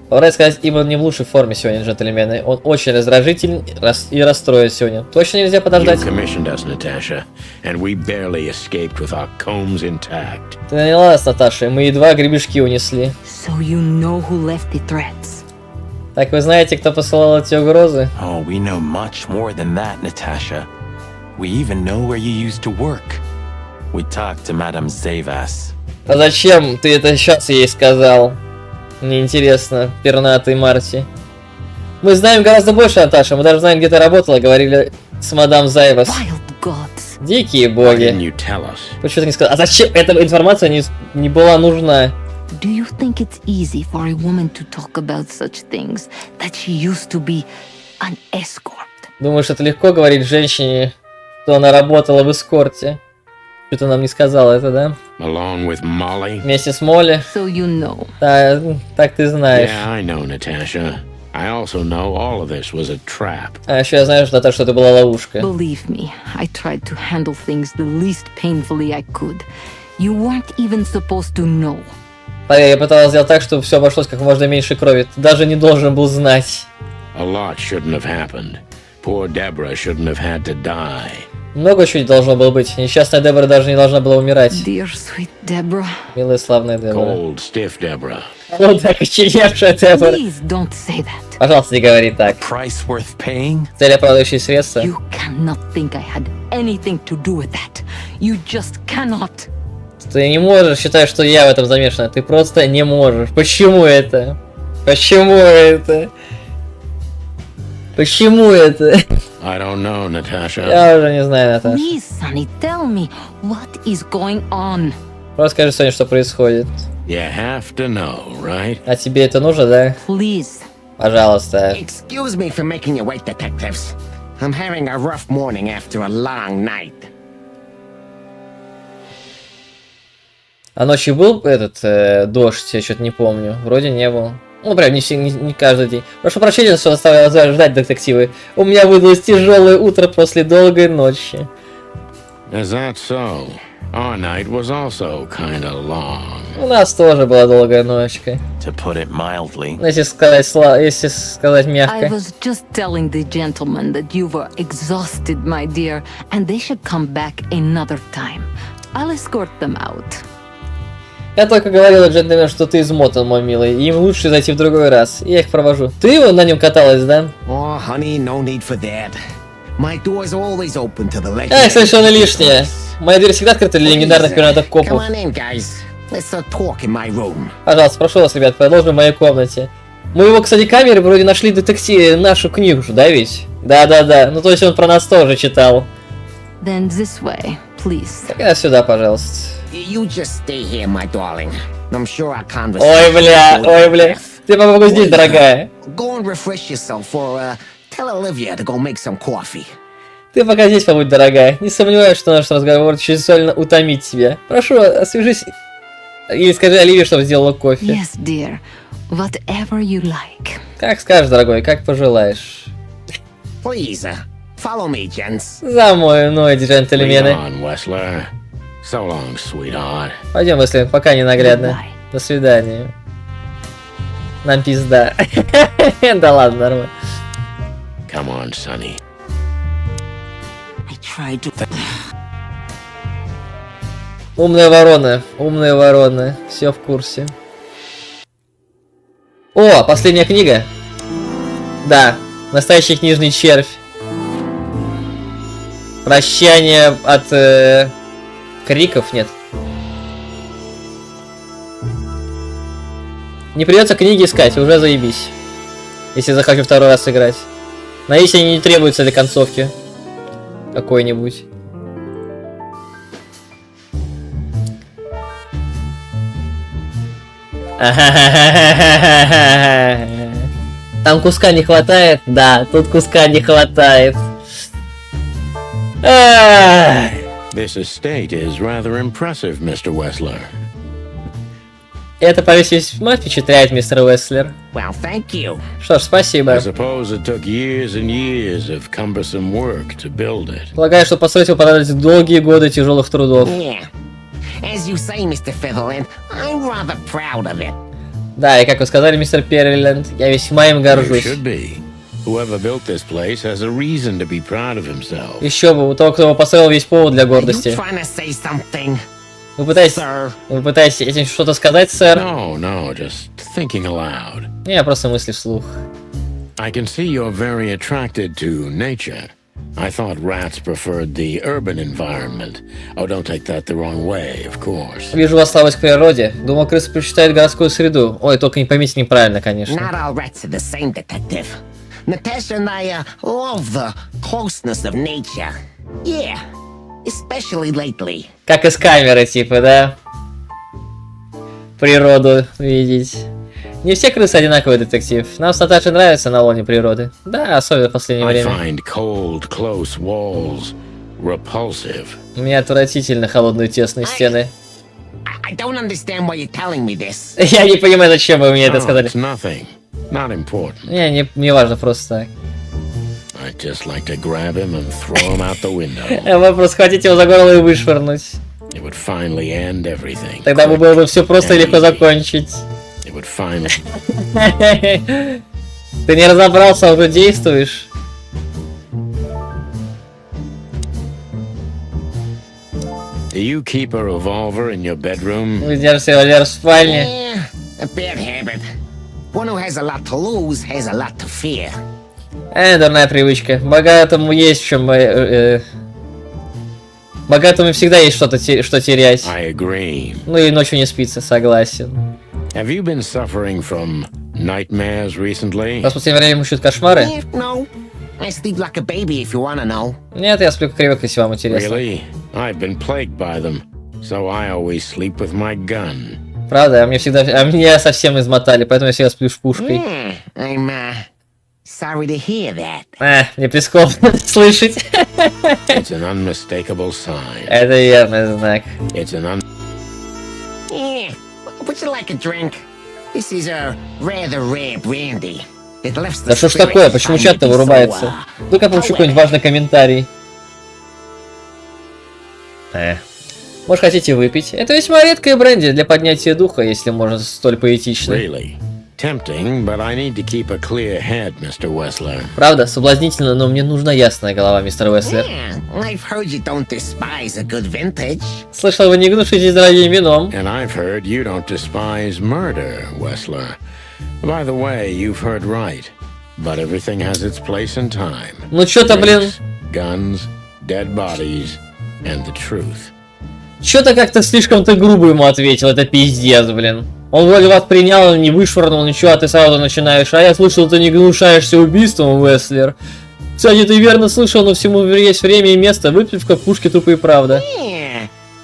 Пора сказать, Ибн не в лучшей форме сегодня, джентльмены. Он очень раздражителен и расстроен сегодня. Точно нельзя You подождать? commissioned us, Natasha, and we barely escaped with our combs intact. Ты наняла нас, Наташа, мы едва гребешки унесли. So you know who left the threats. Так вы знаете, кто посылал эти угрозы? Oh, we know much more than that, Natasha. We even know where you used to work. We talked to Madame Zavas. А зачем ты это сейчас ей сказал? Мне интересно, пернатый Марти. Мы знаем гораздо больше, Наташа. Мы даже знаем, где ты работала, говорили с мадам Зайвас. Wild gods. Дикие Why боги. didn't you tell us? Почему ты не сказал? А зачем эта информация не была нужна? Do you think it's easy for a woman to talk about such things that she used to be an escort? Думаешь, это легко говорить женщине, что она работала в эскорте? Что ты нам не сказала это, да? Along with Molly? Вместе с Молли? So you know. Да, так ты знаешь. Yeah, I know, Natasha. I also know all of this was a trap. А еще я знаю, что это была ловушка. Believe me, I tried to handle things the least painfully I could. You weren't even supposed to know. Поверь, я пыталась сделать так, чтобы все обошлось как можно меньше крови. Ты даже не должен был знать. A lot shouldn't have happened. Poor Deborah shouldn't have had to die. Много чуть должно было быть. Несчастная Дебора даже не должна была умирать. Dear sweet Deborah. Милая славная Дебора. Cold, stiff Deborah. Вот так очеревшая Дебора. Please don't say that. Пожалуйста, не говори так. Price worth paying? Цель оправдывающие средства. You cannot think I had anything to do with that. You just cannot. Ты не можешь считать, что я в этом замешан. Ты просто не можешь. Почему это? Почему это? Почему это? I don't know, Natasha. Я уже не знаю, Наташа. Please, Sonny, tell me, what is going on? Просто скажи, Соня, что происходит. You have to know, right? А тебе это нужно, да? Please. Пожалуйста. Excuse me for making you wait, detectives. I'm having a rough morning after a long night. А ночью был этот дождь, я что-то не помню. Вроде не был. Ну, прям не каждый день. Прошу прощения, что заставил вас ждать, детективы. У меня выдалось тяжелое утро после долгой ночи. Is that so? Our night was also kinda long. У нас тоже была долгая ночка. To put it mildly. Если сказать I мягко. was just telling the gentlemen that you were exhausted, my dear, and they should come back another time. I'll escort them out. Я только говорила, джентльмен, что ты измотан, мой милый, и им лучше зайти в другой раз. Я их провожу. Ты на нем каталась, да? Oh, honey, no need for that. My door's always open to the legend. Эх, совершенно лишнее. Моя дверь всегда открыта для легендарных пиратов Come копов. on in, guys. Let's talk in my room. Пожалуйста, прошу вас, ребят, продолжим в моей комнате. Мы его, кстати, камеры вроде нашли детектив, нашу книгу, да ведь? Да. Ну то есть он про нас тоже читал. Then this way, please. Тогда сюда, пожалуйста. You just stay here, my darling. I'm sure our conversation. Ой, бля. Ты помогу здесь, дорогая. Go and refresh yourself or tell Olivia to go make some coffee. Ты пока здесь побудь, дорогая. Не сомневаюсь, что наш разговор чрезвычайно утомит тебя. Прошу, освежись. Или скажи Оливии, чтобы сделала кофе. Yes, dear. Whatever you like. Как скажешь, дорогой, как пожелаешь. Please, follow me, gents. За мной, джентльмены. Leon Wessler. So long, sweetheart. Пойдем, если пока не наглядно. До свидания. Нам пизда. Да ладно, нормально. Come on, Sonny. I tried to... Умная ворона. Все в курсе. О, последняя книга. Да, настоящий книжный червь. Прощание от криков, нет. Не придется книги искать, уже заебись. Если захочу второй раз играть. Надеюсь, они не требуются для концовки. Какой-нибудь. Там куска не хватает? Да, тут куска не хватает. This estate is rather impressive, Mr. Wessler. Это повесить весьма впечатляет, мистер Уэслер. Well, thank you. Что ж, спасибо. I suppose it took years and years of cumbersome work to build it. Полагаю, что построить его понадобится долгие годы тяжелых трудов. Yeah. As you say, Mr. Featherland, I'm rather proud of it. Да, и как вы сказали, мистер Перриленд, я весьма им You горжусь. should be. Whoever built this place has a reason to be proud of himself. Еще бы, у того, кто его построил, весь повод для Are you гордости. trying to say something? Вы пытаетесь Sir. этим что-то сказать, сэр? No, just thinking aloud. Я просто мысли вслух. I can see you're very attracted to nature. I thought rats preferred the urban environment. Oh, don't take that the wrong way, of course. Вижу вас слабость к природе. Думал, крысы предпочитают городскую среду. Ой, только не поймите неправильно, конечно. Not all rats are the same, detective. Natasha and I love the closeness of nature. Yeah, especially lately. Как из камеры, типа, да? Природу видеть. Не все крысы одинаковые, детектив. Нам с Наташей нравится на лоне природы. Да, особенно в последнее I время. find cold, close walls repulsive. У меня отвратительно холодные тесные стены. I don't understand why you're telling me this. Я не понимаю, зачем вы мне это Oh, сказали. it's nothing. Not important. Не важно, просто так. I'd just like to grab him and throw him out the window. Вы просто хотите его за горло и вышвырнуть. It would finally end everything. Тогда бы было бы все просто и легко закончить. It would finally... Ты не разобрался, уже действуешь. Do you keep a revolver in your bedroom? Вы держите револьвер в спальне. Yeah, a bad habit. One who has a lot to lose has a lot to fear. Дурная привычка. Богатому есть в чем Богатому всегда есть что терять. I agree. Ну и ночью не спится, согласен. Have you been suffering from nightmares recently? Вас в последнее время мучают кошмары? No. I sleep like a baby if you wanna know. Нет, я сплю как ребенок, если вам интересно. Really? I've been plagued by them, so I always sleep with my gun. Правда, меня совсем измотали, поэтому я всегда сплю с пушкой. I'm sorry to hear that. Мне прискорбно слышать. It's an unmistakable sign. Это верный знак. It's an Would you like a drink? This is a rather rare brandy. Да что ж такое, почему чат-то вырубается? Ну-ка, получу какой-нибудь важный комментарий. Может, хотите выпить? Это весьма редкое бренди для поднятия духа, если можно столь поэтично. Really tempting, but I need to keep a clear head, Mr. Wessler. Правда, соблазнительно, но мне нужна ясная голова, мистер Уэслер. I've heard you don't despise a good vintage. Слышал, вы не гнушитесь дорогим вином. And I've heard you don't despise murder, Wessler. By the way, you've heard right, but everything has its place and time. Ну чё-то, блин. Guns, dead bodies, and the truth. Чё-то как-то слишком ты грубо ему ответил, это пиздец, блин. Он вроде вас принял, не вышвырнул, ничего, а ты сразу начинаешь. А я слышал, ты не гнушаешься убийством, Уэслер. Кстати, ты верно слышал, но всему есть время и место. Выпивка, пушки, тупые правда.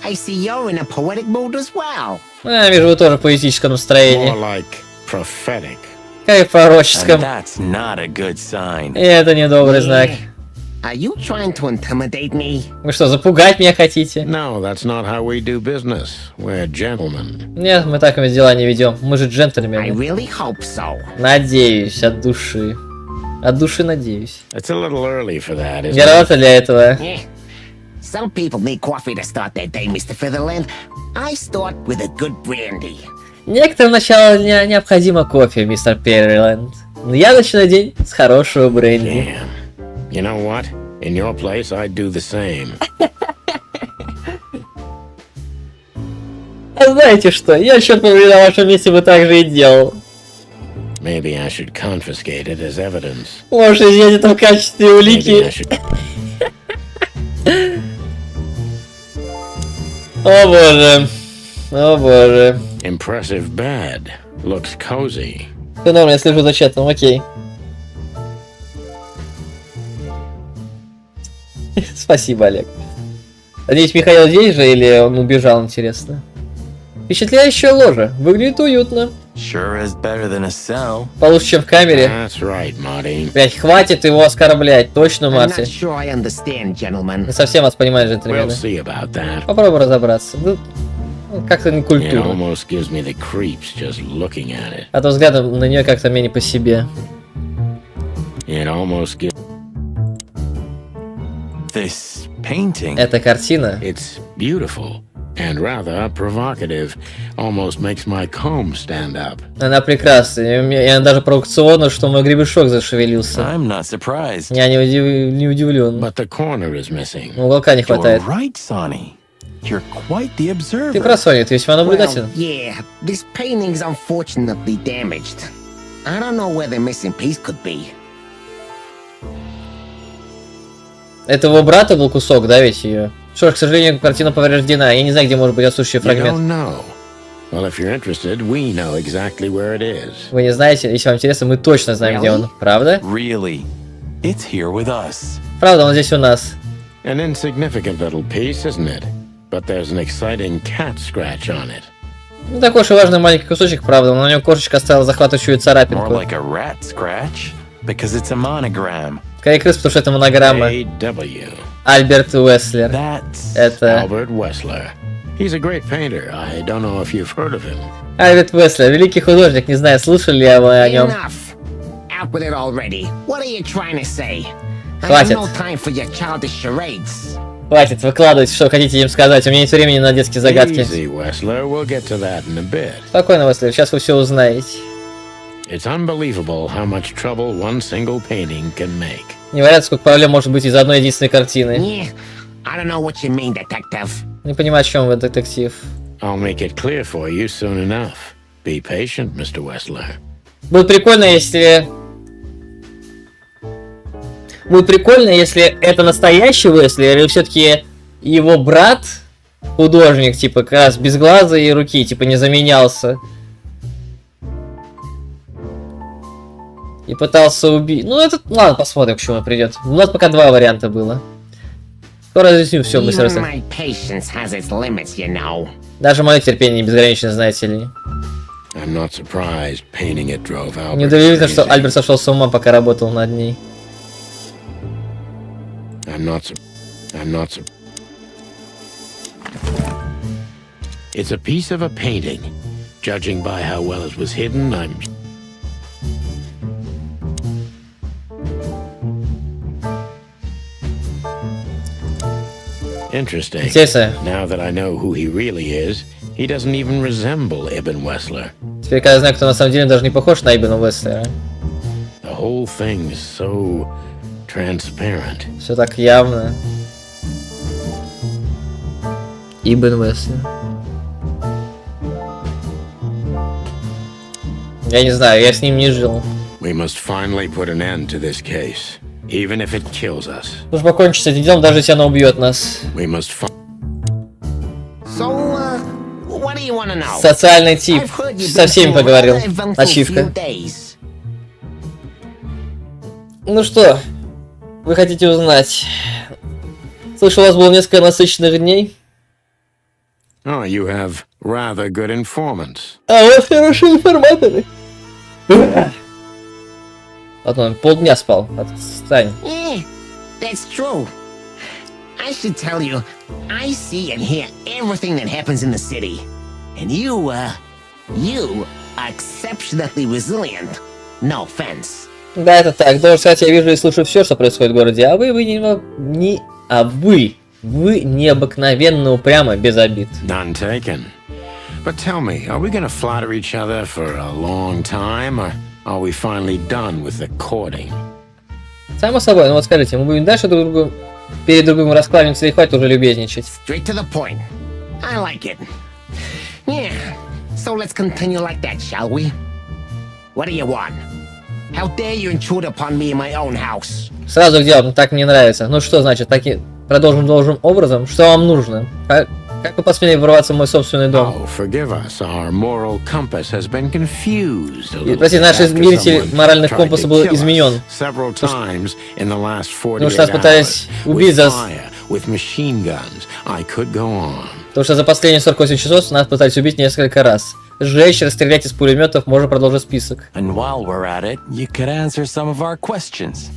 I see you're in a poetic mood as well. Вижу, вы тоже в поэтическом настроении. More like prophetic. Как и в пророческом. That's not a good sign. И это недобрый знак. Are you trying to intimidate me? Вы что, запугать меня хотите? No, that's not how we do business. We're gentlemen. Нет, мы так дела не ведем. Мы же I джентльмены. really hope so. Надеюсь, от души. От души надеюсь. It's a little early for that, isn't Не it? рановато для этого. Some people need coffee to start their day, Mr. Featherland. I start with a good brandy. Некоторым начало дня необходимо кофе, мистер Перриленд. Но я начинаю день с хорошего бренди. Damn. You know what? In your place, I'd do the same. А знаете что? Я, черт побери, на вашем месте бы так же и делал. Maybe I should confiscate it as evidence. Может, изъять это в качестве Maybe I улики. should... О боже. О боже. Impressive bed. Looks cozy. Все норм, я слежу за чатом, окей. Спасибо, Олег. Надеюсь, Михаил здесь же или он убежал, интересно? Впечатляющая ложа. Выглядит уютно. Sure is better than a cell. Получше, чем в камере. That's right, Marty. Блять, хватит его оскорблять. Точно, I'm Марти. not sure I understand, gentlemen. Не совсем вас понимают, We'll джентльмены. see about that. Попробуй разобраться. Ну, как-то не It культурно. almost gives me the creeps just looking at it. А то взглядом на нее как-то мне не по себе. It almost gives... This painting. Эта картина. It's beautiful and rather provocative. Almost makes my comb stand up. Она прекрасная. И она даже провокационна, что мой гребешок зашевелился. I'm not surprised. Я не удивлен. But the corner is missing. Уголка не You're хватает. right, Sonny. You're quite the observer. Ты прав, Соня, ты весьма Well, наблюдателен. yeah, this painting's unfortunately damaged. I don't know where the missing piece could be. Это его брата был кусок, да, ведь ее? Что ж, к сожалению, картина повреждена. Я не знаю, где может быть отсутствующий You фрагмент. don't know. Well, if you're interested, we know exactly where it is. Вы не знаете, если вам интересно, мы точно знаем, где он. Правда? Really? It's here with us. Правда, он здесь у нас. An insignificant little piece, isn't it? But there's an exciting cat scratch on it. Ну, такой уж и важный маленький кусочек, правда, но на нем кошечка оставила захватывающую More царапинку. like a rat scratch, because it's a monogram. Скорее крыс, потому что это монограмма. A.W. Альберт Уэслер. That's Это Albert Wessler. He's a great painter. I don't know if you've heard of him. Альберт Уэслер, великий художник. Не знаю, слышали ли вы о нем. Enough. Out with it already. What are you trying to say? I have Хватит. no time for your childish charades. Хватит, выкладывайте, что хотите им сказать. У меня нет времени на детские загадки. Easy, Wessler. We'll get to that in a bit. Спокойно, Уэслер, сейчас вы все узнаете. It's unbelievable how much trouble one single painting can make. Невероятно, сколько проблем может быть из одной единственной картины. Yeah, I don't know what you mean, detective. Не понимаю, о чем вы, детектив. I'll make it clear for you soon enough. Be patient, Mr. Wessler. Будет прикольно, если... Будет прикольно, если это настоящий Уэсли, или все-таки И его брат, художник, типа, как раз без глаза и руки, типа, не заменялся. И пытался убить. Ну, это... Ладно, посмотрим, к чему придет. У нас пока два варианта было. Скоро разъясню все, мы сразу. Даже мое терпение не безгранично, знаете ли. Неудивительно, что Альберт сошел с ума, пока работал над ней. It's a piece of a painting. Judging by how well it was hidden, I'm... Interesting. Now that I know who he really is, he doesn't even resemble Ibn Wessler. Теперь, когда я знаю, кто на самом деле, даже не похож на Ибн Уэслера. The whole thing is so transparent. Все так явно. Ибн Уэслер. Я не знаю, я с ним не жил. We must finally put an end to this case, even if it kills us. Нужно покончить с этим делом, даже если оно убьет нас. We must What do you want to know? Социальный тип. Со всеми поговорил. Ачивка. Ну что, вы хотите узнать? Слышал, у вас было несколько насыщенных дней. Oh, you have rather good informants. А у вас хорошие информаторы. Вот он полдня спал. Отстань. That's true. I should tell you, I see and hear everything that happens in the city. And you are exceptionally resilient. No offense. Да, это так. Должен сказать, я вижу и слышу все, что происходит в городе, а вы необыкновенно упрямы, без обид. None taken. But tell me, are we going to flatter each other for a long time, or are we finally done with the courting? Само собой, ну вот скажите, мы будем дальше перед другим раскланяться или хватит уже любезничать? Straight to the point. I like it. Yeah, so let's continue like that, shall we? What do you want? How dare you intrude upon me in my own house? Сразу к делу, так мне нравится. Ну что значит, продолжим должным образом? Что вам нужно? Как вы посмели ворваться в мой собственный дом? Oh, forgive us. Our moral compass has been confused. Простите, наш измеритель моральных компаса был изменен. Потому что нас пытались убить за... Потому что за последние 48 часов нас пытались убить несколько раз. Сжечь, расстрелять из пулеметов, можно продолжить список. And while we're at it, you could answer some of our questions.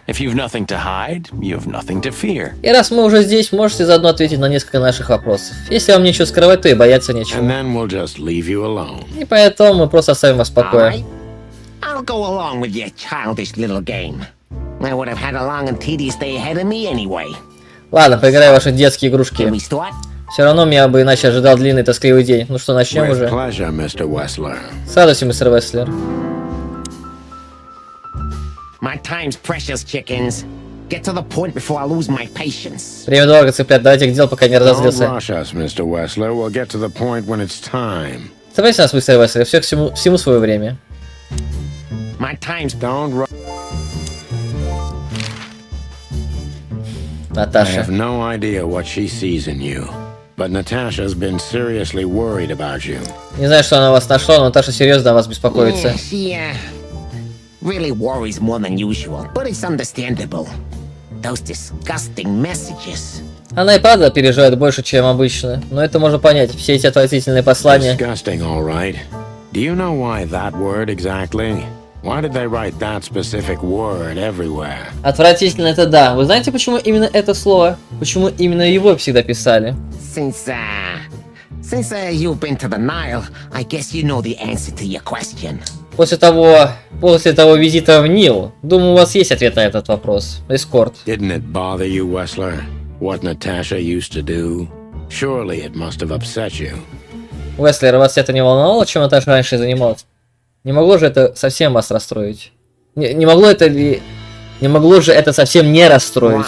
If you've nothing to hide, you have nothing to fear. И раз мы уже здесь, можете заодно ответить на несколько наших вопросов. Если вам нечего скрывать, то и бояться нечего. And then we'll just leave you alone. И поэтому мы просто оставим вас в покое. I'll go along with your childish little game. I would have had a long and tedious day ahead of me anyway. Ладно, поиграй в ваши детские игрушки. Все равно меня бы иначе ожидал длинный тоскливый день. Ну что, начнем уже? С радостью, мистер Уэслер. My time's precious, chickens. Get to the point before I lose my patience. Время дорого, цыплят. Давайте к делу, пока не разозлился. Давайте нас, мистер Уэслер. Все к всему свое время. My time's... Наташа. I have no idea what she sees in you, but Natasha's been seriously worried about you. Не знаю, что она вас нашла, но Наташа серьезно о вас беспокоится. Yeah, she really worries more than usual, but it's understandable. Those disgusting messages. Она и правда переживает больше, чем обычно, но это можно понять. Все эти отвратительные послания. Disgusting, all right. Do you know why that word exactly? Why did they write that specific word everywhere? Отвратительно это да. Вы знаете, почему именно это слово? Почему именно его всегда писали? Since you've been to the Nile, I guess you know the answer to your question. После того визита в Нил, думаю, у вас есть ответ на этот вопрос. Эскорт. Didn't it bother you, Wessler? What Natasha used to do? Surely it must have upset you. Уэслер, вас это не волновало, чем Наташа раньше занималась? Не могло же это совсем вас расстроить? Не могло же это совсем не расстроить?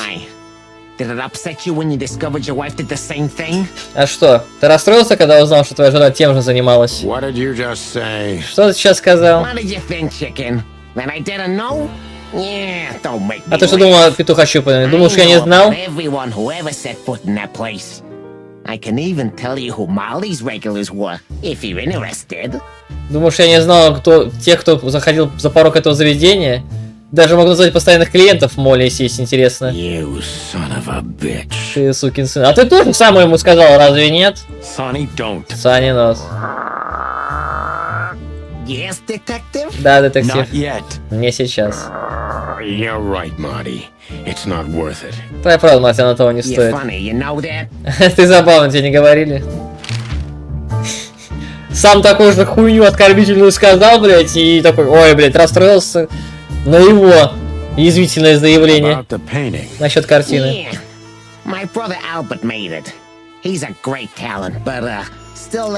Did it upset you when you discovered your wife did the same thing? А что, ты расстроился, когда узнал, что твоя жена тем же занималась? What did you just say? Что ты сейчас сказал? What did you think, chicken? That I didn't know? Yeah, don't make А me ты что думал, петуха щупанный? Думал, что я не знал? Everyone who ever set foot in that place. I can even tell you who Molly's regulars were, if you're interested. Думаешь, я не знал, кто тех, кто заходил за порог этого заведения? Даже могу назвать постоянных клиентов Молли, если есть интересно. You son of a bitch. Ты сукин сын. А ты тоже самое ему сказал, разве нет? Sonny, don't. Саня нос. Yes, detective? Да, детектив. Not yet. Не сейчас. You're right, Marty. It's not worth it. Твоя правда, мать, она того не You're стоит. funny, you know that? Ты забавно, тебе не говорили? Сам такую же хуйню оскорбительную сказал, блядь, и такой, ой, блядь, расстроился на его язвительное заявление About the painting. насчет картины. Yeah. My brother Albert made it. He's a great talent, but still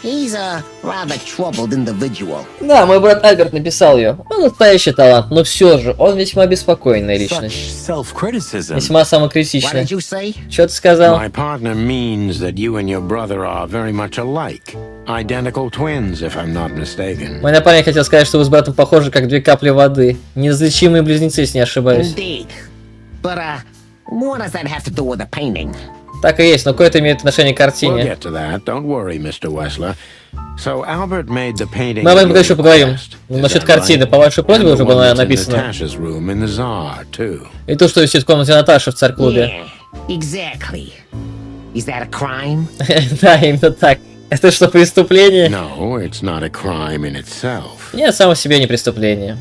he's a rather troubled individual. Да, мой брат Альберт написал ее. Он настоящий талант, но все же он весьма беспокойная личность. Such self-criticism. Весьма What самокритичная. did you say? Что ты сказал? My partner means that you and your brother are very much alike. Identical twins, if I'm not mistaken. Мой напарник хотел сказать, что вы с братом похожи, как две капли воды. Неразличимые близнецы, если не ошибаюсь. Indeed. But what does that have to do with the painting? Так и есть, но кое-то имеет отношение к We'll картине. get to that. Don't worry, Mr. Wessler. So Albert made the painting. Мы об этом at your еще поговорим. request. Is Насчет that картины. right? По вашей просьбе And the уже one было that's in написано. Natasha's room in the Tsar, too. И то, что висит в комнате Наташи в царь-клубе. Yeah, exactly. Is that a crime? Да, именно так. Это что, преступление? No, it's not a crime in itself. Нет, само в себе не преступление.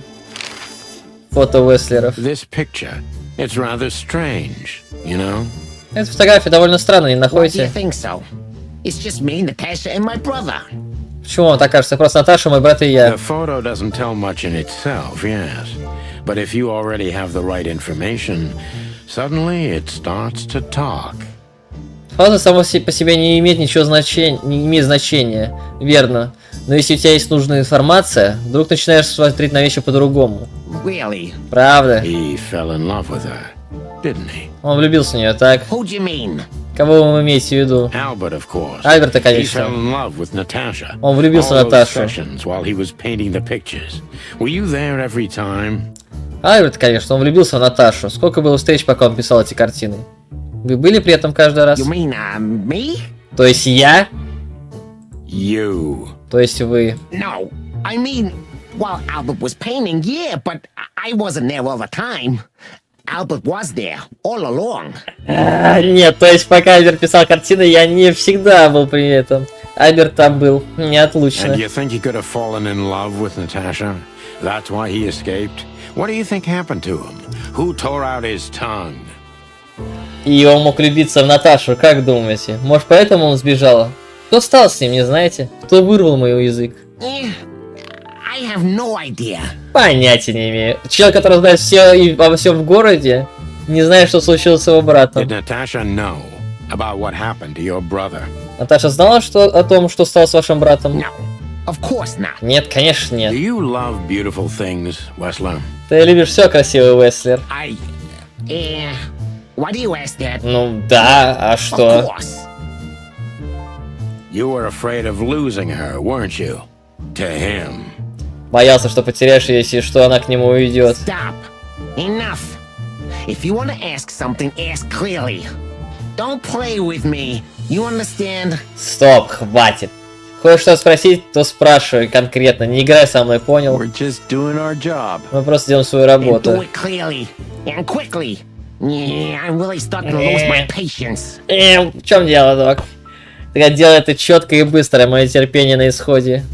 Фото Уэслеров. This picture, it's rather strange, you know? Эта фотография довольно странная, не Why do you находите? think so? It's just me, Natasha, and my brother. Почему вам так кажется? Просто Наташа, мой брат и я. The photo doesn't tell much in itself, yes. But if you already have the right information, suddenly it starts to talk. Фото само по себе не имеет ничего значения, не имеет значения, верно. Но если у тебя есть нужная информация, вдруг начинаешь смотреть на вещи по-другому. Really? Правда? He fell in love with her, didn't he? Он влюбился в нее, так? Who do you mean? Кого вы имеете в виду? Albert, of course. Альберта, He конечно. fell in love with Natasha. Он влюбился в All those Наташу. sessions while he was painting the pictures. Were you there every time? Альберт, конечно, он влюбился в Наташу. Сколько было встреч, пока он писал эти картины? Вы были при этом каждый раз? You mean me? То есть я? You. То есть вы? No, I mean, while Albert was painting, yeah, but I wasn't there all the time. Albert was there all along. Нет, то есть пока Альберт писал картины, я не всегда был при этом. Альберт там был неотлучно. And you think he could have fallen in love with Natasha? That's why he escaped? What do you think happened to him? Who tore out his tongue? И он мог влюбиться в Наташу, как думаете? Может, поэтому он сбежал? Кто стал с ним, не знаете? Кто вырвал мой язык? I have no idea. Понятия не имею. Человек, который знает все и обо всем в городе, не знает, что случилось с его братом. Did Natasha know about what happened to your brother? Наташа знала о том, что стало с вашим братом? No, of course not. Нет, конечно нет. Do you love beautiful things, Wessler? Ты любишь все красивое, Уэслер. Why do you ask that? Ну да, а Of что? course. You were afraid of losing her, weren't you? To him. Боялся, что потеряешь ее, если что, она к нему уйдет. Stop. Enough. If you want to ask something, ask clearly. Don't play with me. You understand? Стоп, хватит. Хочешь что спросить, то спрашивай конкретно. Не играй со мной, понял? We're just doing our job. Мы просто делаем свою And работу. do it clearly and quickly. Yeah, I'm really starting to lose my patience. В чем дело, док? Ты делай это четко и быстро, мое терпение на исходе.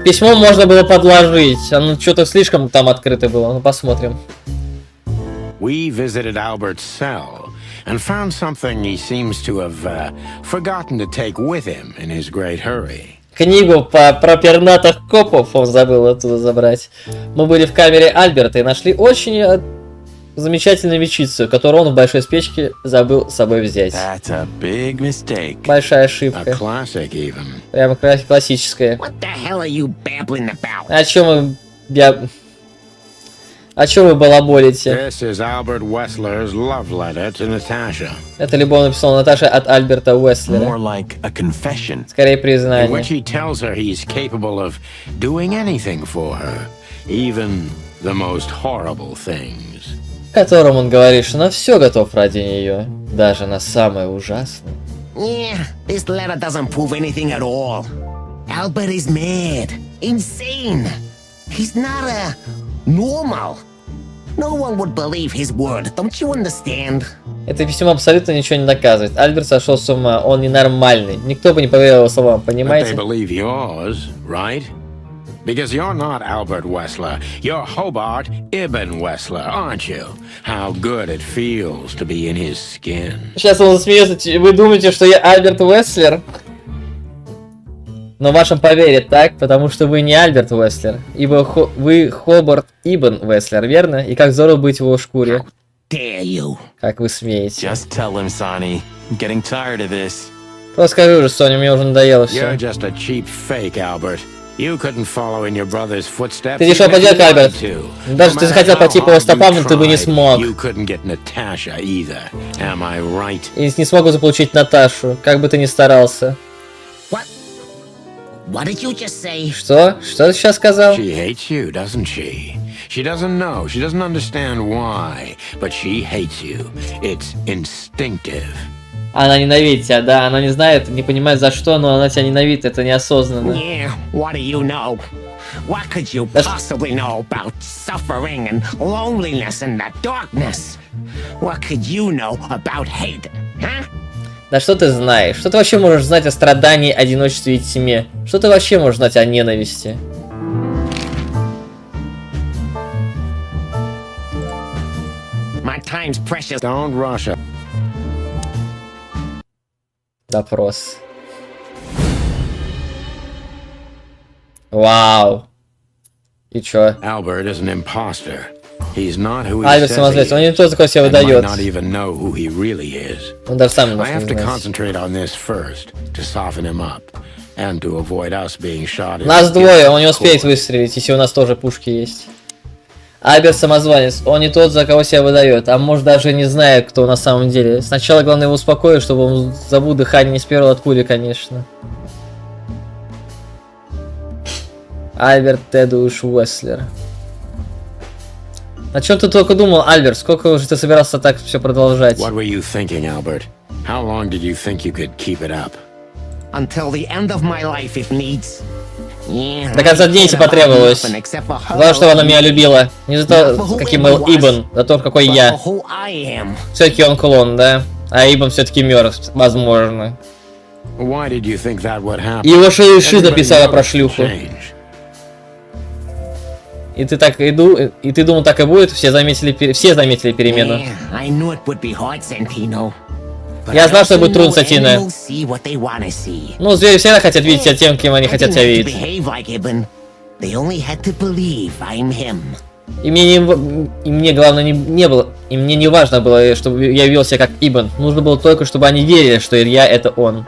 Письмо можно было подложить. Оно что-то слишком там открыто было. Ну, посмотрим. We visited Albert's cell and found something he seems to have forgotten to take with him in his great hurry. Книгу про пернатых копов он забыл оттуда забрать. Мы были в камере Альберта и нашли очень замечательную вещицу, которую он в большой спешке забыл с собой взять. That's a big mistake. Большая A ошибка. classic, even. Прямо классическая. What the hell are you babbling about? О чем я... А чё вы балаболите? This is Albert Wessler's love letter to Natasha, Это любовно написала Наташа от Альберта More Уэслера. like a confession. Скорее in признание. which he tells her he's capable of doing anything for her, even the most horrible things. В котором он говорит, что на все готов ради нее. Даже на самое ужасное. Yeah, this letter doesn't prove anything at all. Albert is mad, insane. He's not normal. No one would believe his word, don't you understand? Это письмо абсолютно ничего не доказывает. Альберт сошел с ума, он ненормальный. Никто бы не поверил его словам, But they понимаете? believe yours, right? Because you're not Albert Wessler. You're Hobart Ibn Wessler, aren't you? How good it feels to be in his skin. Сейчас он засмеется. Вы думаете, что я Альберт Уэслер? Но вашим поверят, так? Потому что вы не Альберт Уэслер. Ибо вы Хобарт Ибн Уэслер, верно? И как здорово быть в его шкуре. Dare you? Как вы смеете. Just tell him, Sonny. I'm getting tired of this. Просто скажи уже, Соня, мне уже надоело You're все. just a cheap fake, Albert. You couldn't follow in your brother's footsteps. Ты решил even if поделать, you wanted Альберт. to. Даже No ты matter захотел how пойти по его hard стопам, you но ты бы не tried, смог. You couldn't get Natasha either. Am I right? И не смогу заполучить Наташу, как бы ты ни старался. What did you just say? Что? Что ты сейчас сказал? She hates you, doesn't she? She doesn't know. She doesn't understand why, but she hates you. It's instinctive. Она ненавидит тебя, да, она не знает, не понимает за что, но она тебя ненавидит, это неосознанно. Yeah, what do you know? What could you possibly know about suffering and loneliness and the darkness? What could you know about hate, huh? Да что ты знаешь? Что ты вообще можешь знать о страдании, одиночестве и тьме? Что ты вообще можешь знать о ненависти? My time's precious. Don't rush her. Допрос. Вау. И чё? Albert is an imposter. He's not who he Альберт says he самозванец, он не is, тот, за кого себя and might выдает. not even know who he really is. Он даже сам I немножко have не to знает. concentrate on this first, to soften him up, and to avoid us being shot in Нас the двое, он не gift успеет cord. выстрелить, если у нас тоже пушки есть. Альберт самозванец, он не тот, за кого себя выдает, а может даже не знает, кто на самом деле. Сначала главное его успокоить, чтобы он забыл дыхание не сперл от пули, конечно. Альберт Тедуш Уэслер. О чем ты только думал, Альберт? Сколько уже ты собирался так все продолжать? What were you thinking, Albert? How long did you think you could keep it up? Until the end of my life, if needs. Yeah, До конца дней, если потребовалось. За что она меня любила. Не за то, каким был Ибн, за то, какой я. Все-таки он клон, да? А Ибн все-таки мертв, возможно. Why did you think that would happen? Его шиши Everybody написала про noticed the шлюху. change. И ты думал, так и будет? Все заметили перемену. Yeah, I knew it would be hard, Santino. But Я I знал, что also будет трудно, know Сантино. animals see what they wanna see. Ну, звери всегда хотят видеть тебя тем, кем они I хотят didn't тебя have to видеть. behave like Ibn. They only had to believe I'm him. И мне главное не было, и мне не важно было, чтобы я вел себя как Ибн. Нужно было только, чтобы они верили, что Илья это он.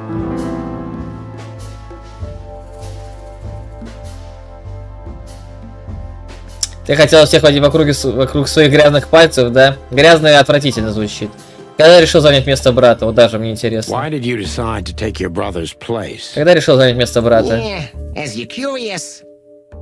Ты хотел всех водить вокруг своих грязных пальцев, да? Грязно и отвратительно звучит. Когда решил занять место брата? Вот даже мне интересно. Why did you decide to take your brother's place? Когда решил занять место брата? Yeah, as you're curious,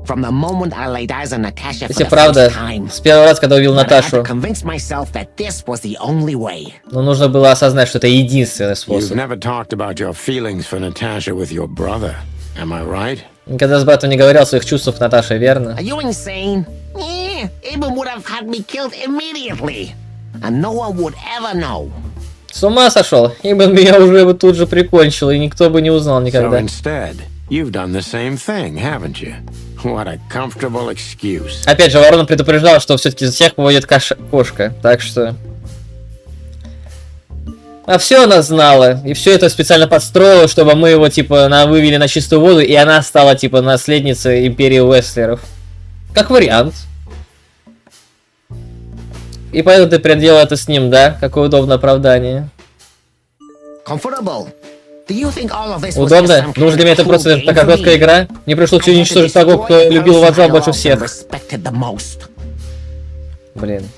from the moment I laid eyes on Natasha for Если the правда, first time, с первого раза, когда увидел but I had Наташу, to convince myself that this was the only way. но нужно было осознать, что это единственный You've способ. never talked about your feelings for Natasha with your brother. Am I right? Никогда с братом не говорил о своих чувствах к Наташе, верно? Are you insane? Yeah, Ibn would have had me killed immediately, and no one would ever know. С ума сошел? Ибн меня уже бы тут же прикончил, и никто бы не узнал So никогда. instead, you've done the same thing, haven't you? What a comfortable excuse. Опять же, Ворона предупреждал, что все-таки всех выводит кошка, так что... А все она знала, и все это специально подстроила, чтобы мы его, типа, вывели на чистую воду, и она стала, типа, наследницей империи Уэслеров. Как вариант. И поэтому ты проделал это с ним, да? Какое удобное оправдание. Comfortable. Do you think all of this was just Удобно? some Думаешь, для меня это kind of просто cool game такая for короткая me? игра? Мне пришлось I wanted to уничтожить того, destroy кто the любил и person уважал I больше loved and всех. respected the most. Блин.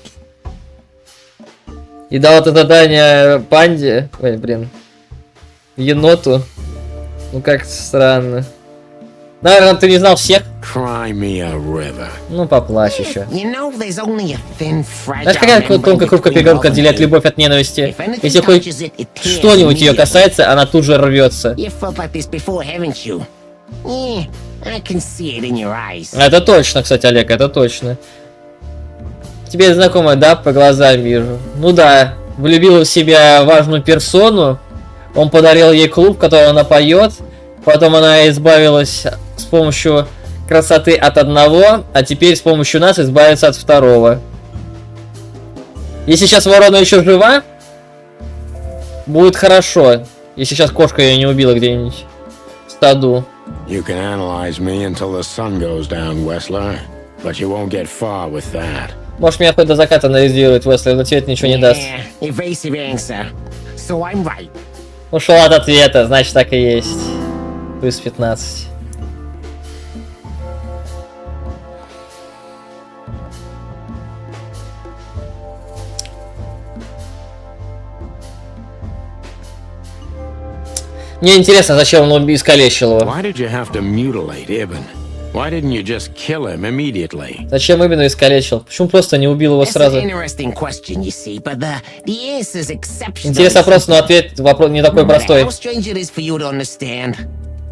И дал это задание панде. Ой, блин. Еноту. Ну как странно. Наверное, ты не знал всех? Cry me a river. Ну, поплачь еще. You know, there's only a thin, Знаешь, fragile какая membrane тонкая хрупкая between перегородка love and отделяет hate. любовь от ненависти? If anything Если хоть touches it, it tears что-нибудь ее immediately. касается, она тут же рвется. You felt like this before, haven't you? Yeah, I can see it in your eyes. Это точно, кстати, Олег, это точно. Тебе знакомо, да? По глазам вижу. Ну да, влюбила в себя важную персону. Он подарил ей клуб, в котором она поет. Потом она избавилась с помощью красоты от одного, а теперь с помощью нас избавиться от второго. Если сейчас ворона еще жива, будет хорошо. Если сейчас кошка ее не убила где-нибудь в саду. You can analyze me until the sun goes down, Wessler, but you won't get far with that. Может, меня хоть до заката анализирует, Уэсли, но тебе это ничего не даст. Yeah, evasive answer. So I'm right. Ушел от ответа, значит так и есть. Плюс 15. Мне интересно, зачем он искалечил его. Why did you have to mutilate Ibn? Why didn't you just kill him immediately? Зачем именно искалечил? Почему просто не убил его That's сразу? an interesting question, you see, but the answer's exceptional. Интересный вопрос, но ответ вопрос не такой простой. How strange it is for you to understand.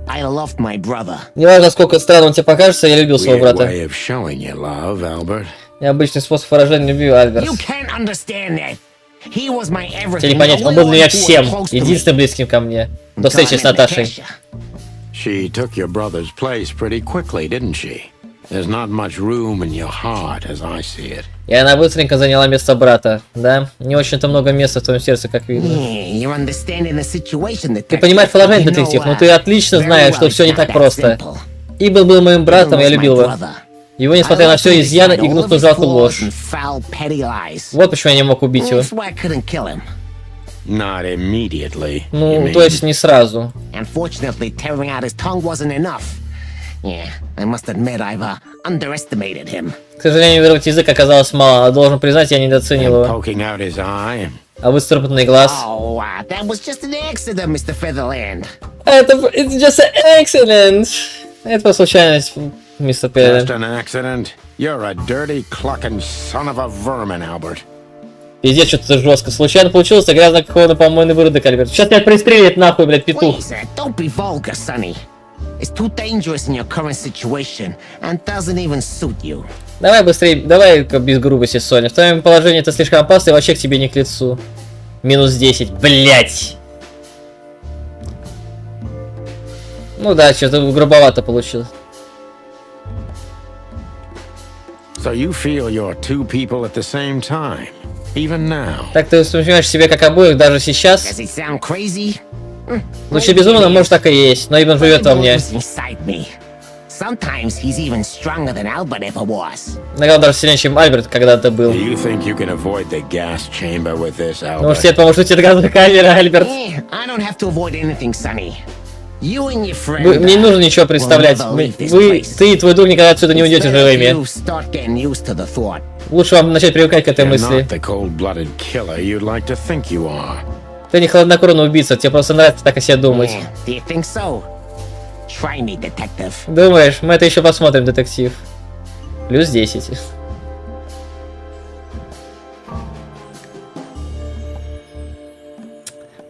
I loved my brother. Неважно, сколько странно он тебе покажется, я любил своего Weird брата. way of showing your love, Albert. Необычный способ выражения любви, Альберт. You can't understand that. He was my everything. Тебе не понять, он был для меня всем, единственным близким ко мне. До встречи с Наташей. She took your brother's place pretty quickly, didn't she? There's not much room in your heart, as I see it. И она быстренько заняла место брата, да? Не очень-то много места в твоем сердце, как видно. Ты понимаешь положение, детектив, но ты отлично знаешь, что все не так просто. Ибн был моим братом, я любил его. Его, несмотря на все изъяны и гнусную жалкую ложь. Вот почему я не мог убить его. Not immediately. Ну, то есть не сразу. Unfortunately, tearing out his tongue wasn't enough. Yeah, I must admit I've underestimated him. К сожалению, вырвать язык оказалось мало, а должен признать, я недооценил его. Poking out his eye. А выцарапанный глаз? Oh, that was just an accident, Mr. Featherland. It's just an accident. Это случайность, мистер Just Пеллин. an accident. You're a dirty, clucking son of a vermin, Albert. Пиздец, что-то жестко. Случайно получилось, а грязно как холодно помойный выродок, Альберт. Сейчас тебя пристрелит нахуй, блядь, петух. Please, don't be vulgar, Sonny. It's too dangerous in your current situation and doesn't even suit you. Давай быстрее, давай без грубости, Соня. В твоем положении это слишком опасно и вообще к тебе не к лицу. Минус 10, блять. Ну да, что-то грубовато получилось. So you feel you're two people at the same time, even now. Так ты воспринимаешь себя как обоих даже сейчас? Does it sound crazy? Звучит безумно, может так и есть, но Ибн живет во мне. Sometimes he's even stronger than Albert ever was. Иногда даже сильнее, чем Альберт когда-то был. Do you think you can avoid the gas chamber with this, Ну, Albert? все поможет тебе газовая камера, Альберт. I don't have to avoid anything, Sonny. You and your friend. Мне не нужно ничего представлять. Ты и твой друг никогда отсюда не уйдете живыми. Лучше вам начать привыкать к этой You're мысли. not the cold-blooded killer you'd like to think you are. Ты не хладнокровный убийца, тебе просто нравится так о себе думать. Do you think so? Try me, detective. Думаешь, мы это еще посмотрим, детектив. Плюс 10.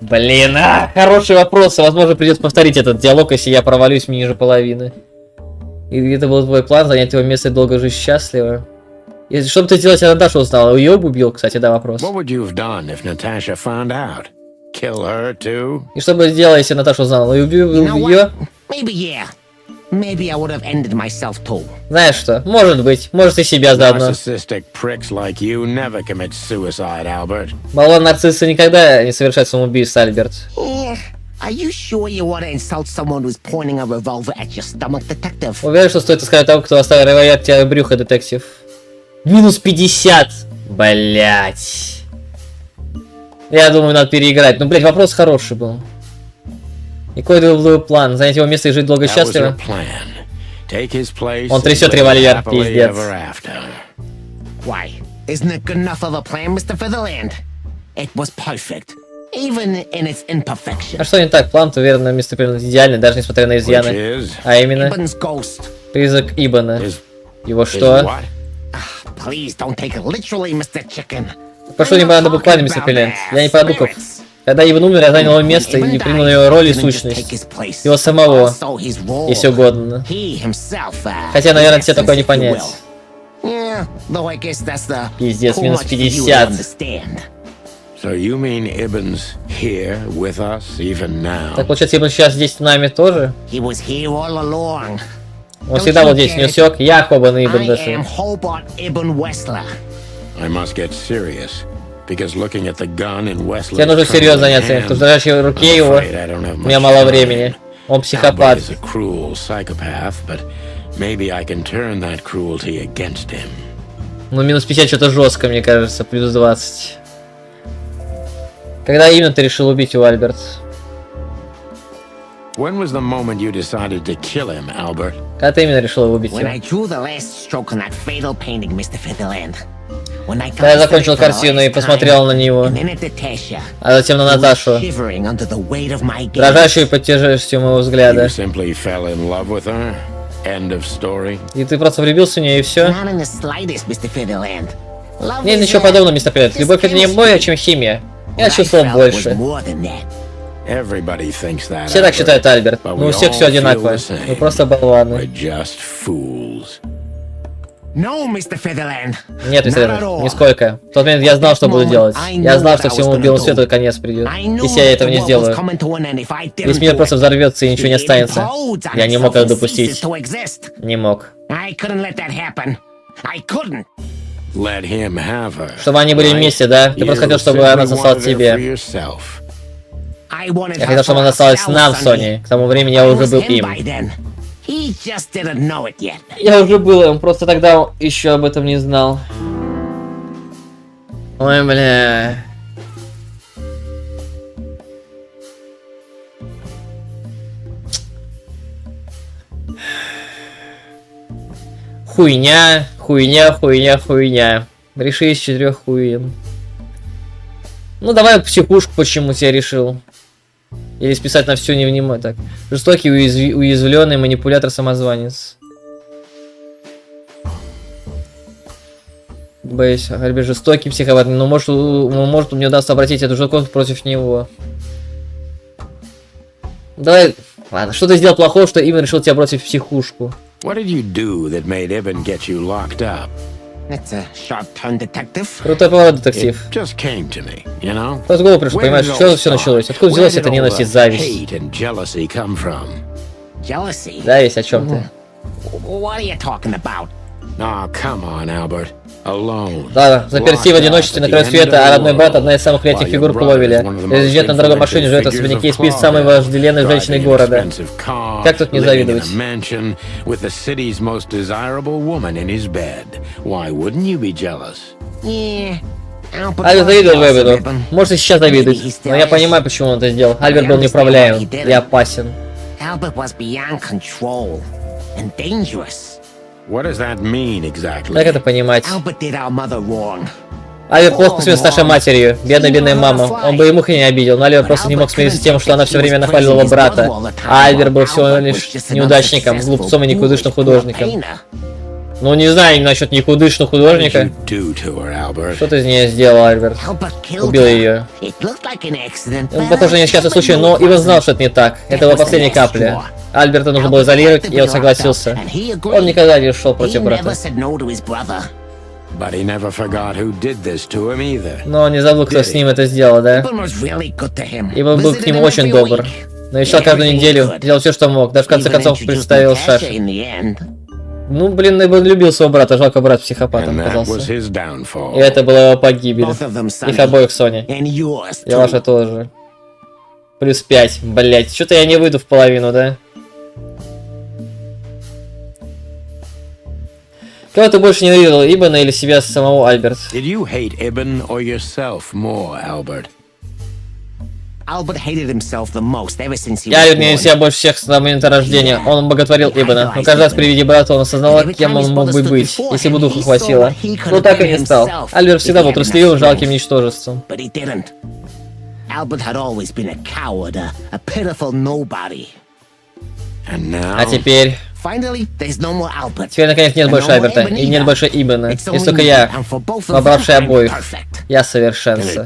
Блин, хороший вопрос. Возможно, придется повторить этот диалог, если я провалюсь ниже половины. И это был твой план, занять его место и долго жить счастливо. Если что бы ты сделал, если Наташа узнала? Ее бы убил, кстати, да, вопрос. What would you have done if Natasha found out? Kill her too? И что бы сделал, если Наташа узнала? И убил ее? Maybe yeah. Maybe I would have ended myself too. Знаешь что? Может быть. Может и себя заодно. Narcissistic pricks like you never commit suicide, Albert. Баллон нарцисса никогда не совершает самоубийство, Альберт. Are you sure you want to insult someone who's pointing a revolver at your stomach, detective? Уверен, что стоит сказать тому, кто оставил револьвер тебе брюха, детектив. Минус 50! Блять. Я думаю, надо переиграть. Ну, блять, вопрос хороший был. И какой был план? Занять его место и жить долго и счастливо? Он трясет револьвер, пиздец. Why? Isn't it good enough of a plan, Mr. Featherland? It was perfect, even in its imperfection. А что не так? План, уверенно, мистер Пилот идеальный, даже несмотря на изъяны. А именно, Ibben's ghost. призрак Иббона. Его что? Please don't take it literally, Mr. Chicken. Прошу, не надо буквально, мистер Пилот. Я не про духов. Когда Иббон умер, я занял его место и принял его роль и сущность. Его самого, если угодно. Хотя, наверное, тебе такое не понять. Пиздец, минус 50. So you mean Ibben's here with us even now? Так получается, Иббон сейчас здесь с нами тоже? He was here all along. Он всегда был здесь, не усек. Я Хобан Иббон I даже. am Hobart Ibben Wessler. I must get serious, because looking at the gun in Wesley's Тебе нужно серьезно заняться им. В дрожащей руке его. У меня мало времени. Он психопат. Is a cruel psychopath, but maybe I can turn that cruelty against him. Ну, минус 50 что-то жестко, мне кажется. Плюс 20. Когда именно ты решил убить его, Альберт? When was the moment you decided to kill him, Albert? Когда ты именно решил его убить? When I drew the last stroke on that fatal painting, Mr. Featherland. When I Когда я закончил картину и посмотрел на него, а затем на Наташу, дрожащую под тяжестью моего взгляда. You simply fell in love with her? End of story. И ты просто влюбился в нее и все? Not in the slightest, Mr. Featherland. Love Нет is, ничего подобного, мистер Пилот. Любовь это не более, чем химия. Я чувствовал больше. Everybody thinks that, Все так считают, Альберт. but Но у we всех all все feel одинаково. the same. Мы просто болваны. We're just fools. No, Mr. Featherland. Нет, мистер Not at Пилот, all. нисколько. В тот момент я знал, что буду делать. Я знал, что всему белому свету конец придет. Если я этого не сделаю. Весь мир просто взорвется и ничего не останется. Я не мог это допустить. Не мог. Let him have her. Чтобы они были вместе, да? Ты просто хотел, чтобы она сосала тебе. Я хотел, чтобы она осталась нам, Сони. К тому времени я уже был им. Я уже был им, просто тогда еще об этом не знал. Ой, бля. Хуйня, хуйня, хуйня, хуйня. Реши из 4 хуин. Ну давай психушку почему-то я решил. Или списать на всю невнимание. Так. Жестокий, уязвленный манипулятор-самозванец. Боюсь, Альберт жестокий, психопат. Но может мне удастся обратить эту жестокость против него. Давай. Ладно, что ты сделал плохого, что Иббон решил тебя бросить в психушку? What did you do that made Ibben get you locked up? That's a sharp turn, detective. Крутой поворот, детектив. It just came to me, you know? Просто в голову пришло, понимаешь, что все началось? Откуда взялась эта ненависть и зависть? Hate and jealousy come from? Jealousy? Зависть о чем ты? What are you talking about? Oh, come on, Albert. Alone. Да, заперти в одиночестве на краю света, а родной брат — одна из самых редких фигур Кловеля. Резидент на дорогой машине живет в особняке и спит с самой вожделенной женщиной города. Как тут не завидовать? Альберт завидовал Вебену. Может и сейчас завидует, но я понимаю, почему он это сделал. Альберт был неуправляем и опасен. Albert was beyond control and dangerous. What does that mean exactly? Как это понимать? Albert did our mother wrong. Альберт плохо поступил с нашей матерью. Бедная мама. Он бы и мухи не обидел, но Альберт просто не мог смириться с тем, что она все время нахваливала брата. А Альберт был всего лишь неудачником, глупцом и никудышным художником. Ну не знаю насчет никудышного художника. Что ты из нее сделал, Альберт? Убил ее. Похоже на несчастный случай, но Иван знал, что это не так. Это была последняя капля. Альберта нужно было изолировать, и он согласился. Он никогда не шел против брата. Но он не забыл, кто с ним это сделал, да? Иван был к нему очень добр. Навещал каждую неделю, делал все, что мог. Даже в конце концов представил Шаши. Ну, блин, Иббон любил своего брата, жалко брат психопатом оказался. И это была его погибель. Их обоих, Сони. И ваша тоже. Плюс 5, блять. Что-то я не выйду в половину, да? Кого ты больше ненавидел, Иббона или себя самого, Альберт? Did you hate Ibben or yourself more, Albert? Albert hated himself the most ever since he Я was ненавидел born. себя больше всех с момента рождения. Он боготворил Ибана. Но каждый раз при виде брата он осознавал, кем он мог бы быть, если бы духу хватило. Но так и не стал. Альберт всегда был трусливым, жалким ничтожеством. But he didn't. Albert had always been a coward, a pitiful nobody. And now... А теперь... Finally, there's no more Albert. Теперь, наконец, нет больше Альберта, и нет больше Ибана. Есть только я, вобравший обоих. Я совершенство.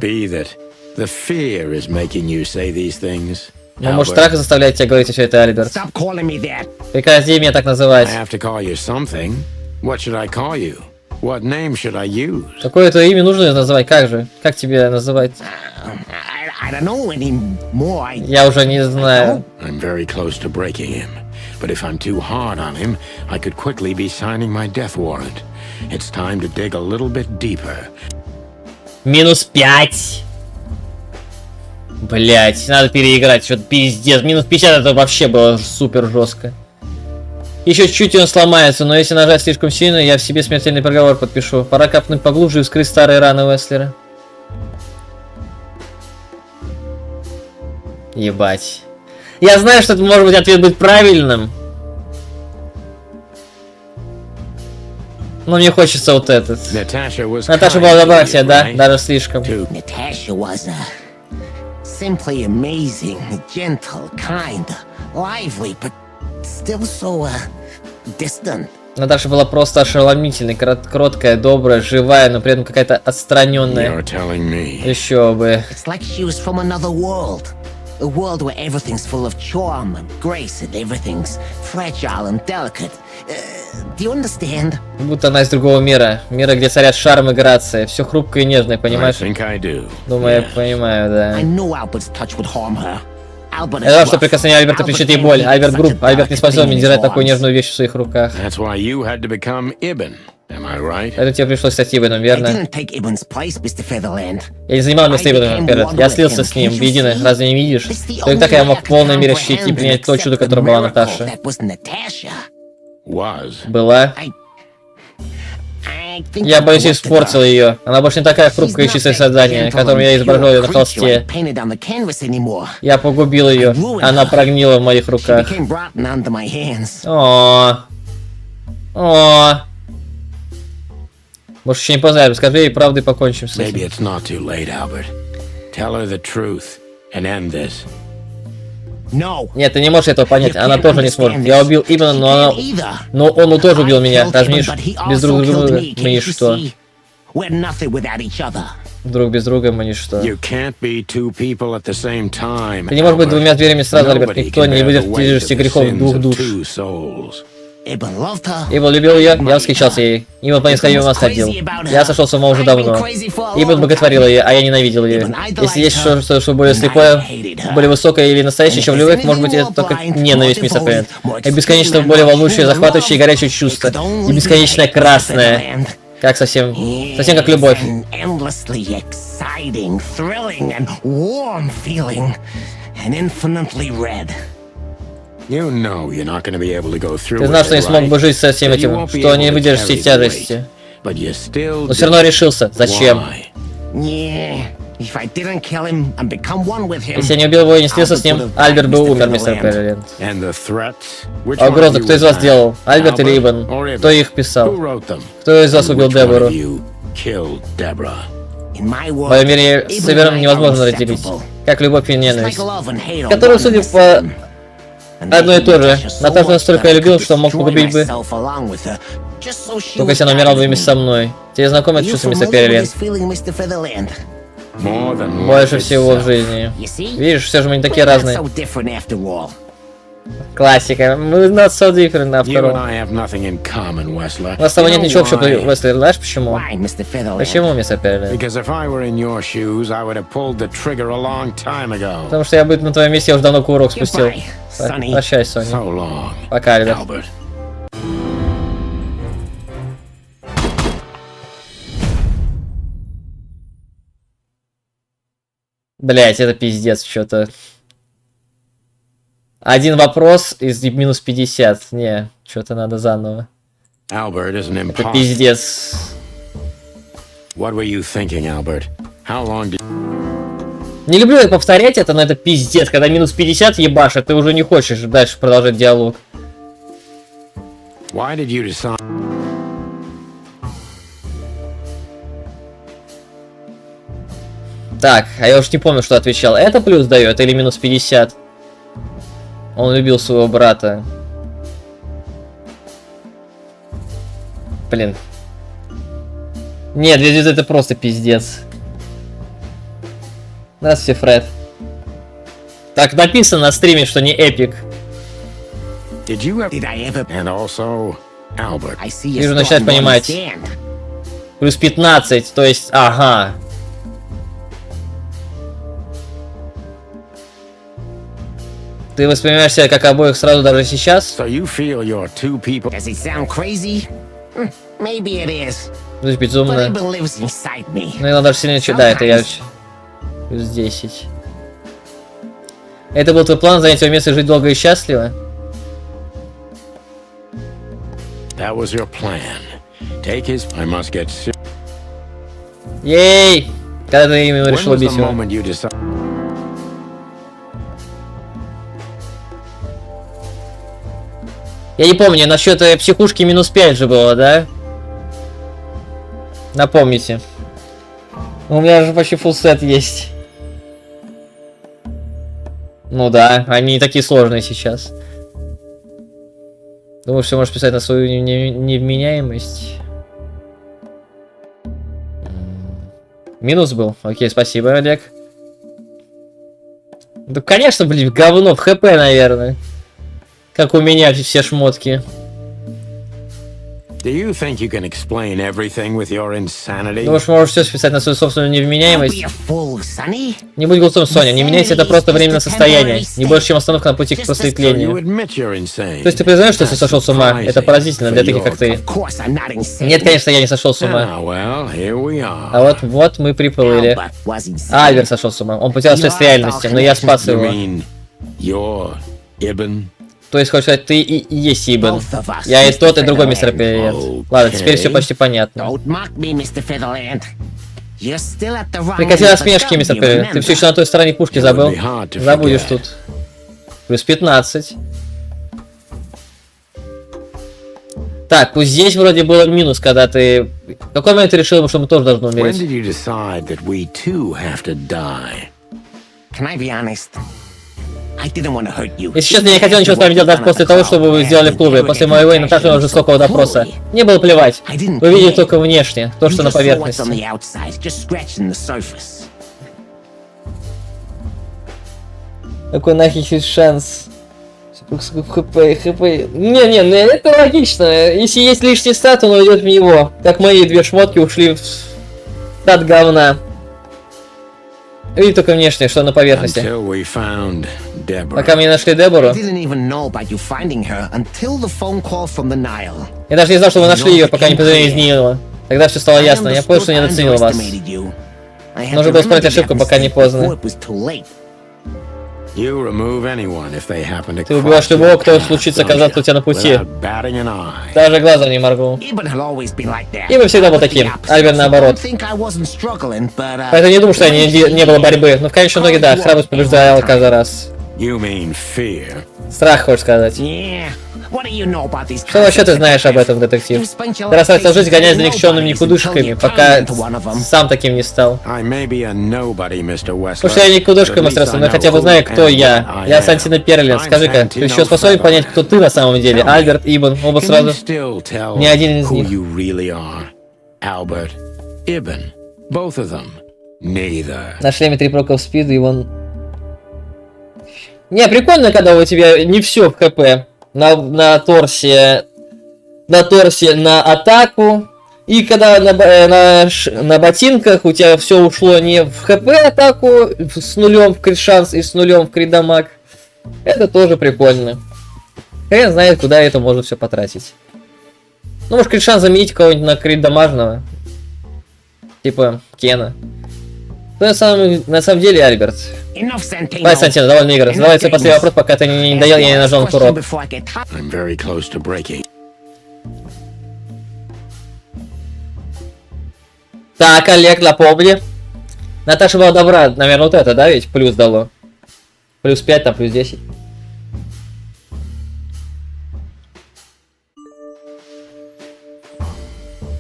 The fear is making you say these things. Но может страх заставляет тебя говорить все это, Альберт? Stop calling me that. Прекрати меня так называть. I have to call you something. What should I call you? What name should I use? Какое твое имя нужно называть? Как же? Как тебя называть? I don't know anymore. Я уже не знаю. I'm very close to breaking him. But if I'm too hard on him, I could quickly be signing my death warrant. It's time to dig a little bit deeper. -5. Блять, надо переиграть, что-то пиздец. -50 это вообще было супер жестко. Еще чуть-чуть и он сломается, но если нажать слишком сильно, я в себе смертельный приговор подпишу. Пора капнуть поглубже и вскрыть старые раны Уэслера. Ебать. Я знаю, что это может быть ответ будет правильным. Но мне хочется вот этот. Наташа была добра к тебе, да? Даже слишком. Natasha was simply amazing, gentle, kind, lively, but still so distant. Natasha была просто ошеломительной, кроткая, добрая, живая, но при этом какая-то отстраненная. Еще бы. It's like she was from another world. A world where everything's full of charm and grace and everything's fragile and delicate. Do you understand? Будто она из другого мира. Мира, где царят шарм и грация. Все хрупкое и нежное, понимаешь? Думаю, я понимаю, да. I know Albert's touch would harm her. Albert Я знал, что прикосновение Альберта причинит ей боль. Альберт груб. Альберт не способен держать такую нежную вещь в своих руках. That's why you had to become Ibn. Am I right? Это тебе пришлось стать Ибаном, верно? I didn't take Ibn's place, Mr. Featherland. Я не занимал место Ибана, Феррет. Я слился с ним, воедино. Разве не видишь? Только так я мог в полной мере ощутить и принять то чудо, которое была Наташа. Была. Я боюсь, испортил ее. Она больше не такая хрупкая и чистое создание, которым я изображал ее на холсте. Я погубил ее. Она прогнила в моих руках. О. Может, еще не поздно, скажи ей правду и покончим с этим. Нет, ты не можешь этого понять, она тоже не сможет. Я убил Ибана, но он тоже убил меня. Даже без друг друга мы ничто. Друг без друга мы ничто. Ты не можешь быть двумя зверями сразу, Альберт. Никто не выдержит тяжести грехов двух душ. Ибн любил ее, я восхищался ей. Ибн по нисходимому ходил. Я сошел с ума уже давно. Ибн боготворил ее, а я ненавидел ее. Если есть что более слепое, более высокое или настоящее, чем любовь, может быть, это только ненависть, мистер Пеннет. И бесконечно более волнующее, захватывающее и горячее чувство. И бесконечно красное. Как совсем как любовь. Ты знал, что не смог бы жить со всем этим, что не выдержишь всей тяжести. Но все равно решился. Зачем? Если я не убил его и не слился с ним, Альберт бы умер, мистер Перриленд. А угрозы кто из вас делал? Альберт или Ибн? Кто их писал? Кто из вас убил Дебору? В моем мире с Севером невозможно разделить. Как любовь и ненависть. Которые, судя по... одно и то же. Наташу настолько я любил, что мог погубить бы. Только если она умирала бы вместе со мной. Тебе знакомо это чувство, мистер Перриленд? Больше всего в жизни. Видишь, все же мы не такие разные. Классика. Мы not so different на втором. У нас с тобой нет ничего общего, Уэслер. Знаешь почему? Почему, мистер Перриленд? Потому что я бы на твоем месте, я уже давно курок спустил. Прощай, Соня. Пока, ребят. Блять, это пиздец, что-то. Один вопрос из -50. Не, что-то надо заново. Это пиздец. What were you thinking, Albert? How long did... Не люблю повторять это, но это пиздец. Когда минус 50 ебашит, ты уже не хочешь дальше продолжать диалог. Why did you decide? Так, а я уж не помню, что отвечал. Это плюс дает или минус 50? Он любил своего брата. Блин. Нет, это просто пиздец. Здравствуйте, Фред. Так написано на стриме, что не эпик. Вижу, начинает понимать. Плюс 15, то есть, ага. Ты воспринимаешь себя как обоих сразу даже сейчас? Звучит безумно. Ну и он даже сильнее, да, это я... Плюс 10. Это был твой план занять его место и жить долго и счастливо? Ей! Когда ты именно решил убить его? Я не помню, насчет психушки минус 5 же было, да? Напомните. У меня же почти фулсет есть. Ну да, они не такие сложные сейчас. Думаю, что можешь писать на свою невменяемость. Минус был. Окей, спасибо, Олег. Да, конечно, блин, говно в ХП, наверное. Как у меня все шмотки. Думаешь, можешь все списать на свою собственную невменяемость? Не будь глупцом, Соня. Не меняйся, это просто временное состояние. Не больше, чем остановка на пути к просветлению. То есть ты признаешь, что ты сошел с ума? Это поразительно для таких, как ты. Нет, конечно, я не сошел с ума. А вот мы приплыли. Альберт сошел с ума. Он потерял связь с реальностью, но я спас его. То есть, хочешь сказать, ты и есть Ибн. Я и тот, и другой мистер Пилет. Ладно, теперь все почти понятно. Прекрати насмешки, мистер Пилет. Ты все еще на той стороне пушки забыл? Забудешь тут. Плюс 15. Так, пусть здесь вроде было минус, когда ты... В какой момент ты решил, что мы тоже должны умереть? Если честно, я не хотел ничего с вами делать даже после того, что вы сделали в клубе, после моего и Наташиного жестокого допроса. Мне было плевать. Вы видели только внешне, то, что на поверхности. Какой нахер есть шанс? ХП. Не, это логично. Если есть лишний стат, он уйдет в него. Как мои две шмотки ушли в стат говна. Видите только внешне, что на поверхности. Пока мы не нашли Дебору. Я даже не знал, что вы нашли ее, пока не позвонили из Нила. Тогда все стало ясно. Я понял, что не недооценил вас. Нужно было исправить ошибку, пока не поздно. Ты убиваешь любого, кто случится оказаться у тебя на пути. Даже глазом не моргнул. Ибн всегда был таким. Альберт наоборот. Поэтому не думаю, что не было борьбы. Но в конечном итоге, да, храбрость побеждала каждый раз. Страх, хочешь сказать. Что вообще ты знаешь об этом, детектив? Ты расстроился жизнь, гоняясь за никчемными никудышками, пока сам таким не стал. Потому что я никудышкой, мастер, но я хотя бы знаю, кто я. Я Сантина Перлин. Скажи-ка, ты еще способен понять, кто ты на самом деле? Альберт, Ибн, оба сразу. Ни один из них. На шлеме 3 проков спида, и вон... Не, прикольно, когда у тебя не все в ХП. На торсе на атаку. И когда на ботинках у тебя все ушло не в ХП атаку с нулем в крит шанс и с нулем в крит дамаг. Это тоже прикольно. Хрен знает, куда это можно все потратить. Ну, может, крит шанс заменить кого-нибудь на крит дамажного. Типа Кена. На самом деле, Альберт. Давай, Сантино, довольно игр. Давай свой последний вопрос, пока ты не доел, я не нажал на курок. Так, Олег, напомни. Наташа была добра, наверное, вот это, да, ведь плюс дало. Плюс 5, там плюс 10.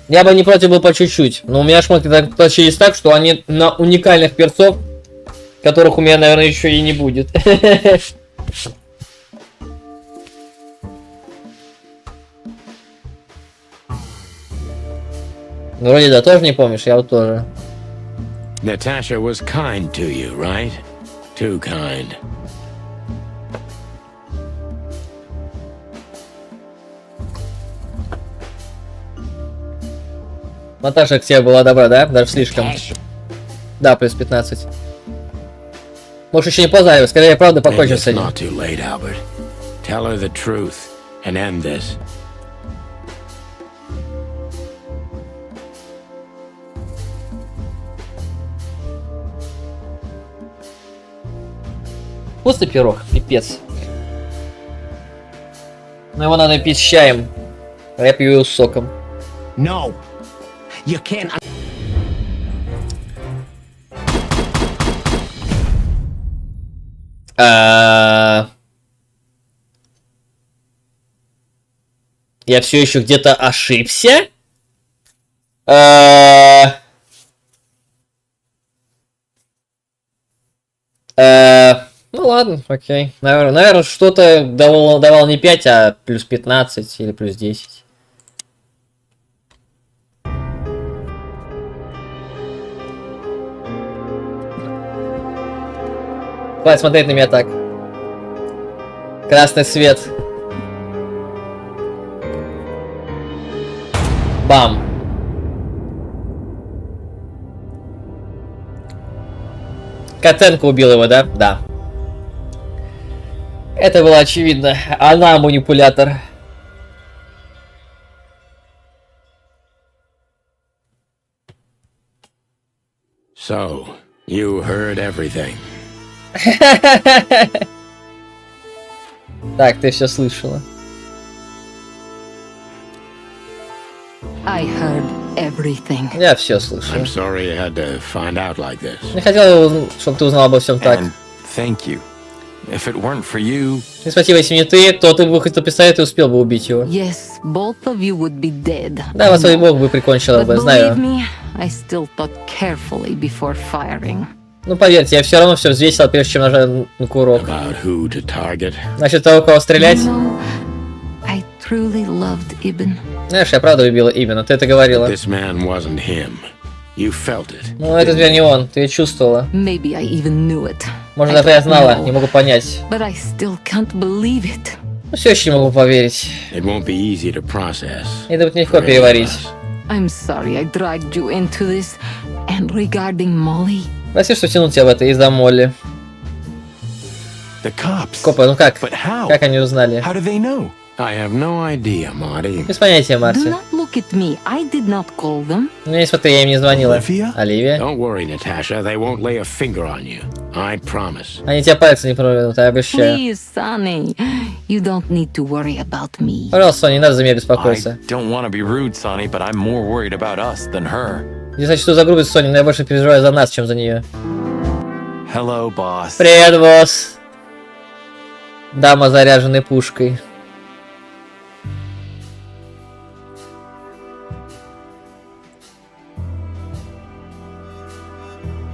Я бы не против был по чуть-чуть, но у меня шмотки так получились так, что они на уникальных перцов, которых у меня, наверное, еще и не будет. Вроде да, тоже не помнишь, я вот тоже. Natasha was kind to you, right? Too kind. Наташа к тебе была добра, да? Даже слишком. Да, плюс 15. Может, еще не поздно, скорее, правда, покончим с этим. Not too late, Albert. Tell her the truth and end this. Вкусный пирог, пипец. Но его надо пить с чаем. А я пью его с соком. No. You can't. Я все еще где-то ошибся? Ну ладно, окей. Наверное, что-то давал не 5, а плюс 15 или плюс 10. Хватит смотреть на меня так. Красный свет. Бам. Котенко убил его, да? Да. Это было очевидно. Она манипулятор. So, you heard everything. Так, ты все слышала. I heard everything. Я все слышал. I'm sorry you had to find out like this. Не хотел, чтобы ты узнал обо всем так. And thank you. If it weren't for you... И спасибо, если не ты, то ты бы хоть пистолет и успел бы убить его. Yes, both of you would be dead. Да, вас бог бы прикончила бы, знаю. Me, I still thought carefully before firing. Ну поверьте, я все равно все взвесил, прежде чем нажать на курок. About who to target. Насчет того, кого стрелять. No, I truly loved Ibn. Знаешь, я правда любила именно, ты это говорила. This man wasn't him. You felt it. Ну, это тебя не он, ты чувствовала. Maybe I even knew it. Может, даже я знала, не могу понять. But I still can't believe it. Ну, все еще не могу поверить. It won't be easy to process. Это будет нелегко переварить. I'm sorry I dragged you into this. And regarding Molly... Прости, что тянул тебя в это из-за Молли. The cops. Копы, ну как? But how? Как они узнали? How do they know? I have no idea, Marty. Без понятия, Do Марти. not look at me. I did not call them. Ну, не смотри, я им не звонила. Оливия? Don't worry, Natasha. They won't lay a finger on you. I promise. Они тебя пальцы не проведут, я обещаю. Please, Sonny. You don't need to worry about me. Пожалуйста, Соня, не надо за меня I беспокоиться. don't want to be rude, Sonny, but I'm more worried about us than her. Не знаю, что за грубость, Соня, но я больше переживаю за нас, чем за нее. Hello, boss. Привет, босс. Дама, заряженной пушкой.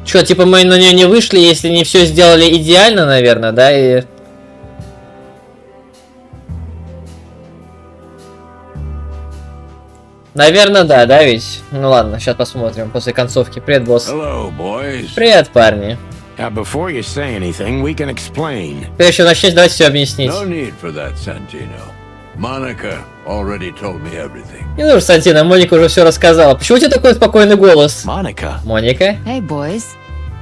Чё, типа мы на нее не вышли, если не все сделали идеально, наверное, да, и... Наверное, да, ведь? Ну ладно, сейчас посмотрим после концовки. Привет, босс. Hello, boys. Привет, парни. Now, before you say anything, we can explain. Прежде чем начнете, давайте все объяснить. No need for that, Santino. Monica already told me everything. Не нужно, Сантина, Моника уже все рассказала. Почему у тебя такой спокойный голос? Monica. Моника? Hey, boys.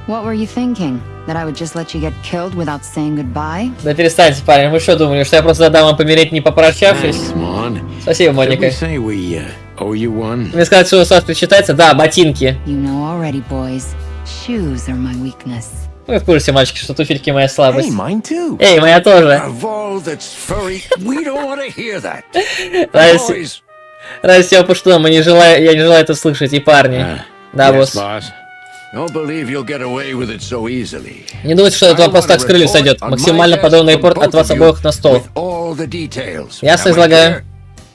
What were you thinking? That I would just let you get killed without saying goodbye? Да перестаньте, парень, вы что думали, что я просто дам вам помереть, не попрощавшись? Thanks, Mon. Спасибо, Did Моника. we say we owe you one? Мне сказать, что у вас причитается? Да, ботинки. You know already, boys. Shoes are my weakness. Вы в курсе, мальчики, что туфельки моя слабость. Hey, mine too. Эй, моя тоже. Of all that's furry, we don't want to hear that. Ради всего пуштуна, я не желаю это слышать, и парни. Да, Yes, босс. boss. Don't believe you'll get away with it so easily. Не думайте, что это вам просто так с крыльев сойдет. Максимально подробный репорт от вас обоих на стол. Ясно излагаю?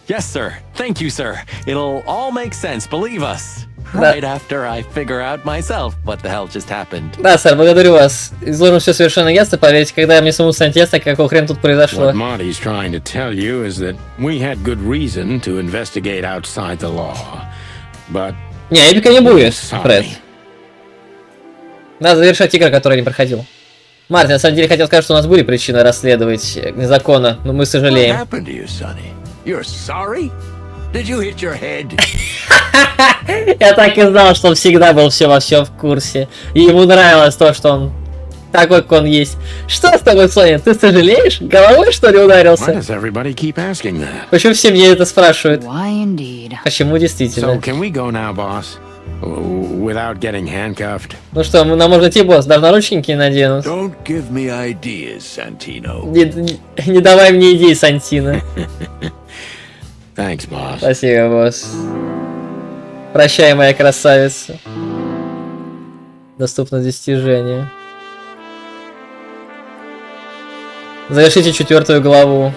Yes, sir. Thank you, sir. It'll all make sense, believe us. Right after I figure out myself what the hell just happened. Да, сэр, благодарю вас. Изложим все совершенно ясно, поверьте, когда мне самому станет ясно, какого хрена тут произошло. What Marty's trying to tell you is that we had good reason to investigate outside the law. But... Не, эпика не будет, Фред. Надо завершать игры, которые не проходил. Мартин, на самом деле, хотел сказать, что у нас были причины расследовать незаконно, но мы сожалеем. Я так и знал, что он всегда был все во всем в курсе. И ему нравилось то, что он такой, как он есть. Что с тобой, Соня? Ты сожалеешь? Головой, что ли, ударился? Почему все мне это спрашивают? Почему действительно? Ну что, нам можно идти, босс? Даже наручники наденут. Не давай мне идей, Сантино. Спасибо, босс. Прощай, моя красавица. Доступно достижение. Завершите 4 главу.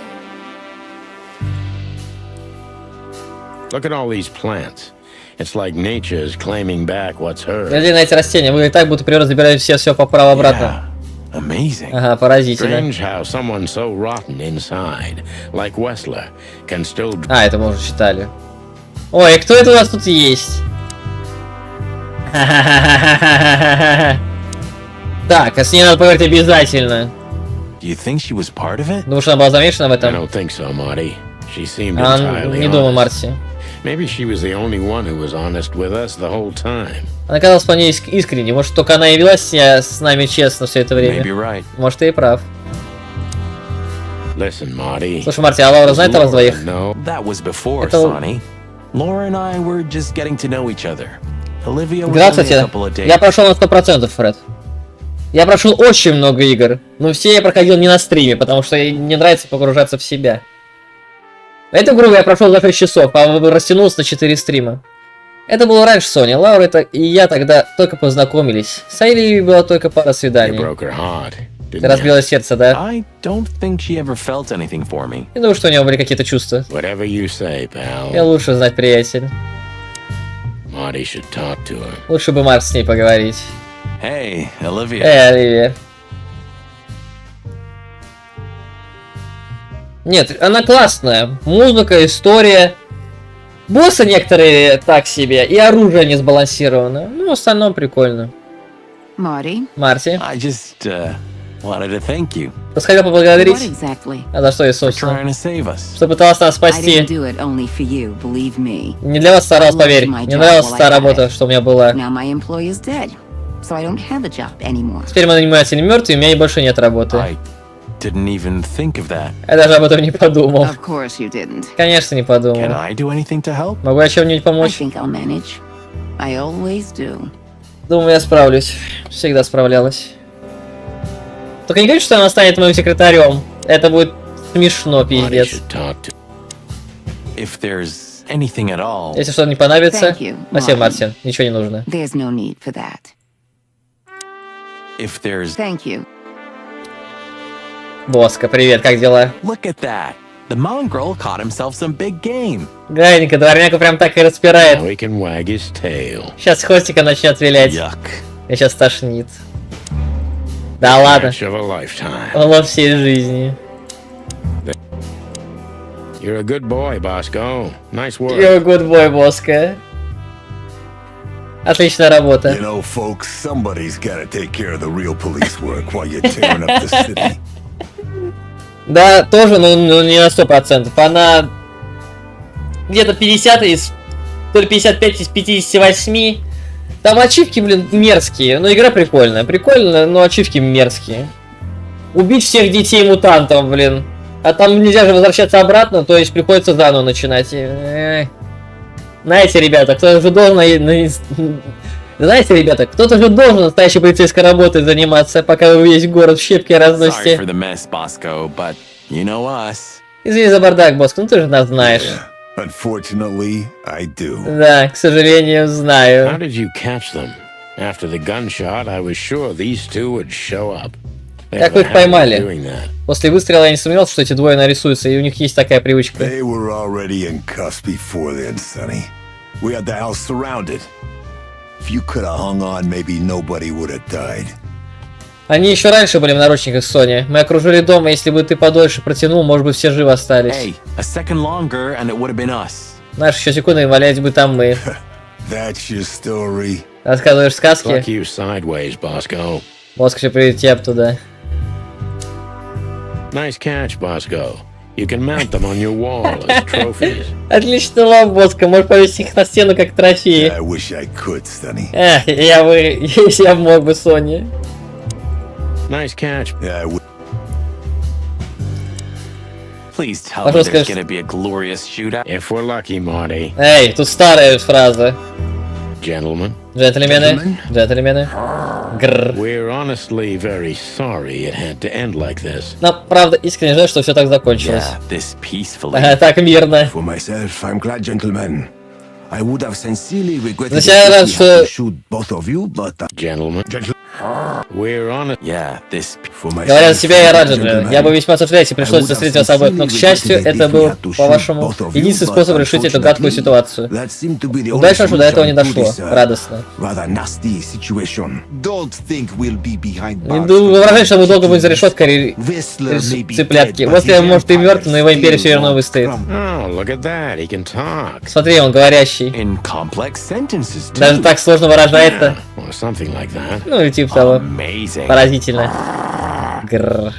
Look at all these plants. It's like nature is claiming back what's hers. Глядя на эти растения, вы и так будто природа забирает все поправо обратно. Amazing. Ага, поразительно. Strange how someone so rotten inside, like Wessler, can still... А, это мы уже читали. Ой, кто это у нас тут есть? Так, а с ней надо поговорить обязательно. Думаю, что она была замешана в этом? Не думаю, Марти. Она казалась вполне искренней. Может, только она и вела себя с нами честно все это время. Может, ты и прав. Слушай, Марти, а Лаура знает о вас двоих? Здравствуйте. Я прошел на 100%, Фред. Я прошел очень много игр, но все я проходил не на стриме, потому что мне нравится погружаться в себя. Эту игру я прошел за 6 часов, а растянулся на 4 стрима. Это было раньше, Соня. Лаура и я тогда только познакомились. С Айли была только пара свиданий. Ты разбила сердце, да? Не думаю, что у него были какие-то чувства. Я лучше знать, приятель. Лучше бы Марк с ней поговорить. Эй, Оливия. Оливия. Нет, она классная. Музыка, история. Боссы некоторые так себе, и оружие не сбалансировано. Ну, в остальном прикольно. Марти. Просто хотел поблагодарить. А за что я, собственно? Что пыталась нас спасти. Не для вас старалась, поверь. Мне нравилась та работа, что у меня была. Теперь мой наниматель мертв, и у меня больше нет работы. Я даже об этом не подумал. Конечно, не подумал. Могу я чем-нибудь помочь? Думаю, я справлюсь. Всегда справлялась. Только не говорите, что она станет моим секретарем. Это будет смешно, пиздец. Если что-то не понадобится... Спасибо, Мартин. Ничего не нужно. Боска, привет, как дела? Гайненько, дворняку прям так и распирает. Сейчас хвостика начнет вилять. Меня сейчас тошнит. Да ладно. Лов всей жизни. You're a good boy, Bosco. Nice work. You're a good boy, Боска. Отличная работа. You know, folks, somebody's gotta take care of the real police work while you're tearing up the city. Да, тоже, но не на 100%. Она где-то 50 из... То ли 55 из 58. Там ачивки, блин, мерзкие. Но игра прикольная. Прикольная, но ачивки мерзкие. Убить всех детей-мутантов, блин. А там нельзя же возвращаться обратно, то есть приходится заново начинать. Знаете, ребята, кто же должен... Знаете, ребята, кто-то же должен настоящей полицейской работой заниматься, пока вы весь город в щепки разносите. Извини за бардак, Боск, ну ты же нас знаешь. Unfortunately, I do. Да, к сожалению, знаю. After the gunshot, I was sure these two would show up. Как вы их поймали? После выстрела я не сомневался, что эти двое нарисуются, и у них есть такая привычка. They were already in cuffs before then, Sonny. We had the house surrounded. If you could have hung on, maybe nobody would have died. Они еще раньше были в наручниках, Сони. Мы окружили дом, и если бы ты подольше протянул, может быть, все живы остались. Hey, a second longer and it would have been us. Знаешь, еще секунду, и валять бы там мы. That's your story. Рассказываешь сказки? Fuck you sideways, Bosco. Боско прилетел туда. Nice catch, Bosco. You can mount them on your wall as trophies. Отличный лом, Боско. Можешь повесить их на стену как трофеи. I wish I could, Sonny. Я мог бы, Сони. Nice catch. Please tell me there's gonna be a glorious shootout. If we're lucky, Marty. Эй, тут старая фраза. Gentlemen. Джентльмены. Джентльмены. Грррр. We're honestly very sorry it had to end like this. Но, правда, искренне жаль, что все так закончилось. Yeah, this peacefully. Так мирно. For myself, I'm glad, gentlemen. I would have sincerely regretted Я рад, что... shoot both of you, but Gentlemen. We're on it. Yeah, this. Говоря за себя, я рад, джентльмен. Я бы весьма сожалел, если пришлось встретить вас обоих, но, к счастью, это был, по-вашему, единственный способ решить эту гадкую ситуацию. Удачно, что до этого не дошло. Радостно. Не воображай, что мы долго будем за решеткой, цыплятки. Вот я, может, и мертв, но его империя все равно выстоит. Смотри, он говорящий. Даже так сложно выражается. Ну, или типа того. Поразительно. Грррр.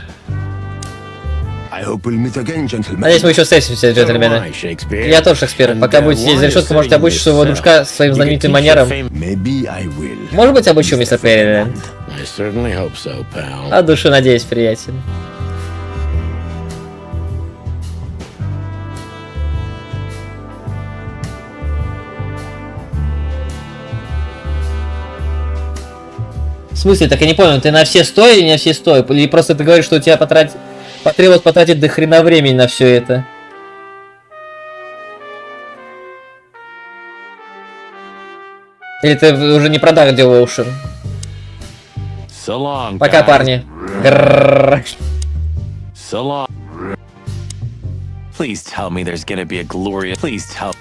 Надеюсь, мы еще встретимся, джентльмены. Я тоже Шекспир. Пока будете сидеть за решеткой, можете обучить своего дружка своим знаменитым манерам. Может быть, обучу, мистер Перриленд. От души надеюсь, приятель. В смысле, так я не понял, ты на все 100 или не на все 100? Или просто ты говоришь, что у тебя потребовалось потратить до хрена времени на все это? Или ты уже не продал Devotion? Пока, парни. Please tell me there's gonna be a glorious. Please tell.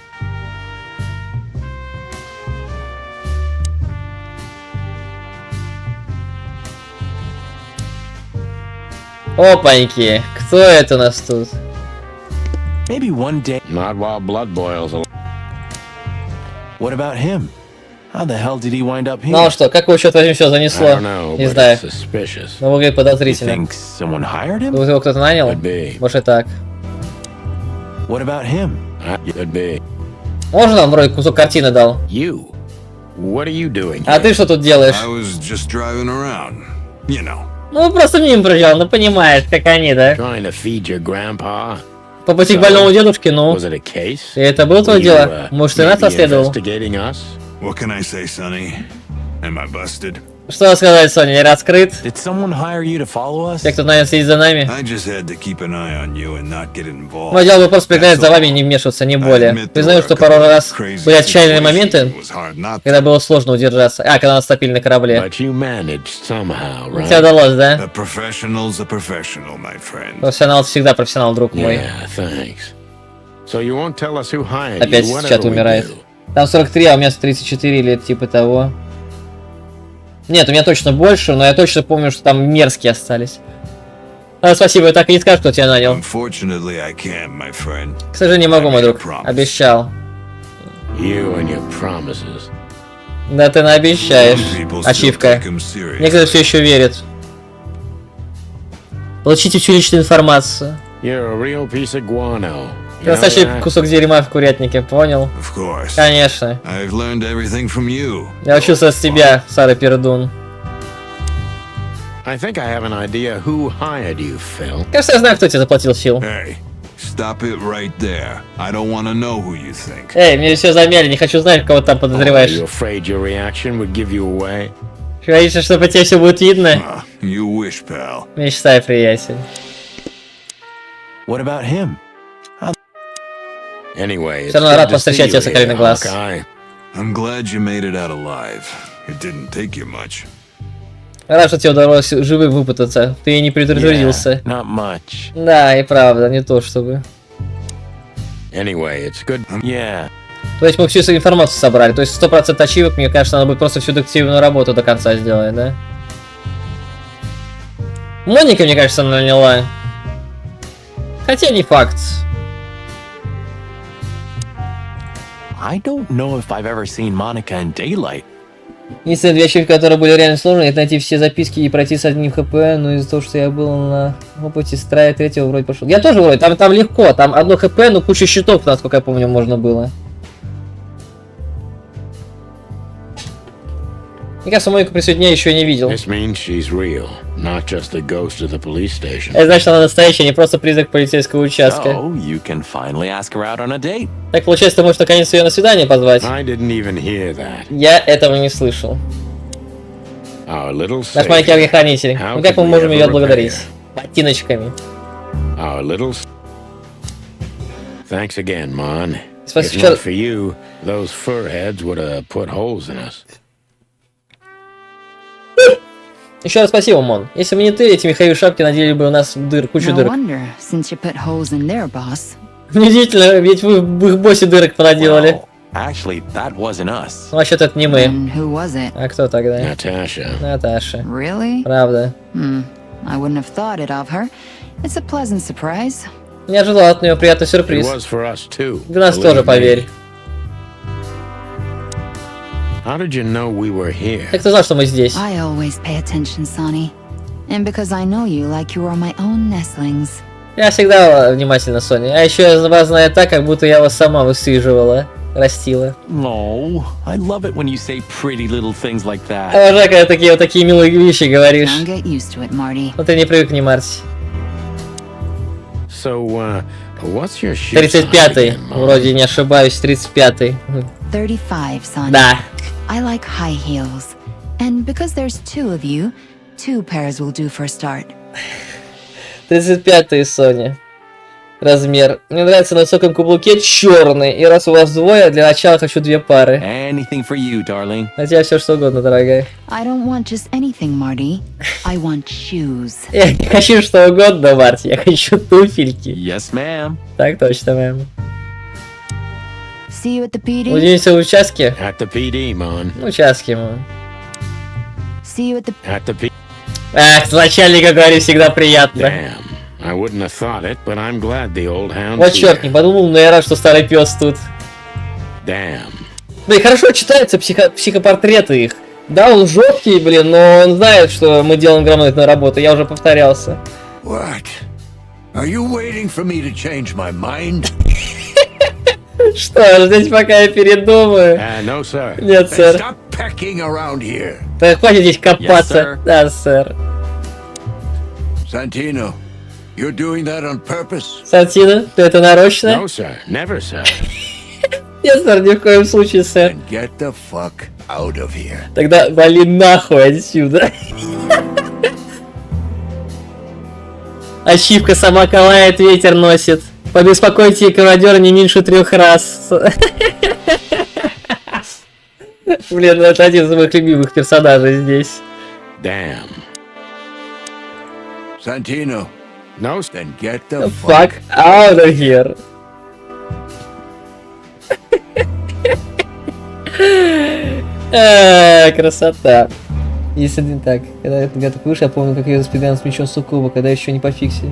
Опаньки, кто это у нас тут? Maybe one day. Not while blood boils. What about him? How the hell did he wind up here? Ну что, как его черт возьми все занесло? Не знаю. Но выглядит подозрительно. Думаю, его кто-то нанял? Может и так. What about him? Можно нам вроде кусок картины дал? А ты что тут делаешь? Ну, просто мимо проезжал, ну понимаешь, как они, да? По пути к больному дедушке, ну. И это было твое дело? Может, ты нас расследовал? Что сказать, Соня, я раскрыт? Те, кто наверное следит за нами. Мое дело было просто приглядывать за вами и не вмешиваться, не более. Признаю, что пару раз были отчаянные моменты, когда было сложно удержаться. А, когда нас топили на корабле. Тебе удалось, да? Профессионал всегда профессионал, друг мой. Опять чат умирает. Там 43, а у меня 34 или типа того. Нет, у меня точно больше, но я точно помню, что там мерзкие остались. Спасибо, я так и не скажу, кто тебя нанял. К сожалению, не могу, мой друг. Обещал. Да ты наобещаешь. Ачивка. Некоторые все еще верят. Получите всю личную информацию. Ты настоящий кусок дерьма в курятнике, понял? Конечно. Я учился с тебя, старый пердун. Кажется, я знаю, кто тебе заплатил, Фил. Эй, мне все замяли, не хочу знать, кого там подозреваешь. Боишься, что по тебе все будет видно? Мечтай, приятель. Все равно рад повстречать тебя, соколиный глаз. It didn't take you much. Рад, что тебе удалось живым выпутаться. Ты не предупредился. Yeah, not much. Да, и правда, не то чтобы. Anyway, it's good. Yeah. То есть мы всю эту информацию собрали. То есть 100% ачивок, мне кажется, надо будет просто всю детективную работу до конца сделать, да? Моника, мне кажется, наняла. Хотя не факт. I don't know if I've ever seen Monica in daylight. Единственные две ачивки, которые были реально сложные, это найти все записки и пройти с одним хп, но из-за того, что я был на опыте страя третьего, вроде пошел. Я тоже вроде, там легко, там одно хп, но куча щитов, насколько я помню, можно было. Мне кажется, Монику при свете дня еще не видел. This means she's real, not just a ghost of the police station. Это значит, она настоящая, не просто призрак полицейского участка. So you can finally ask her out on a date. Так получается, ты можешь наконец ее на свидание позвать? I didn't even hear that. Я этого не слышал. Our little Наш маленький savior. ангел-хранитель. How Ну как мы could we можем ее ever отблагодарить? repay Ботиночками. Our little. Thanks again, Mon. Спасибо. If not for you, those fur heads would have put holes in us. Еще раз спасибо, Мон. Если бы не ты, эти меховые шапки надели бы у нас кучу No дырок. wonder, since you put holes in their boss. Неудивительно, ведь вы в их боссе дырок понаделали. Actually, that wasn't us. Ну, вообще-то это не мы. And who was it? А кто тогда? Natasha. Наташа. Really? Правда. I wouldn't have thought it of her. It's a pleasant surprise. Не ожидал от нее приятный It сюрприз. was for us too. Для нас believe тоже, me. поверь. How did you know we were here? Как ты знал, что мы здесь? I always pay attention, Sonny. And because I know you like you are my own nestlings. Я всегда внимательна, Соня. А еще я вас знаю так, как будто я вас сама высиживала, растила. No, I love it when you say pretty little things like that. Обожаю, когда такие милые вещи говоришь. Don't get used to it, Marty. Но ты не привык, не Марти. So, what's your shoe 35-й, size again, Mom? вроде не ошибаюсь, 35-й. 35, Sonny. Да. I like high heels. And because there's two of you, 2 pairs will do for a start. 35-й, Соня. Размер. Мне нравится на высоком каблуке черный. И раз у вас двое, для начала хочу 2 пары. Anything for you, darling. На тебя все что угодно, дорогая. I don't want just anything, Marty. I want shoes. Я не хочу что угодно, Марти. Я хочу туфельки. Yes, ma'am. Так точно, мэм. See you at the PD? Увидимся в участке? At the PD, Mon. В участке, мы. See you at the... At the PD. Ах, с начальника говори, всегда приятно. Damn. I wouldn't have thought it, but I'm glad the old hound's Вот черт, here. не подумал, но я рад, что старый пес тут. Damn. Да и хорошо читаются психопортреты их. Да, он жесткий, блин, но он знает, что мы делаем грамотную работу, я уже повторялся. What? Are you waiting for me to change my mind? Что, ждите, пока я передумаю? No, sir. Нет, Then сэр. stop pecking around here. Так хватит здесь Yes, копаться. sir. Да, сэр. Santino, you're doing that on purpose? Сантино, ты это нарочно? No, sir. Never, sir. Нет, сэр, ни в коем случае, сэр. Then get the fuck out of here. Тогда вали нахуй отсюда. Ачивка сама калает, ветер носит. Побеспокойте кавадера не меньше 3 раз. Блин, ну это один из моих любимых персонажей здесь. Damn. Santino, No, then get the Fuck out of here. Красота. Если не так, когда я так вышел, я помню, как я заспидал с мечом Суккуба, когда еще не пофиксили.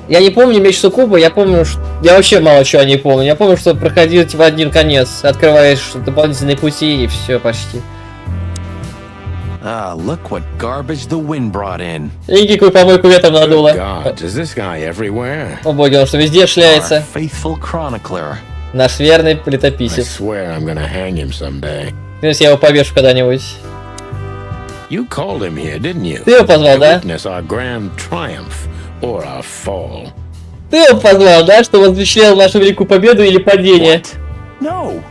Я не помню меч Суккуба, я помню, что... Я вообще мало чего не помню. Я помню, что проходил в один конец. Открываешь дополнительные пути и все почти. Ah, look what garbage the wind brought in. И какую помойку ветром надуло. God, is this guy everywhere? О боги, он что везде Our шляется. faithful chronicler. Наш верный I летописец. swear I'm gonna hang him someday. Клянусь, я его повешу когда-нибудь. You called him here, didn't you? Ты его позвал, To да? witness our grand triumph or our fall. Ты его позвал, да? Чтобы он впечатлял нашу великую победу или падение? What? No.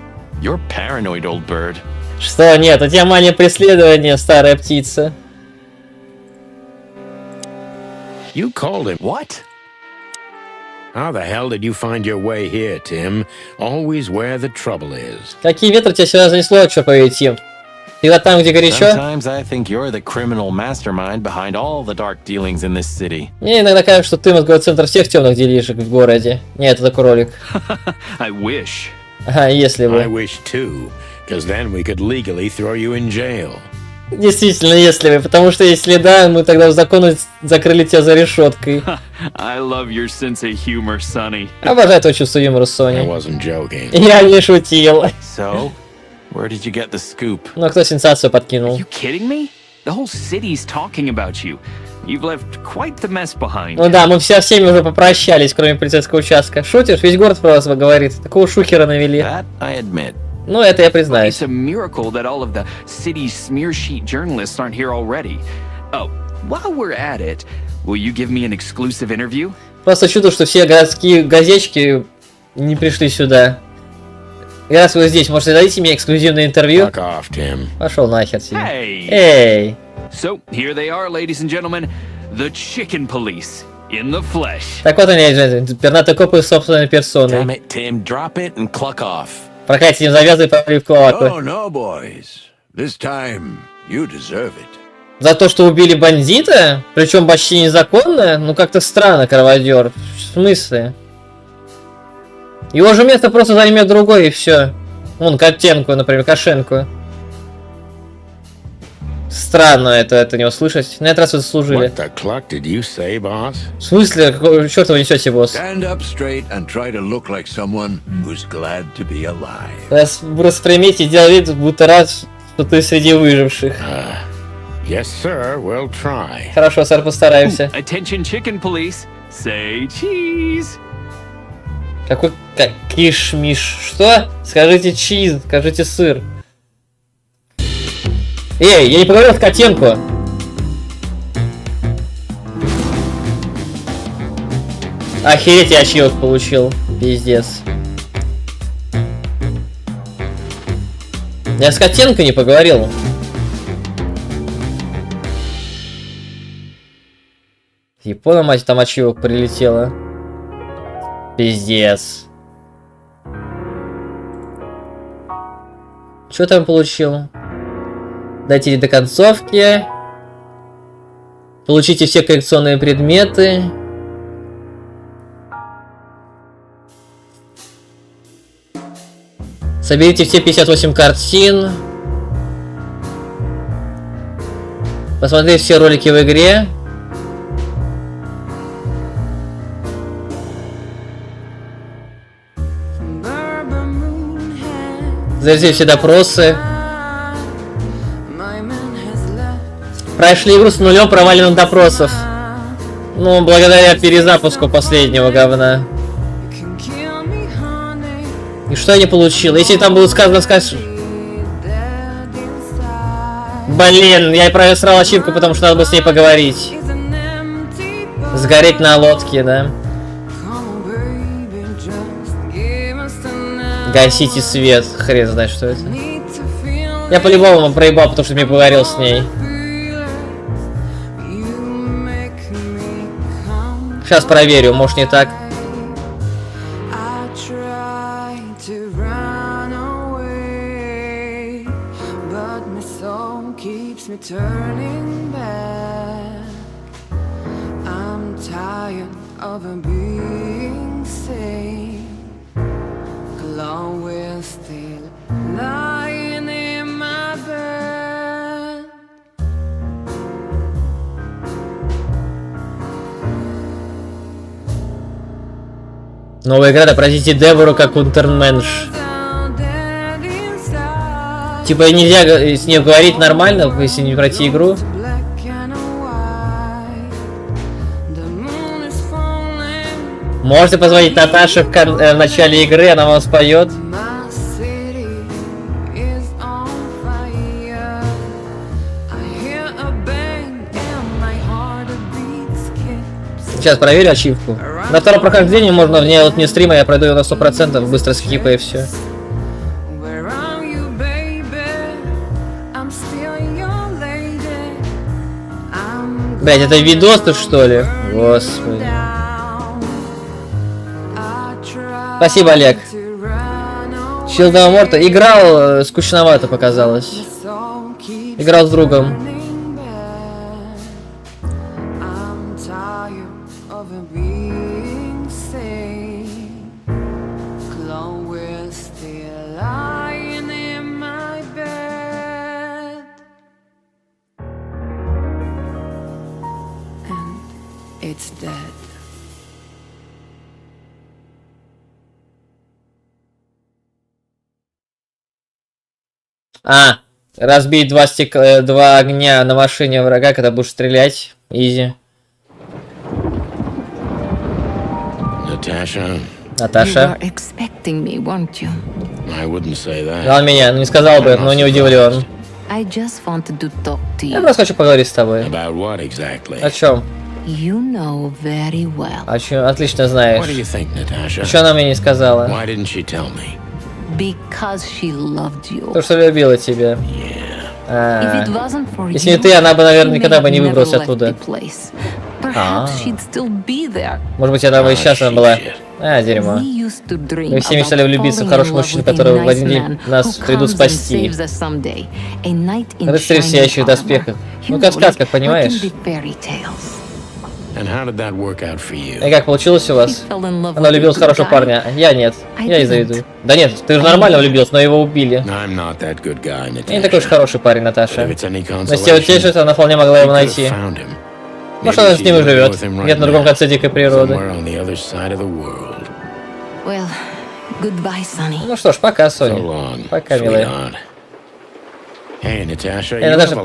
You're paranoid, old bird. Что, нет, у тебя мания преследования, старая птица. You called him. What? How the hell did you find your way here, Tim? Always where the trouble is. Какие ветры тебя сюда занесло, черт побери, Тим? Всегда там, где горячо. Sometimes I think you're the criminal mastermind behind all the dark dealings in this city. Мне иногда кажется, что ты мозговой центр всех темных делишек в городе. Нет, это кролик. I wish. Ага, если I бы. wish too, because then we could legally throw you in jail. Действительно, если бы. Потому что если да, мы тогда в закону закрыли тебя за решеткой. I love your sense of humor, Sonny. Обожаю твое чувство юмора, I Соня. wasn't joking. Я не шутил. So, where did you get the scoop? Ну, кто сенсацию подкинул? You kidding me? The whole city's talking about you. You've left quite the mess behind. Ну да, мы всеми уже попрощались, кроме полицейского участка. Шутишь? Весь город про вас говорит. Такого шухера навели. That I admit. Ну, это я признаюсь. It's a miracle that all of the city's smear sheet journalists aren't here already. Oh, while we're at it, will you give me an exclusive interview? Просто чудо, что все городские газетчики не пришли сюда. Раз вы здесь, может, дадите мне эксклюзивное интервью? Fuck off, Tim. Пошел нахер тебе. Hey. Эй! So, here they are, ladies and gentlemen. The chicken police. In the flesh. Так вот они, пернатые копы собственной персоной. Damn it, Tim, drop it and cluck off. Проклятие, не завязывай поливку лаку. Oh, no, boys. This time, you deserve it. За то, что убили бандита? Причем почти незаконно? Ну как-то странно, кроводер. В смысле? Его же место просто займет другой и все. Вон, Котенку, например, Кошенку. Странно это не услышать. На этот раз вы заслужили. What the cluck did you say, boss? В смысле? Какого черта вы несете, босс? Stand up straight and try to look like someone who's glad to be alive. Распрямить и делай вид, будто рад, что ты среди выживших. Yes, sir, we'll try. Хорошо, сэр, постараемся. Attention, chicken police. Say cheese. Какой кишмиш? Что? Скажите чиз, скажите сыр. Эй, я не поговорил с Котенку. Охереть, я ачивок получил. Пиздец. Я с Котенко не поговорил. Япона, мать, там ачивок прилетело. Пиздец. Что там получил? Дойти до концовки. Получите все коллекционные предметы. Соберите все 58 картин. Посмотрите все ролики в игре. Завершите все допросы. Прошли игру с нулем проваленных допросов. Ну, благодаря перезапуску последнего говна. И что я не получил? Если там было сказано, Блин, я просрал ачивку, потому что надо было с ней поговорить. Сгореть на лодке, да? Гасите свет. Хрен знает, что это. Я по-любому проебал, потому что мне поговорил с ней. Сейчас проверю, может не так. Новая игра, допросите Дебору как унтерменш. Типа нельзя с ней говорить нормально, если не пройти игру. Можете позвонить Наташе в начале игры, она вам споет. Сейчас проверю ачивку. На втором прохождении можно вне вот не стрима, я пройду ее на 100%, быстро скипаю и все. Блять, это видос-то что ли? Господи. Спасибо, Олег. Щелдова Морта. Играл, скучновато показалось. Играл с другом. It's dead. Разбить два огня на машине врага, когда будешь стрелять. Изи. Наташа. Знал меня, не сказал бы, но не удивлен. Я просто хочу поговорить с тобой. О чем? О чем? Отлично знаешь. Что она мне не сказала? То, что любила тебя. Если не ты, она бы, наверное, никогда бы не выбралась оттуда. Может быть, она бы и сейчас она была. Дерьмо. Мы все мечтали влюбиться в хорошего мужчину, который в один день нас придут спасти. Рыцарь в сияющих доспехах. Ну, как сказка, понимаешь? И как получилось у вас? Она влюбилась в хорошего парня, я нет. Я ей завидую. Да нет, ты же нормально влюбился, но его убили. Я не такой уж хороший парень, Наташа. Но если тебя утешит, она вполне могла его найти. Может, она с ним и живет. Где-то на другом конце дикой природы. Ну что ж, пока, Соня. Пока, милая. Наташа,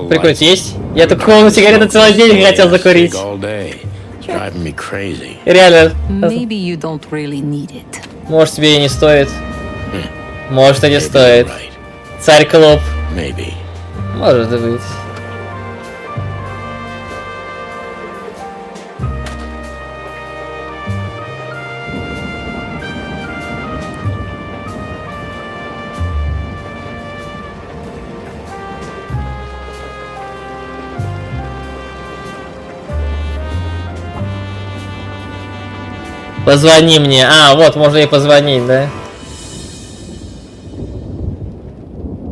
прикурить есть? Я такую сигарету целый день хотел закурить. Реально. Может, тебе и не стоит. Может, и не стоит. Царь Клоп. Может быть. Позвони мне. Вот, можно и позвонить, да?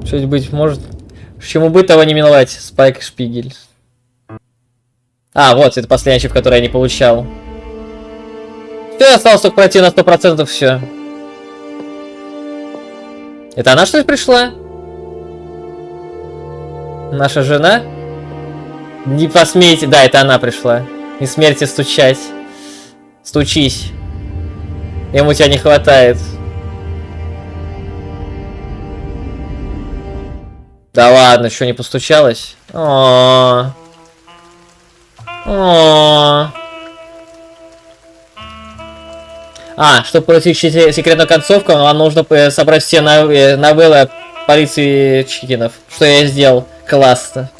Что-нибудь быть может. Чему быть, того не миновать. Спайк Шпигель. Вот, это последний ачив, который я не получал. Все, осталось только пройти на 100% все. Это она, что ли, пришла? Наша жена? Не посмейте. Да, это она пришла. Не смейте стучать. Стучись. Ему тебя не хватает. Да ладно, что, не постучалась? Чтобы пройти секретную концовку, нам нужно собрать все новеллы полиции чикинов. Что я сделал. Классно.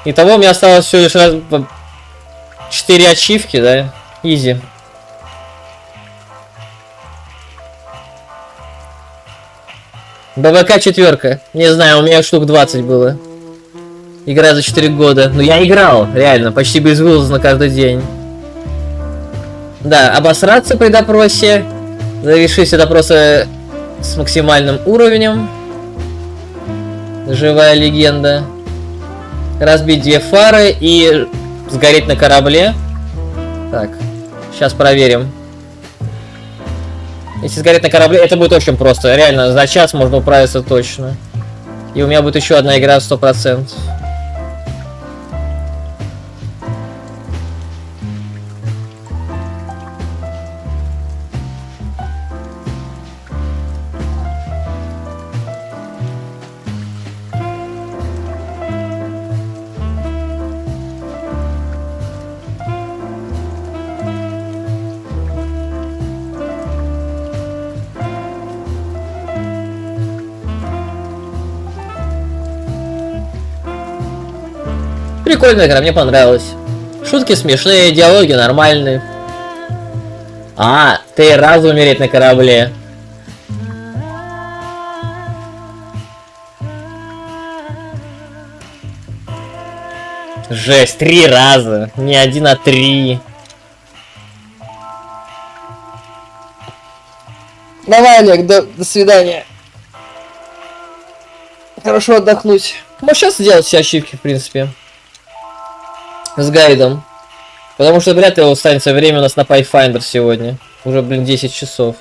Итого у меня осталось всего лишь 4 ачивки, да? Изи. БВК 4. Не знаю, у меня штук 20 было. Игра за 4 года. Ну я играл, реально, почти безвылазно каждый день. Да, обосраться при допросе. Завершить все допросы с максимальным уровнем. Живая легенда. Разбить 2 фары и сгореть на корабле. Так, сейчас проверим. Если сгореть на корабле, это будет очень просто. Реально, за час можно управиться точно. И у меня будет еще одна игра в 100%. Прикольная игра, мне понравилась. Шутки смешные, диалоги нормальные. 3 раза умереть на корабле. Жесть, 3 раза. Не 1, а 3. Давай, Олег, до свидания. хорошо отдохнуть. Можешь сейчас сделать все ачивки, в принципе. С гайдом. Потому что вряд ли останется время у нас на Pathfinder сегодня. Уже, блин, 10 часов.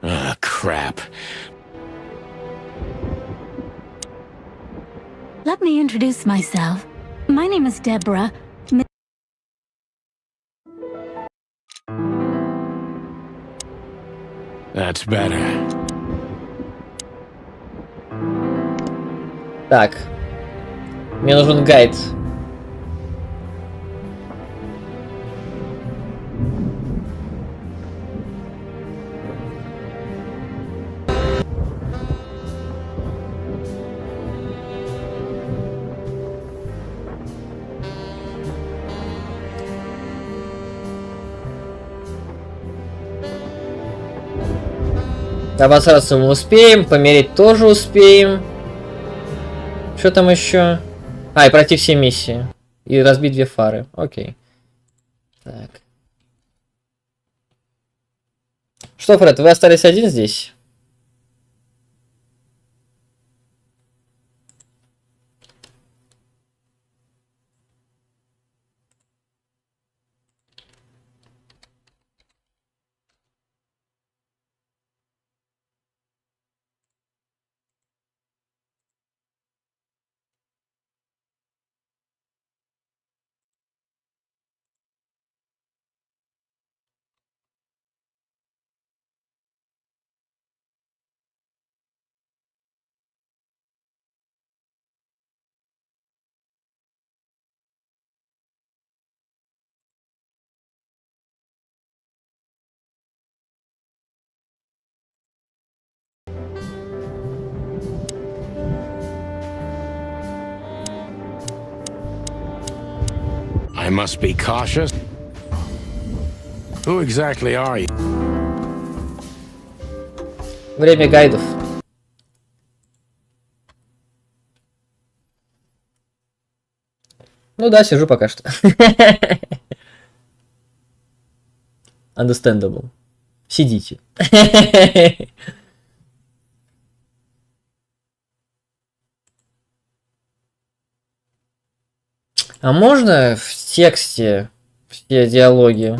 Ah, crap. Let me introduce myself. My name is Deborah. That's better. Так. Мне нужен гайд. Обосраться мы успеем, помереть тоже успеем. Что там еще? А, и пройти все миссии. И разбить 2 фары. Окей. Так. Что, Фред, вы остались один здесь? I must be cautious. Who exactly are you? Время гайдов. Ну да, сижу пока что. Understandable. Сидите. А можно в тексте все диалоги?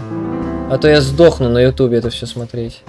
А то я сдохну на ютубе это все смотреть.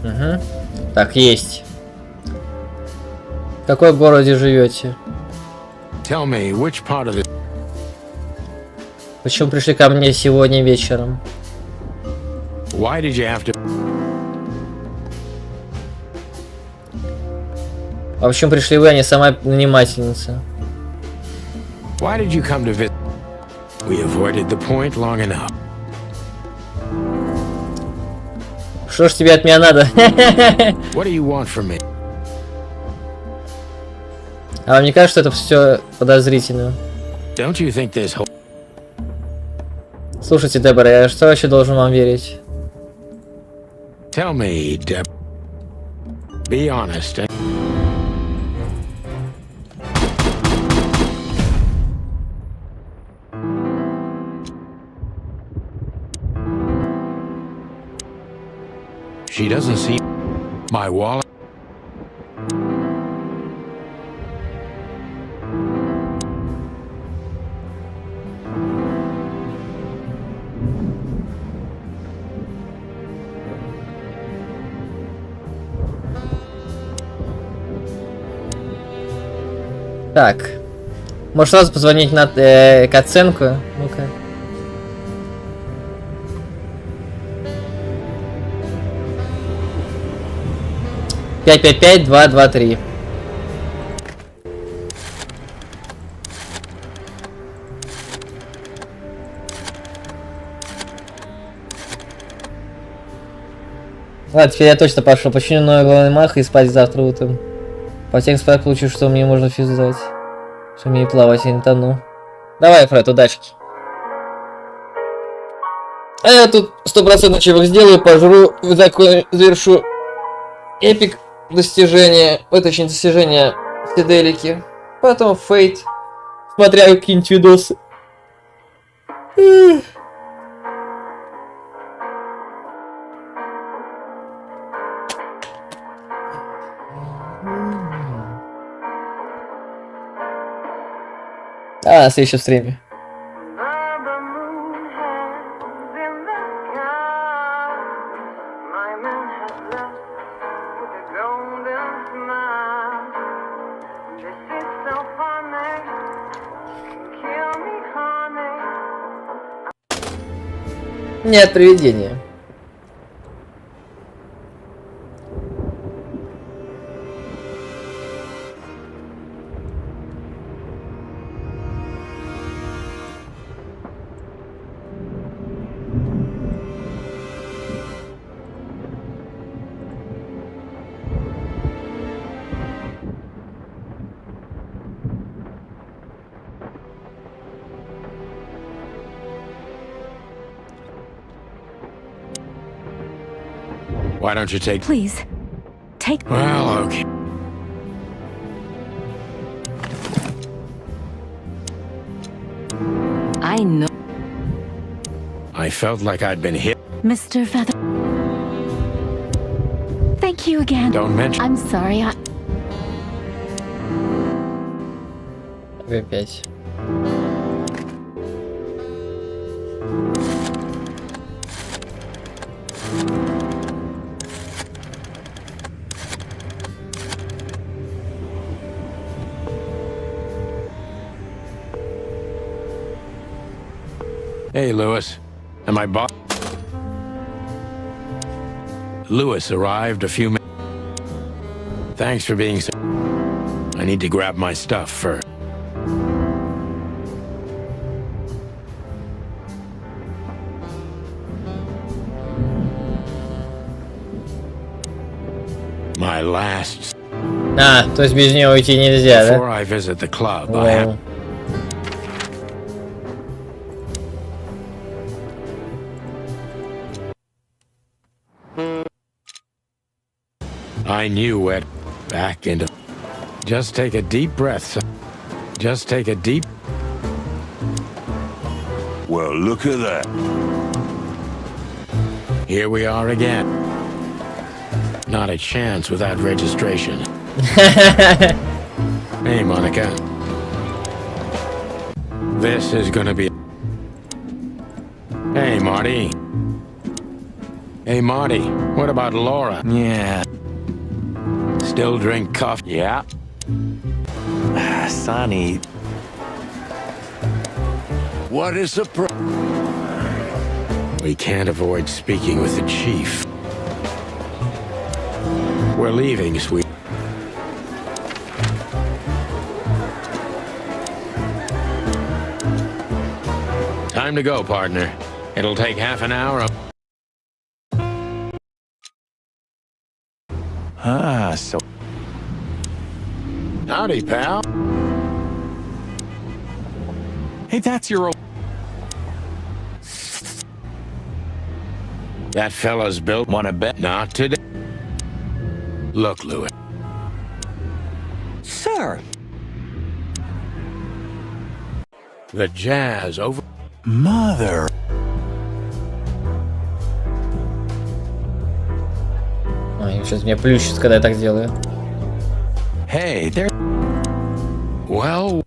Угу. Так, есть. В какой городе живете? Tell me, which part of the... Почему пришли ко мне сегодня вечером? Why did you have to... А почему пришли вы, а не сама нанимательница? Why did you come to visit? We avoided the point long enough. Что ж тебе от меня надо? What do you want from me? А вам не кажется, что это все подозрительно? Don't you think this whole... Слушайте, Дебора, я что вообще должен вам верить? Tell me, Deb. Be honest. She doesn't see my wallet. Так. Может сразу позвонить на к оценку? Ну-ка. Пять, 2, 2, 3. Ладно, теперь я точно пошел. Починю новый главный мах и спать завтра утром. По всем спать получу, что мне можно физать. Что мне и плавать, я не тону. Давай, Фред, удачки. А я тут 100% чего сделаю, пожру, завершу эпик достижения, точнее достижения Сиделики. Потом фейт. Смотря какие-нибудь видосы. А, на следующем стриме. Нет, привидения. Why don't you take... Please, take... Well, okay. I know. I felt like I'd been hit. Mr. Feather. Thank you again. Don't mention... I'm sorry, В5. Hey, Lewis. Am I boss? Lewis arrived a few minutes. Thanks for being so... I need to grab my stuff first. My last... А, то есть без нее уйти нельзя, да? Before I visit the club, I have... I knew where back into... Just take a deep breath, son. Just take a deep... Well, look at that. Here we are again. Not a chance without registration. Hey, Monica. This is gonna be... Hey, Marty. Hey, Marty. What about Laura? Yeah. Still drink coffee? Yeah. Sonny. What is the We can't avoid speaking with the chief. We're leaving, sweet. Time to go, partner. It'll take half an hour. Ah, so... Howdy, pal. Hey, that's your old... That fella's built. Wanna bet? Not today. Look, Louis. Sir. The jazz over... Mother... Ой, сейчас меня плющит, когда я так делаю. Hey, there... Well...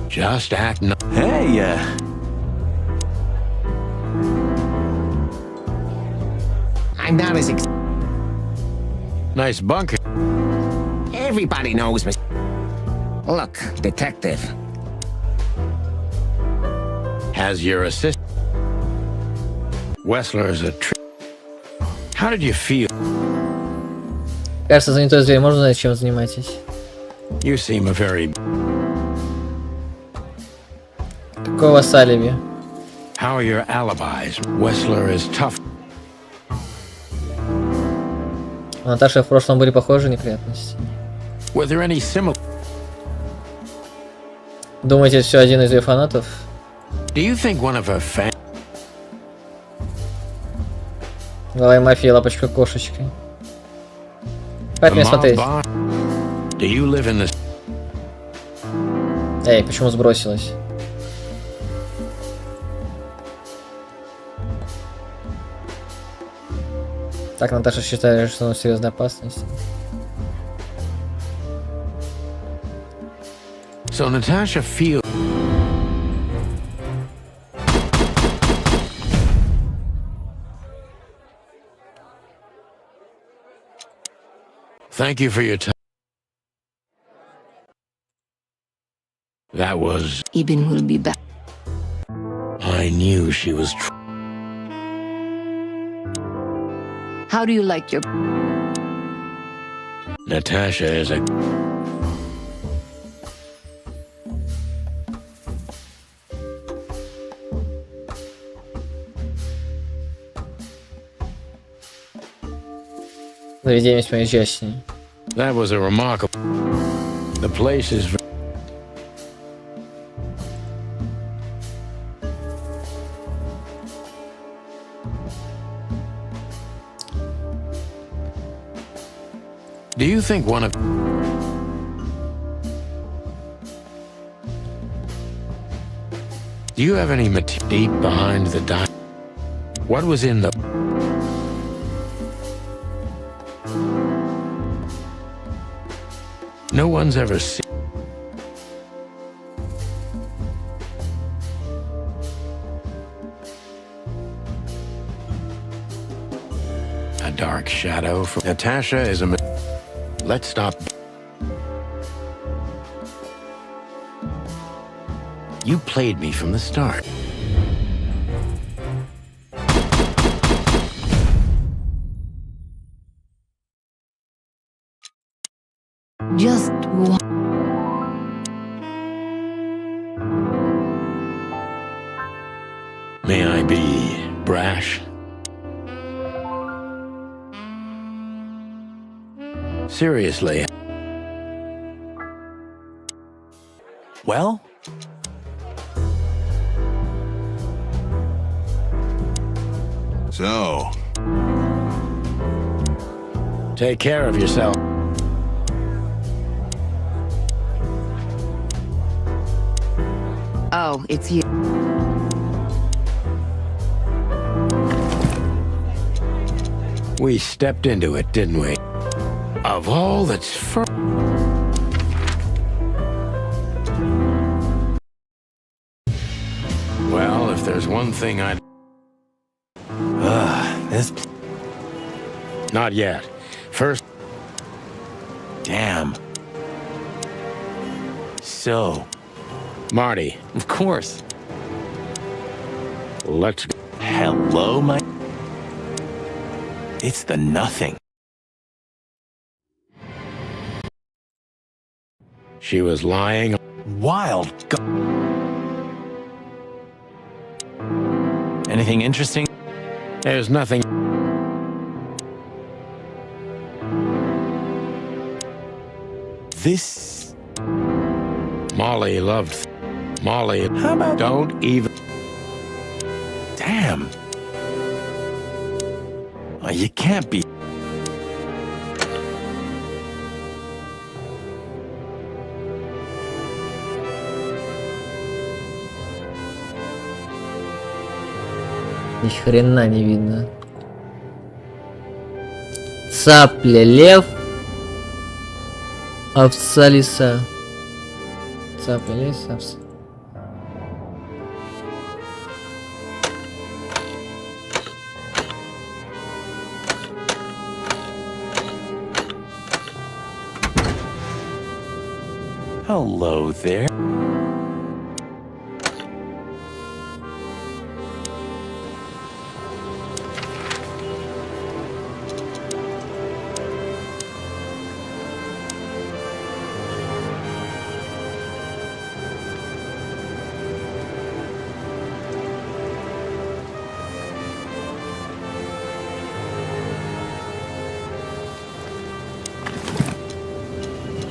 Just act no... Hey, I'm not as Nice bunker. Everybody knows me. Look, detective. Has your assistant. Wessler's a How did you feel? Кажется, занятой зверь. Можно знать, чем занимаетесь? You seem a very... Какое у вас алиби? How are your alibis? Wessler is tough. У Наташи в прошлом были похожие неприятности. Were there any similar... Думаете, это все один из ее фанатов? Do you think one of her fans... Давай мафия, лапочка кошечкой. Хватит меня смотреть. Do you live in this... Эй, почему сбросилась? Так, Наташа считает, что он в серьезной опасности. So Natasha feels... Thank you for your time. That was... Ibn will be back. I knew she was... How do you like your... Natasha is a... Заведение весьма изящнее. That was a remarkable... The place is... Do you think one of... Do you have any material deep behind the di... What was in the... No one's ever seen... A dark shadow from... Natasha is a... Let's stop. You played me from the start. Just one. May I be brash? Seriously. Well? So... Take care of yourself. Oh, it's you. We stepped into it, didn't we? Of all that's for... Well, if there's one thing I'd... This... Not yet. First... Damn. So... Marty. Of course. Let's go. Hello, my... It's the nothing. She was lying. Wild. Anything interesting? There's nothing. This... Molly loved... Molly... How about... Don't even... Damn. Oh, you can't be... Ни хрена не видно. Цапля, лев, овца, лиса. Цапля, лис, овца. Hello there.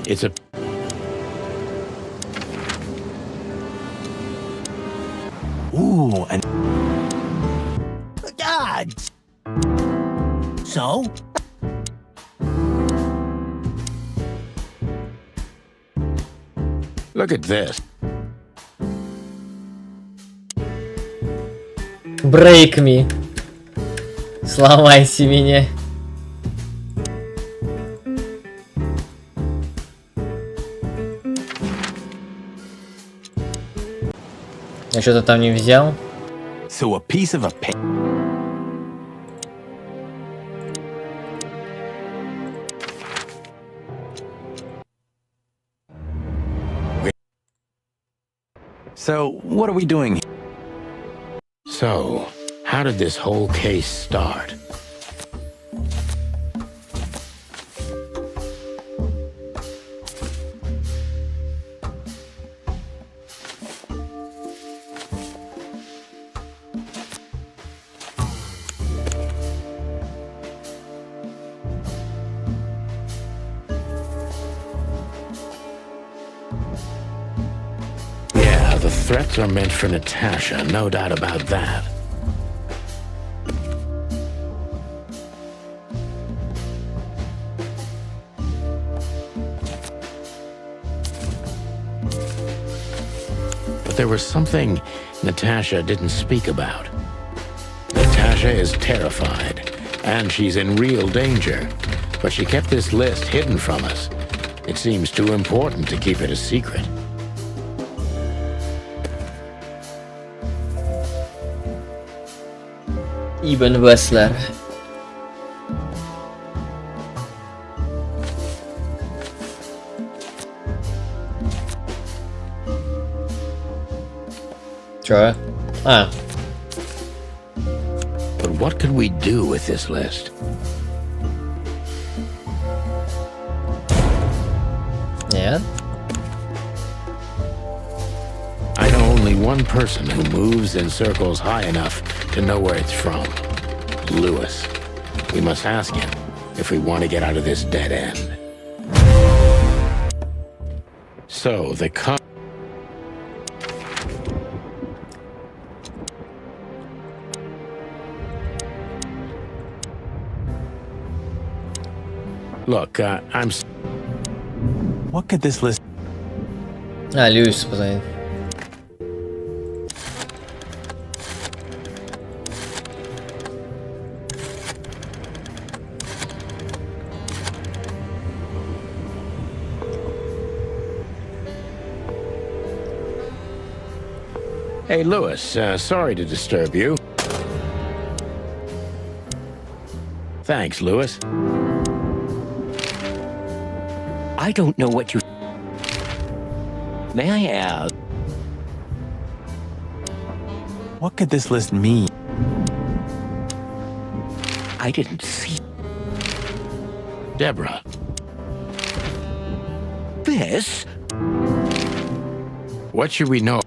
It's a... Ooh, and God. So? Look at this. Break me. Сломайте меня. Я что-то там не взял. so a piece of a pen. So, what are we doing? So, how did this whole case start? Yeah, the threats are meant for Natasha, no doubt about that. But there was something Natasha didn't speak about. Natasha is terrified, and she's in real danger. But she kept this list hidden from us. It seems too important to keep it a secret. Ibn Wessler. Чё? А. But what could we do with this list? Нет. I know only one person who moves in circles high enough to know where it's from. Lewis. We must ask him if we want to get out of this dead end. So, the Look, I'm... What could this list... А, Льюис позвонит. Hey, Lewis, sorry to disturb you. Thanks, Lewis. I don't know what you... May I ask? What could this list mean? I didn't see... Deborah. This? What should we know?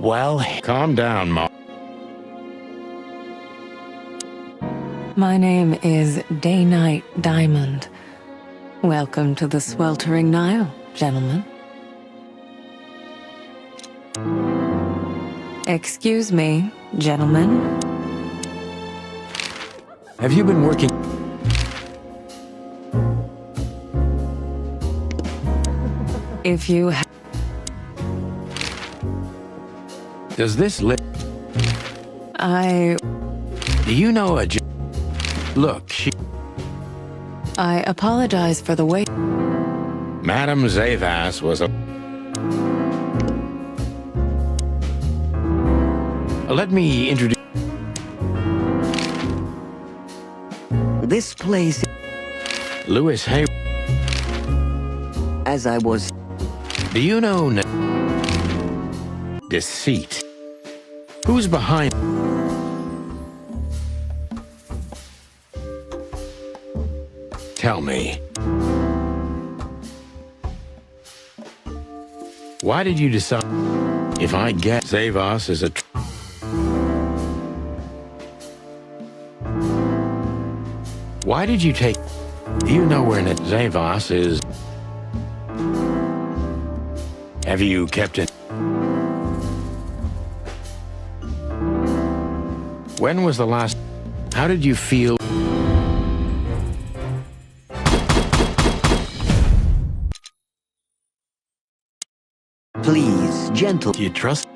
Well... Calm down, Ma. My name is Day-Night Diamond. Welcome to the sweltering Nile, gentlemen. Excuse me, gentlemen. Have you been working... If you Does this list... I Do you know a... Look, I apologize for the wait. Madame Zavas was a... Let me introduce... This place, Lewis Hay. as I was... Do you know deceit? Who's behind? Tell me. Why did you decide? If I get save us as a... Why did you take... Do you know where Zavos is? Have you kept it? When was the last... How did you feel? Please, gentle. Do you trust?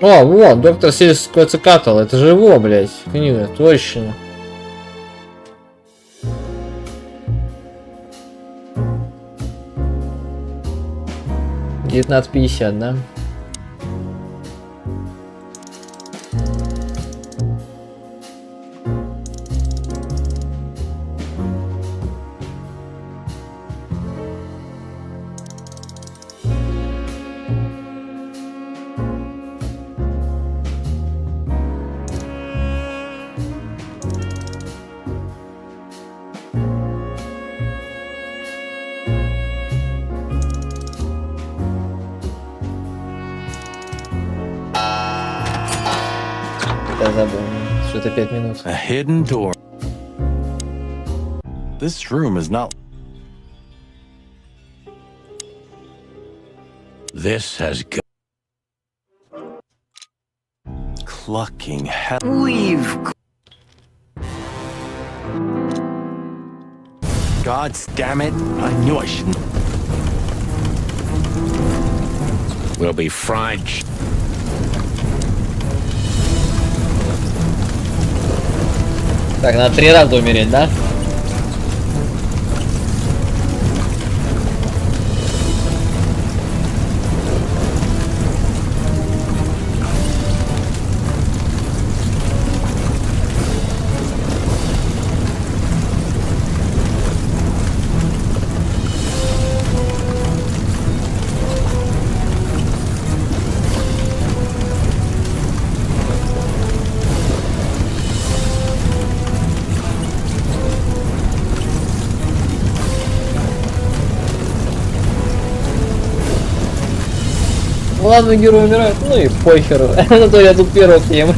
О, вот, доктор Сильскоцикатл, это же его, блядь, книга, точно. $19.50, да? Я забыл, что-то 5 минут. A hidden door. This room is not... This has got... Clucking hell. We've... God damn it. I knew I shouldn't... Will be fried... Так, надо 3 раза умереть, да? Ладно, герой умирает, ну и похеру. На то я тут первый съем.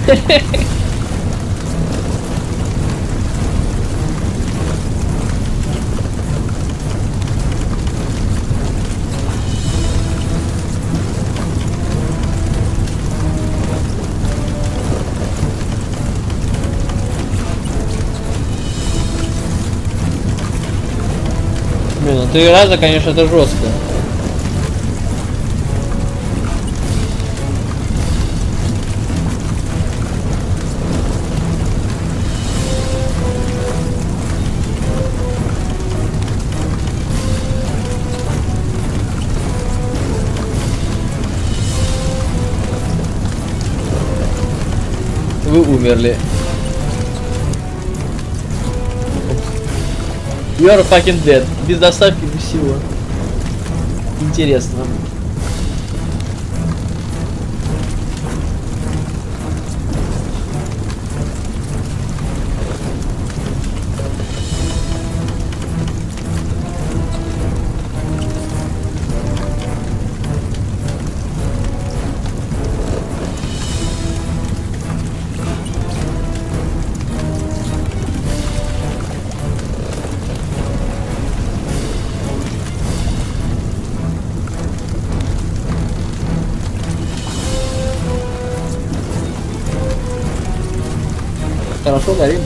Блин, ну 3 раза, конечно, это жестко. Вы умерли. You're fucking dead. Без доставки, без всего. Интересно. Хорошо горим.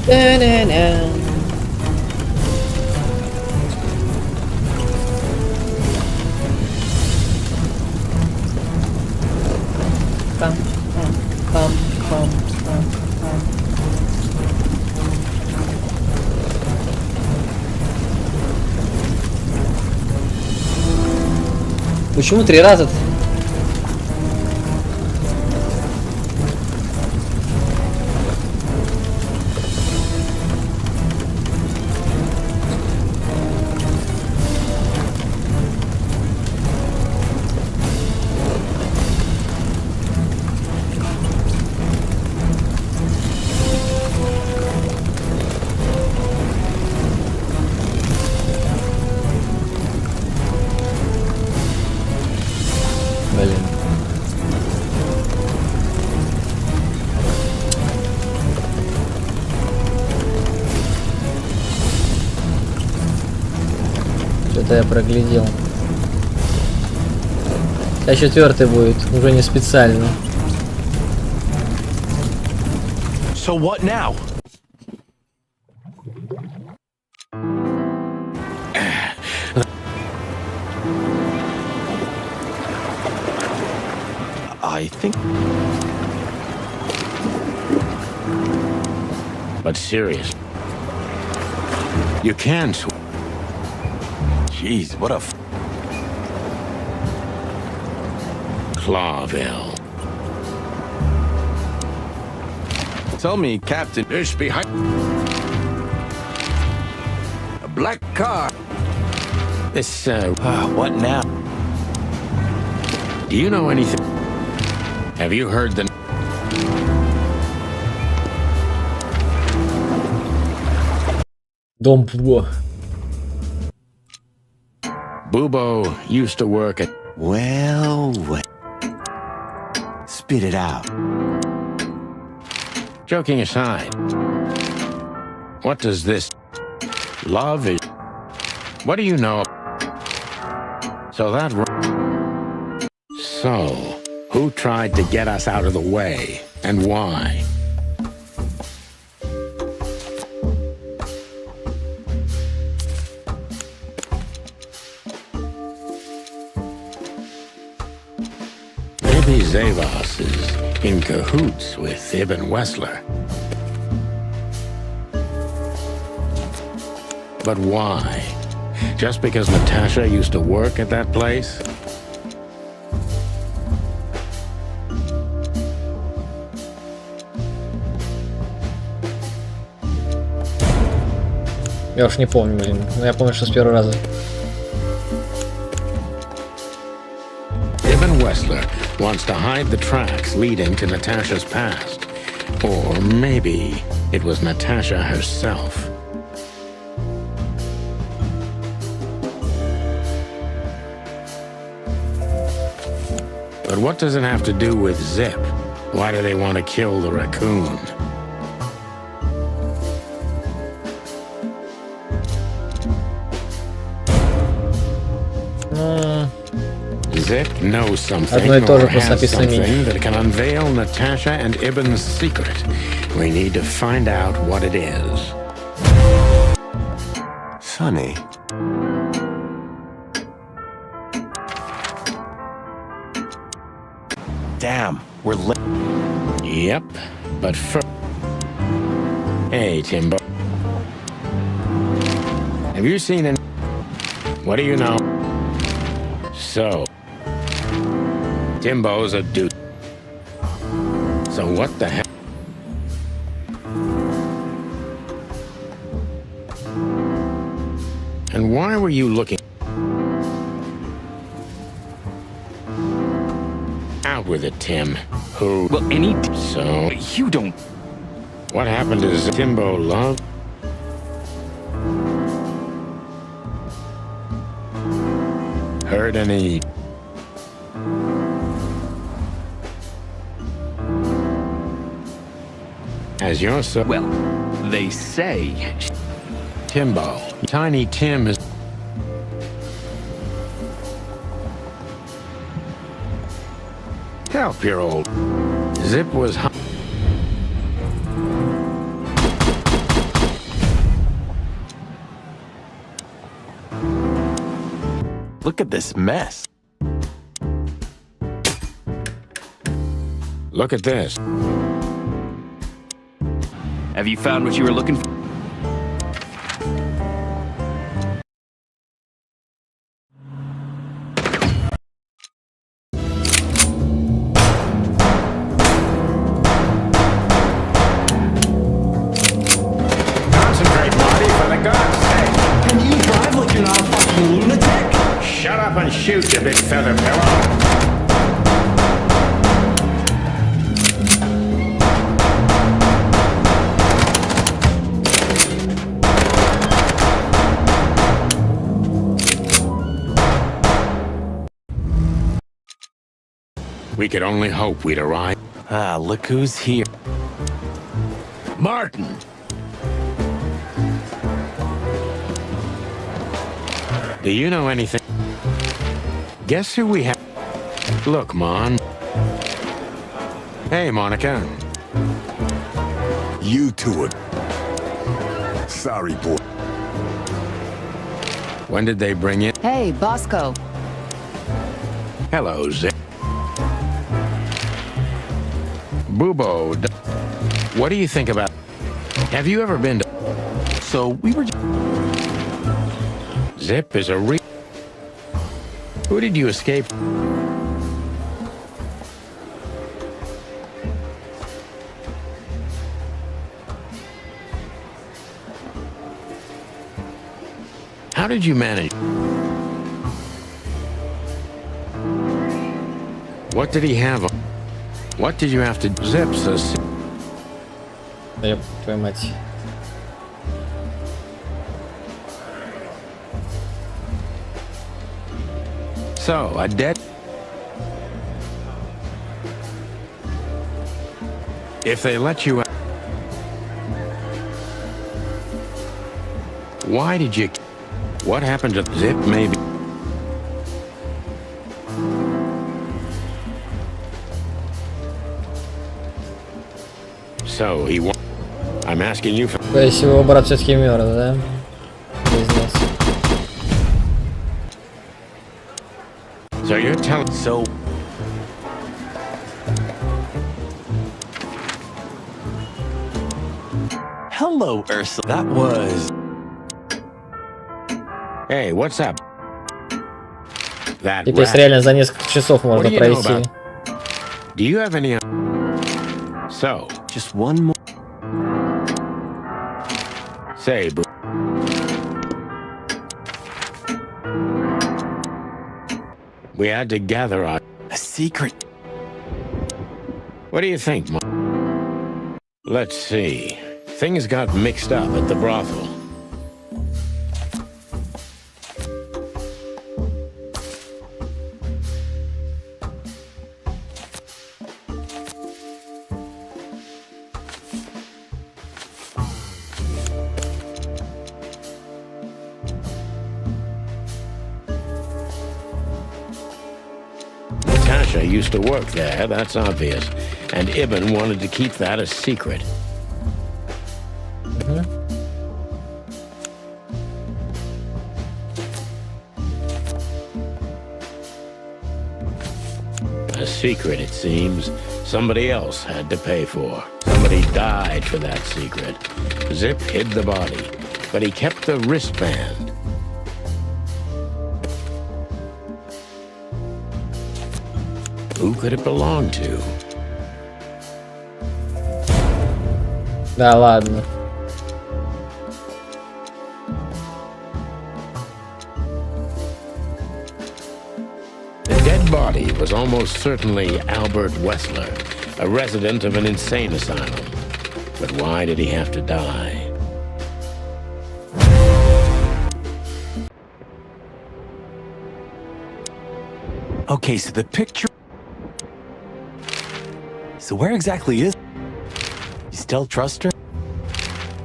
Да-на-на. Пам, пам, пам, пам, пам, пам. Почему 3 раза? Блин. Что-то я проглядел. А 4-й будет, уже не специально. So what now? I think. But serious. You can't. Jeez, what a Clawville. Tell me, Captain. This behind. A black car. This, what now? Do you know anything? Have you heard the... Дом Бубо. Bubo used to work at... Well, spit it out. Joking aside, what does this... Love is... What do you know? So that... So, who tried to get us out of the way, and why? Maybe Zavos is in cahoots with Ibn Wessler. But why? Just because Natasha used to work at that place? Я уж не помню, блин. Но я помню, что с первого раза. Ibn Wessler wants to hide the tracks leading to Natasha's past. Or maybe it was Natasha herself. But what does it have to do with Zip? Why do they want to kill the raccoon? Zip knows something, or has something that can unveil Natasha and Ibn's secret. We need to find out what it is. Sonny. Damn, we're lit. Yep, but first... Hey, Timbo. Have you seen any... What do you know? So... Timbo's a dude. So what the hell? And why were you looking... Out with it, Tim. Who... Well, any... So... You don't... What happened to Timbo, love? Heard any... As you're so... Well, they say... Timbo. Tiny Tim is... Help your old... Zip was... Look at this mess. Look at this. Have you found what you were looking for? Concentrate, Marty, for the God's sake. Can you drive like you're not a fucking lunatic? Shut up and shoot, you big feather pillow. We could only hope we'd arrive. Ah, look who's here. Martin! Do you know anything? Guess who we have? Look, Mon. Hey, Monica. You two are... Sorry, boy. When did they bring you? Hey, Bosco. Hello, Zip. Bubo, what do you think about... Have you ever been to... So we were... Zip is a re... Who did you escape? How did you manage? What did he have? What did you have to... Zip's a... Да ёб твою мать. So, a dead... If they let you out... Why did you... What happened to Zip, maybe? So, he won. I'm asking you for... То есть его брат все-таки мертв, да? Близнец. So you're telling... So... Hello, Ursula. That was... Hey, what's up? That Теперь rat. реально за несколько часов What можно do you know пройти. about... Do you have any... So... Just one more... Say, bro. We had to gather our... A secret. What do you think, Mom? Let's see. Things got mixed up at the brothel. Natasha used to work there, that's obvious. And Ibn wanted to keep that a secret. A secret, it seems. Somebody else had to pay for. Somebody died for that secret. Zip hid the body, but he kept the wristband. Who could it belong to? Да ладно. The dead body was almost certainly Albert Wessler, a resident of an insane asylum. But why did he have to die? Okay, so the picture... So where exactly is... You still trust her?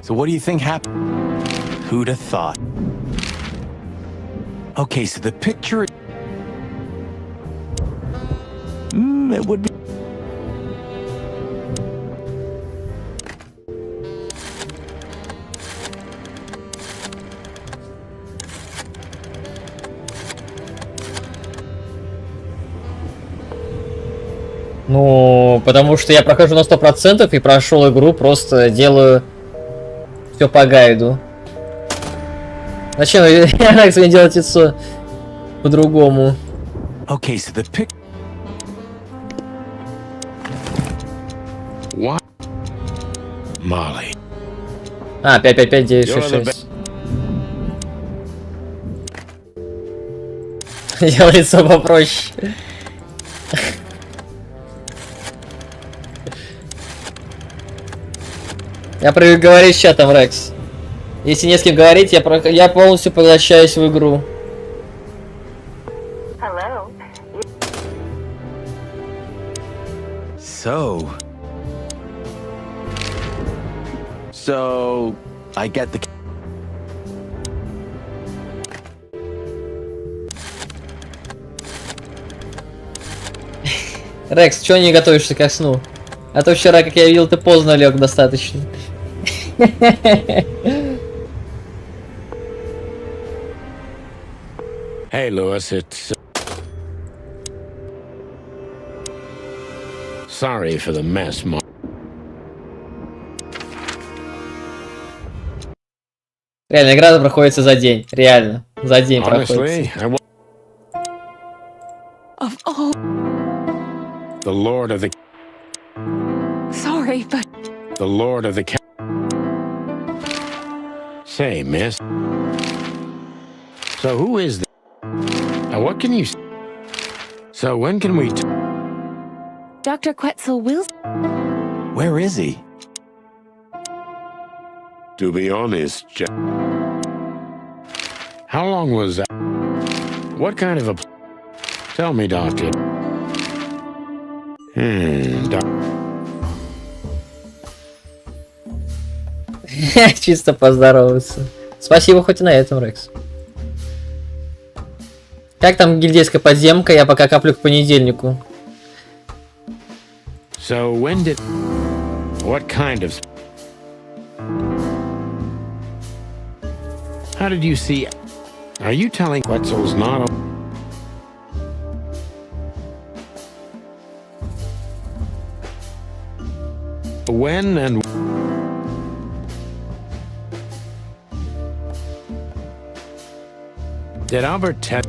So what do you think happened? Who'd have thought? Okay, so the picture... it would be... Ну, потому что я прохожу на 100% и прошел игру, просто делаю все по гайду. Зачем я делать это по-другому? Okay, so the pic. What? Molly. А, 555-966. Делай лицо попроще. Я привык говорить с чатом, Рекс. Если не с кем говорить, я полностью поглощаюсь в игру. So, I get the. Рекс, чё не готовишься ко сну? А то вчера, как я видел, ты поздно лег достаточно. Hey, Lewis, it's... Sorry for the mess, Mark. Реально, игра проходится за день. Реально. За день проходится. Of all... The Lord of the... Sorry, but... The Lord of the... Say, miss. So who is this? What can you... So when can we... Dr. Quetzal will... Where is he? To be honest, Jack... How long was that? What kind of a... Tell me, Doctor. Чисто поздороваться. Спасибо хоть и на этом, Рекс. Как там гильдейская подземка? Я пока коплю к понедельнику. So when did... What kind of... How did you see... Are you telling Quetzal's not... When and... Did Albert tell...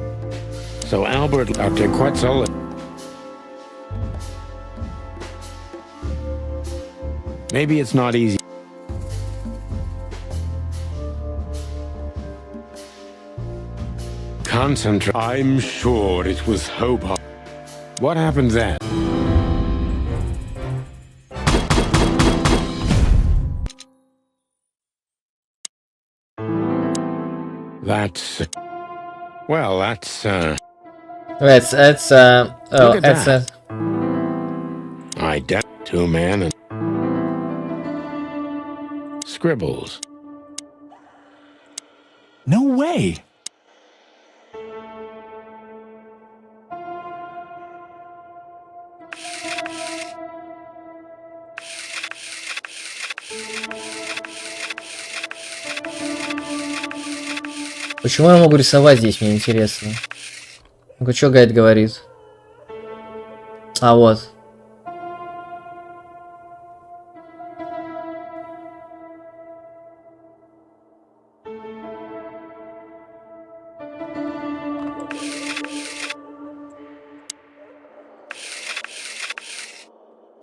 So Albert, Dr. Quetzal... Maybe it's not easy. Concentrate. I'm sure it was Hope. What happened then? That's... Well, that's, oh, that's I doubt two man and... Scribbles. No way! Почему я могу рисовать здесь, мне интересно. Ну-ка, что гайд говорит? А вот.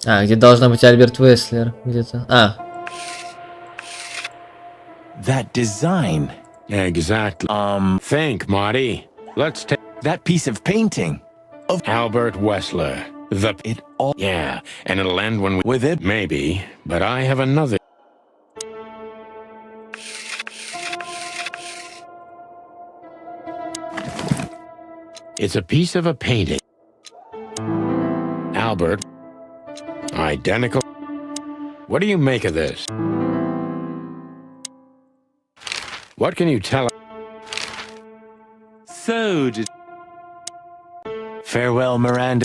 А, где должна быть Альберт Веслер? Где-то. А. That design. Exactly. Think, Marty. Let's take that piece of painting of Albert Wessler. It all. Yeah, and it'll end when we... With it? Maybe, but I have another... It's a piece of a painting. Albert. Identical. What do you make of this? What can you tell us? So, farewell, Miranda.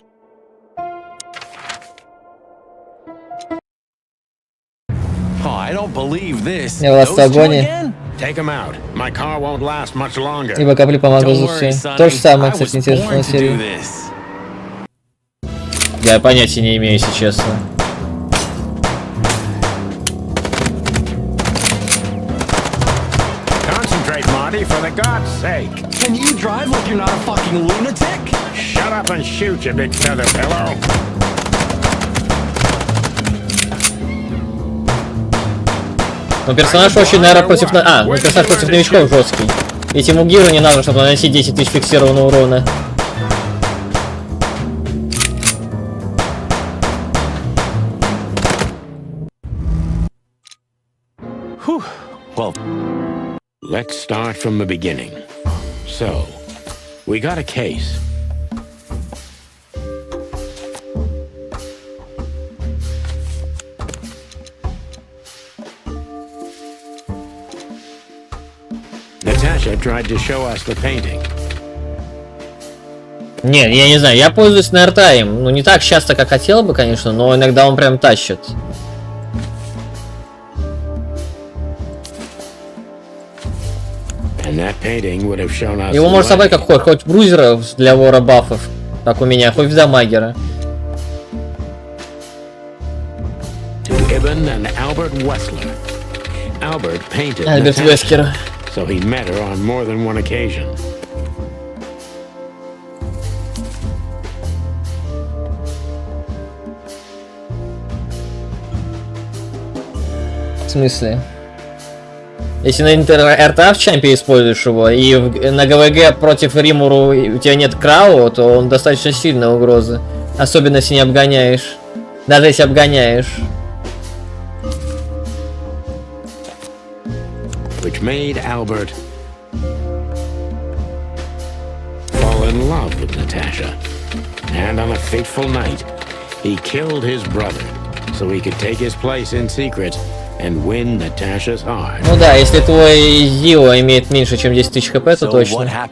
Oh, I don't believe this. Those two again? Take him out. My car won't last much longer. Ибо капли помогут за все. То же самое, кстати, интересная серия. Я понятия не имею, если честно. Concentrate, Marty, for the God's sake. Can you drive like you're not a fucking lunatic? Shut up and shoot, you big feather pillow. Ну, персонаж очень, наверное, против... ну, персонаж против новичков жесткий. Ведь ему гиру не надо, чтобы наносить 10 тысяч фиксированного урона. Well, let's start from the beginning. So, we got a case. Natasha tried to show us the painting. Нет, я не знаю, я пользуюсь нертаем. Ну, не так часто, как хотел бы, конечно, но иногда он прям тащит. Его можно собрать как хоть брузера для вора бафов, как у меня, хоть в дамагера. Альберт Вескер. So he met her on more than one occasion. В смысле? Если на РТА в чемпе используешь его, и на ГВГ против Римуру у тебя нет Крау, то он достаточно сильная угроза. Особенно если не обгоняешь. Даже если обгоняешь. Which made Albert fall in love with Natasha. And on a fateful night, he killed his brother so he could take his place in secret and win Natasha's heart. Ну да, если твой Зио имеет меньше, чем 10 тысяч хп, то точно.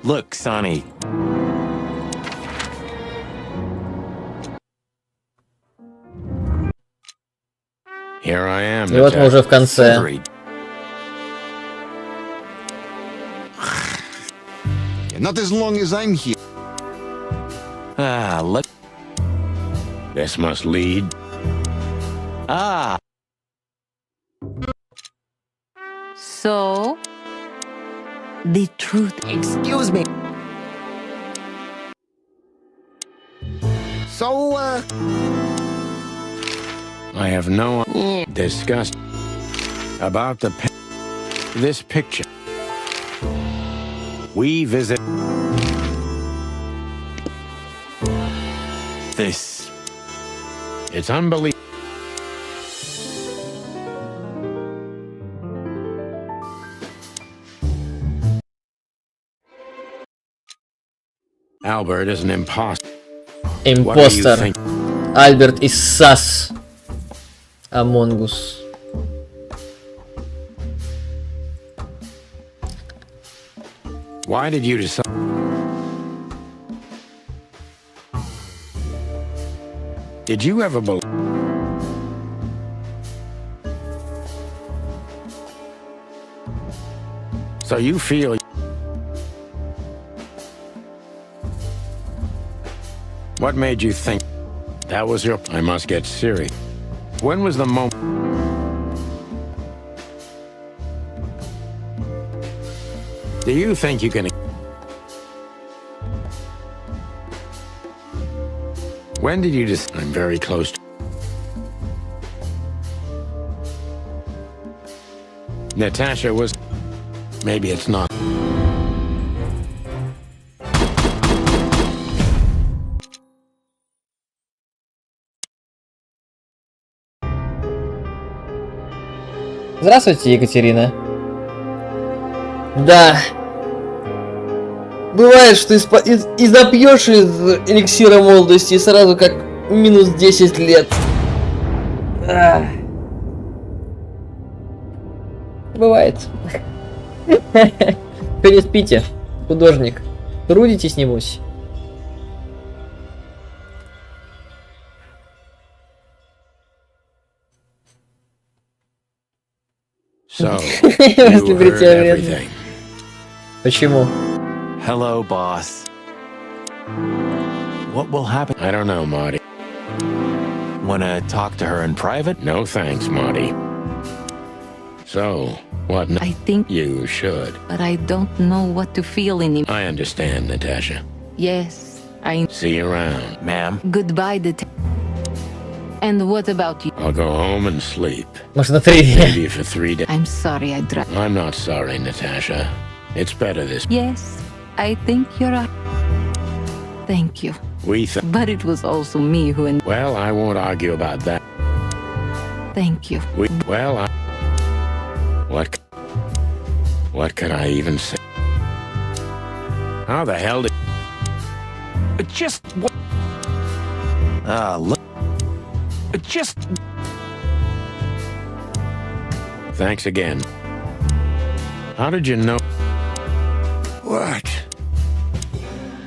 Look, Sonny. Here I am. И вот мы уже в конце. Not as long as I'm here. This must lead. So, the truth. Excuse me. So, I have no disgust about this picture. We visit this. It's unbelievable. Albert is an imposter. Импостер. Альберт из САС. Among Us. Why did you decide? Did you ever believe? So you feel? What made you think that was your? I must get serious. When was the moment? Do you think you can? When did you just? I'm very close to. Natasha was. Maybe it's not. Здравствуйте, Екатерина. Да. Бывает, что запьешь из эликсира молодости и сразу как минус 10 лет. Бывает. Вы не спите, художник. Трудитесь, небось. So, you heard everything. Почему? Hello, boss. What will happen? I don't know, Marty. Wanna talk to her in private? No thanks, Marty. So, what now? I think, You should. but I don't know what to feel in him. I understand, Natasha. Yes, I... See you around. Ma'am? Goodbye, detective. And what about you? I'll go home and sleep. Может, на 3 дня. Maybe for 3 days. I'm sorry I drive. I'm not sorry, Natasha. It's better this. Yes, I think you're right. Thank you. But it was also me who... Well, I won't argue about that. Thank you. What can I even say? How the hell did... Just... Look. Just... Thanks again. How did you know? What?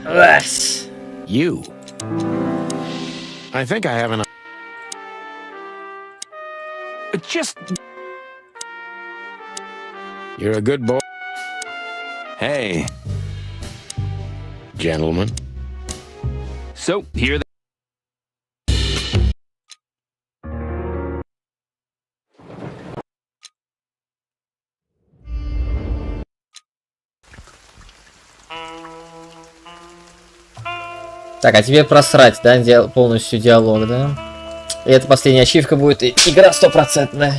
Yes. You. I think I have an... Just... You're a good boy. Hey. Gentlemen. So, here they... Так, а тебе просрать, да, полностью диалог, да? И это последняя ачивка будет, и игра 100%.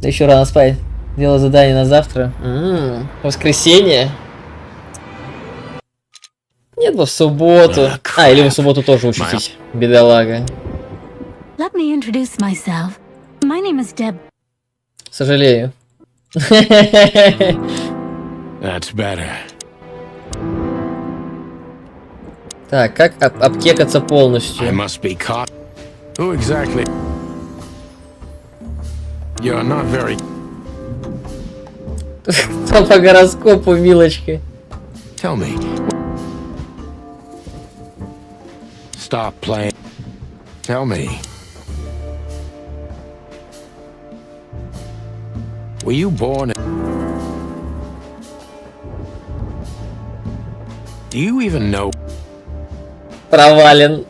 Еще рано спать. Дело задание на завтра. Воскресенье. Нет, в субботу. Или в субботу тоже учитесь, бедолага. Let me introduce myself. My name is Deb. Сожалею. That's better. Так, как обкекаться полностью? I must be caught. Who exactly? You're not very... Там по гороскопу, милочка. Tell me. Stop playing. Tell me. Were you born... Do you even know? Провален.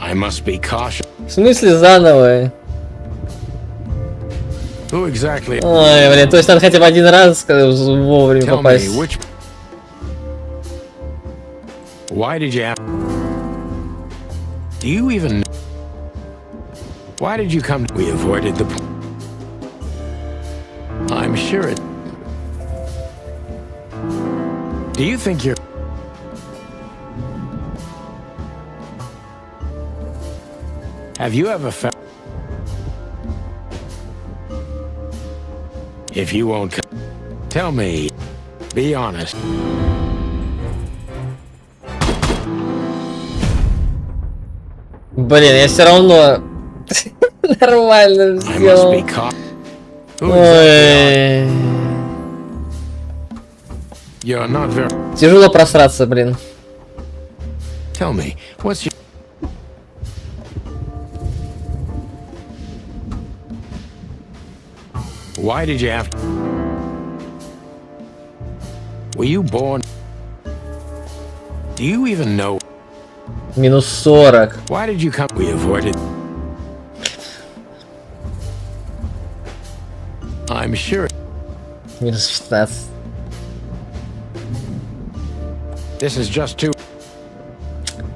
I must be cautious. В смысле заново? Who exactly? Ой, блин, то есть надо хотя бы один раз вовремя Tell попасть. me, which... Why did you have... Do you even know? Why did you come? We avoided the... I'm sure it... Do you think you're... Have you ever felt... If you won't come... Tell me. Be honest. Блин, я все равно нормально I must сделал. be caught. Who Ой. You're not very... Тяжело просраться, блин. Tell me, what's your... Why did you have to... Were you born... Do you even know... Минус 40. Why did you come... We avoided... I'm sure... Минус 15. This is just too...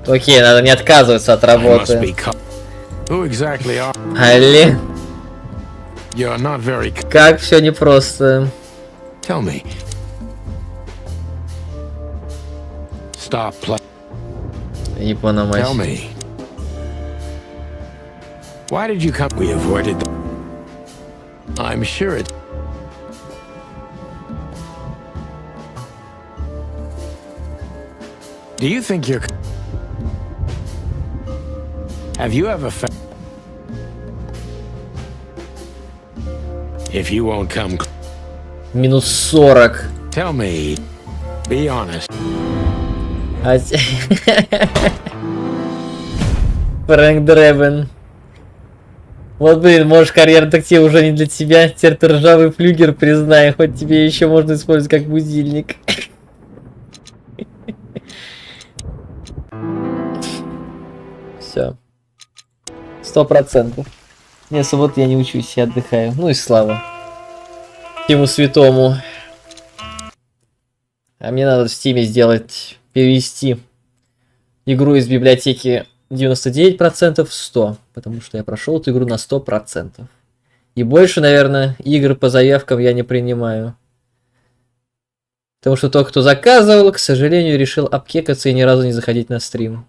Окей, надо не отказываться от I must be работы. caught. Who exactly are... Али, You're not very... как все непросто. Tell me. Stop playing. Япономать. Tell me. Why did you come? We avoided the... I'm sure it... Do you think you're... Have you ever felt... If you won't come... Минус 40. Tell me. Be honest. Фрэнк Дребен. Вот, блин, может, карьера детектива уже не для тебя. Теперь ты ржавый флюгер, признай, хоть тебе еще можно использовать как будильник. Все. 100%. Не, субботу я не учусь, я отдыхаю. Ну и слава. Всему святому. А мне надо в стиме сделать, перевести игру из библиотеки 99% в 100. Потому что я прошел эту игру на 100%. И больше, наверное, игр по заявкам я не принимаю. Потому что тот, кто заказывал, к сожалению, решил обкекаться и ни разу не заходить на стрим.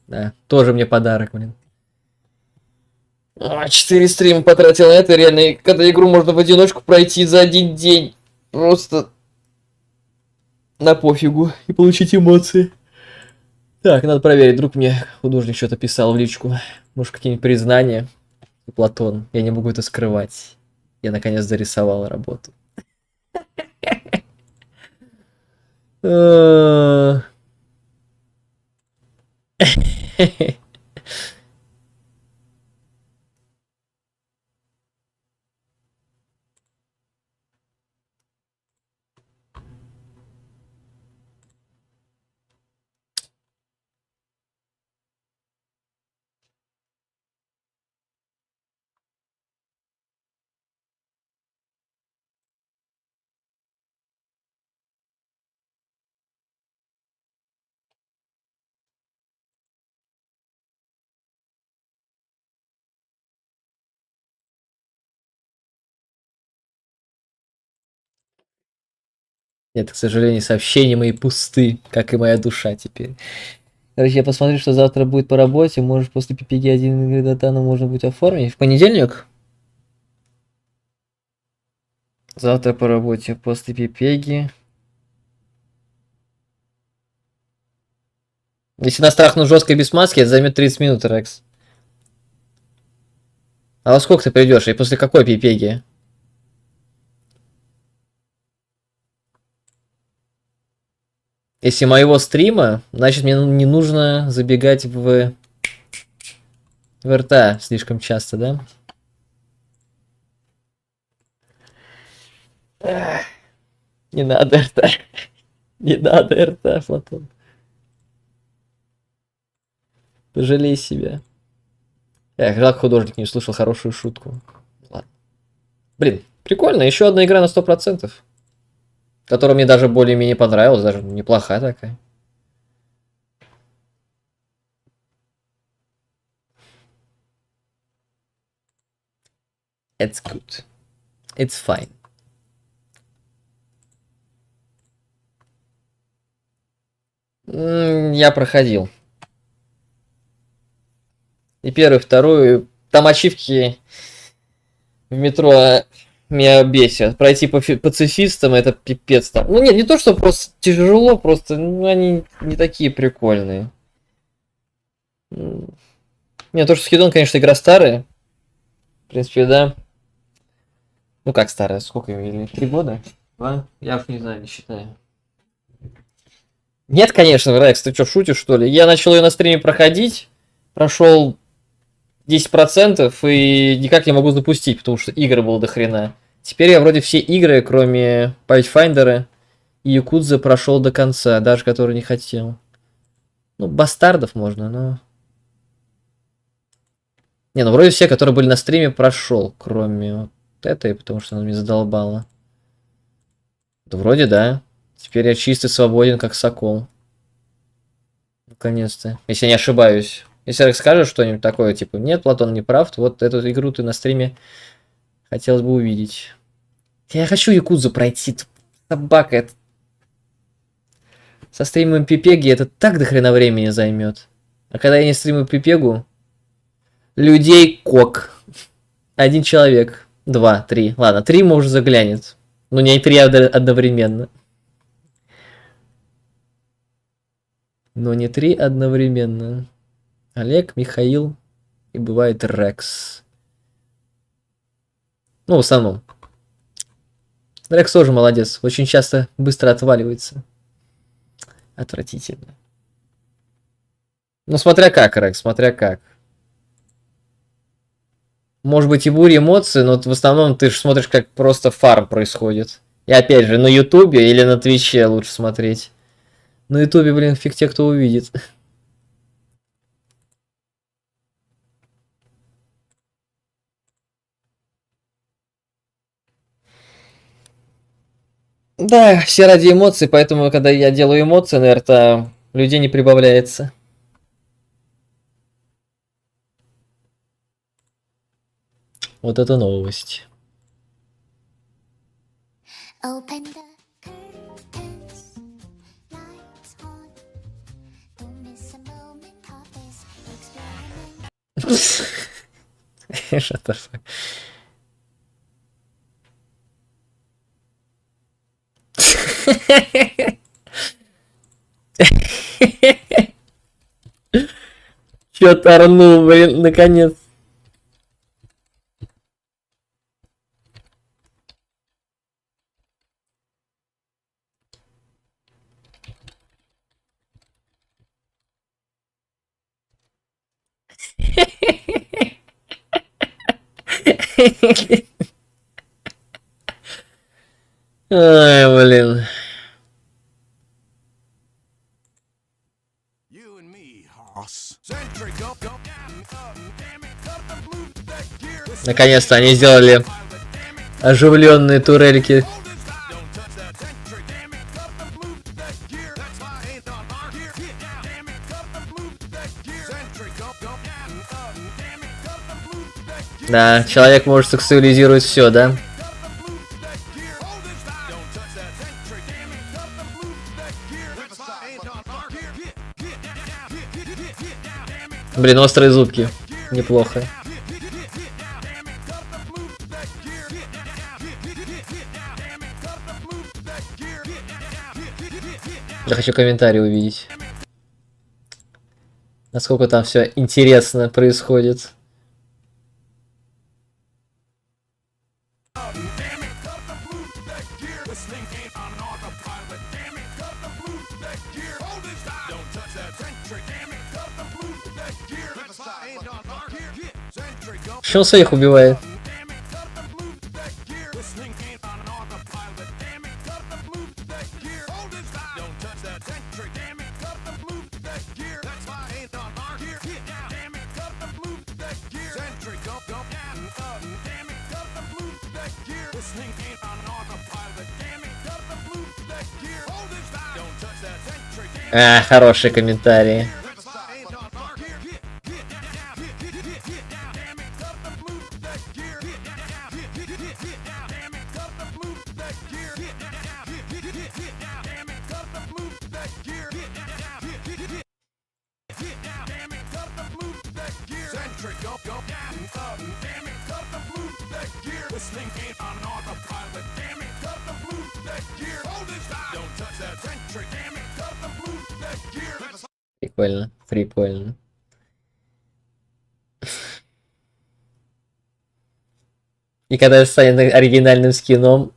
Да, тоже мне подарок, блин. 4 стрима потратил на это, реально, когда игру можно в одиночку пройти за один день. Просто на пофигу и получить эмоции. Так, надо проверить, вдруг мне художник что-то писал в личку. Может, какие-нибудь признания. Платон, я не могу это скрывать. Я наконец зарисовал работу. Нет, к сожалению, сообщения мои пусты, как и моя душа теперь. Короче, я посмотрю, что завтра будет по работе. Может, после PPG 1 игры Датана можно будет оформить. В понедельник? Завтра по работе после PPG. Если нас трахнут жестко без маски, это займет 30 минут, Рекс. А во сколько ты придешь? И после какой PPG? Если моего стрима, значит мне не нужно забегать в РТ слишком часто, да? Не надо РТ. Не надо РТ, Платон. Пожалей себя. Эх, жалко, художник не услышал хорошую шутку. Ладно. Блин, прикольно. Еще одна игра на 100%. Которая мне даже более-менее понравилась. Даже неплохая такая. It's good. It's fine. Я проходил. И первую, и вторую. Там ачивки в метро меня бесят. Пройти по пацифистам это пипец там. Ну нет, не то, что просто тяжело, просто они не такие прикольные. Не, то, что Хидон, конечно, игра старая. В принципе, да. Ну как старая, сколько ей? 3 года? 2? Я уж не знаю, не считаю. Нет, конечно, Рекс, ты что, шутишь, что ли? Я начал ее на стриме проходить, прошел 10% и никак не могу запустить, потому что игр было до хрена. Теперь я вроде все игры, кроме Pathfinder и Якудзы, прошел до конца, даже которые не хотел. Ну, бастардов можно, но... Не, ну вроде все, которые были на стриме, прошел, кроме вот этой, потому что она меня задолбала. Да вроде да. Теперь я чисто свободен, как сокол. Наконец-то. Если я не ошибаюсь. Если скажешь что-нибудь такое, типа, нет, Платон не прав, то вот эту игру ты на стриме хотелось бы увидеть. Я хочу Якудзу пройти. Собака, это... Со стримом Пипеги это так до хрена времени займет. А когда я не стримую Пипегу, людей кок. 1 человек. 2, 3. Ладно, 3 может заглянет. Но не 3 одновременно. Но не 3 одновременно. Олег, Михаил и бывает Рекс. Ну, в основном. Рекс тоже молодец. Очень часто быстро отваливается. Отвратительно. Ну, смотря как, Рекс, смотря как. Может быть и буря эмоций, но в основном ты же смотришь, как просто фарм происходит. И опять же, на Ютубе или на Твиче лучше смотреть. На Ютубе, блин, фиг те, кто увидит. Да, все ради эмоций, поэтому, когда я делаю эмоции, наверное, то людей не прибавляется. Вот это новость. Open the curtains, lights on. Don't miss a moment of this experiment. Shut the fuck. Чё торнул, блин, наконец. Ай, блин. Наконец-то они сделали оживленные турельки. Да, человек может сексуализировать все, да? Блин, острые зубки. Неплохо. Я хочу комментарий увидеть. Насколько там все интересно происходит. Что он своих убивает? А, хорошие комментарии. Прикольно, прикольно. И когда станет оригинальным скином.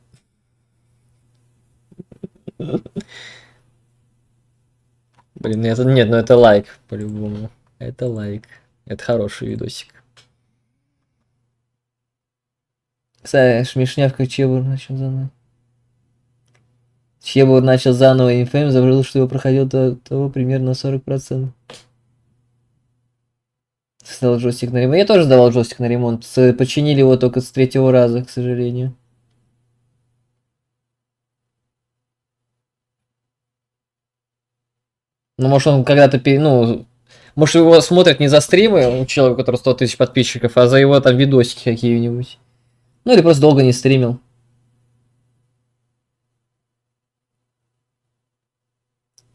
Блин, ну это нет, ну это лайк, по-любому. Это лайк. Это хороший видосик. Шмешнявка Чебур начал заново. Чебур начал заново, и ФМ забыл, что его проходил до того примерно 40%. Сдал джойстик на ремонт. Я тоже сдавал джойстик на ремонт. Починили его только с 3-го раза, к сожалению. Ну, может, он когда-то... Ну, может, его смотрят не за стримы у человека, у которого 100 тысяч подписчиков, а за его там видосики какие-нибудь. Ну, или просто долго не стримил.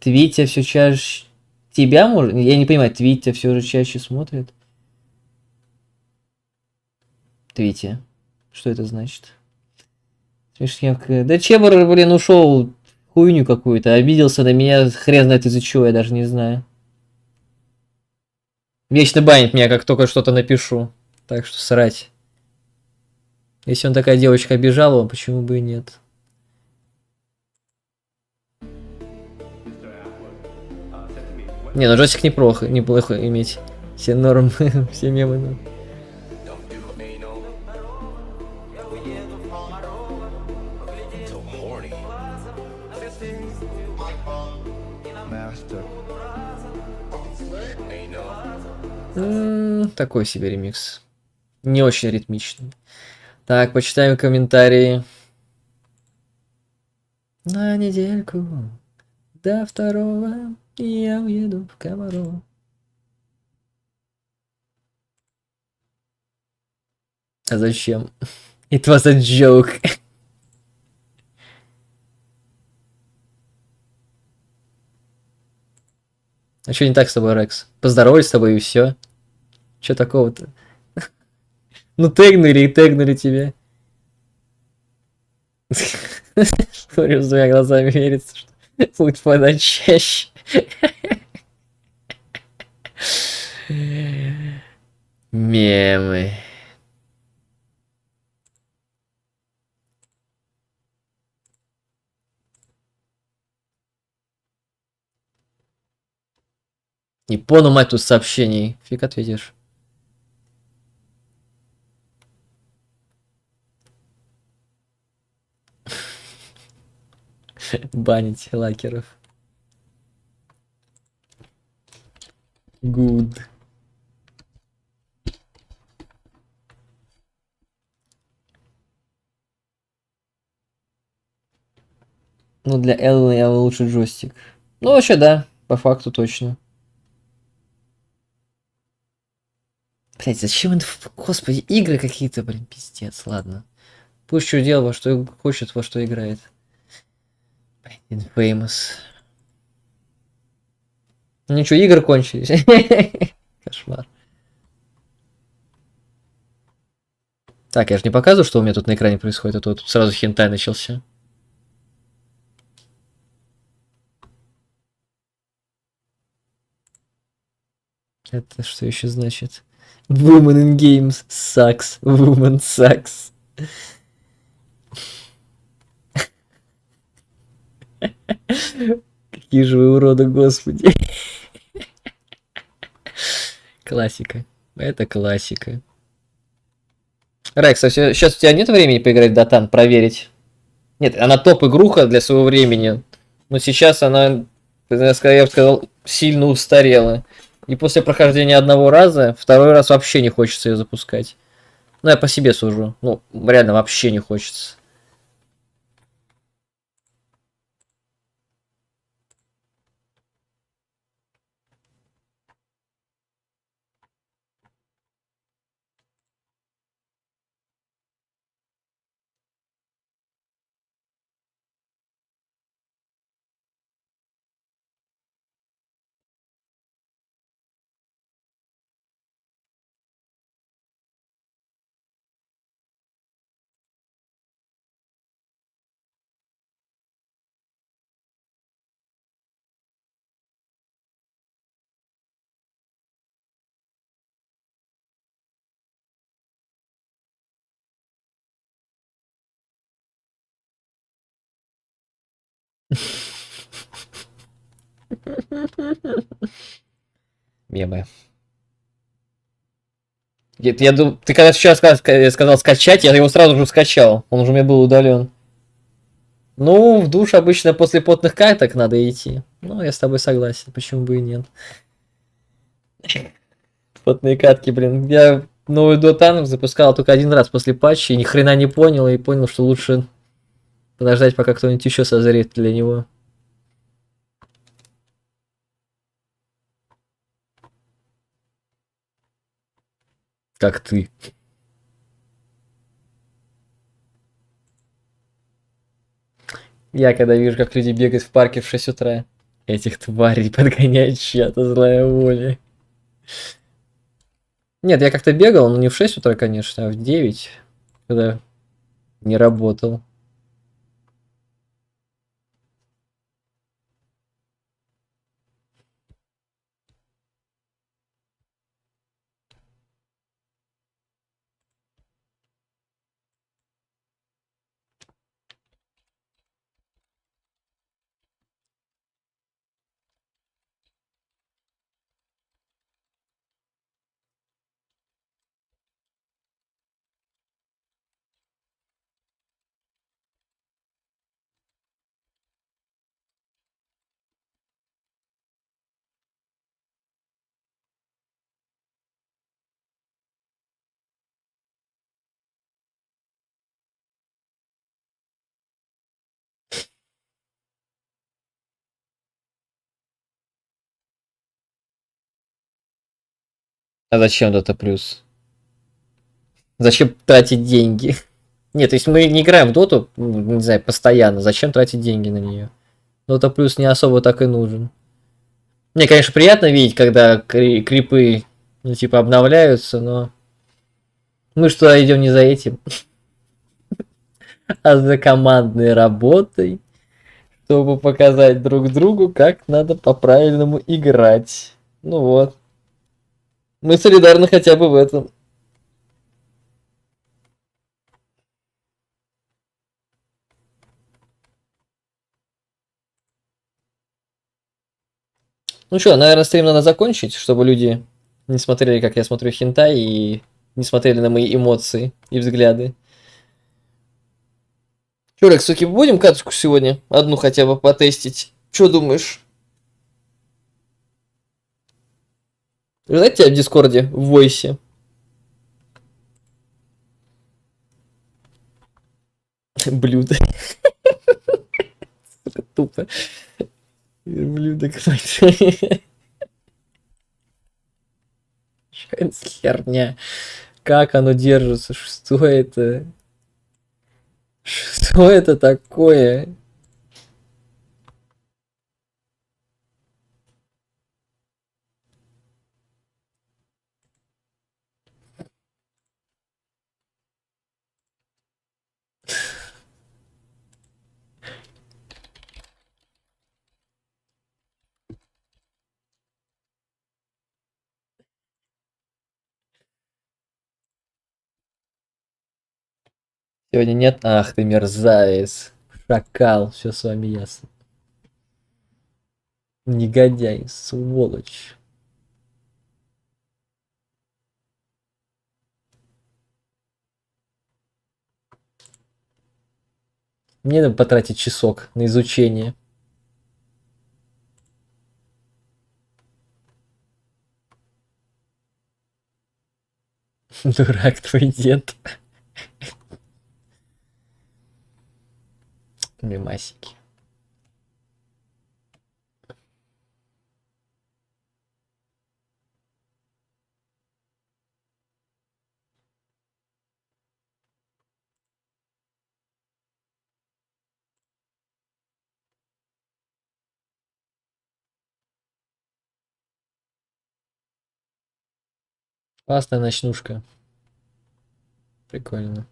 Твитя все чаще... Тебя, может? Я не понимаю, Твитя все же чаще смотрит. Твитя. Что это значит? Смешнявка. Да Чебур, блин, ушел хуйню какую-то. Обиделся на меня, хрен знает из-за чего, я даже не знаю. Вечно банит меня, как только что-то напишу. Так что срать. Если он такая девочка обижала, почему бы и нет? Не, ну джойстик неплохо иметь. Все норм, все мемы. Да. Такой себе ремикс. Не очень ритмичный. Так, почитаем комментарии. На недельку до 2 я уеду в Комаров. А зачем? It was a joke. А что не так с тобой, Рекс? Поздоровались с тобой и все. Че такого-то? Ну тегнули и тегнули тебя. Смотрю, с двумя глазами верится, что будет подать чаще. Мемы. Не понял, мать, тут сообщений. Фиг ответишь. Банить лакеров. Good. Ну, для Эллы я лучше джойстик. Ну, вообще, да. По факту точно. Блять, зачем это... Господи, игры какие-то, блин, пиздец, ладно. Пусть что делал, во что хочет, во что играет. Блин, Infamous. Ну ничего, игры кончились. Кошмар. Так, я же не показываю, что у меня тут на экране происходит, а то тут сразу хентай начался. Это что еще значит? Woman in games sucks. Woman sucks. Какие же вы уроды, господи. Классика. Это классика. Рекс, а сейчас у тебя нет времени поиграть в Дотан, проверить? Нет, она топ-игруха для своего времени. Но сейчас она, я бы сказал, сильно устарела. И после прохождения одного раза, второй раз вообще не хочется ее запускать. Ну, я по себе сужу. Ну, реально вообще не хочется. Мемы. Я думал, ты когда сейчас сказал скачать, я его сразу же скачал. Он уже у меня был удален. Ну, в душ обычно после потных каток надо идти. Ну, я с тобой согласен, почему бы и нет. Потные катки, блин. Я новый Дотан запускал только один раз после патча и ни хрена не понял, и понял, что лучше подождать, пока кто-нибудь еще созреет для него. Как ты. Я когда вижу, как люди бегают в парке в 6 утра, этих тварей подгоняет чья-то злая воля. Нет, я как-то бегал, но не в 6 утра, конечно, а в 9, когда не работал. А зачем Dota плюс? Зачем тратить деньги? Нет, то есть мы не играем в доту, не знаю, постоянно. Зачем тратить деньги на нее? Dota плюс не особо так и нужен. Мне, конечно, приятно видеть, когда крипы, ну, типа, обновляются, но мы что, идем не за этим, а за командной работой, чтобы показать друг другу, как надо по-правильному играть. Ну вот. Мы солидарны хотя бы в этом. Ну что, наверное, стрим надо закончить, чтобы люди не смотрели, как я смотрю хентай, и не смотрели на мои эмоции и взгляды. Чё, Лекс, суки, будем каточку сегодня? Одну хотя бы потестить. Чё думаешь? Ждать тебя в Дискорде, в войсе. Блюдо. Сука, тупо. Блюдо какое-то. Что за херня? Как оно держится? Что это? Что это такое? Сегодня нет? Ах ты мерзавец. Шакал. Все с вами ясно. Негодяй, сволочь. Мне надо потратить часок на изучение. Дурак твой дед. Мимасики. Классная ночнушка. Прикольно.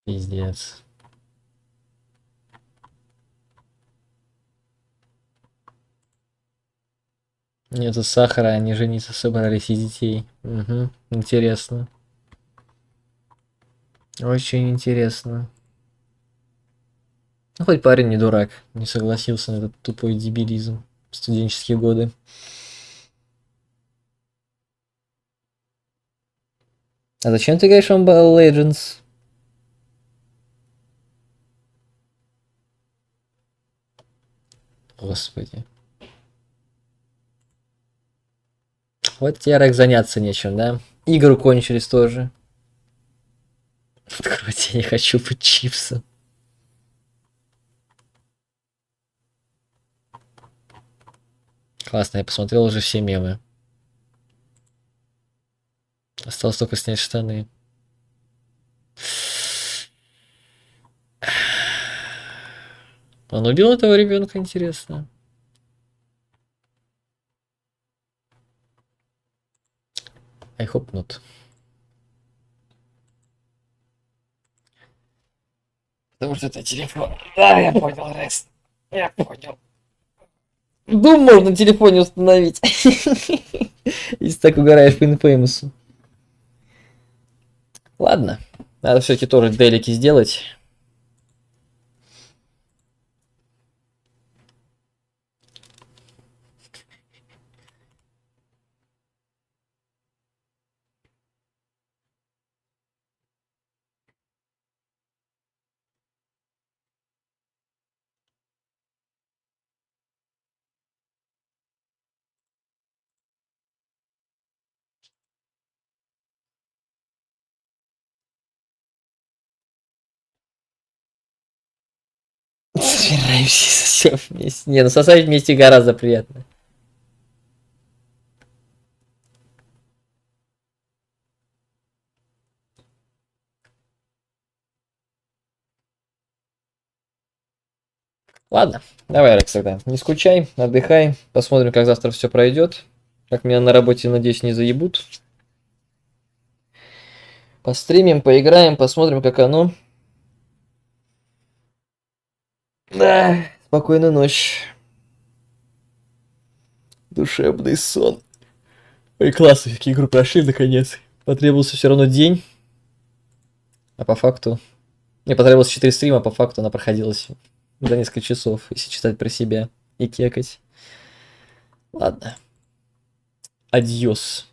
Пиздец. Нету сахара, они жениться собрались и детей. Угу. Интересно. Очень интересно. Ну, хоть парень не дурак, не согласился на этот тупой дебилизм в студенческие годы. А зачем ты играешь в Mobile Legends? Господи. Вот тебе, Рек, заняться нечем, да? Игры кончились тоже. Откройте, я не хочу быть чипсом. Классно, я посмотрел уже все мемы. Осталось только снять штаны. Он убил этого ребенка, интересно. I hope not. Потому что это телефон. Да, я понял, Рекс. Я понял. Дум можно на телефоне установить. Если так угораешь по инфеймусу. Ладно. Надо все-таки тоже делики сделать. Собираемся совсем вместе. Не, ну сосать вместе гораздо приятно. Ладно, давай, Рекс, тогда. Не скучай, отдыхай. Посмотрим, как завтра все пройдет. Как меня на работе, надеюсь, не заебут. Постримим, поиграем, посмотрим, как оно. Да, спокойной ночи. Душевный сон. Ой, классно, какие игру прошли, наконец. Потребовался все равно день. А по факту... Мне потребовалось 4 стрима, а по факту она проходилась за несколько часов, если читать про себя и кекать. Ладно. Адьос.